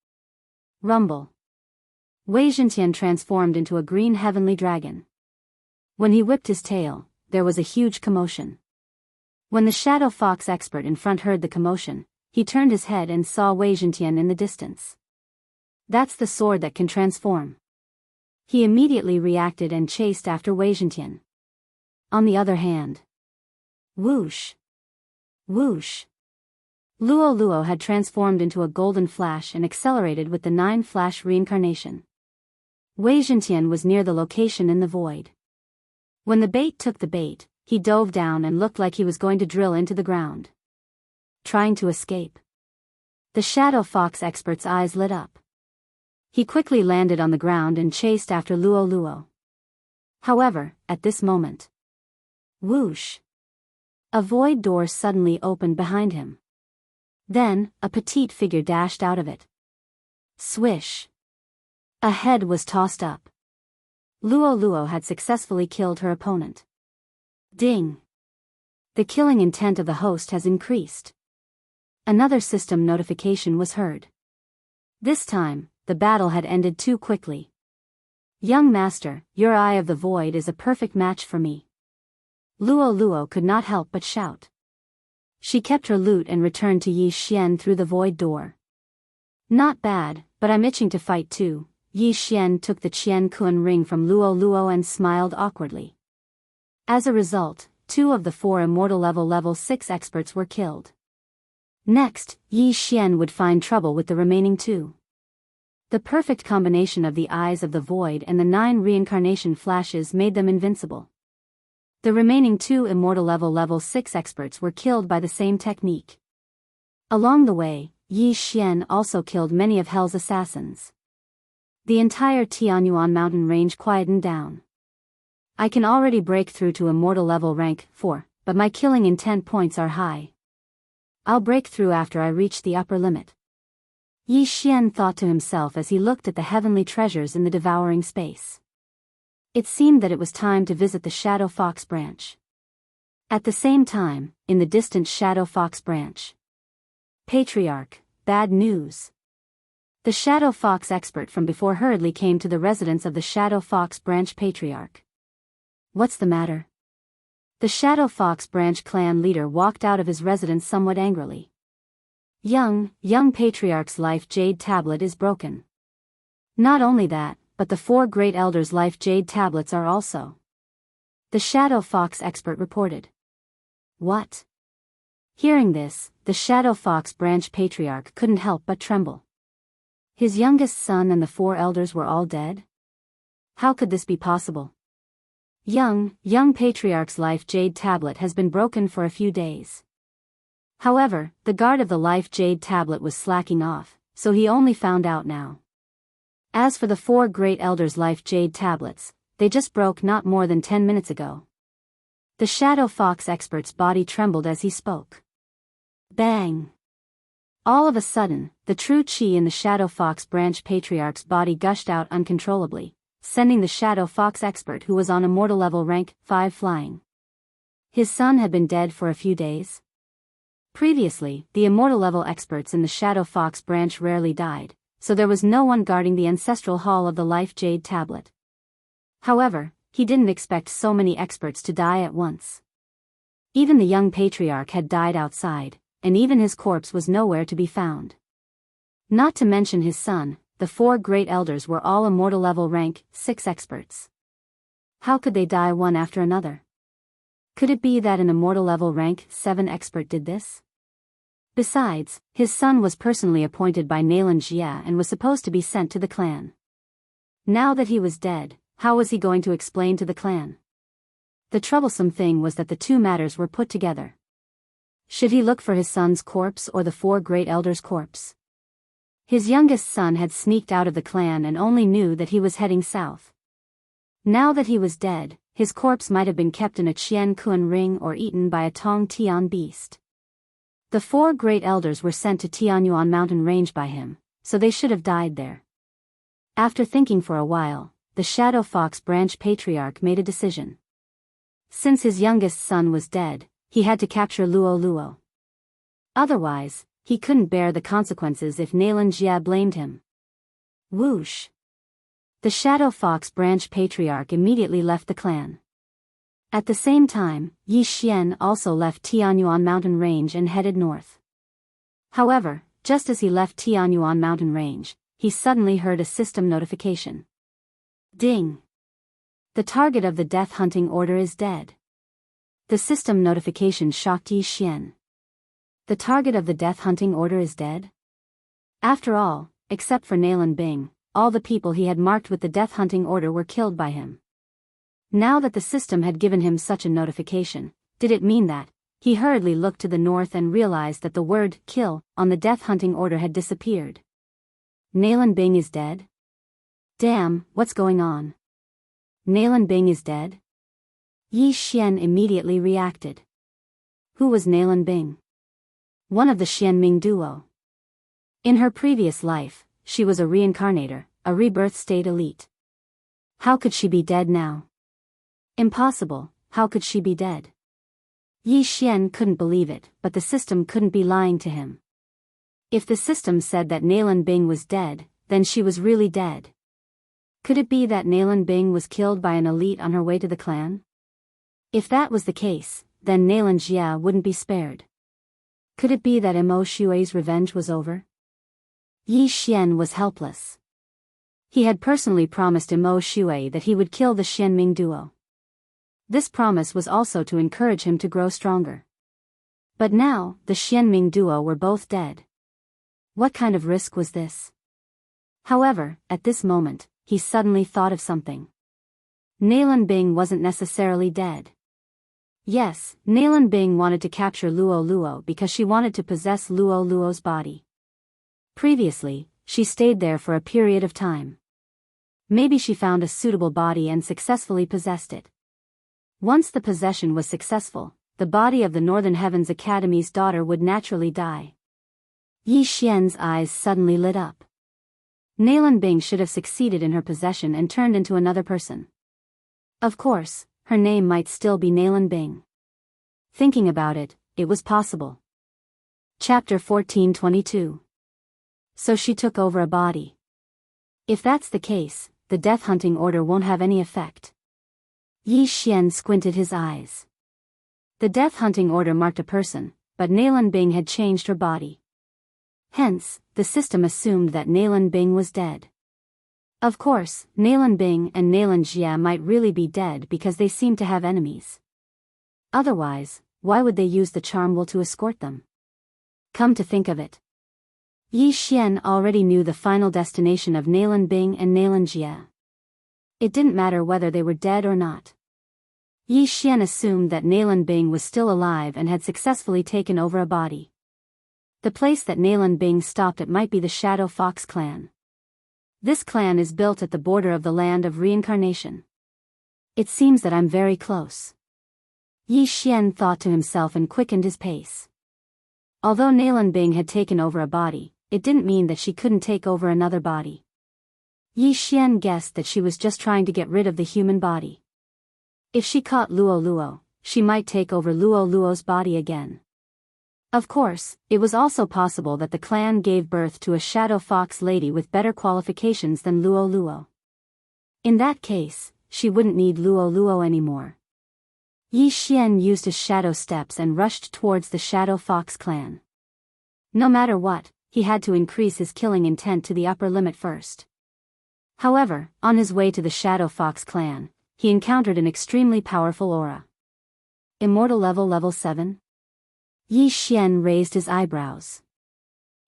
Rumble. Wei Zhentian transformed into a green heavenly dragon. When he whipped his tail, there was a huge commotion. When the shadow fox expert in front heard the commotion, he turned his head and saw Wei Zhentian in the distance. That's the sword that can transform. He immediately reacted and chased after Wei Zhentian. On the other hand, whoosh! Whoosh! Luo Luo had transformed into a golden flash and accelerated with the 9-flash reincarnation. Wei Zhentian was near the location in the void. When the bait took the bait, he dove down and looked like he was going to drill into the ground. Trying to escape. The shadow fox expert's eyes lit up. He quickly landed on the ground and chased after Luo Luo. However, at this moment, whoosh! A void door suddenly opened behind him. Then, a petite figure dashed out of it. Swish! A head was tossed up. Luo Luo had successfully killed her opponent. Ding! The killing intent of the host has increased. Another system notification was heard. This time, the battle had ended too quickly. Young master, your eye of the void is a perfect match for me. Luo Luo could not help but shout. She kept her lute and returned to Yi Xian through the void door. Not bad, but I'm itching to fight too. Yi Xian took the Qian Kun ring from Luo Luo and smiled awkwardly. As a result, 2 of the 4 immortal level 6 experts were killed. Next, Yi Xian would find trouble with the remaining 2. The perfect combination of the eyes of the void and the 9 reincarnation flashes made them invincible. The remaining 2 immortal level 6 experts were killed by the same technique. Along the way, Yi Xian also killed many of Hell's assassins. The entire Tianyuan mountain range quietened down. I can already break through to immortal level rank 4, but my killing intent points are high. I'll break through after I reach the upper limit. Yi Xian thought to himself as he looked at the heavenly treasures in the devouring space. It seemed that it was time to visit the Shadow Fox branch. At the same time, in the distant Shadow Fox branch. Patriarch, bad news. The Shadow Fox expert from before hurriedly came to the residence of the Shadow Fox branch patriarch. What's the matter? The Shadow Fox branch clan leader walked out of his residence somewhat angrily. Young patriarch's life jade tablet is broken. Not only that, but the 4 great elders' life jade tablets are also. The Shadow Fox expert reported. What? Hearing this, the Shadow Fox branch patriarch couldn't help but tremble. His youngest son and the 4 elders were all dead? How could this be possible? Young patriarch's life jade tablet has been broken for a few days. However, the guard of the life jade tablet was slacking off, so he only found out now. As for the 4 great elders' life jade tablets, they just broke not more than 10 minutes ago. The Shadow Fox expert's body trembled as he spoke. Bang! All of a sudden, the true chi in the Shadow Fox branch patriarch's body gushed out uncontrollably, sending the Shadow Fox expert who was on immortal level rank 5 flying. His son had been dead for a few days. Previously, the immortal level experts in the Shadow Fox branch rarely died, so there was no one guarding the ancestral hall of the life jade tablet. However, he didn't expect so many experts to die at once. Even the young patriarch had died outside, and even his corpse was nowhere to be found. Not to mention his son, the 4 great elders were all immortal level rank 6 experts. How could they die one after another? Could it be that an immortal level rank 7 expert did this? Besides, his son was personally appointed by Nalan Jia and was supposed to be sent to the clan. Now that he was dead, how was he going to explain to the clan? The troublesome thing was that the 2 matters were put together. Should he look for his son's corpse or the 4 great elders' corpse? His youngest son had sneaked out of the clan and only knew that he was heading south. Now that he was dead, his corpse might have been kept in a Qian Kun ring or eaten by a Tong Tian beast. The 4 great elders were sent to Tianyuan mountain range by him, so they should have died there. After thinking for a while, the Shadow Fox branch patriarch made a decision. Since his youngest son was dead, he had to capture Luo Luo. Otherwise, he couldn't bear the consequences if Nalan Jia blamed him. Whoosh! The Shadow Fox branch patriarch immediately left the clan. At the same time, Yi Xian also left Tianyuan mountain range and headed north. However, just as he left Tianyuan mountain range, he suddenly heard a system notification. Ding! The target of the death hunting order is dead. The system notification shocked Yi Xian. The target of the death hunting order is dead? After all, except for Nalan Bing, all the people he had marked with the death hunting order were killed by him. Now that the system had given him such a notification, did it mean that? He hurriedly looked to the north and realized that the word kill on the death hunting order had disappeared. Nalan Bing is dead? Damn, what's going on? Nalan Bing is dead? Yi Xian immediately reacted. Who was Nalan Bing? One of the Xianming duo. In her previous life, she was a reincarnator, a rebirth state elite. How could she be dead now? Impossible, how could she be dead? Yi Xian couldn't believe it, but the system couldn't be lying to him. If the system said that Nalan Bing was dead, then she was really dead. Could it be that Nalan Bing was killed by an elite on her way to the clan? If that was the case, then Nalan Jia wouldn't be spared. Could it be that Mo Xue's revenge was over? Yi Xian was helpless. He had personally promised Mo Xue that he would kill the Xianming duo. This promise was also to encourage him to grow stronger. But now, the Xianming duo were both dead. What kind of risk was this? However, at this moment, he suddenly thought of something. Nalan Bing wasn't necessarily dead. Yes, Nalan Bing wanted to capture Luo Luo because she wanted to possess Luo Luo's body. Previously, she stayed there for a period of time. Maybe she found a suitable body and successfully possessed it. Once the possession was successful, the body of the Northern Heavens Academy's daughter would naturally die. Yi Xian's eyes suddenly lit up. Nalan Bing should have succeeded in her possession and turned into another person. Of course, her name might still be Nalan Bing. Thinking about it, it was possible. Chapter 1422. So she took over a body. If that's the case, the death hunting order won't have any effect. Yi Xian squinted his eyes. The death hunting order marked a person, but Nalan Bing had changed her body. Hence, the system assumed that Nalan Bing was dead. Of course, Nalan Bing and Nalan Jia might really be dead because they seem to have enemies. Otherwise, why would they use the charm will to escort them? Come to think of it, Yi Xian already knew the final destination of Nalan Bing and Nalan Jia. It didn't matter whether they were dead or not. Yi Xian assumed that Nalan Bing was still alive and had successfully taken over a body. The place that Nalan Bing stopped at might be the Shadow Fox clan. This clan is built at the border of the land of reincarnation. It seems that I'm very close. Yi Xian thought to himself and quickened his pace. Although Nalan Bing had taken over a body, it didn't mean that she couldn't take over another body. Yi Xian guessed that she was just trying to get rid of the human body. If she caught Luo Luo, she might take over Luo Luo's body again. Of course, it was also possible that the clan gave birth to a Shadow Fox lady with better qualifications than Luo Luo. In that case, she wouldn't need Luo Luo anymore. Yi Xian used his shadow steps and rushed towards the Shadow Fox clan. No matter what, he had to increase his killing intent to the upper limit first. However, on his way to the Shadow Fox clan, he encountered an extremely powerful aura. Immortal level 7? Yi Xian raised his eyebrows.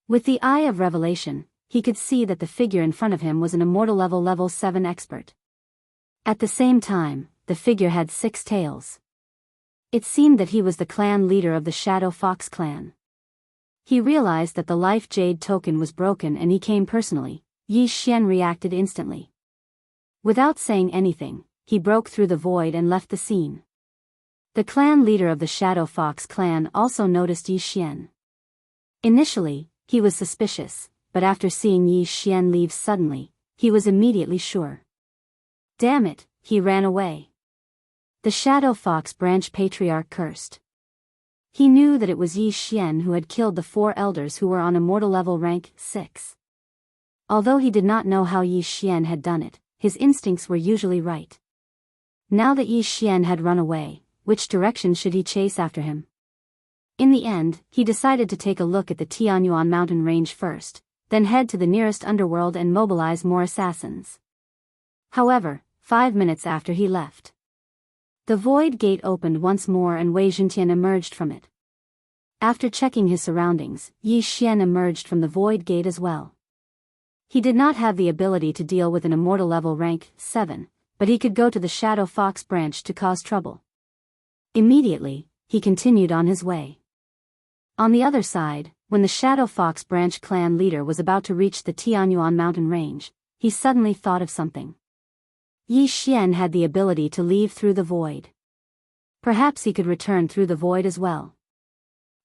With the eye of revelation, he could see that the figure in front of him was an immortal level 7 expert. At the same time, the figure had 6 tails. It seemed that he was the clan leader of the Shadow Fox clan. He realized that the Life Jade token was broken and he came personally. Yi Xian reacted instantly. Without saying anything, he broke through the void and left the scene. The clan leader of the Shadow Fox clan also noticed Yi Xian. Initially, he was suspicious, but after seeing Yi Xian leave suddenly, he was immediately sure. Damn it, he ran away. The Shadow Fox branch patriarch cursed. He knew that it was Yi Xian who had killed the 4 elders who were on immortal level rank 6. Although he did not know how Yi Xian had done it, his instincts were usually right. Now that Yi Xian had run away, which direction should he chase after him? In the end, he decided to take a look at the Tianyuan mountain range first, then head to the nearest underworld and mobilize more assassins. However, 5 minutes after he left, the void gate opened once more and Wei Zhentian emerged from it. After checking his surroundings, Yi Xian emerged from the void gate as well. He did not have the ability to deal with an immortal level rank 7, but he could go to the Shadow Fox branch to cause trouble. Immediately, he continued on his way. On the other side, when the Shadow Fox branch clan leader was about to reach the Tianyuan mountain range, he suddenly thought of something. Yi Xian had the ability to leave through the void. Perhaps he could return through the void as well.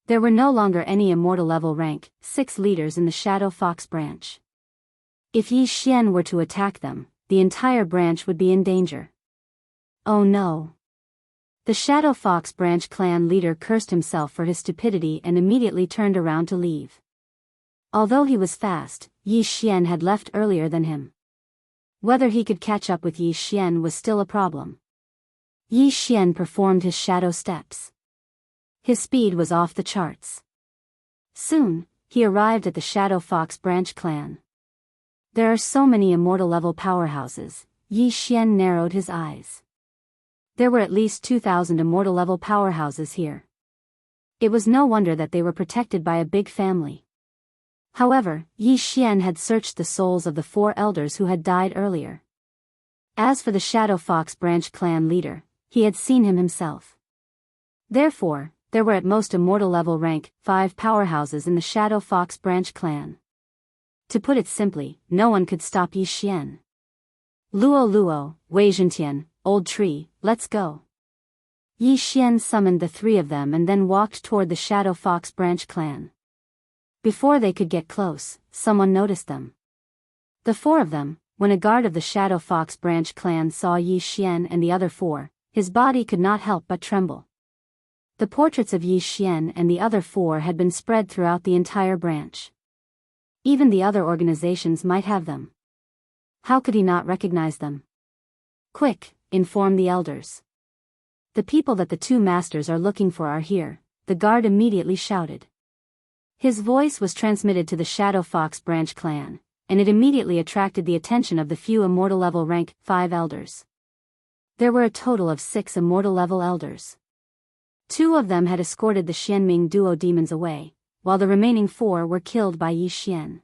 There were no longer any immortal level rank 6 leaders in the Shadow Fox branch. If Yi Xian were to attack them, the entire branch would be in danger. Oh no. The Shadow Fox branch clan leader cursed himself for his stupidity and immediately turned around to leave. Although he was fast, Yi Xian had left earlier than him. Whether he could catch up with Yi Xian was still a problem. Yi Xian performed his shadow steps. His speed was off the charts. Soon, he arrived at the Shadow Fox branch clan. There are so many immortal level powerhouses. Yi Xian narrowed his eyes. There were at least 2,000 immortal level powerhouses here. It was no wonder that they were protected by a big family. However, Yi Xian had searched the souls of the 4 elders who had died earlier. As for the Shadow Fox branch clan leader, he had seen him himself. Therefore, there were at most immortal level rank 5 powerhouses in the Shadow Fox branch clan. To put it simply, no one could stop Yi Xian. Luo Luo, Wei Zhentian, Old Tree, let's go. Yi Xian summoned the 3 of them and then walked toward the Shadow Fox branch clan. Before they could get close, someone noticed them. The 4 of them, when a guard of the Shadow Fox branch clan saw Yi Xian and the other 4, his body could not help but tremble. The portraits of Yi Xian and the other 4 had been spread throughout the entire branch. Even the other organizations might have them. How could he not recognize them? Quick, inform the elders. The people that the 2 masters are looking for are here, the guard immediately shouted. His voice was transmitted to the Shadow Fox branch clan, and it immediately attracted the attention of the few immortal level rank 5 elders. There were a total of 6 immortal level elders. 2 of them had escorted the Xianming duo demons away, while the remaining 4 were killed by Yi Xian.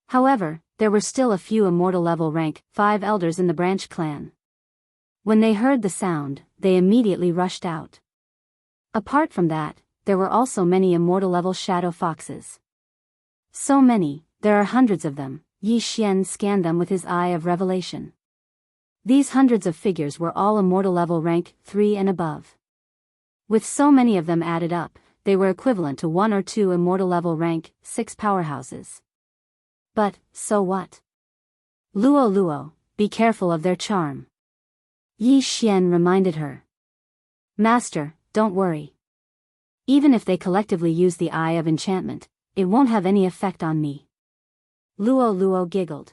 However, there were still a few immortal level rank 5 elders in the branch clan. When they heard the sound, they immediately rushed out. Apart from that, there were also many immortal level shadow foxes. So many, there are hundreds of them. Yi Xian scanned them with his eye of revelation. These hundreds of figures were all immortal level rank 3 and above. With so many of them added up, they were equivalent to 1 or 2 immortal level rank 6 powerhouses. But, so what? Luo Luo, be careful of their charm. Yi Xian reminded her. Master, don't worry. Even if they collectively use the Eye of Enchantment, it won't have any effect on me. Luo Luo giggled.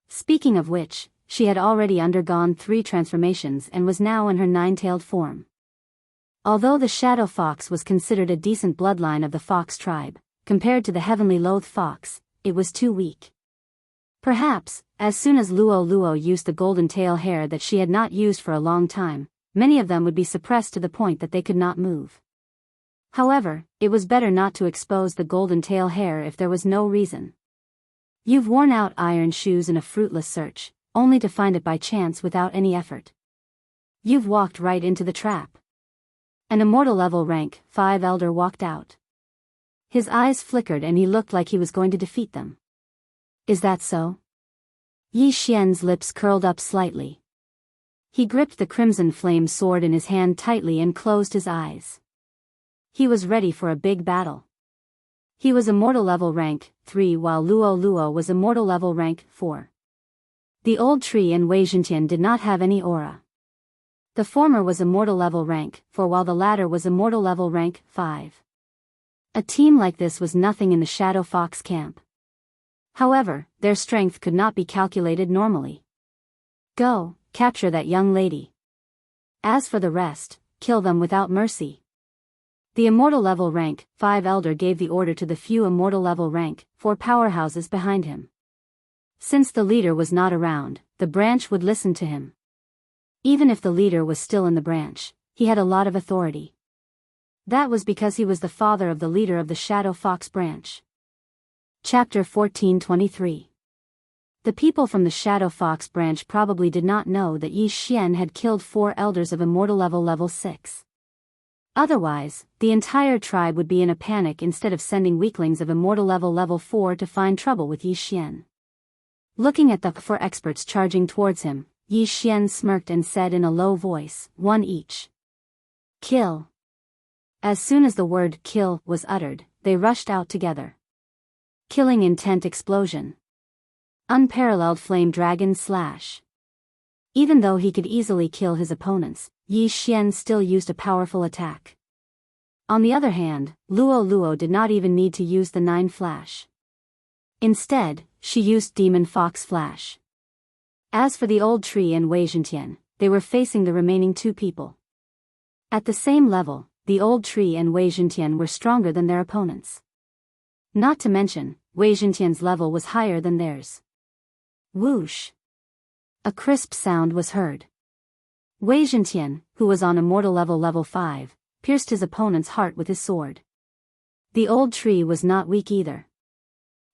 Speaking of which, she had already undergone 3 transformations and was now in her 9-tailed form. Although the Shadow Fox was considered a decent bloodline of the fox tribe, compared to the heavenly loathed fox, it was too weak. Perhaps, as soon as Luo Luo used the golden tail hair that she had not used for a long time, many of them would be suppressed to the point that they could not move. However, it was better not to expose the golden tail hair if there was no reason. You've worn out iron shoes in a fruitless search, only to find it by chance without any effort. You've walked right into the trap. An immortal level rank 5 elder walked out. His eyes flickered and he looked like he was going to defeat them. Is that so? Yi Xian's lips curled up slightly. He gripped the crimson flame sword in his hand tightly and closed his eyes. He was ready for a big battle. He was immortal level rank 3 while Luo Luo was immortal level rank 4. The old tree and Wei Zhentian did not have any aura. The former was immortal level rank 4 while the latter was immortal level rank 5. A team like this was nothing in the Shadow Fox camp. However, their strength could not be calculated normally. Go, capture that young lady. As for the rest, kill them without mercy. The immortal level rank 5 elder gave the order to the few immortal level rank 4 powerhouses behind him. Since the leader was not around, the branch would listen to him. Even if the leader was still in the branch, he had a lot of authority. That was because he was the father of the leader of the Shadow Fox branch. Chapter 1423. The people from the Shadow Fox branch probably did not know that Yi Xian had killed 4 elders of immortal level 6. Otherwise, the entire tribe would be in a panic instead of sending weaklings of immortal level 4 to find trouble with Yi Xian. Looking at the 4 experts charging towards him, Yi Xian smirked and said in a low voice, "One each. Kill." As soon as the word "kill" was uttered, they rushed out together. Killing intent explosion. Unparalleled flame dragon slash. Even though he could easily kill his opponents, Yi Xian still used a powerful attack. On the other hand, Luo did not even need to use the 9 flash. Instead, she used Demon Fox Flash. As for the old tree and Wei Zhentian, they were facing the remaining 2 people. At the same level, the old tree and Wei Zhentian were stronger than their opponents. Not to mention, Wei Zhentian's level was higher than theirs. Whoosh! A crisp sound was heard. Wei Zhentian, who was on immortal level 5, pierced his opponent's heart with his sword. The old tree was not weak either.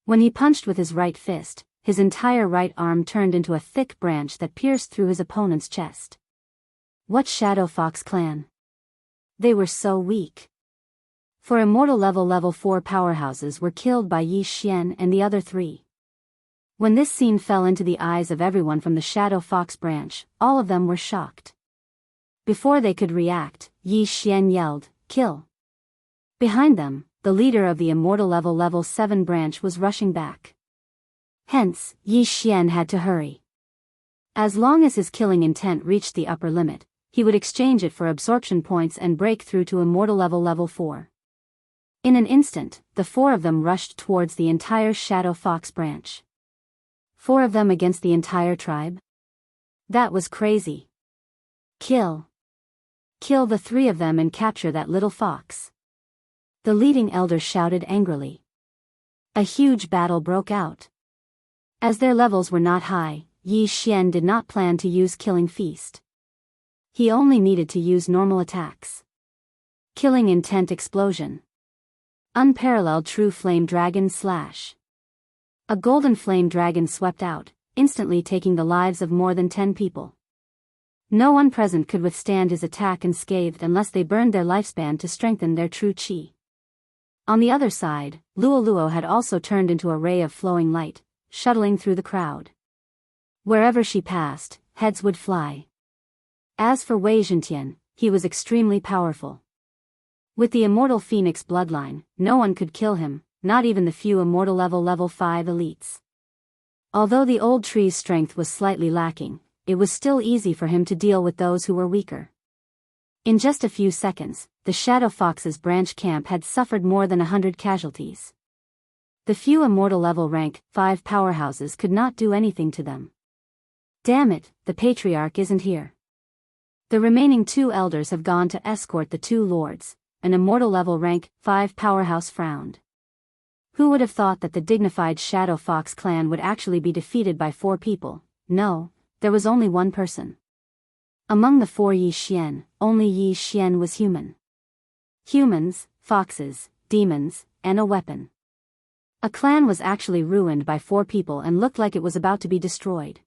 When he punched with his right fist, his entire right arm turned into a thick branch that pierced through his opponent's chest. What Shadow Fox clan? They were so weak. For immortal level 4 powerhouses were killed by Yi Xian and the other 3. When this scene fell into the eyes of everyone from the Shadow Fox branch, all of them were shocked. Before they could react, Yi Xian yelled, "Kill!" Behind them, the leader of the immortal level 7 branch was rushing back. Hence, Yi Xian had to hurry. As long as his killing intent reached the upper limit, he would exchange it for absorption points and break through to immortal level 4. In an instant, the 4 of them rushed towards the entire Shadow Fox branch. 4 of them against the entire tribe? That was crazy. Kill. Kill the 3 of them and capture that little fox. The leading elder shouted angrily. A huge battle broke out. As their levels were not high, Yi Xian did not plan to use Killing Feast. He only needed to use normal attacks. Killing Intent Explosion. Unparalleled True Flame Dragon Slash. A golden flame dragon swept out, instantly taking the lives of more than 10 people. No one present could withstand his attack unscathed unless they burned their lifespan to strengthen their true chi. On the other side, Luo had also turned into a ray of flowing light, shuttling through the crowd. Wherever she passed, heads would fly. As for Wei Zhentian, he was extremely powerful. With the immortal Phoenix bloodline, no one could kill him, not even the few immortal level 5 elites. Although the old tree's strength was slightly lacking, it was still easy for him to deal with those who were weaker. In just a few seconds, the Shadow Fox's branch camp had suffered more than 100 casualties. The few immortal level rank 5 powerhouses could not do anything to them. Damn it, the patriarch isn't here. The remaining 2 elders have gone to escort the 2 lords. An immortal level rank 5 powerhouse frowned. Who would have thought that the dignified Shadow Fox clan would actually be defeated by 4 people? No, there was only one person. Among the 4 Yi Xian, only Yi Xian was human. Humans, foxes, demons, and a weapon. A clan was actually ruined by 4 people and looked like it was about to be destroyed.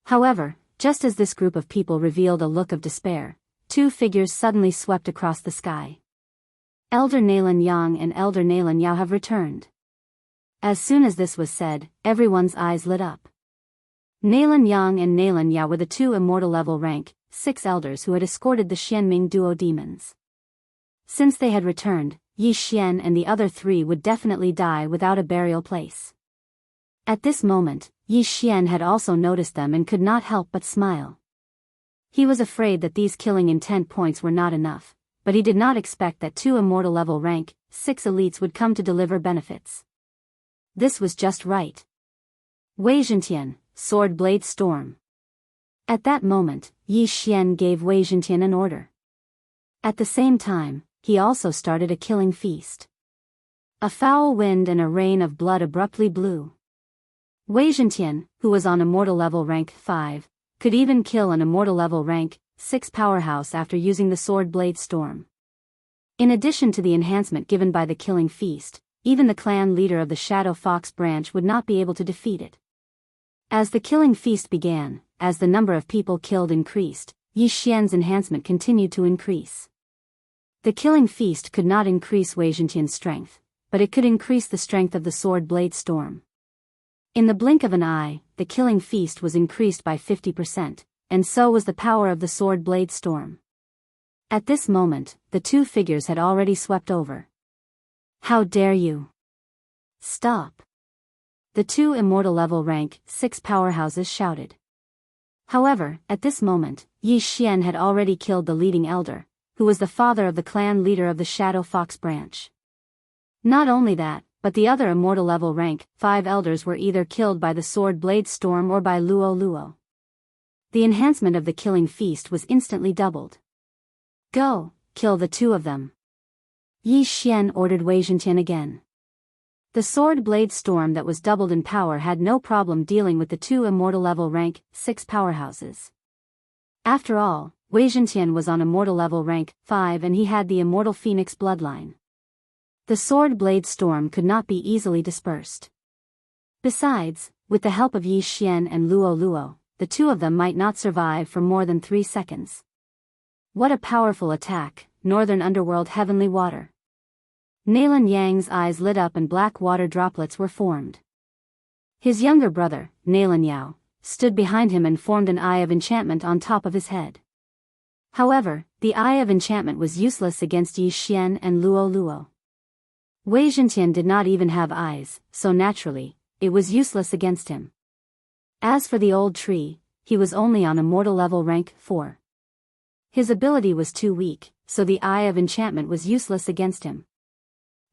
However, just as this group of people revealed a look of despair, 2 figures suddenly swept across the sky. Elder Nalan Yang and Elder Nalan Yao have returned. As soon as this was said, everyone's eyes lit up. Nalan Yang and Nalan Yao were the 2 immortal level rank 6 elders who had escorted the Xianming duo demons. Since they had returned, Yi Xian and the other 3 would definitely die without a burial place. At this moment, Yi Xian had also noticed them and could not help but smile. He was afraid that these killing intent points were not enough, but he did not expect that 2 immortal level rank 6 elites would come to deliver benefits. This was just right. Wei Zhentian, Sword Blade Storm. At that moment, Yi Xian gave Wei Zhentian an order. At the same time, he also started a killing feast. A foul wind and a rain of blood abruptly blew. Wei Zhentian, who was on immortal level rank 5, could even kill an immortal level rank 6 powerhouse after using the Sword Blade Storm. In addition to the enhancement given by the killing feast, even the clan leader of the Shadow Fox branch would not be able to defeat it. As the killing feast began, as the number of people killed increased, Yi Xian's enhancement continued to increase. The killing feast could not increase Wei Zhentian's strength, but it could increase the strength of the Sword Blade Storm. In the blink of an eye, the killing feast was increased by 50%, and so was the power of the Sword Blade Storm. At this moment, the 2 figures had already swept over. How dare you? Stop! The 2 immortal level rank 6 powerhouses shouted. However, at this moment, Yi Xian had already killed the leading elder, who was the father of the clan leader of the Shadow Fox branch. Not only that, but the other immortal level rank 5 elders were either killed by the Sword Blade Storm or by Luo Luo. The enhancement of the killing feast was instantly doubled. Go, kill the 2 of them. Yi Xian ordered Wei Zhentian again. The Sword Blade Storm that was doubled in power had no problem dealing with the 2 immortal level rank 6 powerhouses. After all, Wei Zhentian was on immortal level rank 5 and he had the immortal phoenix bloodline. The Sword Blade Storm could not be easily dispersed. Besides, with the help of Yi Xian and Luo Luo, the 2 of them might not survive for more than 3 seconds. What a powerful attack, Northern Underworld Heavenly Water. Nalan Yang's eyes lit up and black water droplets were formed. His younger brother, Nalan Yao, stood behind him and formed an eye of enchantment on top of his head. However, the eye of enchantment was useless against Yi Xian and Luo Luo. Wei Zhentian did not even have eyes, so naturally, it was useless against him. As for the old tree, he was only on immortal level rank 4. His ability was too weak, so the eye of enchantment was useless against him.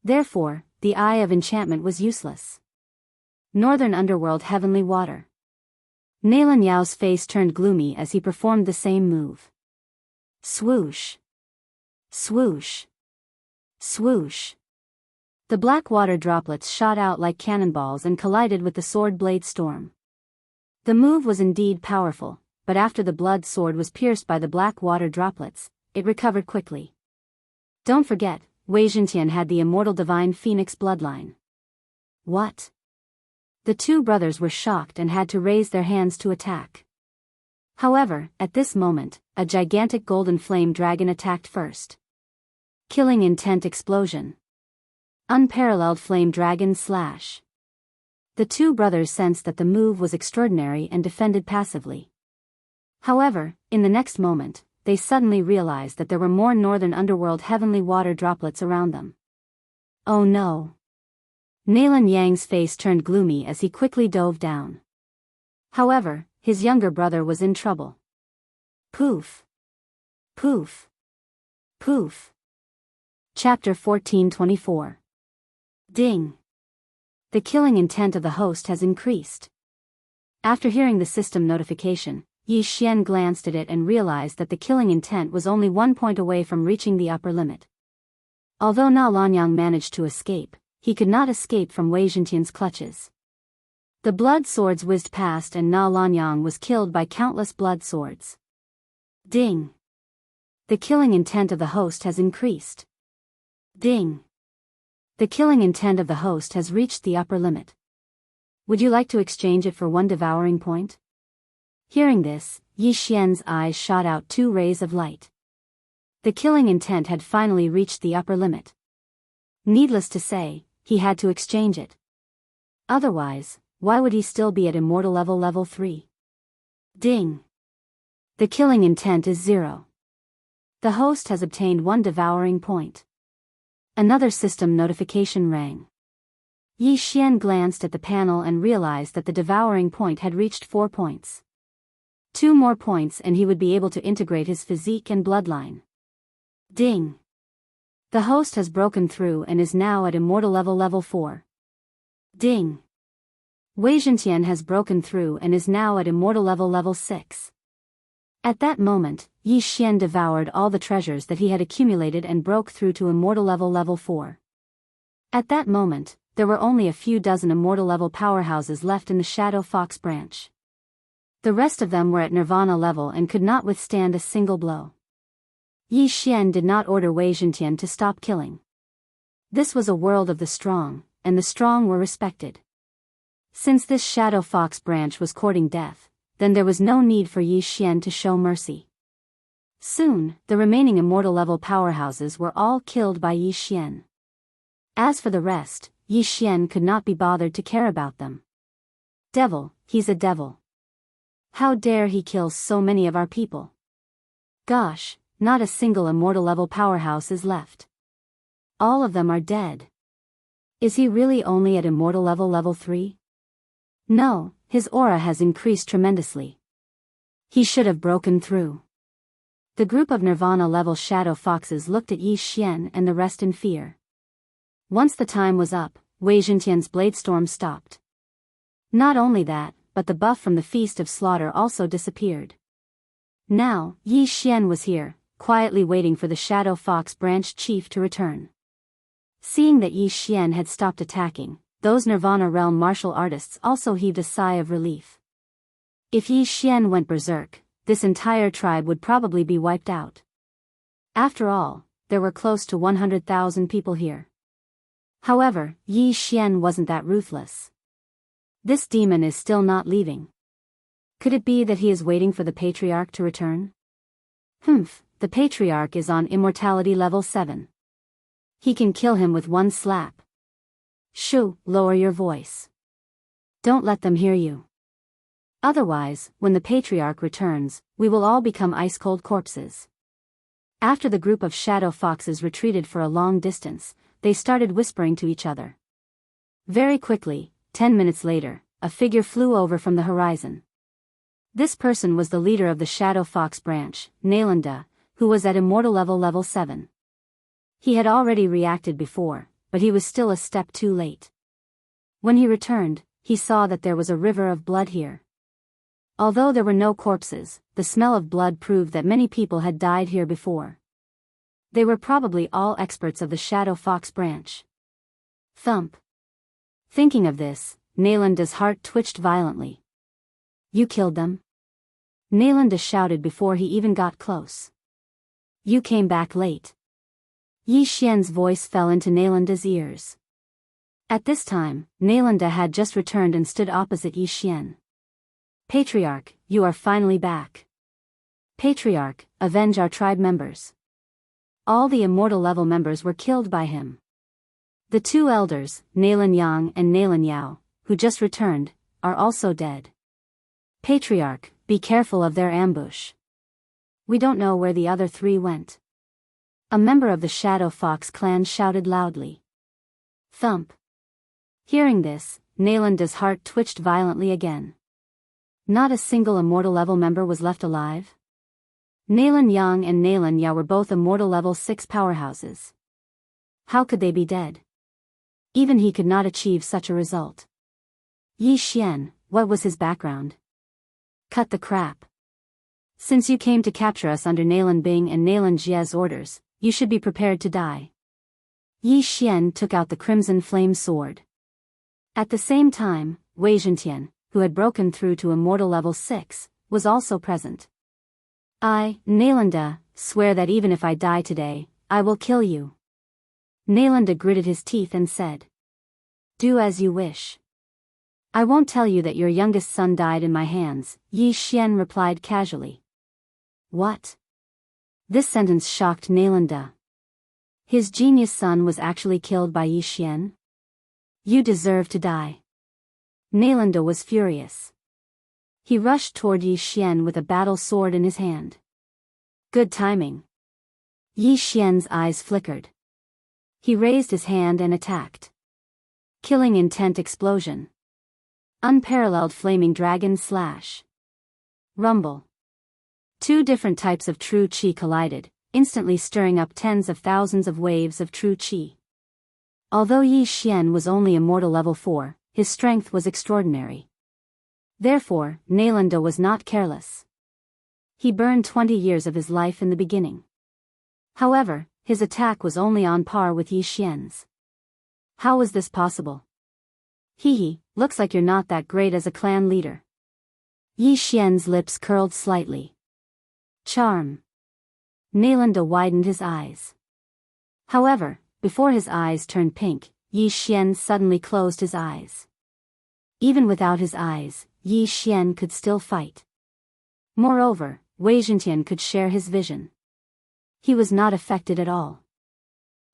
Therefore, the eye of enchantment was useless. Northern Underworld Heavenly Water. Nalan Yao's face turned gloomy as he performed the same move. Swoosh! Swoosh! Swoosh! The black water droplets shot out like cannonballs and collided with the Sword Blade Storm. The move was indeed powerful, but after the blood sword was pierced by the black water droplets, it recovered quickly. Don't forget, Wei Zhentian had the immortal divine phoenix bloodline. What? The 2 brothers were shocked and had to raise their hands to attack. However, at this moment, a gigantic golden flame dragon attacked first. Killing intent explosion. Unparalleled flame dragon slash. The 2 brothers sensed that the move was extraordinary and defended passively. However, in the next moment, they suddenly realized that there were more Northern Underworld Heavenly Water droplets around them. Oh no! Nalan Yang's face turned gloomy as he quickly dove down. However, his younger brother was in trouble. Poof! Poof! Poof! Chapter 1424. Ding! The killing intent of the host has increased. After hearing the system notification, Yi Xian glanced at it and realized that the killing intent was only 1 point away from reaching the upper limit. Although Na Lanyang managed to escape, he could not escape from Wei Zhentian's clutches. The blood swords whizzed past and Na Lanyang was killed by countless blood swords. Ding! The killing intent of the host has increased. Ding! The killing intent of the host has reached the upper limit. Would you like to exchange it for 1 devouring point? Hearing this, Yi Xian's eyes shot out 2 rays of light. The killing intent had finally reached the upper limit. Needless to say, he had to exchange it. Otherwise, why would he still be at immortal level 3? Ding! The killing intent is 0. The host has obtained 1 devouring point. Another system notification rang. Yi Xian glanced at the panel and realized that the devouring point had reached 4 points. 2 more points and he would be able to integrate his physique and bloodline. Ding! The host has broken through and is now at immortal level 4. Ding! Wei Zhentian has broken through and is now at immortal level 6. At that moment, Yi Xian devoured all the treasures that he had accumulated and broke through to immortal level 4. At that moment, there were only a few dozen immortal level powerhouses left in the Shadow Fox branch. The rest of them were at Nirvana level and could not withstand a single blow. Yi Xian did not order Wei Zhentian to stop killing. This was a world of the strong, and the strong were respected. Since this Shadow Fox branch was courting death, then there was no need for Yi Xian to show mercy. Soon, the remaining immortal level powerhouses were all killed by Yi Xian. As for the rest, Yi Xian could not be bothered to care about them. Devil, he's a devil. How dare he kill so many of our people? Gosh, not a single immortal level powerhouse is left. All of them are dead. Is he really only at immortal level 3? No, his aura has increased tremendously. He should have broken through. The group of Nirvana level Shadow Foxes looked at Yi Xian and the rest in fear. Once the time was up, Wei Zhentian's bladestorm stopped. Not only that, but the buff from the Feast of Slaughter also disappeared. Now, Yi Xian was here, quietly waiting for the Shadow Fox branch chief to return. Seeing that Yi Xian had stopped attacking, those Nirvana realm martial artists also heaved a sigh of relief. If Yi Xian went berserk, this entire tribe would probably be wiped out. After all, there were close to 100,000 people here. However, Yi Xian wasn't that ruthless. This demon is still not leaving. Could it be that he is waiting for the Patriarch to return? The Patriarch is on immortality level 7. He can kill him with one slap. Shoo, lower your voice. Don't let them hear you. Otherwise, when the Patriarch returns, we will all become ice-cold corpses. After the group of Shadow Foxes retreated for a long distance, they started whispering to each other. Very quickly, 10 minutes later, a figure flew over from the horizon. This person was the leader of the Shadow Fox branch, Nalanda, who was at immortal level 7. He had already reacted before, but he was still a step too late. When he returned, he saw that there was a river of blood here. Although there were no corpses, the smell of blood proved that many people had died here before. They were probably all experts of the Shadow Fox branch. Thump. Thinking of this, Nalanda's heart twitched violently. You killed them? Nalanda shouted before he even got close. You came back late. Yi Xian's voice fell into Nalanda's ears. At this time, Nalanda had just returned and stood opposite Yi Xian. Patriarch, you are finally back. Patriarch, avenge our tribe members. All the immortal level members were killed by him. The 2 elders, Nalan Yang and Nalan Yao, who just returned, are also dead. Patriarch, be careful of their ambush. We don't know where the other 3 went. A member of the Shadow Fox clan shouted loudly. Thump. Hearing this, Nalanda's heart twitched violently again. Not a single immortal level member was left alive. Nalan Yang and Nalan Yao were both immortal level 6 powerhouses. How could they be dead? Even he could not achieve such a result. Yi Xian, what was his background? Cut the crap. Since you came to capture us under Nalan Bing and Nalan Jie's orders, you should be prepared to die. Yi Xian took out the crimson flame sword. At the same time, Wei Zhentian, who had broken through to immortal level 6, was also present. I, Nalanda, swear that even if I die today, I will kill you. Nalanda gritted his teeth and said. Do as you wish. I won't tell you that your youngest son died in my hands, Yi Xian replied casually. What? This sentence shocked Nalanda. His genius son was actually killed by Yi Xian? You deserve to die. Nalanda was furious. He rushed toward Yi Xian with a battle sword in his hand. Good timing. Yi Xian's eyes flickered. He raised his hand and attacked. Killing intent explosion. Unparalleled flaming dragon slash. Rumble. Two different types of true qi collided, instantly stirring up tens of thousands of waves of true qi. Although Yi Xian was only immortal level 4, his strength was extraordinary. Therefore, Nalanda was not careless. He burned 20 years of his life in the beginning. However, his attack was only on par with Yi Xian's. How was this possible? Hee, looks like you're not that great as a clan leader. Yi Xian's lips curled slightly. Charm. Nalanda widened his eyes. However, before his eyes turned pink, Yi Xian suddenly closed his eyes. Even without his eyes, Yi Xian could still fight. Moreover, Wei Zhentian could share his vision. He was not affected at all.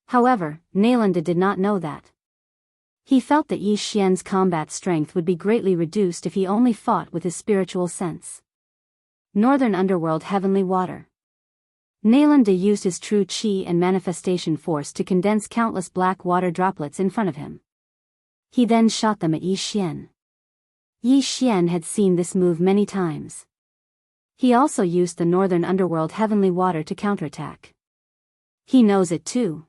However, Nalanda did not know that. He felt that Yi Xian's combat strength would be greatly reduced if he only fought with his spiritual sense. Northern Underworld Heavenly Water. Nalanda used his true qi and manifestation force to condense countless black water droplets in front of him. He then shot them at Yi Xian. Yi Xian had seen this move many times. He also used the Northern Underworld Heavenly Water to counterattack. He knows it too.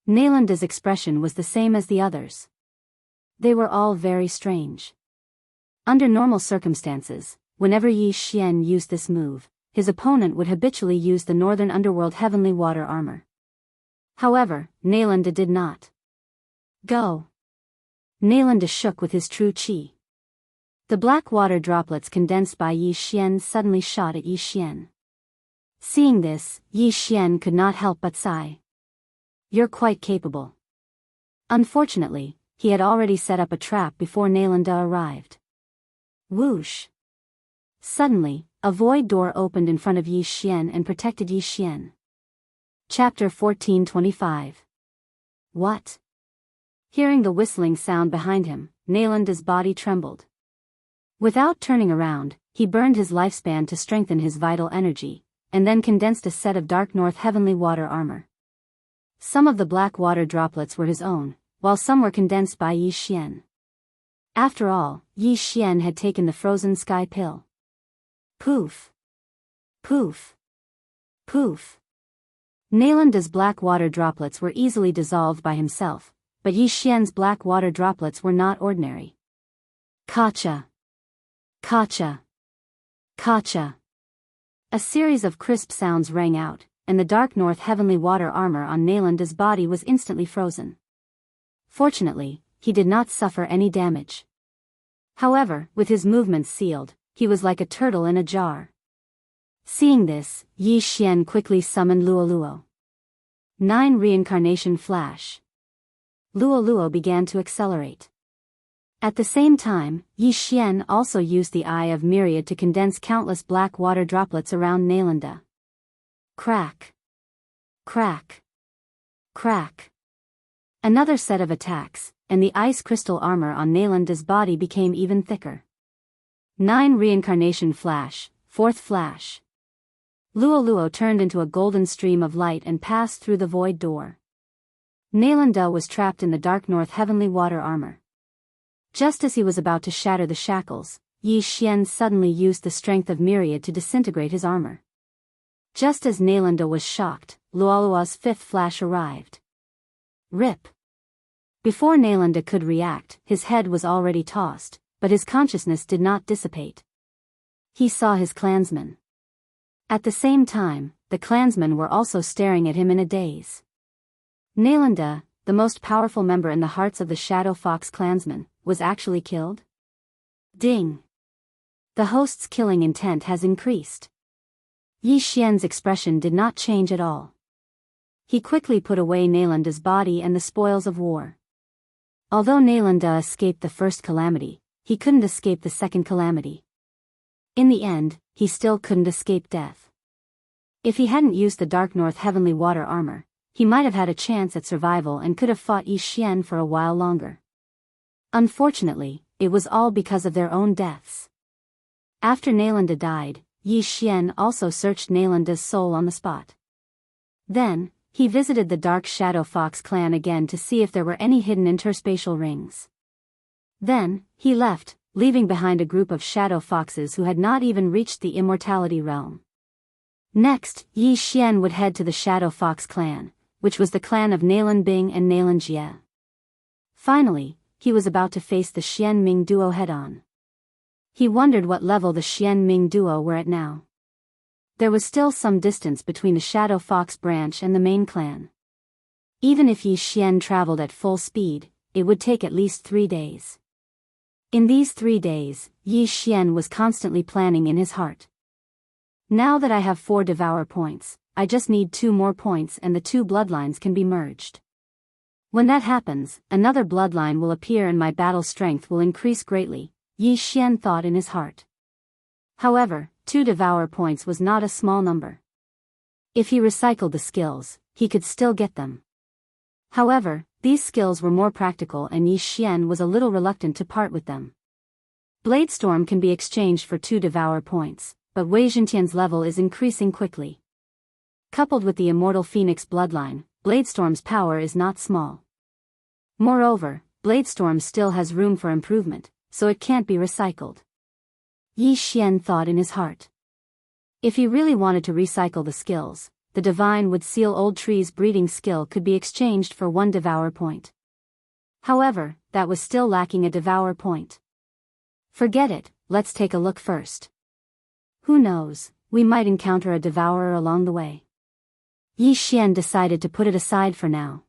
Nalanda's expression was the same as the others. They were all very strange. Under normal circumstances, whenever Yi Xian used this move, his opponent would habitually use the Northern Underworld Heavenly Water armor. However, Nalanda did not. Go! Nalanda shook with his true qi. The black water droplets condensed by Yi Xian suddenly shot at Yi Xian. Seeing this, Yi Xian could not help but sigh. You're quite capable. Unfortunately, he had already set up a trap before Nalanda arrived. Whoosh! Suddenly, a void door opened in front of Yi Xian and protected Yi Xian. Chapter 1425. What? Hearing the whistling sound behind him, Nalanda's body trembled. Without turning around, he burned his lifespan to strengthen his vital energy, and then condensed a set of Dark North Heavenly Water armor. Some of the black water droplets were his own, while some were condensed by Yi Xian. After all, Yi Xian had taken the frozen sky pill. Poof! Poof! Poof! Nalanda's black water droplets were easily dissolved by himself, but Yi Xian's black water droplets were not ordinary. Kacha! Kacha! Kacha! A series of crisp sounds rang out, and the Dark North Heavenly Water armor on Nalanda's body was instantly frozen. Fortunately, he did not suffer any damage. However, with his movements sealed, he was like a turtle in a jar. Seeing this, Yi Xian quickly summoned Luoluo. 9 Reincarnation Flash. Luoluo began to accelerate. At the same time, Yi Xian also used the Eye of Myriad to condense countless black water droplets around Nalanda. Crack! Crack! Crack! Another set of attacks, and the ice crystal armor on Nalanda's body became even thicker. 9 Reincarnation Flash, 4th Flash. Luoluo turned into a golden stream of light and passed through the void door. Nalanda was trapped in the Dark North Heavenly Water armor. Just as he was about to shatter the shackles, Yi Xian suddenly used the strength of Myriad to disintegrate his armor. Just as Nalanda was shocked, Luoluo's 5th flash arrived. Rip! Before Nalanda could react, his head was already tossed, but his consciousness did not dissipate. He saw his clansmen. At the same time, the clansmen were also staring at him in a daze. Nalanda, the most powerful member in the hearts of the Shadow Fox clansmen, was actually killed? Ding! The host's killing intent has increased. Yi Xian's expression did not change at all. He quickly put away Nalanda's body and the spoils of war. Although Nalanda escaped the first calamity, he couldn't escape the second calamity. In the end, he still couldn't escape death. If he hadn't used the Dark North Heavenly Water armor, he might have had a chance at survival and could have fought Yi Xian for a while longer. Unfortunately, it was all because of their own deaths. After Nalanda died, Yi Xian also searched Nalanda's soul on the spot. Then, he visited the Dark Shadow Fox clan again to see if there were any hidden interspatial rings. Then, he left, leaving behind a group of shadow foxes who had not even reached the immortality realm. Next, Yi Xian would head to the Shadow Fox clan, which was the clan of Nalan Bing and Nalan Jie. Finally, he was about to face the Xian Ming duo head-on. He wondered what level the Xian Ming duo were at now. There was still some distance between the Shadow Fox branch and the main clan. Even if Yi Xian traveled at full speed, it would take at least 3 days. In these 3 days, Yi Xian was constantly planning in his heart. Now that I have 4 Devourer points, I just need 2 more points and the 2 bloodlines can be merged. When that happens, another bloodline will appear and my battle strength will increase greatly, Yi Xian thought in his heart. However, 2 Devourer points was not a small number. If he recycled the skills, he could still get them. However, these skills were more practical and Yi Xian was a little reluctant to part with them. Bladestorm can be exchanged for 2 Devourer points, but Wei Zhentian's level is increasing quickly. Coupled with the Immortal Phoenix bloodline, Bladestorm's power is not small. Moreover, Bladestorm still has room for improvement, so it can't be recycled. Yi Xian thought in his heart. If he really wanted to recycle the skills, the Divine Wood Seal Old Tree's breeding skill could be exchanged for 1 Devourer point. However, that was still lacking a Devourer point. Forget it, let's take a look first. Who knows, we might encounter a Devourer along the way. Yi Xian decided to put it aside for now.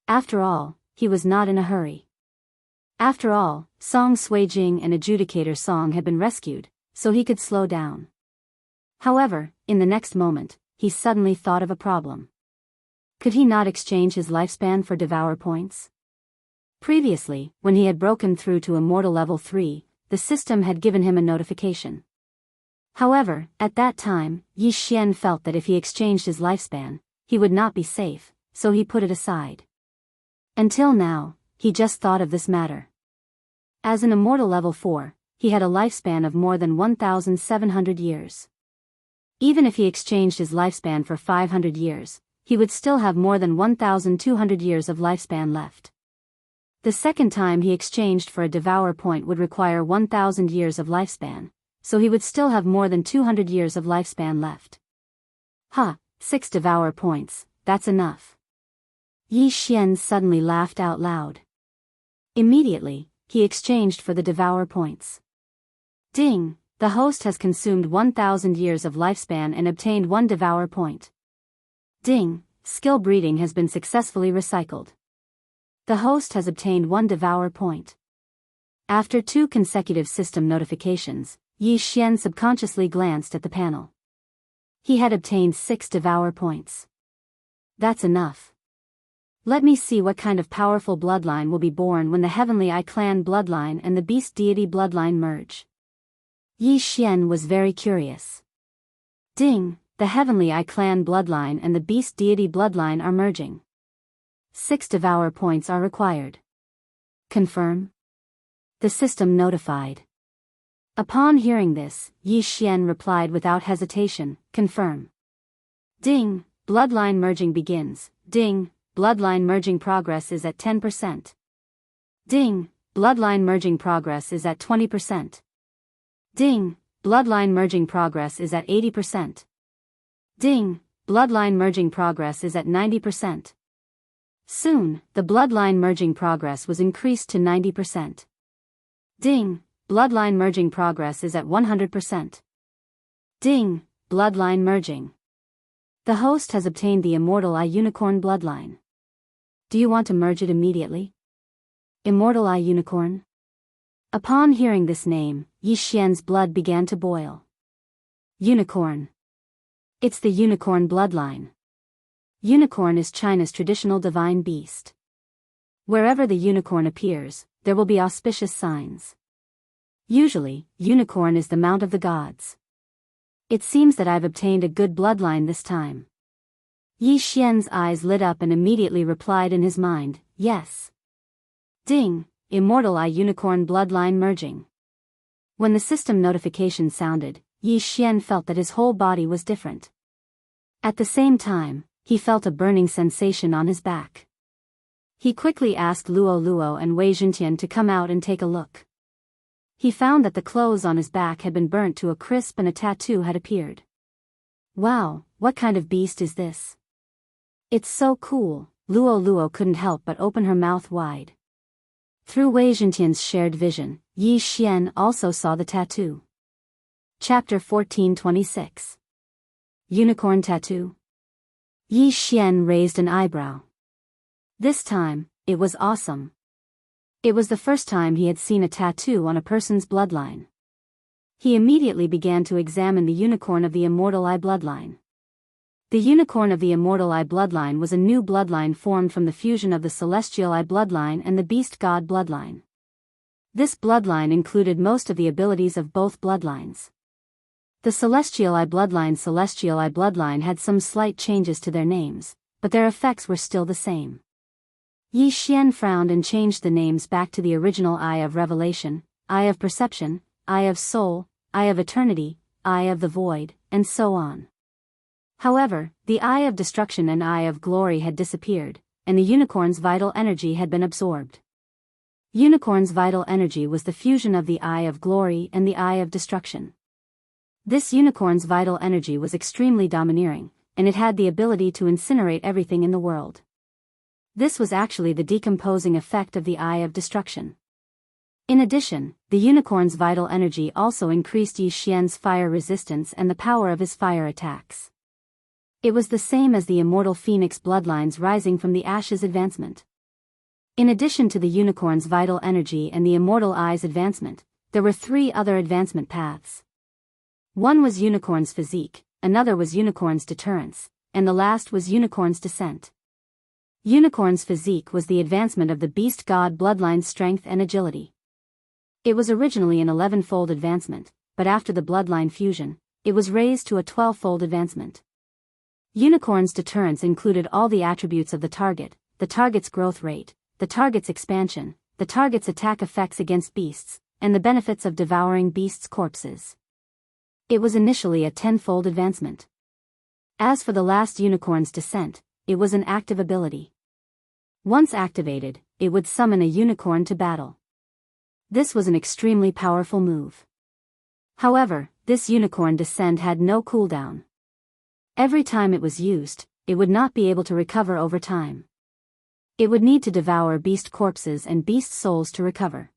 After all, he was not in a hurry. After all, Song Suijing and Adjudicator Song had been rescued, so he could slow down. However, in the next moment, he suddenly thought of a problem. Could he not exchange his lifespan for Devourer points? Previously, when he had broken through to Immortal Level 3, the system had given him a notification. However, at that time, Yi Xian felt that if he exchanged his lifespan, he would not be safe, so he put it aside. Until now, he just thought of this matter. As an Immortal Level 4, he had a lifespan of more than 1,700 years. Even if he exchanged his lifespan for 500 years, he would still have more than 1,200 years of lifespan left. The second time he exchanged for a Devourer point would require 1,000 years of lifespan, so he would still have more than 200 years of lifespan left. 6 Devourer points, that's enough. Yi Xian suddenly laughed out loud. Immediately, he exchanged for the Devourer points. Ding! The host has consumed 1,000 years of lifespan and obtained 1 Devourer point. Ding! Skill breeding has been successfully recycled. The host has obtained 1 Devourer point. After 2 consecutive system notifications, Yi Xian subconsciously glanced at the panel. He had obtained 6 Devourer points. That's enough. Let me see what kind of powerful bloodline will be born when the Heavenly Eye Clan bloodline and the Beast Deity bloodline merge. Yi Xian was very curious. Ding! The Heavenly Eye Clan bloodline and the Beast Deity bloodline are merging. 6 Devourer points are required. Confirm? The system notified. Upon hearing this, Yi Xian replied without hesitation, confirm. Ding! Bloodline merging begins. Ding! Bloodline merging progress is at 10%. Ding! Bloodline merging progress is at 20%. Ding! Bloodline merging progress is at 80%. Ding! Bloodline merging progress is at 90%. Soon, the bloodline merging progress was increased to 90%. Ding! Bloodline merging progress is at 100%. Ding! Bloodline merging. The host has obtained the Immortal Eye Unicorn bloodline. Do you want to merge it immediately? Immortal Eye Unicorn? Upon hearing this name, Yi Xian's blood began to boil. Unicorn. It's the unicorn bloodline. Unicorn is China's traditional divine beast. Wherever the unicorn appears, there will be auspicious signs. Usually, unicorn is the mount of the gods. It seems that I've obtained a good bloodline this time. Yi Xian's eyes lit up and immediately replied in his mind, yes. Ding! Immortal Eye Unicorn bloodline merging. When the system notification sounded, Yi Xian felt that his whole body was different. At the same time, he felt a burning sensation on his back. He quickly asked Luo Luo and Wei Zhentian to come out and take a look. He found that the clothes on his back had been burnt to a crisp and a tattoo had appeared. Wow, what kind of beast is this? It's so cool. Luo couldn't help but open her mouth wide. Through Wei Zhentian's shared vision, Yi Xian also saw the tattoo. Chapter 1426. Unicorn Tattoo. Yi Xian raised an eyebrow. This time, it was awesome. It was the first time he had seen a tattoo on a person's bloodline. He immediately began to examine the unicorn of the Immortal Eye bloodline. The unicorn of the Immortal Eye bloodline was a new bloodline formed from the fusion of the Celestial Eye bloodline and the Beast God bloodline. This bloodline included most of the abilities of both bloodlines. The Celestial Eye bloodline had some slight changes to their names, but their effects were still the same. Yi Xian frowned and changed the names back to the original Eye of Revelation, Eye of Perception, Eye of Soul, Eye of Eternity, Eye of the Void, and so on. However, the Eye of Destruction and Eye of Glory had disappeared, and the unicorn's vital energy had been absorbed. Unicorn's vital energy was the fusion of the Eye of Glory and the Eye of Destruction. This unicorn's vital energy was extremely domineering, and it had the ability to incinerate everything in the world. This was actually the decomposing effect of the Eye of Destruction. In addition, the unicorn's vital energy also increased Yi Xian's fire resistance and the power of his fire attacks. It was the same as the Immortal Phoenix bloodlines rising from the Ashes advancement. In addition to the unicorn's vital energy and the Immortal Eye's advancement, there were 3 other advancement paths. One was unicorn's physique, another was unicorn's deterrence, and the last was unicorn's descent. Unicorn's physique was the advancement of the Beast God bloodline's strength and agility. It was originally an 11-fold advancement, but after the bloodline fusion, it was raised to a 12-fold advancement. Unicorn's deterrence included all the attributes of the target's growth rate, the target's expansion, the target's attack effects against beasts, and the benefits of devouring beasts' corpses. It was initially a 10-fold advancement. As for the last unicorn's descent, it was an active ability. Once activated, it would summon a unicorn to battle. This was an extremely powerful move. However, this unicorn descent had no cooldown. Every time it was used, it would not be able to recover over time. It would need to devour beast corpses and beast souls to recover.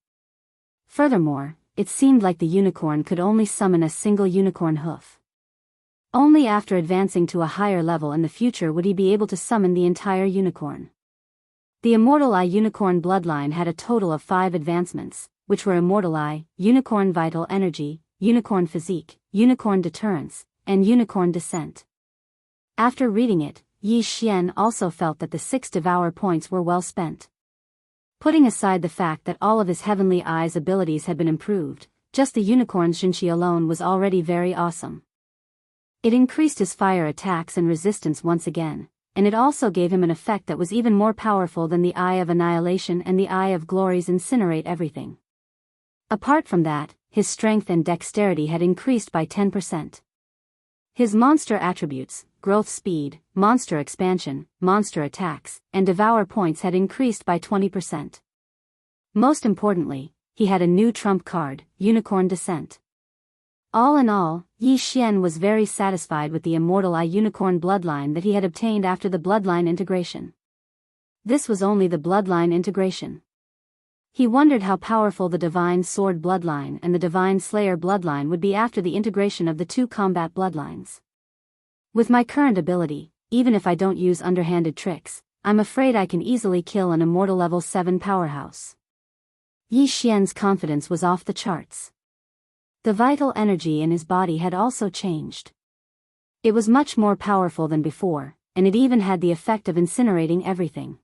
Furthermore, it seemed like the unicorn could only summon a single unicorn hoof. Only after advancing to a higher level in the future would he be able to summon the entire unicorn. The Immortal Eye unicorn bloodline had a total of 5 advancements, which were Immortal Eye, Unicorn Vital Energy, Unicorn Physique, Unicorn Deterrence, and Unicorn Descent. After reading it, Yi Xian also felt that the 6 Devour points were well spent. Putting aside the fact that all of his Heavenly Eye's abilities had been improved, just the unicorn's Xinqi alone was already very awesome. It increased his fire attacks and resistance once again, and it also gave him an effect that was even more powerful than the Eye of Annihilation and the Eye of Glory's Incinerate Everything. Apart from that, his strength and dexterity had increased by 10%. His monster attributes, growth speed, monster expansion, monster attacks, and devour points had increased by 20%. Most importantly, he had a new trump card, Unicorn Descent. All in all, Yi Xian was very satisfied with the Immortal Eye unicorn bloodline that he had obtained after the bloodline integration. This was only the bloodline integration. He wondered how powerful the Divine Sword bloodline and the Divine Slayer bloodline would be after the integration of the 2 combat bloodlines. With my current ability, even if I don't use underhanded tricks, I'm afraid I can easily kill an Immortal Level 7 powerhouse. Yi Xian's confidence was off the charts. The vital energy in his body had also changed. It was much more powerful than before, and it even had the effect of incinerating everything.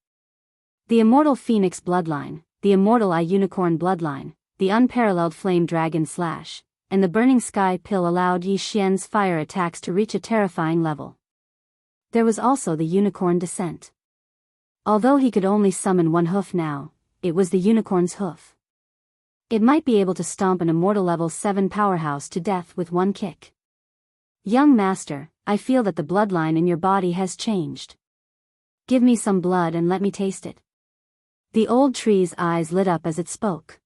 The Immortal Phoenix bloodline, the Immortal Eye unicorn bloodline, the unparalleled Flame Dragon Slash, and the Burning Sky Pill allowed Yi Xian's fire attacks to reach a terrifying level. There was also the Unicorn Descent. Although he could only summon 1 hoof now, it was the unicorn's hoof. It might be able to stomp an Immortal Level 7 powerhouse to death with 1 kick. Young master, I feel that the bloodline in your body has changed. Give me some blood and let me taste it. The old tree's eyes lit up as it spoke.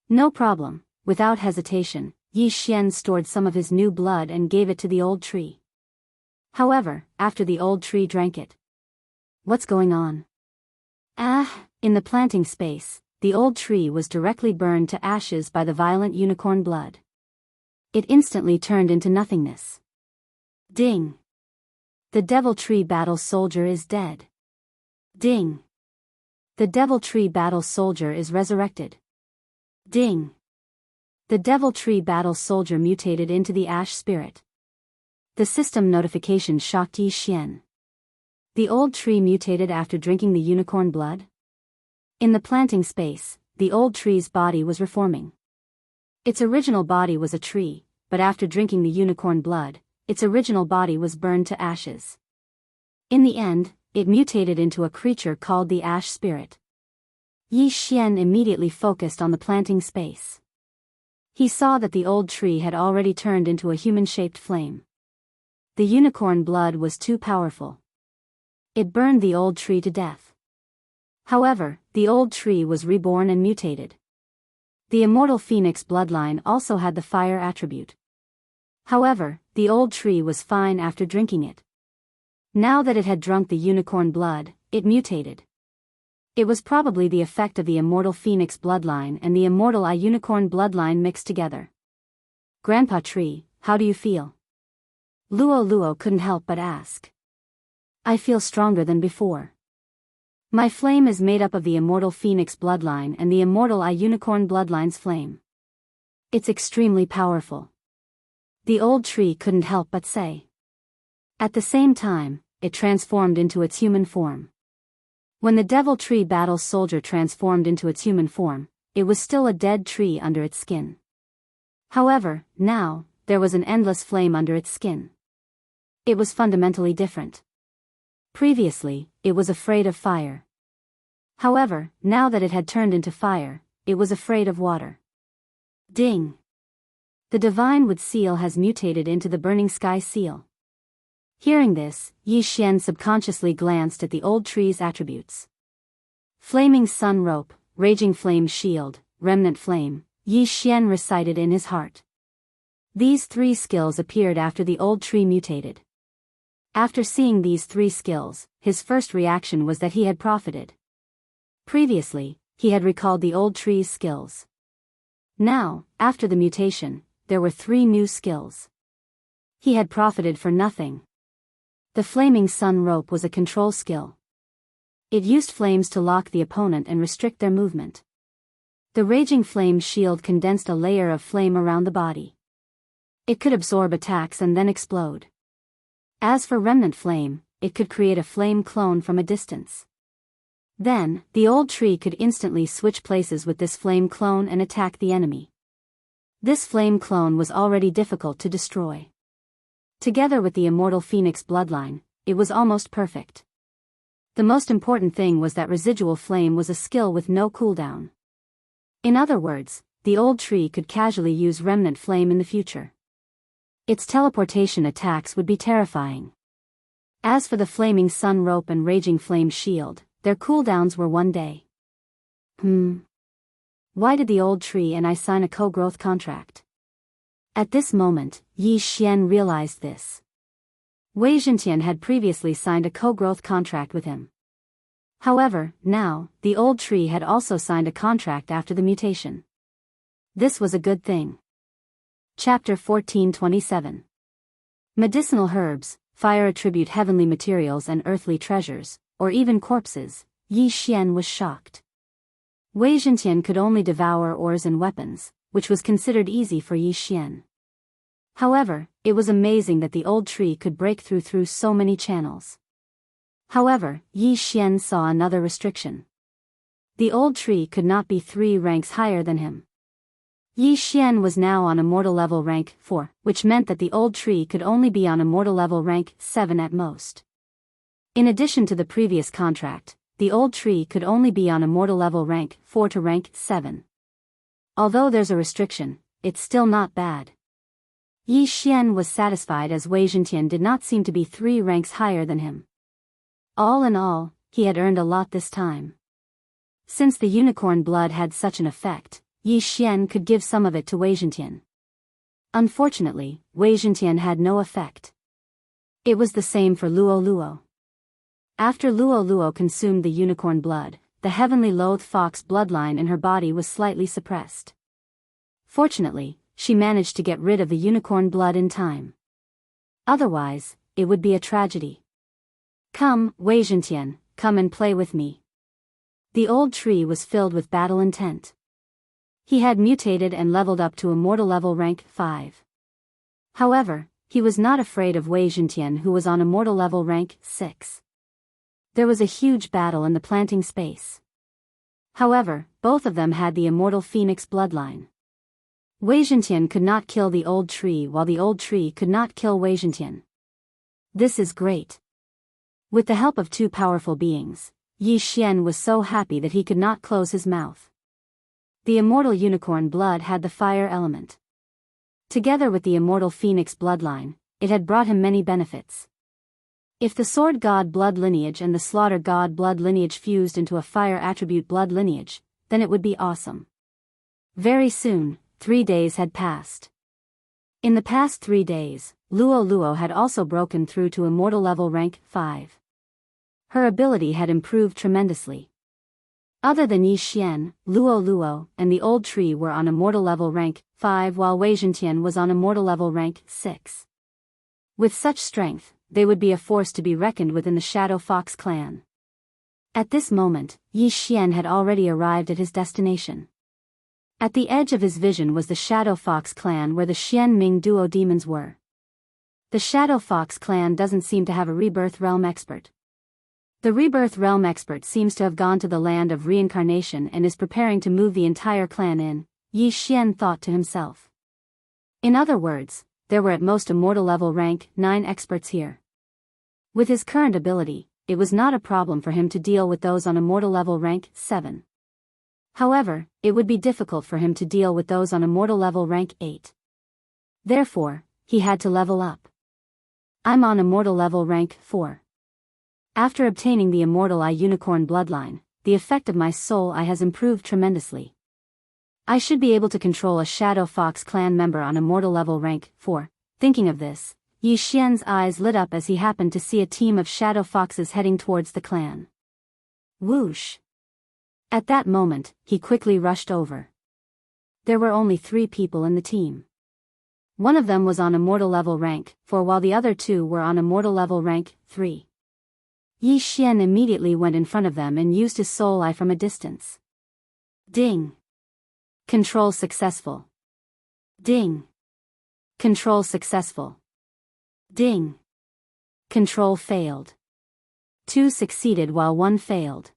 No problem, Without hesitation, Yi Xian stored some of his new blood and gave it to the old tree. However, after the old tree drank it. What's going on? In the planting space, the old tree was directly burned to ashes by the violent unicorn blood. It instantly turned into nothingness. Ding! The devil tree battle soldier is dead. Ding! The devil tree battle soldier is resurrected. Ding! The devil tree battle soldier mutated into the ash spirit. The system notification shocked Yi Xian. The old tree mutated after drinking the unicorn blood? In the planting space, the old tree's body was reforming. Its original body was a tree, but after drinking the unicorn blood, its original body was burned to ashes. In the end, it mutated into a creature called the ash spirit. Yi Xian immediately focused on the planting space. He saw that the old tree had already turned into a human-shaped flame. The unicorn blood was too powerful. It burned the old tree to death. However, the old tree was reborn and mutated. The immortal phoenix bloodline also had the fire attribute. However, the old tree was fine after drinking it. Now that it had drunk the unicorn blood, it mutated. It was probably the effect of the immortal phoenix bloodline and the immortal unicorn bloodline mixed together. Grandpa Tree, how do you feel? Luo Luo couldn't help but ask. I feel stronger than before. My flame is made up of the immortal phoenix bloodline and the immortal unicorn bloodline's flame. It's extremely powerful. The old tree couldn't help but say. At the same time, it transformed into its human form. When the devil tree battle soldier transformed into its human form, it was still a dead tree under its skin. However, now, there was an endless flame under its skin. It was fundamentally different. Previously, it was afraid of fire. However, now that it had turned into fire, it was afraid of water. Ding! The divine wood seal has mutated into the burning sky seal. Hearing this, Yi Xian subconsciously glanced at the old tree's attributes. Flaming sun rope, raging flame shield, remnant flame, Yi Xian recited in his heart. These three skills appeared after the old tree mutated. After seeing these three skills, his first reaction was that he had profited. Previously, he had recalled the old tree's skills. Now, after the mutation, there were three new skills. He had profited for nothing. The flaming sun rope was a control skill. It used flames to lock the opponent and restrict their movement. The raging flame shield condensed a layer of flame around the body. It could absorb attacks and then explode. As for remnant flame, it could create a flame clone from a distance. Then, the old tree could instantly switch places with this flame clone and attack the enemy. This flame clone was already difficult to destroy. Together with the immortal phoenix bloodline, it was almost perfect. The most important thing was that residual flame was a skill with no cooldown. In other words, the old tree could casually use remnant flame in the future. Its teleportation attacks would be terrifying. As for the flaming sun rope and raging flame shield, their cooldowns were 1 day. Why did the old tree and I sign a co-growth contract? At this moment, Yi Xian realized this. Wei Zhentian had previously signed a co-growth contract with him. However, now, the old tree had also signed a contract after the mutation. This was a good thing. Chapter 1427. Medicinal herbs, fire attribute heavenly materials and earthly treasures, or even corpses. Yi Xian was shocked. Wei Zhentian could only devour ores and weapons, which was considered easy for Yi Xian. However, it was amazing that the old tree could break through so many channels. However, Yi Xian saw another restriction. The old tree could not be 3 ranks higher than him. Yi Xian was now on immortal level rank 4, which meant that the old tree could only be on immortal level rank 7 at most. In addition to the previous contract, the old tree could only be on immortal level rank 4 to rank 7. Although there's a restriction, it's still not bad. Yi Xian was satisfied as Wei Zhentian did not seem to be 3 ranks higher than him. All in all, he had earned a lot this time. Since the unicorn blood had such an effect, Yi Xian could give some of it to Wei Zhentian. Unfortunately, Wei Zhentian had no effect. It was the same for Luo Luo. After Luo Luo consumed the unicorn blood, the heavenly loathed fox bloodline in her body was slightly suppressed. Fortunately, she managed to get rid of the unicorn blood in time. Otherwise, it would be a tragedy. Come, Wei Zhentian, come and play with me. The old tree was filled with battle intent. He had mutated and leveled up to immortal level rank 5. However, he was not afraid of Wei Zhentian, who was on immortal level rank 6. There was a huge battle in the planting space. However, both of them had the immortal phoenix bloodline. Wei Zhentian could not kill the old tree, while the old tree could not kill Wei Zhentian. This is great. With the help of two powerful beings, Yi Xian was so happy that he could not close his mouth. The immortal unicorn blood had the fire element. Together with the immortal phoenix bloodline, it had brought him many benefits. If the sword god blood lineage and the slaughter god blood lineage fused into a fire attribute blood lineage, then it would be awesome. Very soon, 3 days had passed. In the past 3 days, Luo Luo had also broken through to immortal level rank 5. Her ability had improved tremendously. Other than Yi Xian, Luo Luo and the old tree were on immortal level rank 5, while Wei Zhentian was on immortal level rank 6. With such strength, they would be a force to be reckoned with in the Shadow Fox clan. At this moment, Yi Xian had already arrived at his destination. At the edge of his vision was the Shadow Fox clan, where the Xian Ming duo demons were. The Shadow Fox clan doesn't seem to have a rebirth realm expert. The rebirth realm expert seems to have gone to the land of reincarnation and is preparing to move the entire clan in, Yi Xian thought to himself. In other words, there were at most immortal level rank 9 experts here. With his current ability, it was not a problem for him to deal with those on immortal level rank 7. However, it would be difficult for him to deal with those on immortal level rank 8. Therefore, he had to level up. I'm on immortal level rank 4. After obtaining the immortal eye unicorn bloodline, the effect of my soul eye has improved tremendously. I should be able to control a Shadow Fox clan member on immortal level rank 4. Thinking of this, Yi Xian's eyes lit up as he happened to see a team of Shadow Foxes heading towards the clan. Whoosh! At that moment, he quickly rushed over. There were only 3 people in the team. One of them was on immortal level rank 4, while the other 2 were on immortal level rank 3. Yi Xian immediately went in front of them and used his soul eye from a distance. Ding! Control successful. Ding! Control successful. Ding! Control failed. 2 succeeded while 1 failed.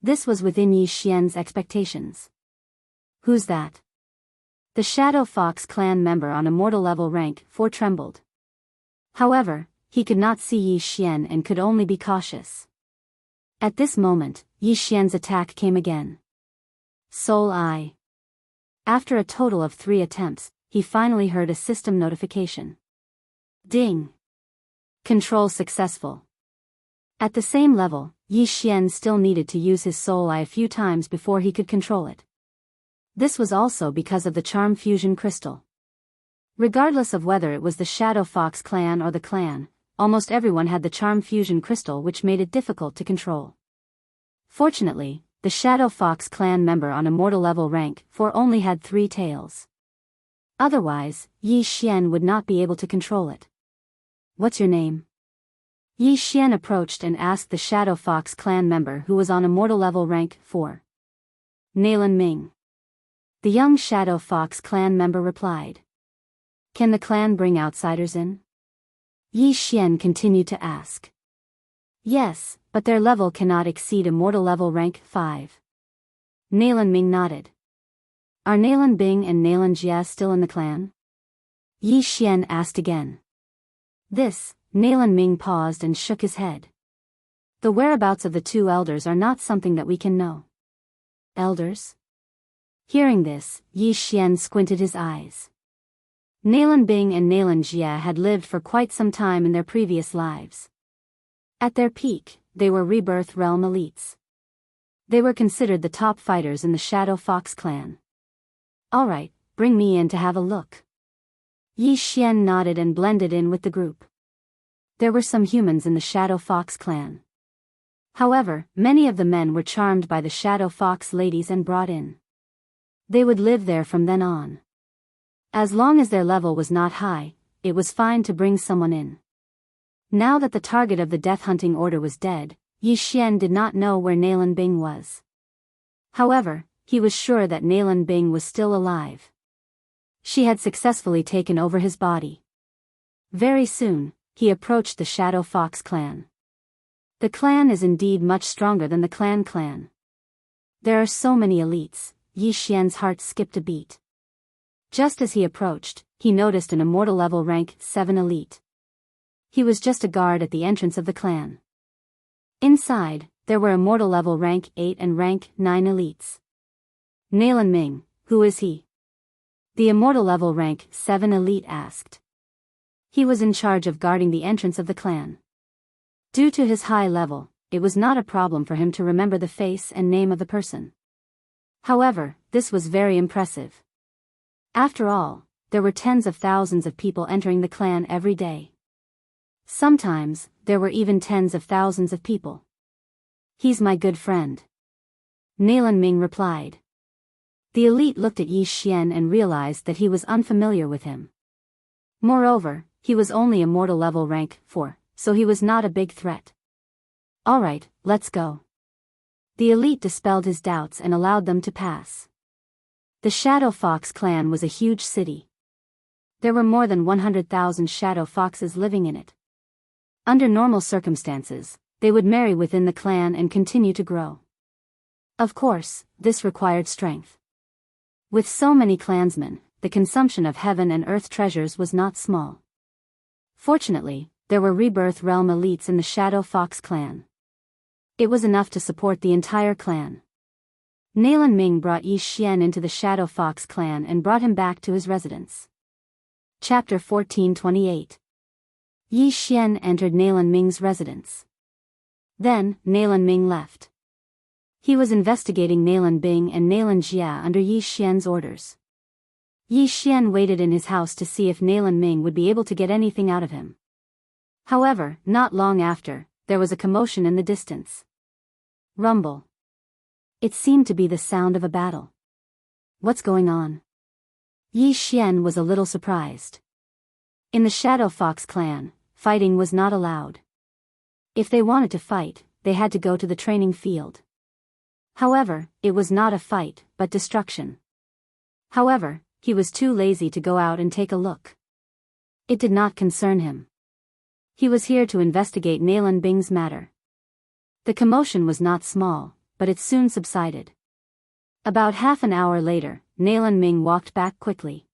This was within Yi Xian's expectations. Who's that? The Shadow Fox clan member on immortal level rank 4 trembled. However, he could not see Yi Xian and could only be cautious. At this moment, Yi Xian's attack came again. Soul Eye. After a total of 3 attempts, he finally heard a system notification. Ding! Control successful. At the same level, Yi Xian still needed to use his soul eye a few times before he could control it. This was also because of the charm fusion crystal. Regardless of whether it was the Shadow Fox clan or the clan, almost everyone had the charm fusion crystal, which made it difficult to control. Fortunately, the Shadow Fox clan member on immortal level rank 4 only had 3 tails. Otherwise, Yi Xian would not be able to control it. What's your name? Yi Xian approached and asked the Shadow Fox clan member who was on immortal level rank 4. Nalan Ming. The young Shadow Fox clan member replied. Can the clan bring outsiders in? Yi Xian continued to ask. Yes, but their level cannot exceed immortal level rank 5. Nalan Ming nodded. Are Nalan Bing and Nalan Jia still in the clan? Yi Xian asked again. This, Nalan Ming paused and shook his head. The whereabouts of the 2 elders are not something that we can know. Elders? Hearing this, Yi Xian squinted his eyes. Nalan Bing and Nalan Jia had lived for quite some time in their previous lives. At their peak, they were Rebirth Realm elites. They were considered the top fighters in the Shadow Fox clan. All right, bring me in to have a look. Yi Xian nodded and blended in with the group. There were some humans in the Shadow Fox clan. However, many of the men were charmed by the Shadow Fox ladies and brought in. They would live there from then on. As long as their level was not high, it was fine to bring someone in. Now that the target of the death hunting order was dead, Yi Xian did not know where Nalan Bing was. However, he was sure that Nalan Bing was still alive. She had successfully taken over his body. Very soon, he approached the Shadow Fox clan. The clan is indeed much stronger than the clan. There are so many elites, Yi Xian's heart skipped a beat. Just as he approached, he noticed an immortal level rank 7 elite. He was just a guard at the entrance of the clan. Inside, there were immortal level rank 8 and rank 9 elites. Nalan Ming, who is he? The immortal level rank 7 elite asked. He was in charge of guarding the entrance of the clan. Due to his high level, it was not a problem for him to remember the face and name of the person. However, this was very impressive. After all, there were tens of thousands of people entering the clan every day. Sometimes, there were even tens of thousands of people. He's my good friend. Nalan Ming replied. The elite looked at Yi Xian and realized that he was unfamiliar with him. Moreover, he was only immortal level rank 4, so he was not a big threat. Alright, let's go. The elite dispelled his doubts and allowed them to pass. The Shadow Fox clan was a huge city. There were more than 100,000 Shadow Foxes living in it. Under normal circumstances, they would marry within the clan and continue to grow. Of course, this required strength. With so many clansmen, the consumption of heaven and earth treasures was not small. Fortunately, there were Rebirth Realm elites in the Shadow Fox clan. It was enough to support the entire clan. Nalan Ming brought Yi Xian into the Shadow Fox clan and brought him back to his residence. Chapter 1428. Yi Xian entered Nalan Ming's residence. Then, Nalan Ming left. He was investigating Nalan Bing and Nalan Jia under Yi Xian's orders. Yi Xian waited in his house to see if Nalan Ming would be able to get anything out of him. However, not long after, there was a commotion in the distance. Rumble. It seemed to be the sound of a battle. What's going on? Yi Xian was a little surprised. In the Shadow Fox clan, fighting was not allowed. If they wanted to fight, they had to go to the training field. However, it was not a fight, but destruction. However, he was too lazy to go out and take a look. It did not concern him. He was here to investigate Nalan Bing's matter. The commotion was not small, but it soon subsided. About half an hour later, Nalan Ming walked back quickly.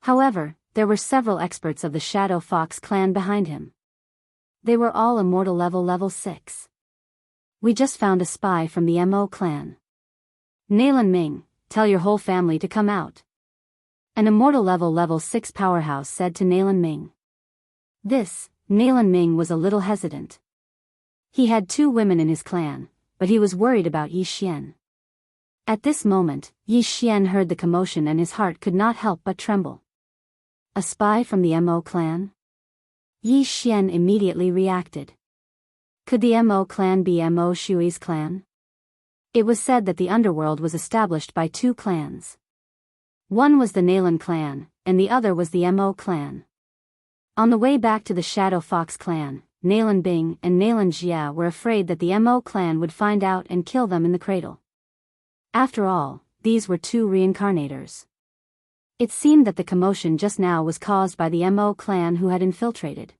However, there were several experts of the Shadow Fox clan behind him. They were all immortal level 6. We just found a spy from the Mo clan. Nalan Ming, tell your whole family to come out. An immortal level 6 powerhouse said to Nalan Ming. Nalan Ming was a little hesitant. He had 2 women in his clan, but he was worried about Yi Xian. At this moment, Yi Xian heard the commotion and his heart could not help but tremble. A spy from the Mo clan? Yi Xian immediately reacted. Could the Mo clan be Mo Shui's clan? It was said that the underworld was established by 2 clans. One was the Nalan clan, and the other was the Mo clan. On the way back to the Shadow Fox clan, Nalan Bing and Nalan Jia were afraid that the Mo clan would find out and kill them in the cradle. After all, these were 2 reincarnators. It seemed that the commotion just now was caused by the Mo clan who had infiltrated.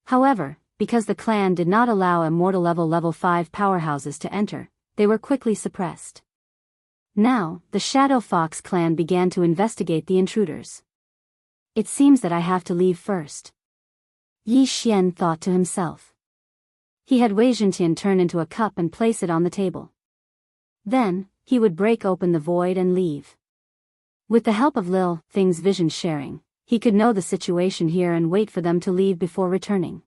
However, because the clan did not allow immortal level 5 powerhouses to enter, they were quickly suppressed. Now, the Shadow Fox clan began to investigate the intruders. It seems that I have to leave first. Yi Xian thought to himself. He had Wei Zhentian turn into a cup and place it on the table. Then, he would break open the void and leave. With the help of Lil Thing's vision sharing, he could know the situation here and wait for them to leave before returning.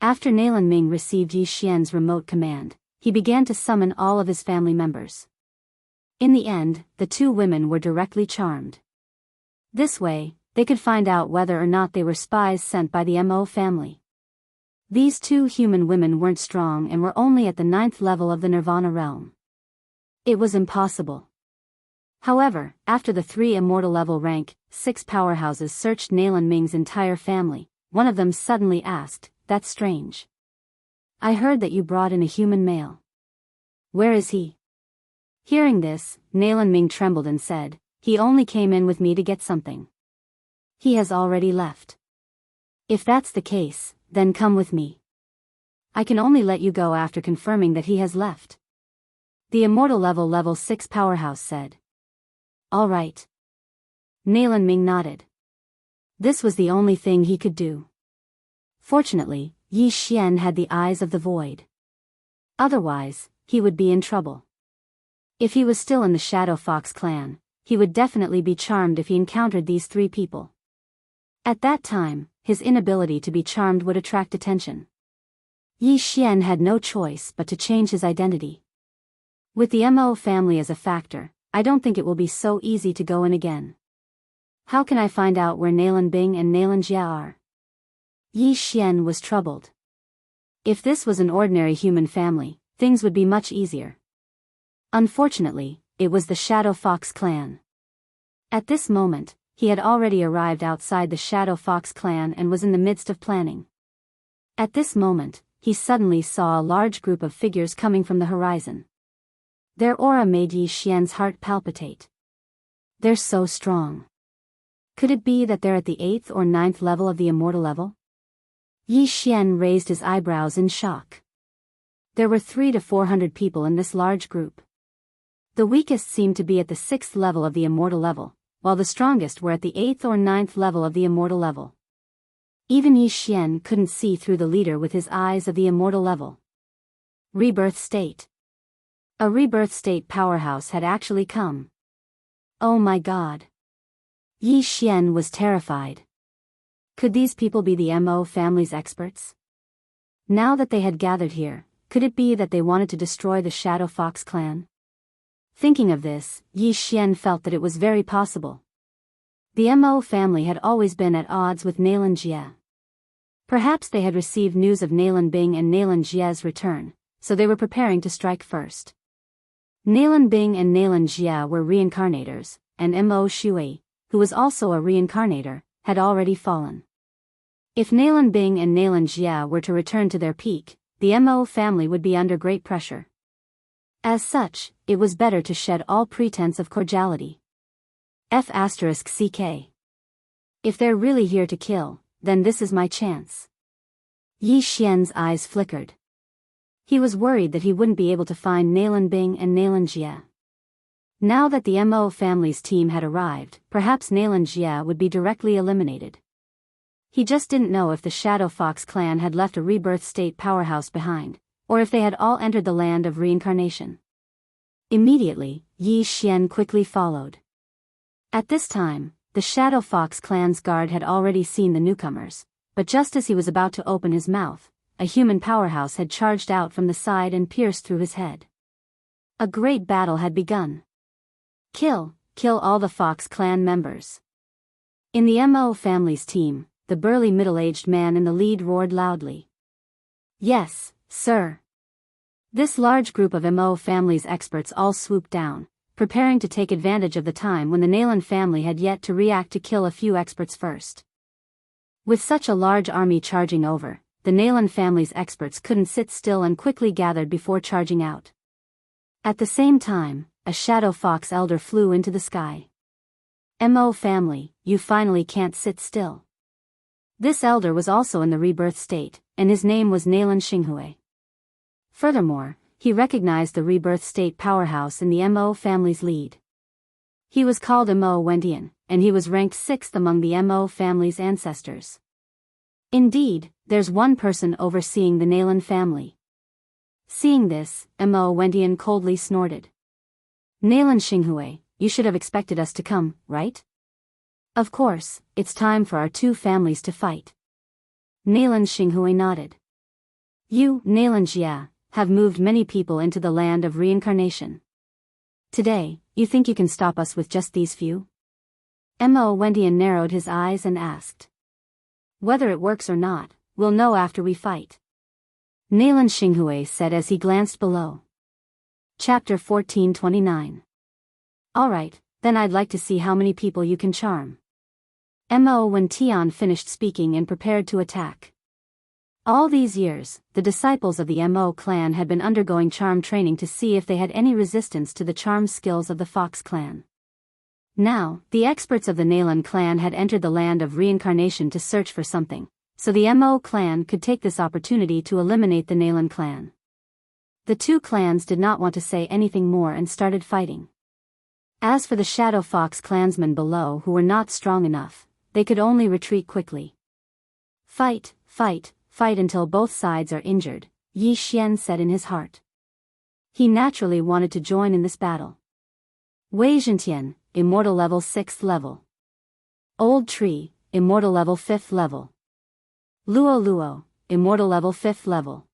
After Nalan Ming received Yi Xian's remote command, he began to summon all of his family members. In the end, the two women were directly charmed. This way, they could find out whether or not they were spies sent by the Mo family. These two human women weren't strong and were only at the 9th level of the Nirvana realm. It was impossible. However, after the 3 immortal level rank 6 powerhouses searched Nalan Ming's entire family, one of them suddenly asked, "That's strange. I heard that you brought in a human male. Where is he?" Hearing this, Nalan Ming trembled and said, "He only came in with me to get something. He has already left. If that's the case, then come with me. I can only let you go after confirming that he has left." The immortal level 6 powerhouse said. "All right." Nalan Ming nodded. This was the only thing he could do. Fortunately, Yi Xian had the eyes of the void. Otherwise, he would be in trouble. If he was still in the Shadow Fox clan, he would definitely be charmed if he encountered these 3 people. At that time, his inability to be charmed would attract attention. Yi Xian had no choice but to change his identity. With the Mo family as a factor, I don't think it will be so easy to go in again. How can I find out where Nalan Bing and Nalan Jia are? Yi Xian was troubled. If this was an ordinary human family, things would be much easier. Unfortunately, it was the Shadow Fox clan. At this moment, he had already arrived outside the Shadow Fox clan and was in the midst of planning. At this moment, he suddenly saw a large group of figures coming from the horizon. Their aura made Yi Xian's heart palpitate. They're so strong. Could it be that they're at the 8th or 9th level of the immortal level? Yi Xian raised his eyebrows in shock. There were 300 to 400 people in this large group. The weakest seemed to be at the 6th level of the immortal level, while the strongest were at the 8th or 9th level of the immortal level. Even Yi Xian couldn't see through the leader with his eyes of the immortal level. Rebirth state. A rebirth state powerhouse had actually come. Oh my god. Yi Xian was terrified. Could these people be the Mo family's experts? Now that they had gathered here, could it be that they wanted to destroy the Shadow Fox clan? Thinking of this, Yi Xian felt that it was very possible. The Mo family had always been at odds with Nalan Jia. Perhaps they had received news of Nalan Bing and Nalan Jia's return, so they were preparing to strike first. Nalan Bing and Nalan Jia were reincarnators, and Mo Shui, who was also a reincarnator, had already fallen. If Nalan Bing and Nalan Jia were to return to their peak, the Mo family would be under great pressure. As such, it was better to shed all pretense of cordiality. F***CK. If they're really here to kill, then this is my chance. Yi Xian's eyes flickered. He was worried that he wouldn't be able to find Nalan Bing and Nalan Jia. Now that the Mo family's team had arrived, perhaps Nalan Jia would be directly eliminated. He just didn't know if the Shadow Fox clan had left a rebirth state powerhouse behind, or if they had all entered the land of reincarnation. Immediately, Yi Xian quickly followed. At this time, the Shadow Fox clan's guard had already seen the newcomers, but just as he was about to open his mouth, a human powerhouse had charged out from the side and pierced through his head. A great battle had begun. Kill all the Fox clan members. In the Mo family's team, the burly middle-aged man in the lead roared loudly. Yes, sir. This large group of Mo family's experts all swooped down, preparing to take advantage of the time when the Nalan family had yet to react to kill a few experts first. With such a large army charging over, the Nalan family's experts couldn't sit still and quickly gathered before charging out. At the same time, a Shadow Fox elder flew into the sky. Mo family, you finally can't sit still. This elder was also in the rebirth state, and his name was Nalan Xinghui. Furthermore, he recognized the rebirth state powerhouse in the Mo family's lead. He was called Mo Wendian, and he was ranked 6th among the Mo family's ancestors. Indeed, there's one person overseeing the Nalan family. Seeing this, Mo Wendian coldly snorted. Nalan Xinghui, you should have expected us to come, right? Of course, it's time for our two families to fight. Nalan Xinghui nodded. You, Nalan Jia, have moved many people into the land of reincarnation. Today, you think you can stop us with just these few? Mo Wentian narrowed his eyes and asked. Whether it works or not, we'll know after we fight. Nalan Xinghui said as he glanced below. Chapter 1429. Alright, then I'd like to see how many people you can charm. Mo Wentian finished speaking and prepared to attack. All these years, the disciples of the Mo clan had been undergoing charm training to see if they had any resistance to the charm skills of the Fox clan. Now, the experts of the Nalan clan had entered the land of reincarnation to search for something, so the Mo clan could take this opportunity to eliminate the Nalan clan. The two clans did not want to say anything more and started fighting. As for the Shadow Fox clansmen below who were not strong enough, they could only retreat quickly. Fight, fight, fight until both sides are injured, Yi Xian said in his heart. He naturally wanted to join in this battle. Wei Zhentian, Immortal level 6th level. Old Tree, Immortal level 5th level. Luo Luo, Immortal level 5th level.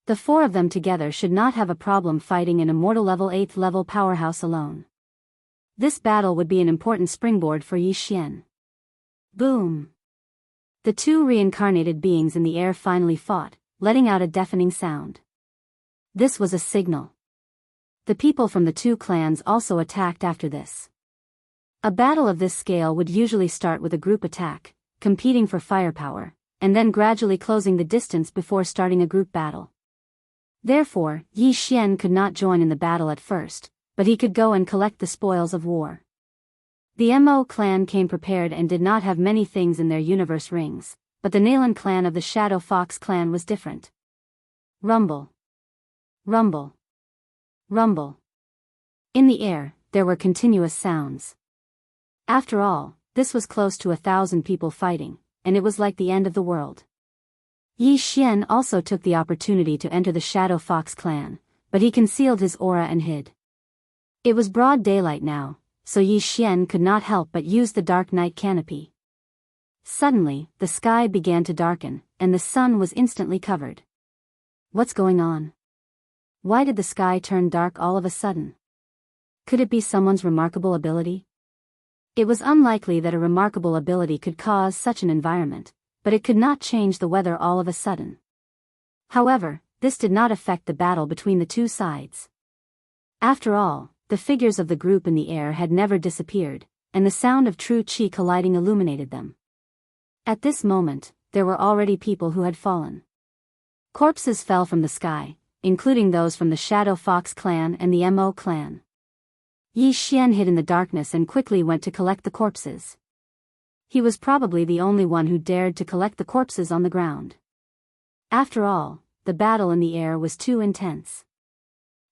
The four of them together should not have a problem fighting an Immortal level 8th level powerhouse alone. This battle would be an important springboard for Yi Xian. Boom! The two reincarnated beings in the air finally fought, letting out a deafening sound. This was a signal. The people from the two clans also attacked after this. A battle of this scale would usually start with a group attack, competing for firepower, and then gradually closing the distance before starting a group battle. Therefore, Yi Xian could not join in the battle at first, but he could go and collect the spoils of war. The Mo clan came prepared and did not have many things in their universe rings, but the Nalan clan of the Shadow Fox clan was different. Rumble. Rumble. Rumble. In the air, there were continuous sounds. After all, this was close to 1,000 people fighting, and it was like the end of the world. Yi Xian also took the opportunity to enter the Shadow Fox clan, but he concealed his aura and hid. It was broad daylight now, so Yi Xian could not help but use the dark night canopy. Suddenly, the sky began to darken, and the sun was instantly covered. What's going on? Why did the sky turn dark all of a sudden? Could it be someone's remarkable ability? It was unlikely that a remarkable ability could cause such an environment, but it could not change the weather all of a sudden. However, this did not affect the battle between the two sides. After all, the figures of the group in the air had never disappeared, and the sound of true qi colliding illuminated them. At this moment, there were already people who had fallen. Corpses fell from the sky, including those from the Shadow Fox clan and the Mo clan. Yi Xian hid in the darkness and quickly went to collect the corpses. He was probably the only one who dared to collect the corpses on the ground. After all, the battle in the air was too intense.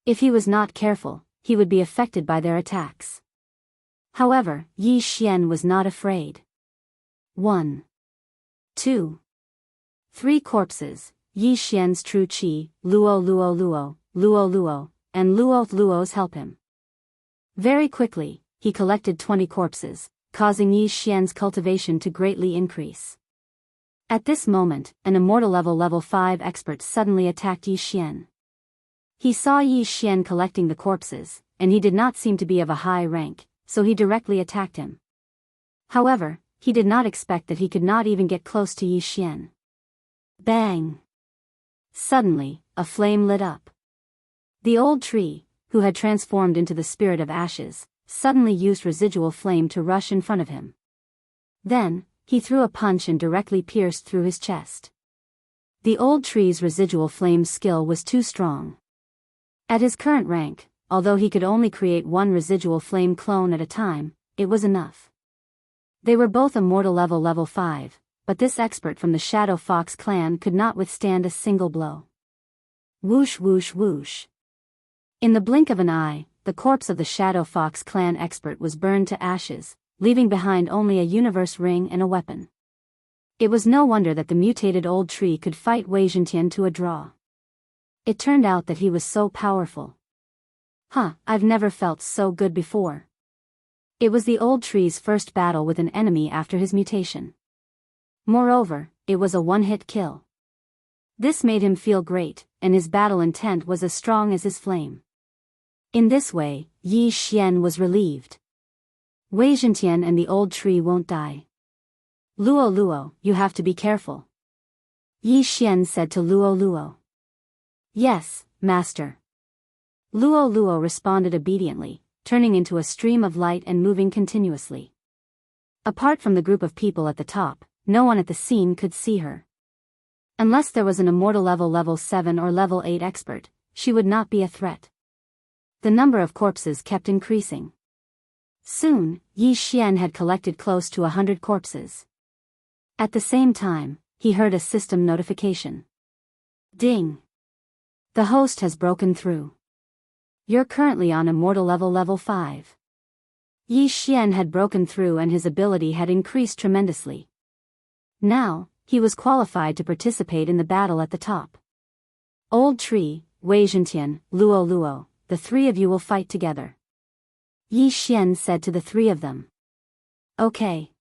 If he was not careful, he would be affected by their attacks. However, Yi Xian was not afraid. 1. 2. 3 corpses, Yi Xian's true qi, Luo Luo Luo, Luo Luo, and Luo Luo's help him. Very quickly, he collected 20 corpses, causing Yi Xian's cultivation to greatly increase. At this moment, an Immortal level 5 expert suddenly attacked Yi Xian. He saw Yi Xian collecting the corpses, and he did not seem to be of a high rank, so he directly attacked him. However, he did not expect that he could not even get close to Yi Xian. Bang! Suddenly, a flame lit up. The old tree, who had transformed into the spirit of ashes, suddenly used residual flame to rush in front of him. Then, he threw a punch and directly pierced through his chest. The old tree's residual flame skill was too strong. At his current rank, although he could only create one residual flame clone at a time, it was enough. They were both Immortal level 5, but this expert from the Shadow Fox clan could not withstand a single blow. Whoosh whoosh whoosh. In the blink of an eye, the corpse of the Shadow Fox clan expert was burned to ashes, leaving behind only a universe ring and a weapon. It was no wonder that the mutated old tree could fight Wei Zhentian to a draw. It turned out that he was so powerful. I've never felt so good before. It was the old tree's first battle with an enemy after his mutation. Moreover, it was a one-hit kill. This made him feel great, and his battle intent was as strong as his flame. In this way, Yi Xian was relieved. Wei Zhentian and the old tree won't die. Luo Luo, you have to be careful. Yi Xian said to Luo Luo. Yes, master. Luo Luo responded obediently, turning into a stream of light and moving continuously. Apart from the group of people at the top, no one at the scene could see her. Unless there was an immortal level 7 or level 8 expert, she would not be a threat. The number of corpses kept increasing. Soon, Yi Xian had collected close to 100 corpses. At the same time, he heard a system notification. Ding! The host has broken through. You're currently on immortal level 5. Yi Xian had broken through and his ability had increased tremendously. Now, he was qualified to participate in the battle at the top. Old Tree, Wei Zhentian, Luo Luo, the three of you will fight together. Yi Xian said to the three of them. Okay.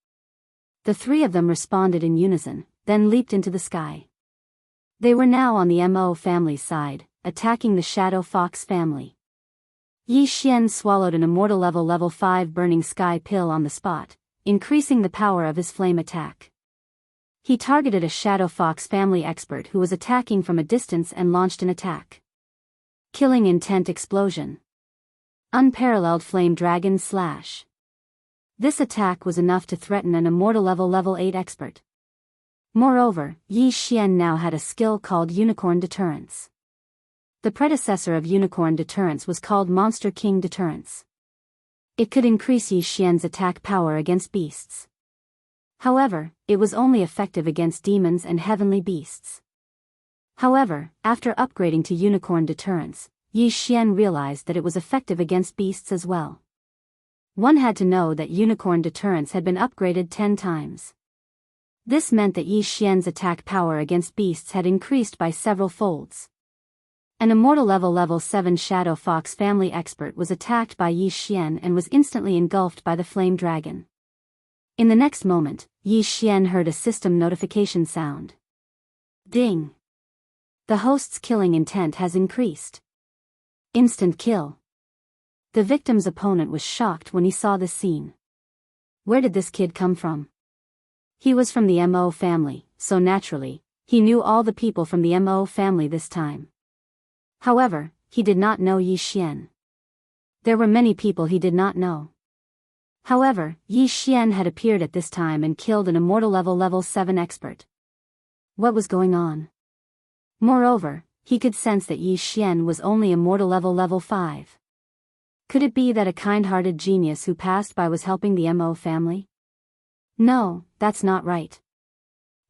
The three of them responded in unison, then leaped into the sky. They were now on the Mo family's side, attacking the Shadow Fox family. Yi Xian swallowed an immortal level 5 burning sky pill on the spot, increasing the power of his flame attack. He targeted a Shadow Fox family expert who was attacking from a distance and launched an attack. Killing intent explosion. Unparalleled flame dragon slash. This attack was enough to threaten an immortal level 8 expert. Moreover, Yi Xian now had a skill called Unicorn Deterrence. The predecessor of Unicorn Deterrence was called Monster King Deterrence. It could increase Yi Xian's attack power against beasts. However, it was only effective against demons and heavenly beasts. However, after upgrading to Unicorn Deterrence, Yi Xian realized that it was effective against beasts as well. One had to know that Unicorn Deterrence had been upgraded 10 times. This meant that Yi Xian's attack power against beasts had increased by several folds. An immortal level 7 Shadow Fox family expert was attacked by Yi Xian and was instantly engulfed by the flame dragon. In the next moment, Yi Xian heard a system notification sound. Ding! The host's killing intent has increased. Instant kill. The victim's opponent was shocked when he saw this scene. Where did this kid come from? He was from the Mo family, so naturally, he knew all the people from the Mo family this time. However, he did not know Yi Xian. There were many people he did not know. However, Yi Xian had appeared at this time and killed an immortal level 7 expert. What was going on? Moreover, he could sense that Yi Xian was only immortal level 5. Could it be that a kind-hearted genius who passed by was helping the Mo family? No, that's not right.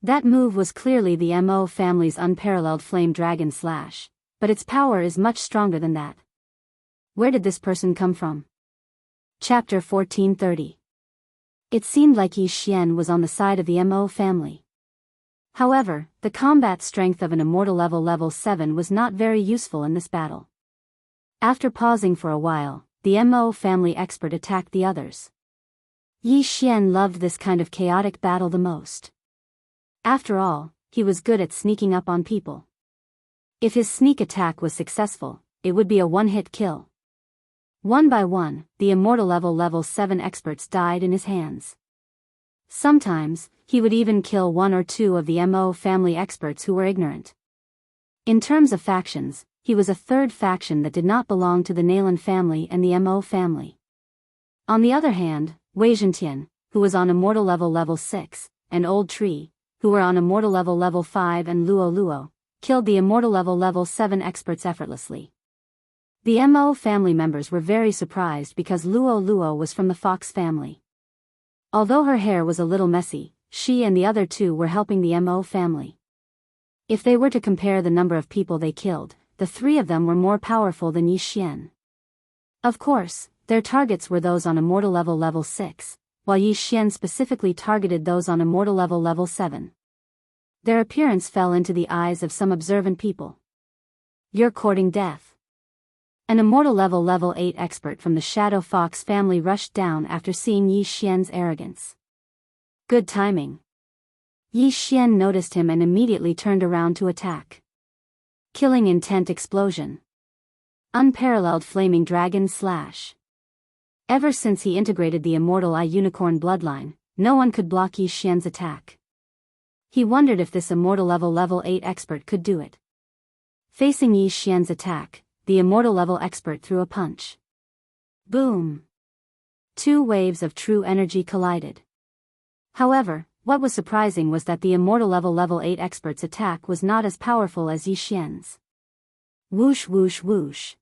That move was clearly the Mo family's unparalleled flame dragon slash, but its power is much stronger than that. Where did this person come from? Chapter 1430. It seemed like Yi Xian was on the side of the Mo family. However, the combat strength of an immortal level 7 was not very useful in this battle. After pausing for a while, the Mo family expert attacked the others. Yi Xian loved this kind of chaotic battle the most. After all, he was good at sneaking up on people. If his sneak attack was successful, it would be a one-hit kill. One by one, the immortal level 7 experts died in his hands. Sometimes, he would even kill one or two of the Mo family experts who were ignorant. In terms of factions, he was a third faction that did not belong to the Nalan family and the Mo family. On the other hand, Wei Zhentian, who was on immortal level 6, and Old Tree, who were on immortal level 5 and Luo Luo, killed the immortal level 7 experts effortlessly. The Mo family members were very surprised because Luo Luo was from the Fox family. Although her hair was a little messy, she and the other two were helping the Mo family. If they were to compare the number of people they killed, the three of them were more powerful than Yi Xian. Of course, their targets were those on immortal level 6, while Yi Xian specifically targeted those on immortal level 7. Their appearance fell into the eyes of some observant people. You're courting death. An immortal level 8 expert from the Shadow Fox family rushed down after seeing Yi Xian's arrogance. Good timing. Yi Xian noticed him and immediately turned around to attack. Killing intent explosion. Unparalleled flaming dragon slash. Ever since he integrated the immortal Eye Unicorn bloodline, no one could block Yi Xian's attack. He wondered if this immortal level 8 expert could do it. Facing Yi Xian's attack, the immortal level expert threw a punch. Boom! 2 waves of true energy collided. However, what was surprising was that the immortal level 8 expert's attack was not as powerful as Yi Xian's. Whoosh whoosh whoosh.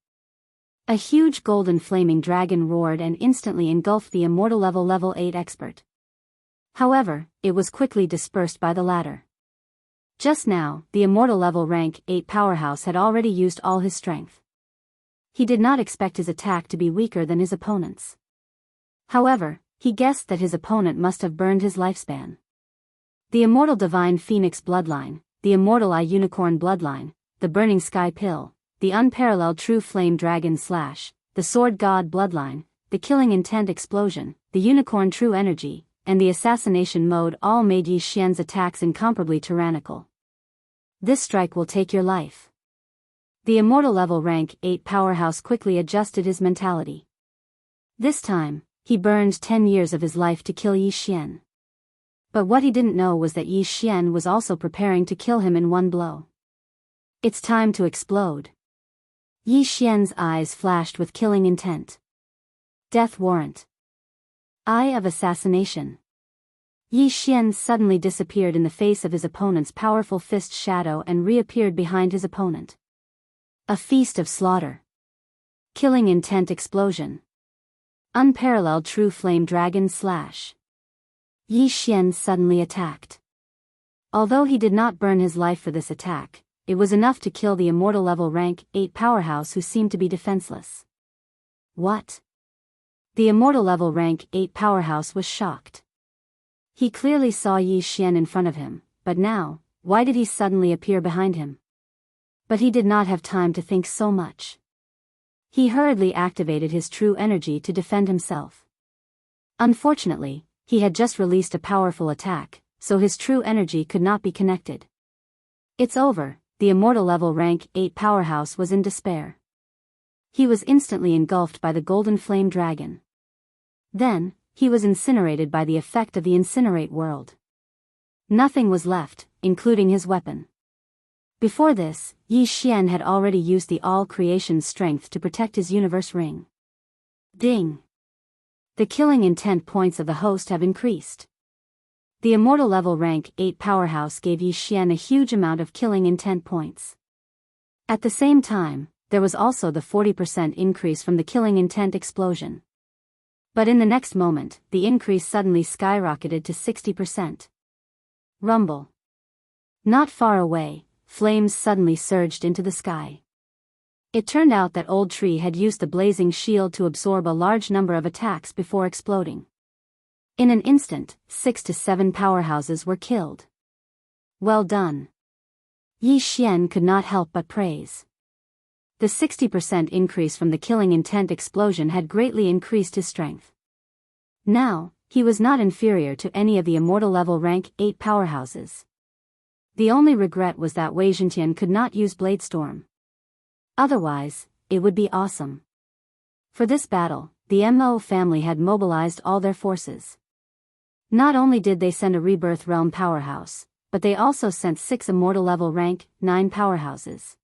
A huge golden flaming dragon roared and instantly engulfed the immortal level 8 expert. However, it was quickly dispersed by the latter. Just now, the immortal level rank 8 powerhouse had already used all his strength. He did not expect his attack to be weaker than his opponent's. However, he guessed that his opponent must have burned his lifespan. The immortal divine phoenix bloodline, the immortal Eye Unicorn bloodline, the burning sky pill, the unparalleled true flame dragon slash, the sword god bloodline, the killing intent explosion, the unicorn true energy, and the assassination mode all made Yi Xian's attacks incomparably tyrannical. This strike will take your life. The immortal level rank 8 powerhouse quickly adjusted his mentality. This time, he burned 10 years of his life to kill Yi Xian. But what he didn't know was that Yi Xian was also preparing to kill him in one blow. It's time to explode. Yi Xian's eyes flashed with killing intent. Death warrant. Eye of assassination. Yi Xian suddenly disappeared in the face of his opponent's powerful fist shadow and reappeared behind his opponent. A feast of slaughter. Killing intent explosion. Unparalleled true flame dragon slash. Yi Xian suddenly attacked. Although he did not burn his life for this attack, it was enough to kill the immortal level rank 8 powerhouse who seemed to be defenseless. What? The immortal level rank 8 powerhouse was shocked. He clearly saw Yi Xian in front of him, but now, why did he suddenly appear behind him? But he did not have time to think so much. He hurriedly activated his true energy to defend himself. Unfortunately, he had just released a powerful attack, so his true energy could not be connected. It's over, the immortal level rank 8 powerhouse was in despair. He was instantly engulfed by the golden flame dragon. Then, he was incinerated by the effect of the incinerate world. Nothing was left, including his weapon. Before this, Yi Xian had already used the all-creation's strength to protect his universe ring. Ding! The killing intent points of the host have increased. The immortal level rank 8 powerhouse gave Yi Xian a huge amount of killing intent points. At the same time, there was also the 40% increase from the killing intent explosion. But in the next moment, the increase suddenly skyrocketed to 60%. Rumble. Not far away, flames suddenly surged into the sky. It turned out that Old Tree had used the blazing shield to absorb a large number of attacks before exploding. In an instant, 6 to 7 powerhouses were killed. Well done. Yi Xian could not help but praise. The 60% increase from the killing intent explosion had greatly increased his strength. Now, he was not inferior to any of the immortal level rank 8 powerhouses. The only regret was that Wei Zhentian could not use Bladestorm. Otherwise, it would be awesome. For this battle, the Mo family had mobilized all their forces. Not only did they send a Rebirth Realm powerhouse, but they also sent 6 immortal level rank 9 powerhouses.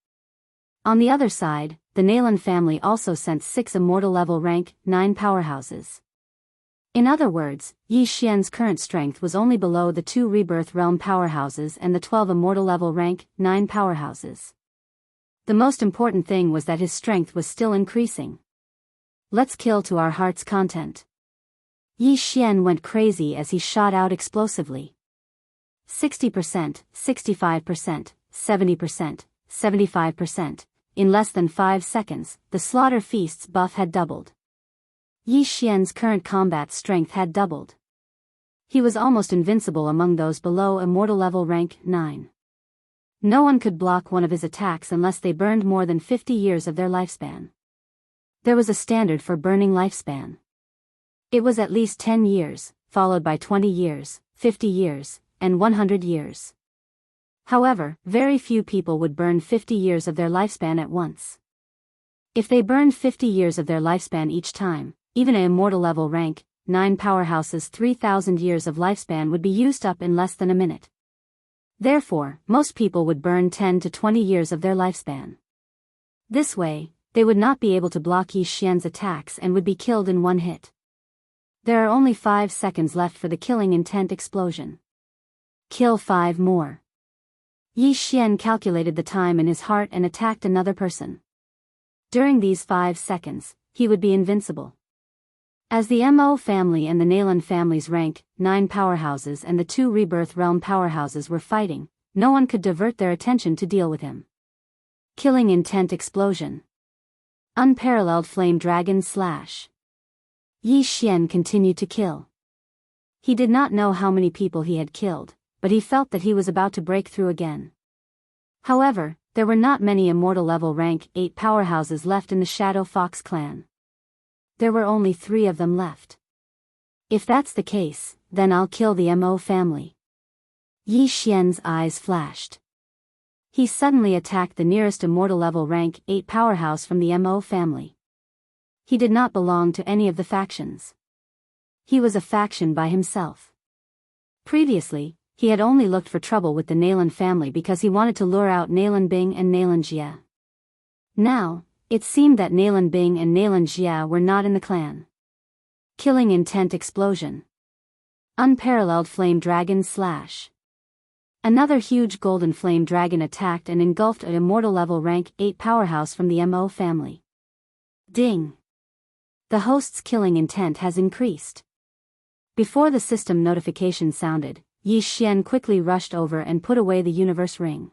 On the other side, the Nalan family also sent 6 immortal level rank 9 powerhouses. In other words, Yi Xian's current strength was only below the 2 Rebirth Realm powerhouses and the 12 immortal level rank 9 powerhouses. The most important thing was that his strength was still increasing. Let's kill to our heart's content. Yi Xian went crazy as he shot out explosively. 60%, 65%, 70%, 75%. In less than 5 seconds, the Slaughter Feast's buff had doubled. Yi Xian's current combat strength had doubled. He was almost invincible among those below immortal level rank 9. No one could block one of his attacks unless they burned more than 50 years of their lifespan. There was a standard for burning lifespan. It was at least 10 years, followed by 20 years, 50 years, and 100 years. However, very few people would burn 50 years of their lifespan at once. If they burned 50 years of their lifespan each time, Even an immortal level rank 9 powerhouse's 3,000 years of lifespan would be used up in less than a minute. Therefore, most people would burn 10 to 20 years of their lifespan. This way, they would not be able to block Yi Xian's attacks and would be killed in one hit. There are only 5 seconds left for the killing intent explosion. Kill 5 more. Yi Xian calculated the time in his heart and attacked another person. During these 5 seconds, he would be invincible. As the Mo family and the Nalan family's rank 9 powerhouses and the 2 Rebirth Realm powerhouses were fighting, no one could divert their attention to deal with him. Killing intent explosion. Unparalleled flame dragon slash. Yi Xian continued to kill. He did not know how many people he had killed, but he felt that he was about to break through again. However, there were not many immortal level rank 8 powerhouses left in the Shadow Fox clan. There were only 3 of them left. If that's the case, then I'll kill the Mo family. Yi Xian's eyes flashed. He suddenly attacked the nearest immortal level rank 8 powerhouse from the Mo family. He did not belong to any of the factions. He was a faction by himself. Previously, he had only looked for trouble with the Nalan family because he wanted to lure out Nalan Bing and Nalan Jia. Now, it seemed that Nalan Bing and Nalan Jia were not in the clan. Killing intent explosion. Unparalleled flame dragon slash. Another huge golden flame dragon attacked and engulfed an immortal level rank 8 powerhouse from the Mo family. Ding! The host's killing intent has increased. Before the system notification sounded, Yi Xian quickly rushed over and put away the universe ring.